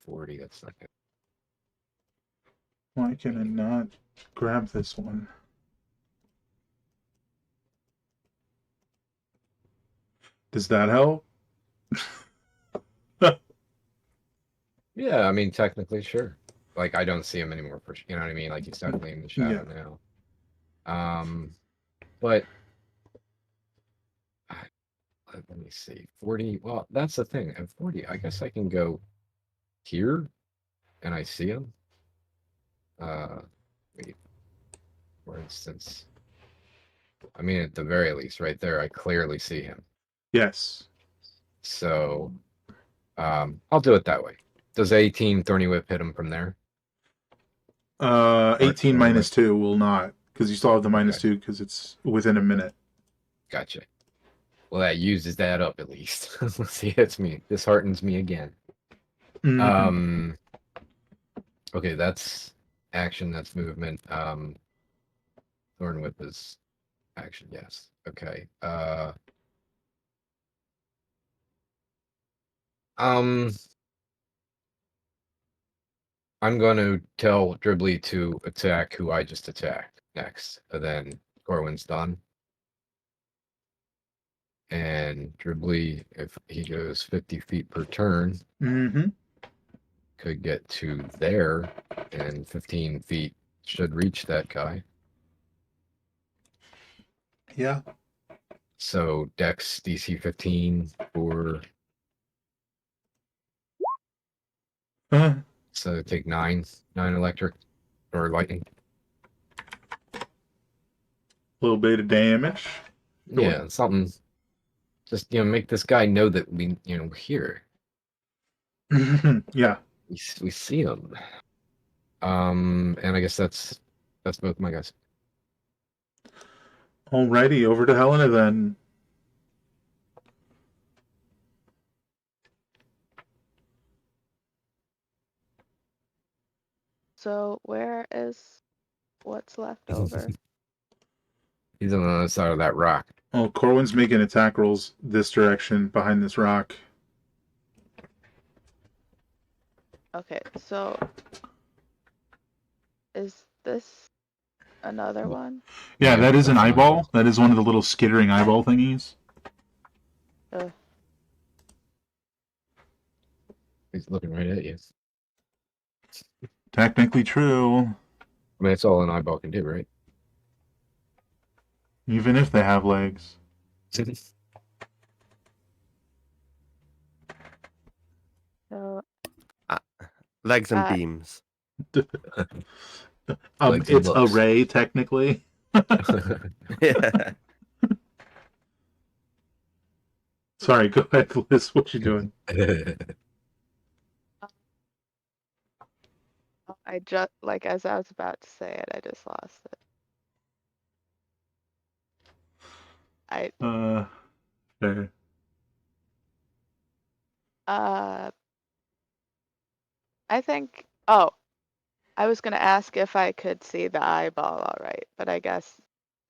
40, that's not good. Why can I not grab this one? Does that help? Yeah, I mean, technically, sure. Like, I don't see him anymore, you know what I mean? Like, he's definitely in the shadow now. But let me see. 40, well, that's the thing. At 40, I guess I can go here, and I see him. Wait, for instance, I mean, at the very least, right there, I clearly see him. Yes. So, I'll do it that way. Does 18 Thorny Whip hit him from there? 18 Or minus 2 will not, because you still have the minus Okay. 2 because it's within a minute. Gotcha. Well, that uses that up at least. Let's see, hits me. Disheartens me again. Mhm. Okay, that's action, that's movement. Thorn Whip is action, yes. Okay. I'm going to tell Dribbly to attack who I just attacked next. And then Corwin's done. And Dribbly, if he goes 50 feet per turn, could get to there, and 15 feet should reach that guy. Yeah. So Dex DC 15 for. So take 9 electric or lightning. A little bit of damage. Yeah, something Just make this guy know that we're here. Yeah. We see him. And I guess that's both my guys. Alrighty, over to Helena then. So where is what's left over? He's on the other side of that rock. Oh, Corwin's making attack rolls this direction behind this rock. Okay, so is this another one? Yeah, Yeah, that is an that's eyeball. mine. That is one of the little skittering eyeball thingies. He's looking right at you. Technically true, I mean, that's all an eyeball can do, right? even if they have legs. So Legs and Uh, beams. Legs and It's a looks. ray, technically. Yeah. Sorry, go ahead, Liz. What you doing? I just as I was about to say it, I just lost it. Fair. I think. Oh, I was gonna ask if I could see the eyeball all right, but I guess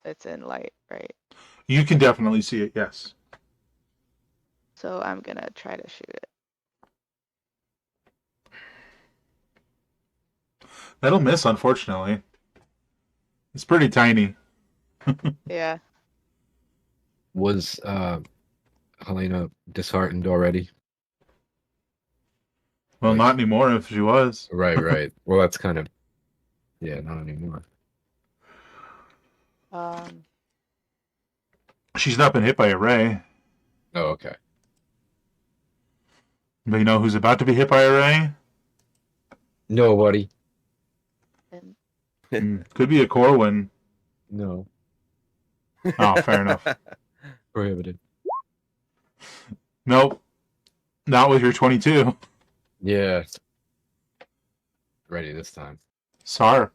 it's in light, right? You can definitely see it, yes. So I'm gonna try to shoot it. That'll miss, unfortunately. It's pretty tiny. Yeah. Was Helena disheartened already? Well, Like- not anymore if she was. Right. Well, that's kind of not anymore. She's not been hit by a ray. Oh, okay. But you know who's about to be hit by a ray? Nobody. And Could be a Corwin. No. Oh, fair enough. Prohibited. Nope. Not with your 22. Yeah. Ready this time. Sar.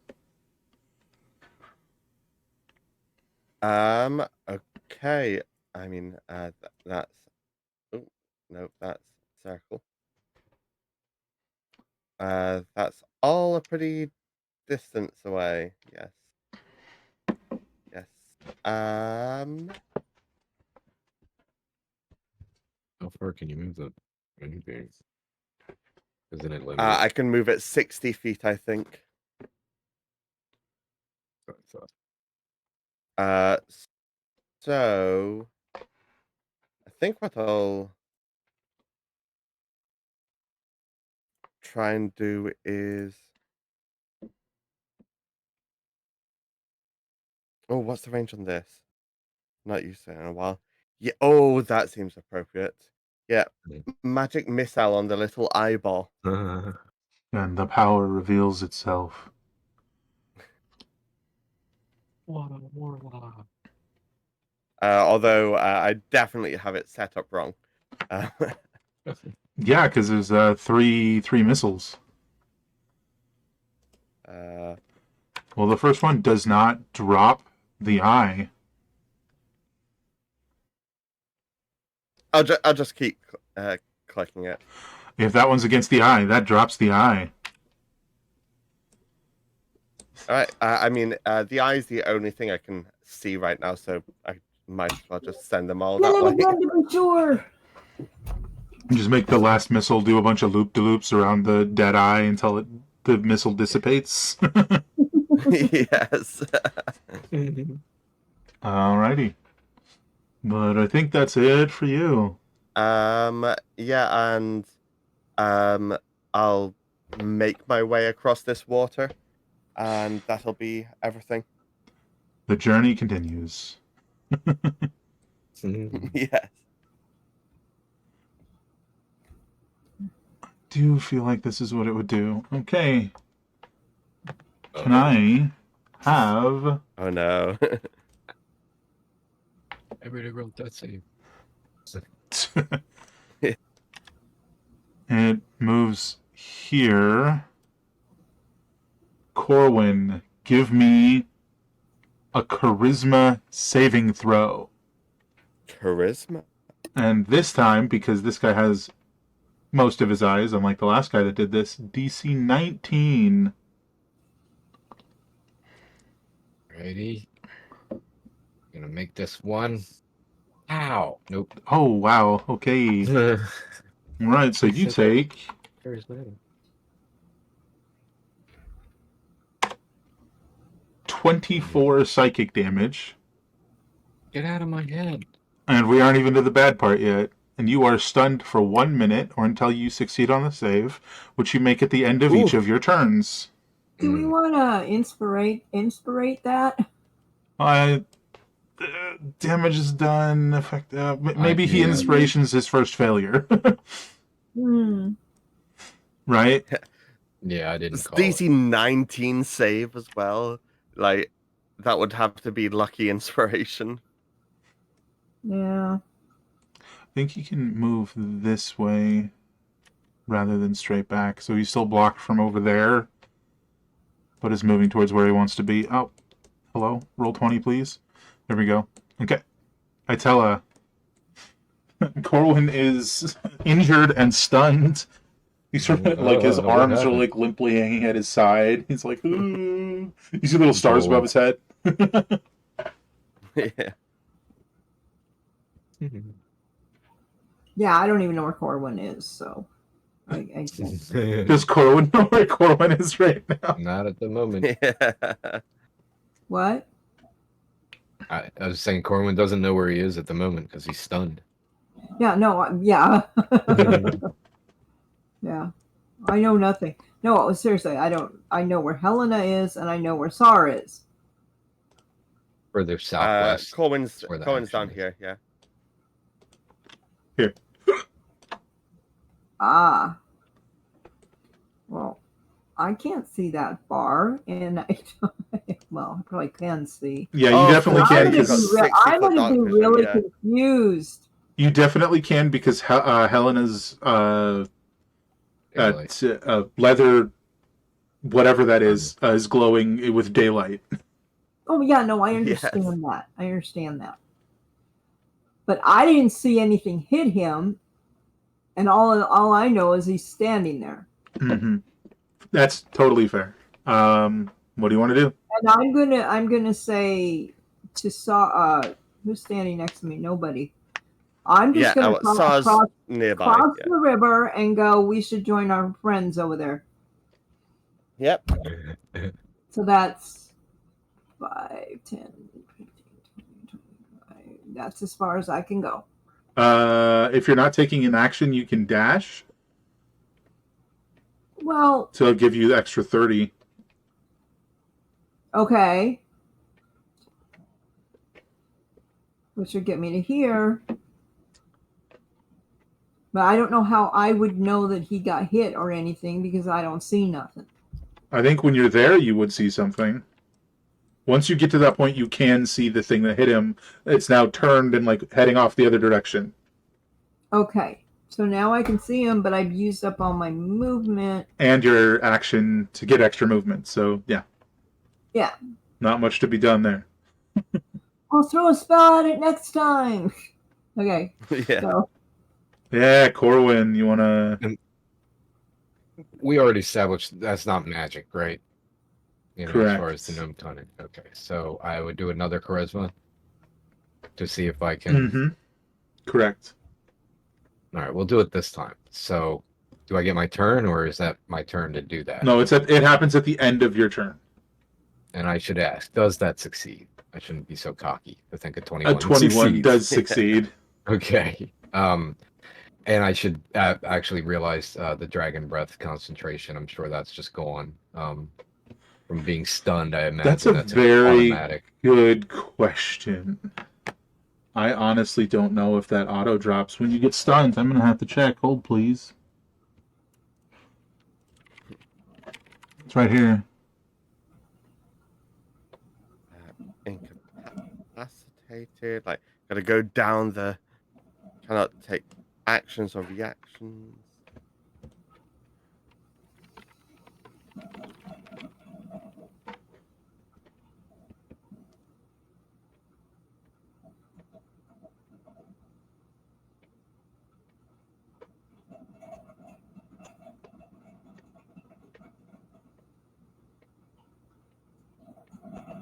Okay. I mean, that's. Oh no, that's circle. That's all a pretty distance away. Yes. Yes. How far can you move the anything? Isn't it limited? I can move it 60 feet, I think. So I think what I'll try and do is. Oh, what's the range on this? Not used to it in a while. Yeah. Oh, that seems appropriate. Yeah. Magic missile on the little eyeball. And the power reveals itself. Although I definitely have it set up wrong. Yeah, because there's three missiles. Well, the first one does not drop the eye. I'll just keep clicking it. If that one's against the eye, that drops the eye. All right. I mean, the eye is the only thing I can see right now, so I might as well just send them all Get that him way. again to be sure. Just make the last missile do a bunch of loop-de-loops around the dead eye until the missile dissipates. Yes. Alrighty. But I think that's it for you. Yeah, and I'll make my way across this water, and that'll be everything. The journey continues. Yes. Do feel like this is what it would do. Okay. Can I have... Oh no. Everybody roll that save. It moves here. Corwin, give me a charisma saving throw. Charisma. And this time, because this guy has most of his eyes, unlike the last guy that did this, DC 19. Righty. Gonna make this one. Ow. Nope. Oh, wow. Okay. All right, so you take 24 psychic damage. Get out of my head. And we aren't even to the bad part yet. And you are stunned for 1 minute or until you succeed on the save, which you make at the end of each of your turns. Do we want to inspirate that? Damage is done. Effect. Maybe he inspirations his first failure. Right? Yeah, I didn't It's call DC it. 19 save as well. Like, that would have to be lucky inspiration. Yeah. I think he can move this way rather than straight back. So he's still blocked from over there, but is moving towards where he wants to be. Oh, hello. Roll 20, please. There we go. Okay. I tell Corwin is injured and stunned. He's sort of like his arms are like limply hanging at his side. He's like, ooh. You see little stars above his head. Yeah. Yeah, I don't even know where Corwin is, so I can't. Does Corwin know where Corwin is right now? Not at the moment. Yeah. What? I was saying Corwin doesn't know where he is at the moment because he's stunned. Yeah, no, yeah. Yeah. I know nothing. No, seriously, I know where Helena is and I know where Sar is. Further southwest. Corwin's where the down action is. here, yeah. Here. Ah. Well, I can't see that far, and well, I probably can see. Yeah, you definitely can. I'm going to be really confused. You definitely can because Helena's leather, whatever that is glowing with daylight. Oh yeah, no, I understand that. I understand that. But I didn't see anything hit him, and all I know is he's standing there. Mm-hmm. That's totally fair. What do you want to do? And I'm gonna say to Saw, who's standing next to me? Nobody. I'm just gonna cross the river and go. We should join our friends over there. Yep. So that's 5, 10, 15, 20, 25. That's as far as I can go. If you're not taking an action, you can dash. Well, so it'll give you the extra 30. Okay. Which would get me to here. But I don't know how I would know that he got hit or anything because I don't see nothing. I think when you're there, you would see something. Once you get to that point, you can see the thing that hit him. It's now turned and like heading off the other direction. Okay. So now I can see him, but I've used up all my movement. And your action to get extra movement. So, yeah. Yeah. Not much to be done there. I'll throw a spell at it next time. Okay. Yeah. So. Yeah, Corwin, you want to... We already established that's not magic, right? You know, correct. As far as the gnome tonic. Okay, so I would do another charisma to see if I can... Mm-hmm. Correct. All right, we'll do it this time. So, do I get my turn, or is that my turn to do that? No, it happens at the end of your turn. And I should ask, does that succeed? I shouldn't be so cocky to think a 21 A 21 succeeds. does succeed. Okay. And I should actually realize the dragon breath concentration. I'm sure that's just gone from being stunned. I imagine that's a very automatic. Good question. I honestly don't know if that auto drops when you get stunned. I'm going to have to check. Hold, please. It's right here. Incapacitated. Like, gotta go down the cannot take actions or reactions.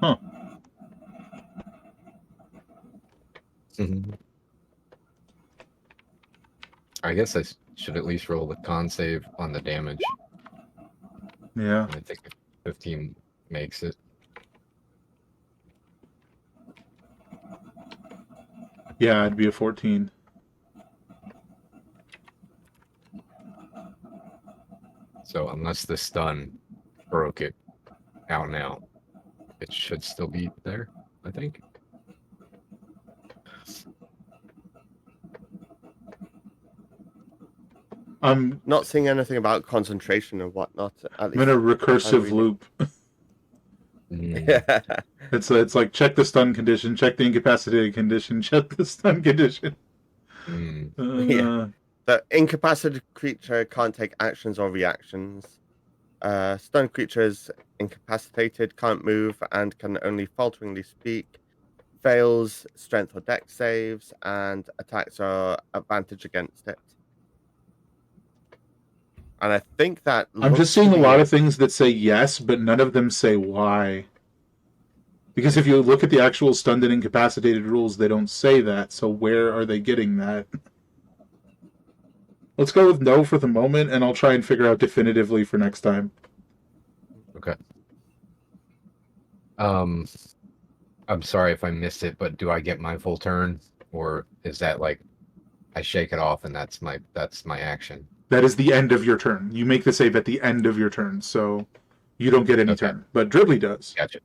Huh. Mhm. I guess I should at least roll the con save on the damage. Yeah. I think if 15 makes it. Yeah, it'd be a 14. So unless the stun broke it out and out, it should still be there, I think. I'm Not seeing anything about concentration and whatnot. At in a least recursive reading. loop. Mm, It's like check the stun condition, check the incapacitated condition, check the stun condition. mm. Yeah. The incapacitated creature can't take actions or reactions. Stunned creature is incapacitated, can't move, and can only falteringly speak. Fails strength or dex saves, and attacks are advantage against it. And I think that I'm looks just seeing to a be lot it. of things that say yes, but none of them say why. Because if you look at the actual stunned and incapacitated rules, they don't say that. So where are they getting that? Let's go with no for the moment, and I'll try and figure out definitively for next time. Okay. I'm sorry if I missed it, but do I get my full turn, or is that like I shake it off and that's my action? That is the end of your turn. You make the save at the end of your turn, so you don't get any Okay. turn. But Dribbly does. Gotcha.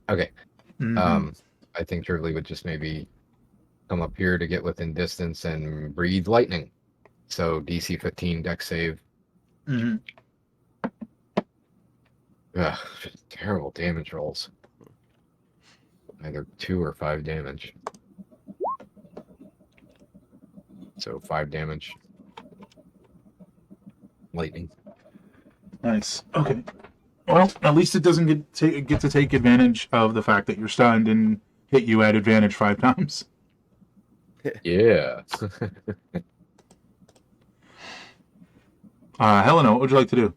Okay. Mhm. I think Dribbly would just maybe come up here to get within distance and breathe lightning. So DC 15 dex save. Mhm. Ugh, terrible damage rolls. Either 2 or 5 damage. So 5 damage. Lightning. Nice. Okay. Well, at least it doesn't get to take advantage of the fact that you're stunned and hit you at advantage 5 times. Yeah. Helena, what would you like to do?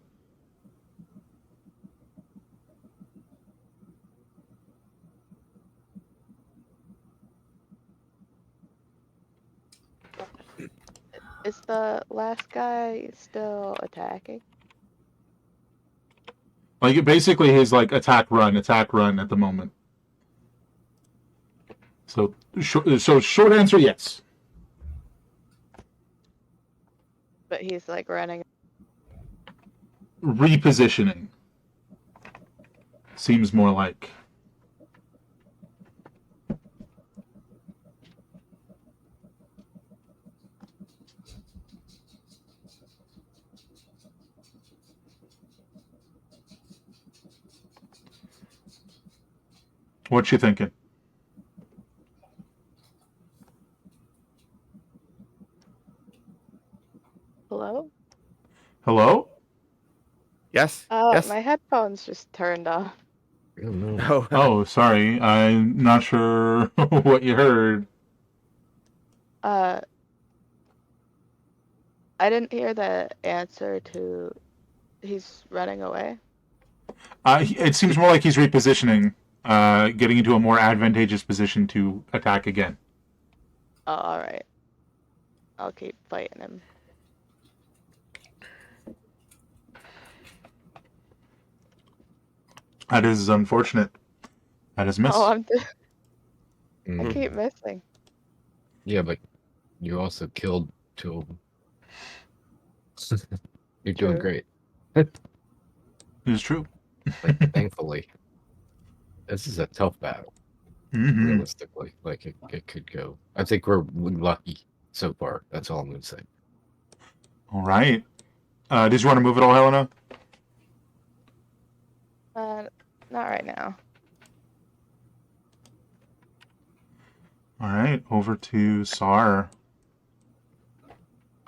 Is the last guy still attacking? Like, basically his like attack run at the moment. So short answer, yes. But he's like running. Repositioning seems more like. What you thinking? Hello? Hello? Yes. Yes. My headphones just turned off. I don't know. No. Oh, sorry. I'm not sure what you heard. I didn't hear the answer to he's running away. It seems more like he's repositioning, getting into a more advantageous position to attack again. Oh, alright. I'll keep fighting him. That is unfortunate. That is miss. Oh, I Mm. keep missing. Yeah, but you also killed 2 of them. You're doing True. great. It is true. Like, thankfully, this is a tough battle. Mm-hmm. Realistically, like it could go. I think we're lucky so far. That's all I'm going to say. All right. Did you want to move at all, Helena? Not right now. All right. Over to Sar.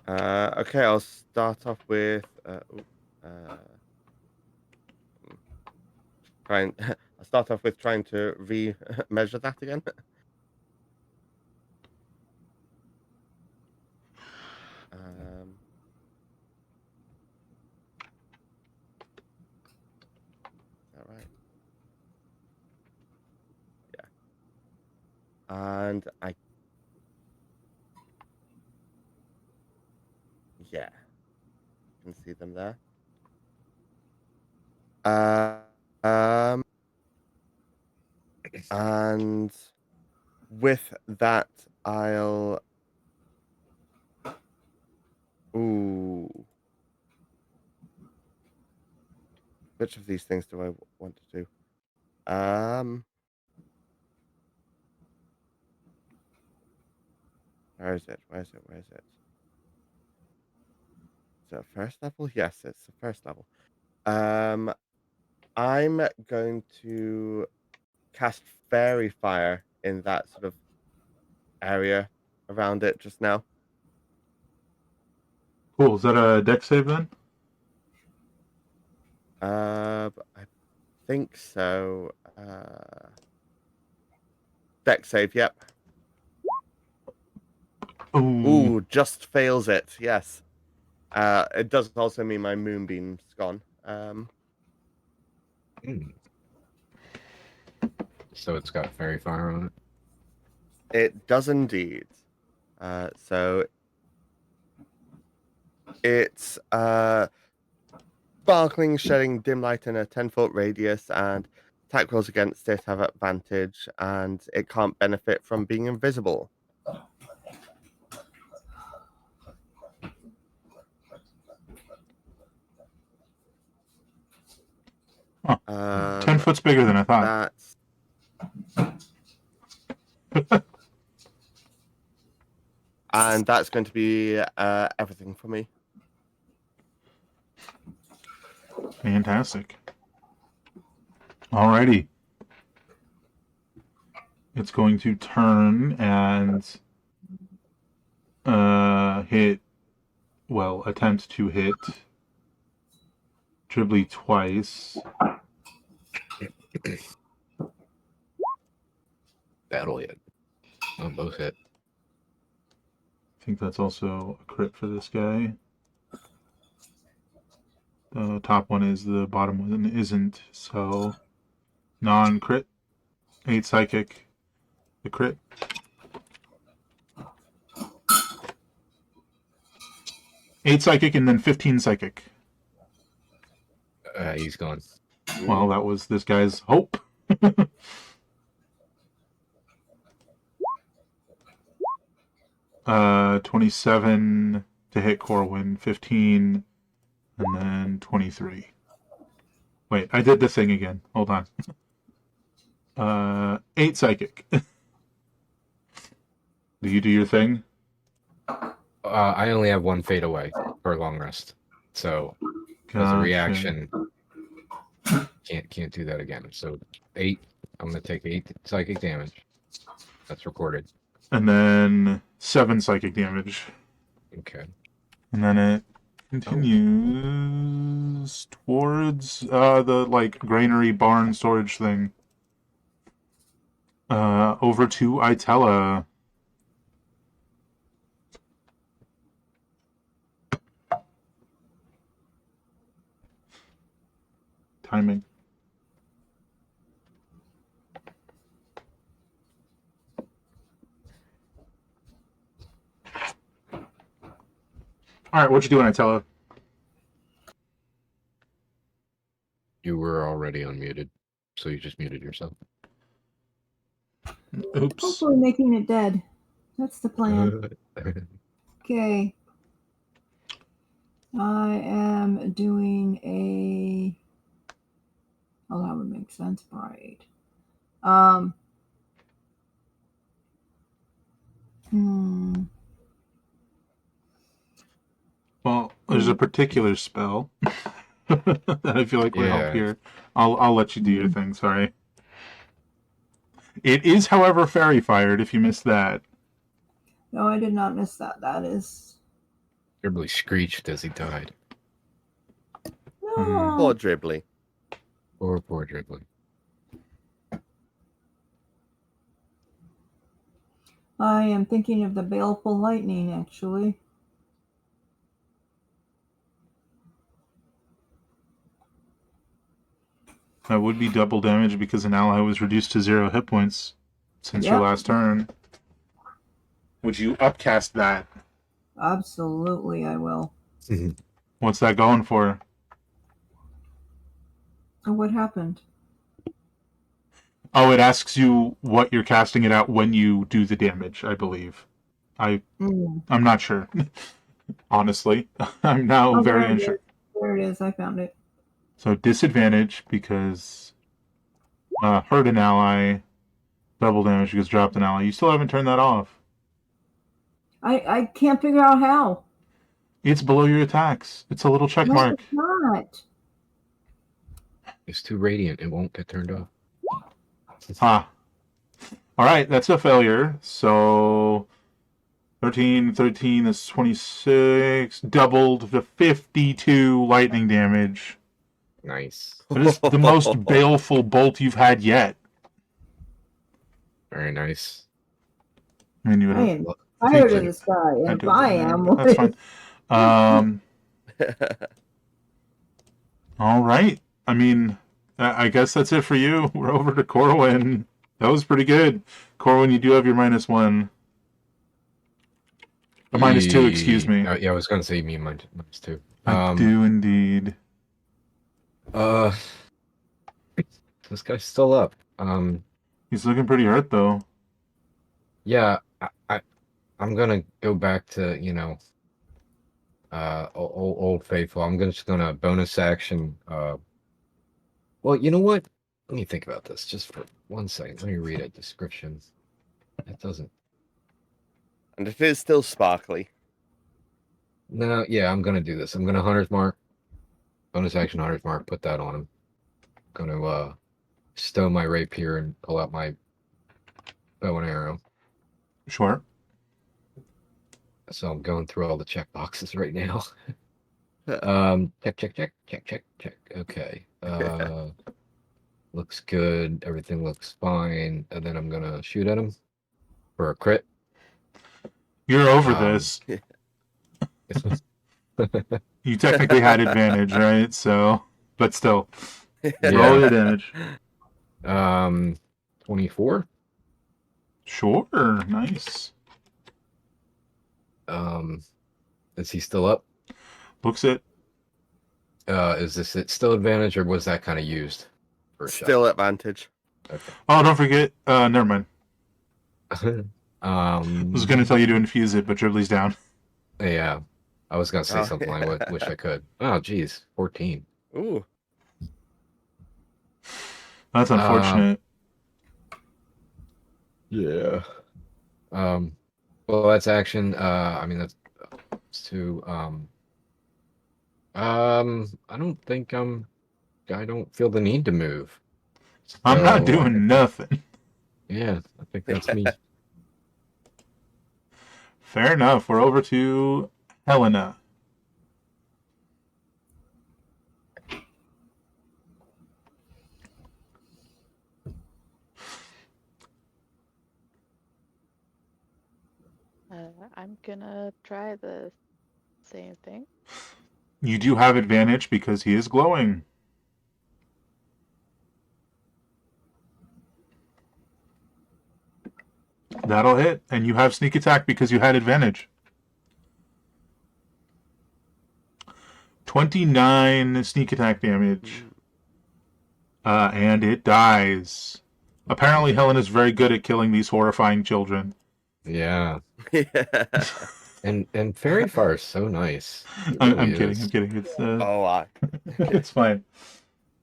Okay, I'll start off with trying. I'll start off with trying to re-measure that again. Um, is that right? Yeah. And I, yeah, can see them there. Um, and with that, I'll. Ooh. Which of these things do I want to do? Where is it? Where is it? Where is it? Is it first level? Yes, it's the first level. I'm going to cast Fairy Fire in that sort of area around it just now. Cool. Is that a deck save then? I think so. Deck save, yep. Ooh, just fails it. Yes. It does also mean my moonbeam's gone. So it's got fairy fire on it. It does indeed. So it's sparkling, shedding dim light in a 10-foot radius, and attack rolls against it have advantage, and it can't benefit from being invisible. Huh. 10 foot's bigger than I thought. And that's going to be everything for me. Fantastic. Alrighty. It's going to turn and attempt to hit Dribbly twice. That'll hit. Oh, both hit. I think that's also a crit for this guy. The top one is, the bottom one isn't, so non-crit. 8 psychic. The crit. Eight psychic and then 15 psychic. He's gone. Well, that was this guy's hope. 27 to hit Corwin, 15, and then 23. Wait, I did the thing again. Hold on. 8 psychic. Do you do your thing? I only have one fade away for a long rest, so as a reaction, can't do that again. So 8. I'm gonna take 8 psychic damage. That's recorded. And then 7 psychic damage. Okay. And then it continues towards the granary barn storage thing. Over to Itella. Timing. All right, what you doing, Itella? You were already unmuted, so you just muted yourself. Oops. Hopefully making it dead. That's the plan. Okay. I am doing a... Oh, that would make sense, right? Well, there's a particular spell that I feel like would help here. I'll let you do your thing. Sorry. It is, however, fairy fired. If you missed that. No, I did not miss that. That is Dribbly screeched as he died. No. Poor Dribbly. Poor Dribbly. I am thinking of the baleful lightning, actually. That would be double damage because an ally was reduced to 0 hit points since your Yep. last turn. Would you upcast that? Absolutely, I will. What's that going for? Oh, what happened? Oh, it asks you what you're casting it at when you do the damage, I believe. I'm not sure. Honestly. I'm now Oh, very there it unsure. is. There it is. I found it. So disadvantage because hurt an ally, double damage because dropped an ally. You still haven't turned that off. I can't figure out how. It's below your attacks. It's a little check No, mark. it's not. It's too radiant. It won't get turned off. Ah. Alright, that's a failure. So 13 is 26. Doubled to 52 lightning damage. Nice. That is the most baleful bolt you've had yet. Very nice. I mean, you would I have am tired of this guy. had If to I have am, done that, but that's fine. All right. I mean, I guess that's it for you. We're over to Corwin. That was pretty good. Corwin, you do have your -1. A -2, excuse me. Yeah, I was going to say you mean -2. I do indeed. This guy's still up. He's looking pretty hurt, though. Yeah, I'm gonna go back to old faithful. I'm just gonna bonus action. Well, you know what? Let me think about this just for 1 second. Let me read a description. It doesn't. And it is still sparkly. No, yeah, I'm gonna do this. I'm gonna Hunter's Mark, bonus action Hunter's Mark. Put that on him. Gonna stow my rapier and pull out my bow and arrow. Sure. So I'm going through all the check boxes right now. Check. Okay. Looks good. Everything looks fine. And then I'm gonna shoot at him for a crit. You're over this. You technically had advantage, right? So, but still, roll your damage. 24. Sure, nice. Is he still up? Looks it. Is this it still advantage, or was that kind of used for a Still advantage. Okay. Oh, don't forget. Never mind. I was going to tell you to infuse it, but Dribbly's down. Yeah, I was gonna say Oh. something I wish I could. Oh, geez, 14. Ooh. That's unfortunate. Yeah. Well, that's action. I mean, that's to. I don't think I don't feel the need to move. I'm not So, doing nothing. Yeah, I think that's me. Fair enough. We're over to Helena. I'm gonna try the same thing. You do have advantage because he is glowing. That'll hit, and you have sneak attack because you had advantage. 29 sneak attack damage. And it dies. Apparently Helen is very good at killing these horrifying children. Yeah. Yeah. And fairy fire is so nice. It I'm really kidding. is. I'm kidding. It's Oh, I. it's fine.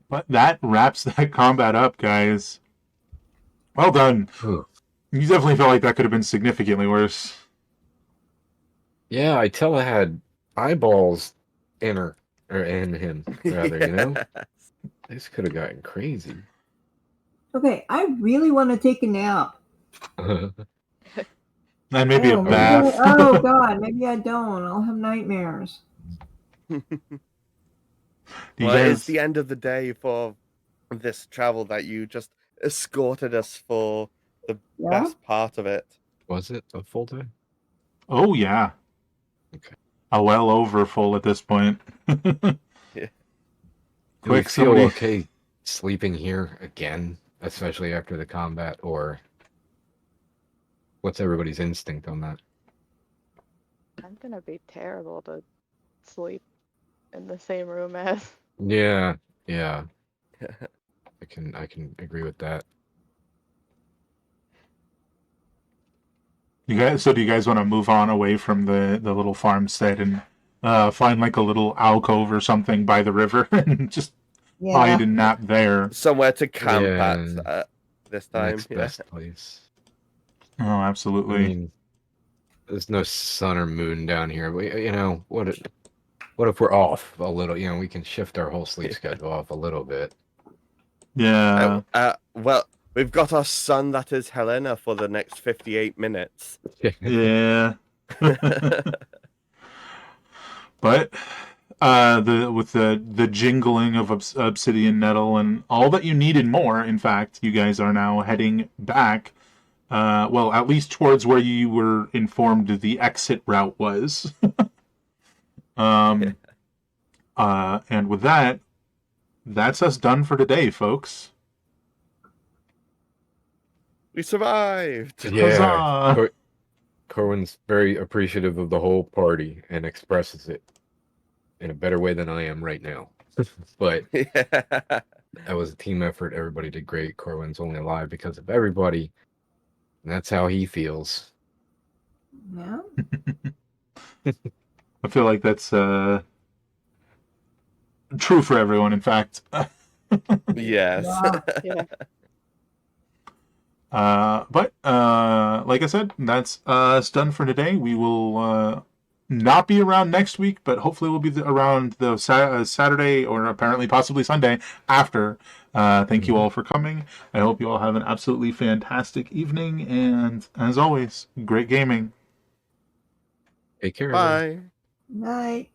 But that wraps that combat up, guys. Well done. Ooh. You definitely felt like that could have been significantly worse. Yeah, I tell I had eyeballs in her or in him rather. You know, this could have gotten crazy. Okay, I really want to take a nap. And maybe a Oh, bath. oh God, maybe I don't. I'll have nightmares. You Well, it's guys, the end of the day for this travel that you just escorted us for the Yeah. best part of it. Was it a full day? oh yeah, Okay. well over full at this point. Yeah. Do we Quick, feel somebody. okay sleeping here again, especially after the combat, or what's everybody's instinct on that? I'm gonna be terrible to sleep in the same room as. Yeah, yeah. I can agree with that. You guys, so do you guys want to move on away from the little farmstead and find like a little alcove or something by the river and just hide Yeah. and nap there? Somewhere to camp Yeah, at this time. next Yeah. best place. Oh, I absolutely. mean, there's no sun or moon down here. We, what if we're off a little? We can shift our whole sleep schedule off a little bit. Yeah. Well, we've got our son that is Helena for the next 58 minutes. Yeah. But with the jingling of obsidian nettle and all that you need and more, in fact, you guys are now heading back. Well, at least towards where you were informed the exit route was. And with that, that's us done for today, folks. We survived! Yeah, Huzzah! Corwin's very appreciative of the whole party and expresses it in a better way than I am right now. But Yeah. that was a team effort. Everybody did great. Corwin's only alive because of everybody. And that's how he feels. Yeah. I feel like that's true for everyone, in fact. Yes. Yeah. But like I said, that's us done for today. We will not be around next week, but hopefully we'll be around the Saturday or apparently possibly Sunday after. Thank you all for coming. I hope you all have an absolutely fantastic evening, and as always, great gaming. Take care. everyone. Bye. Night.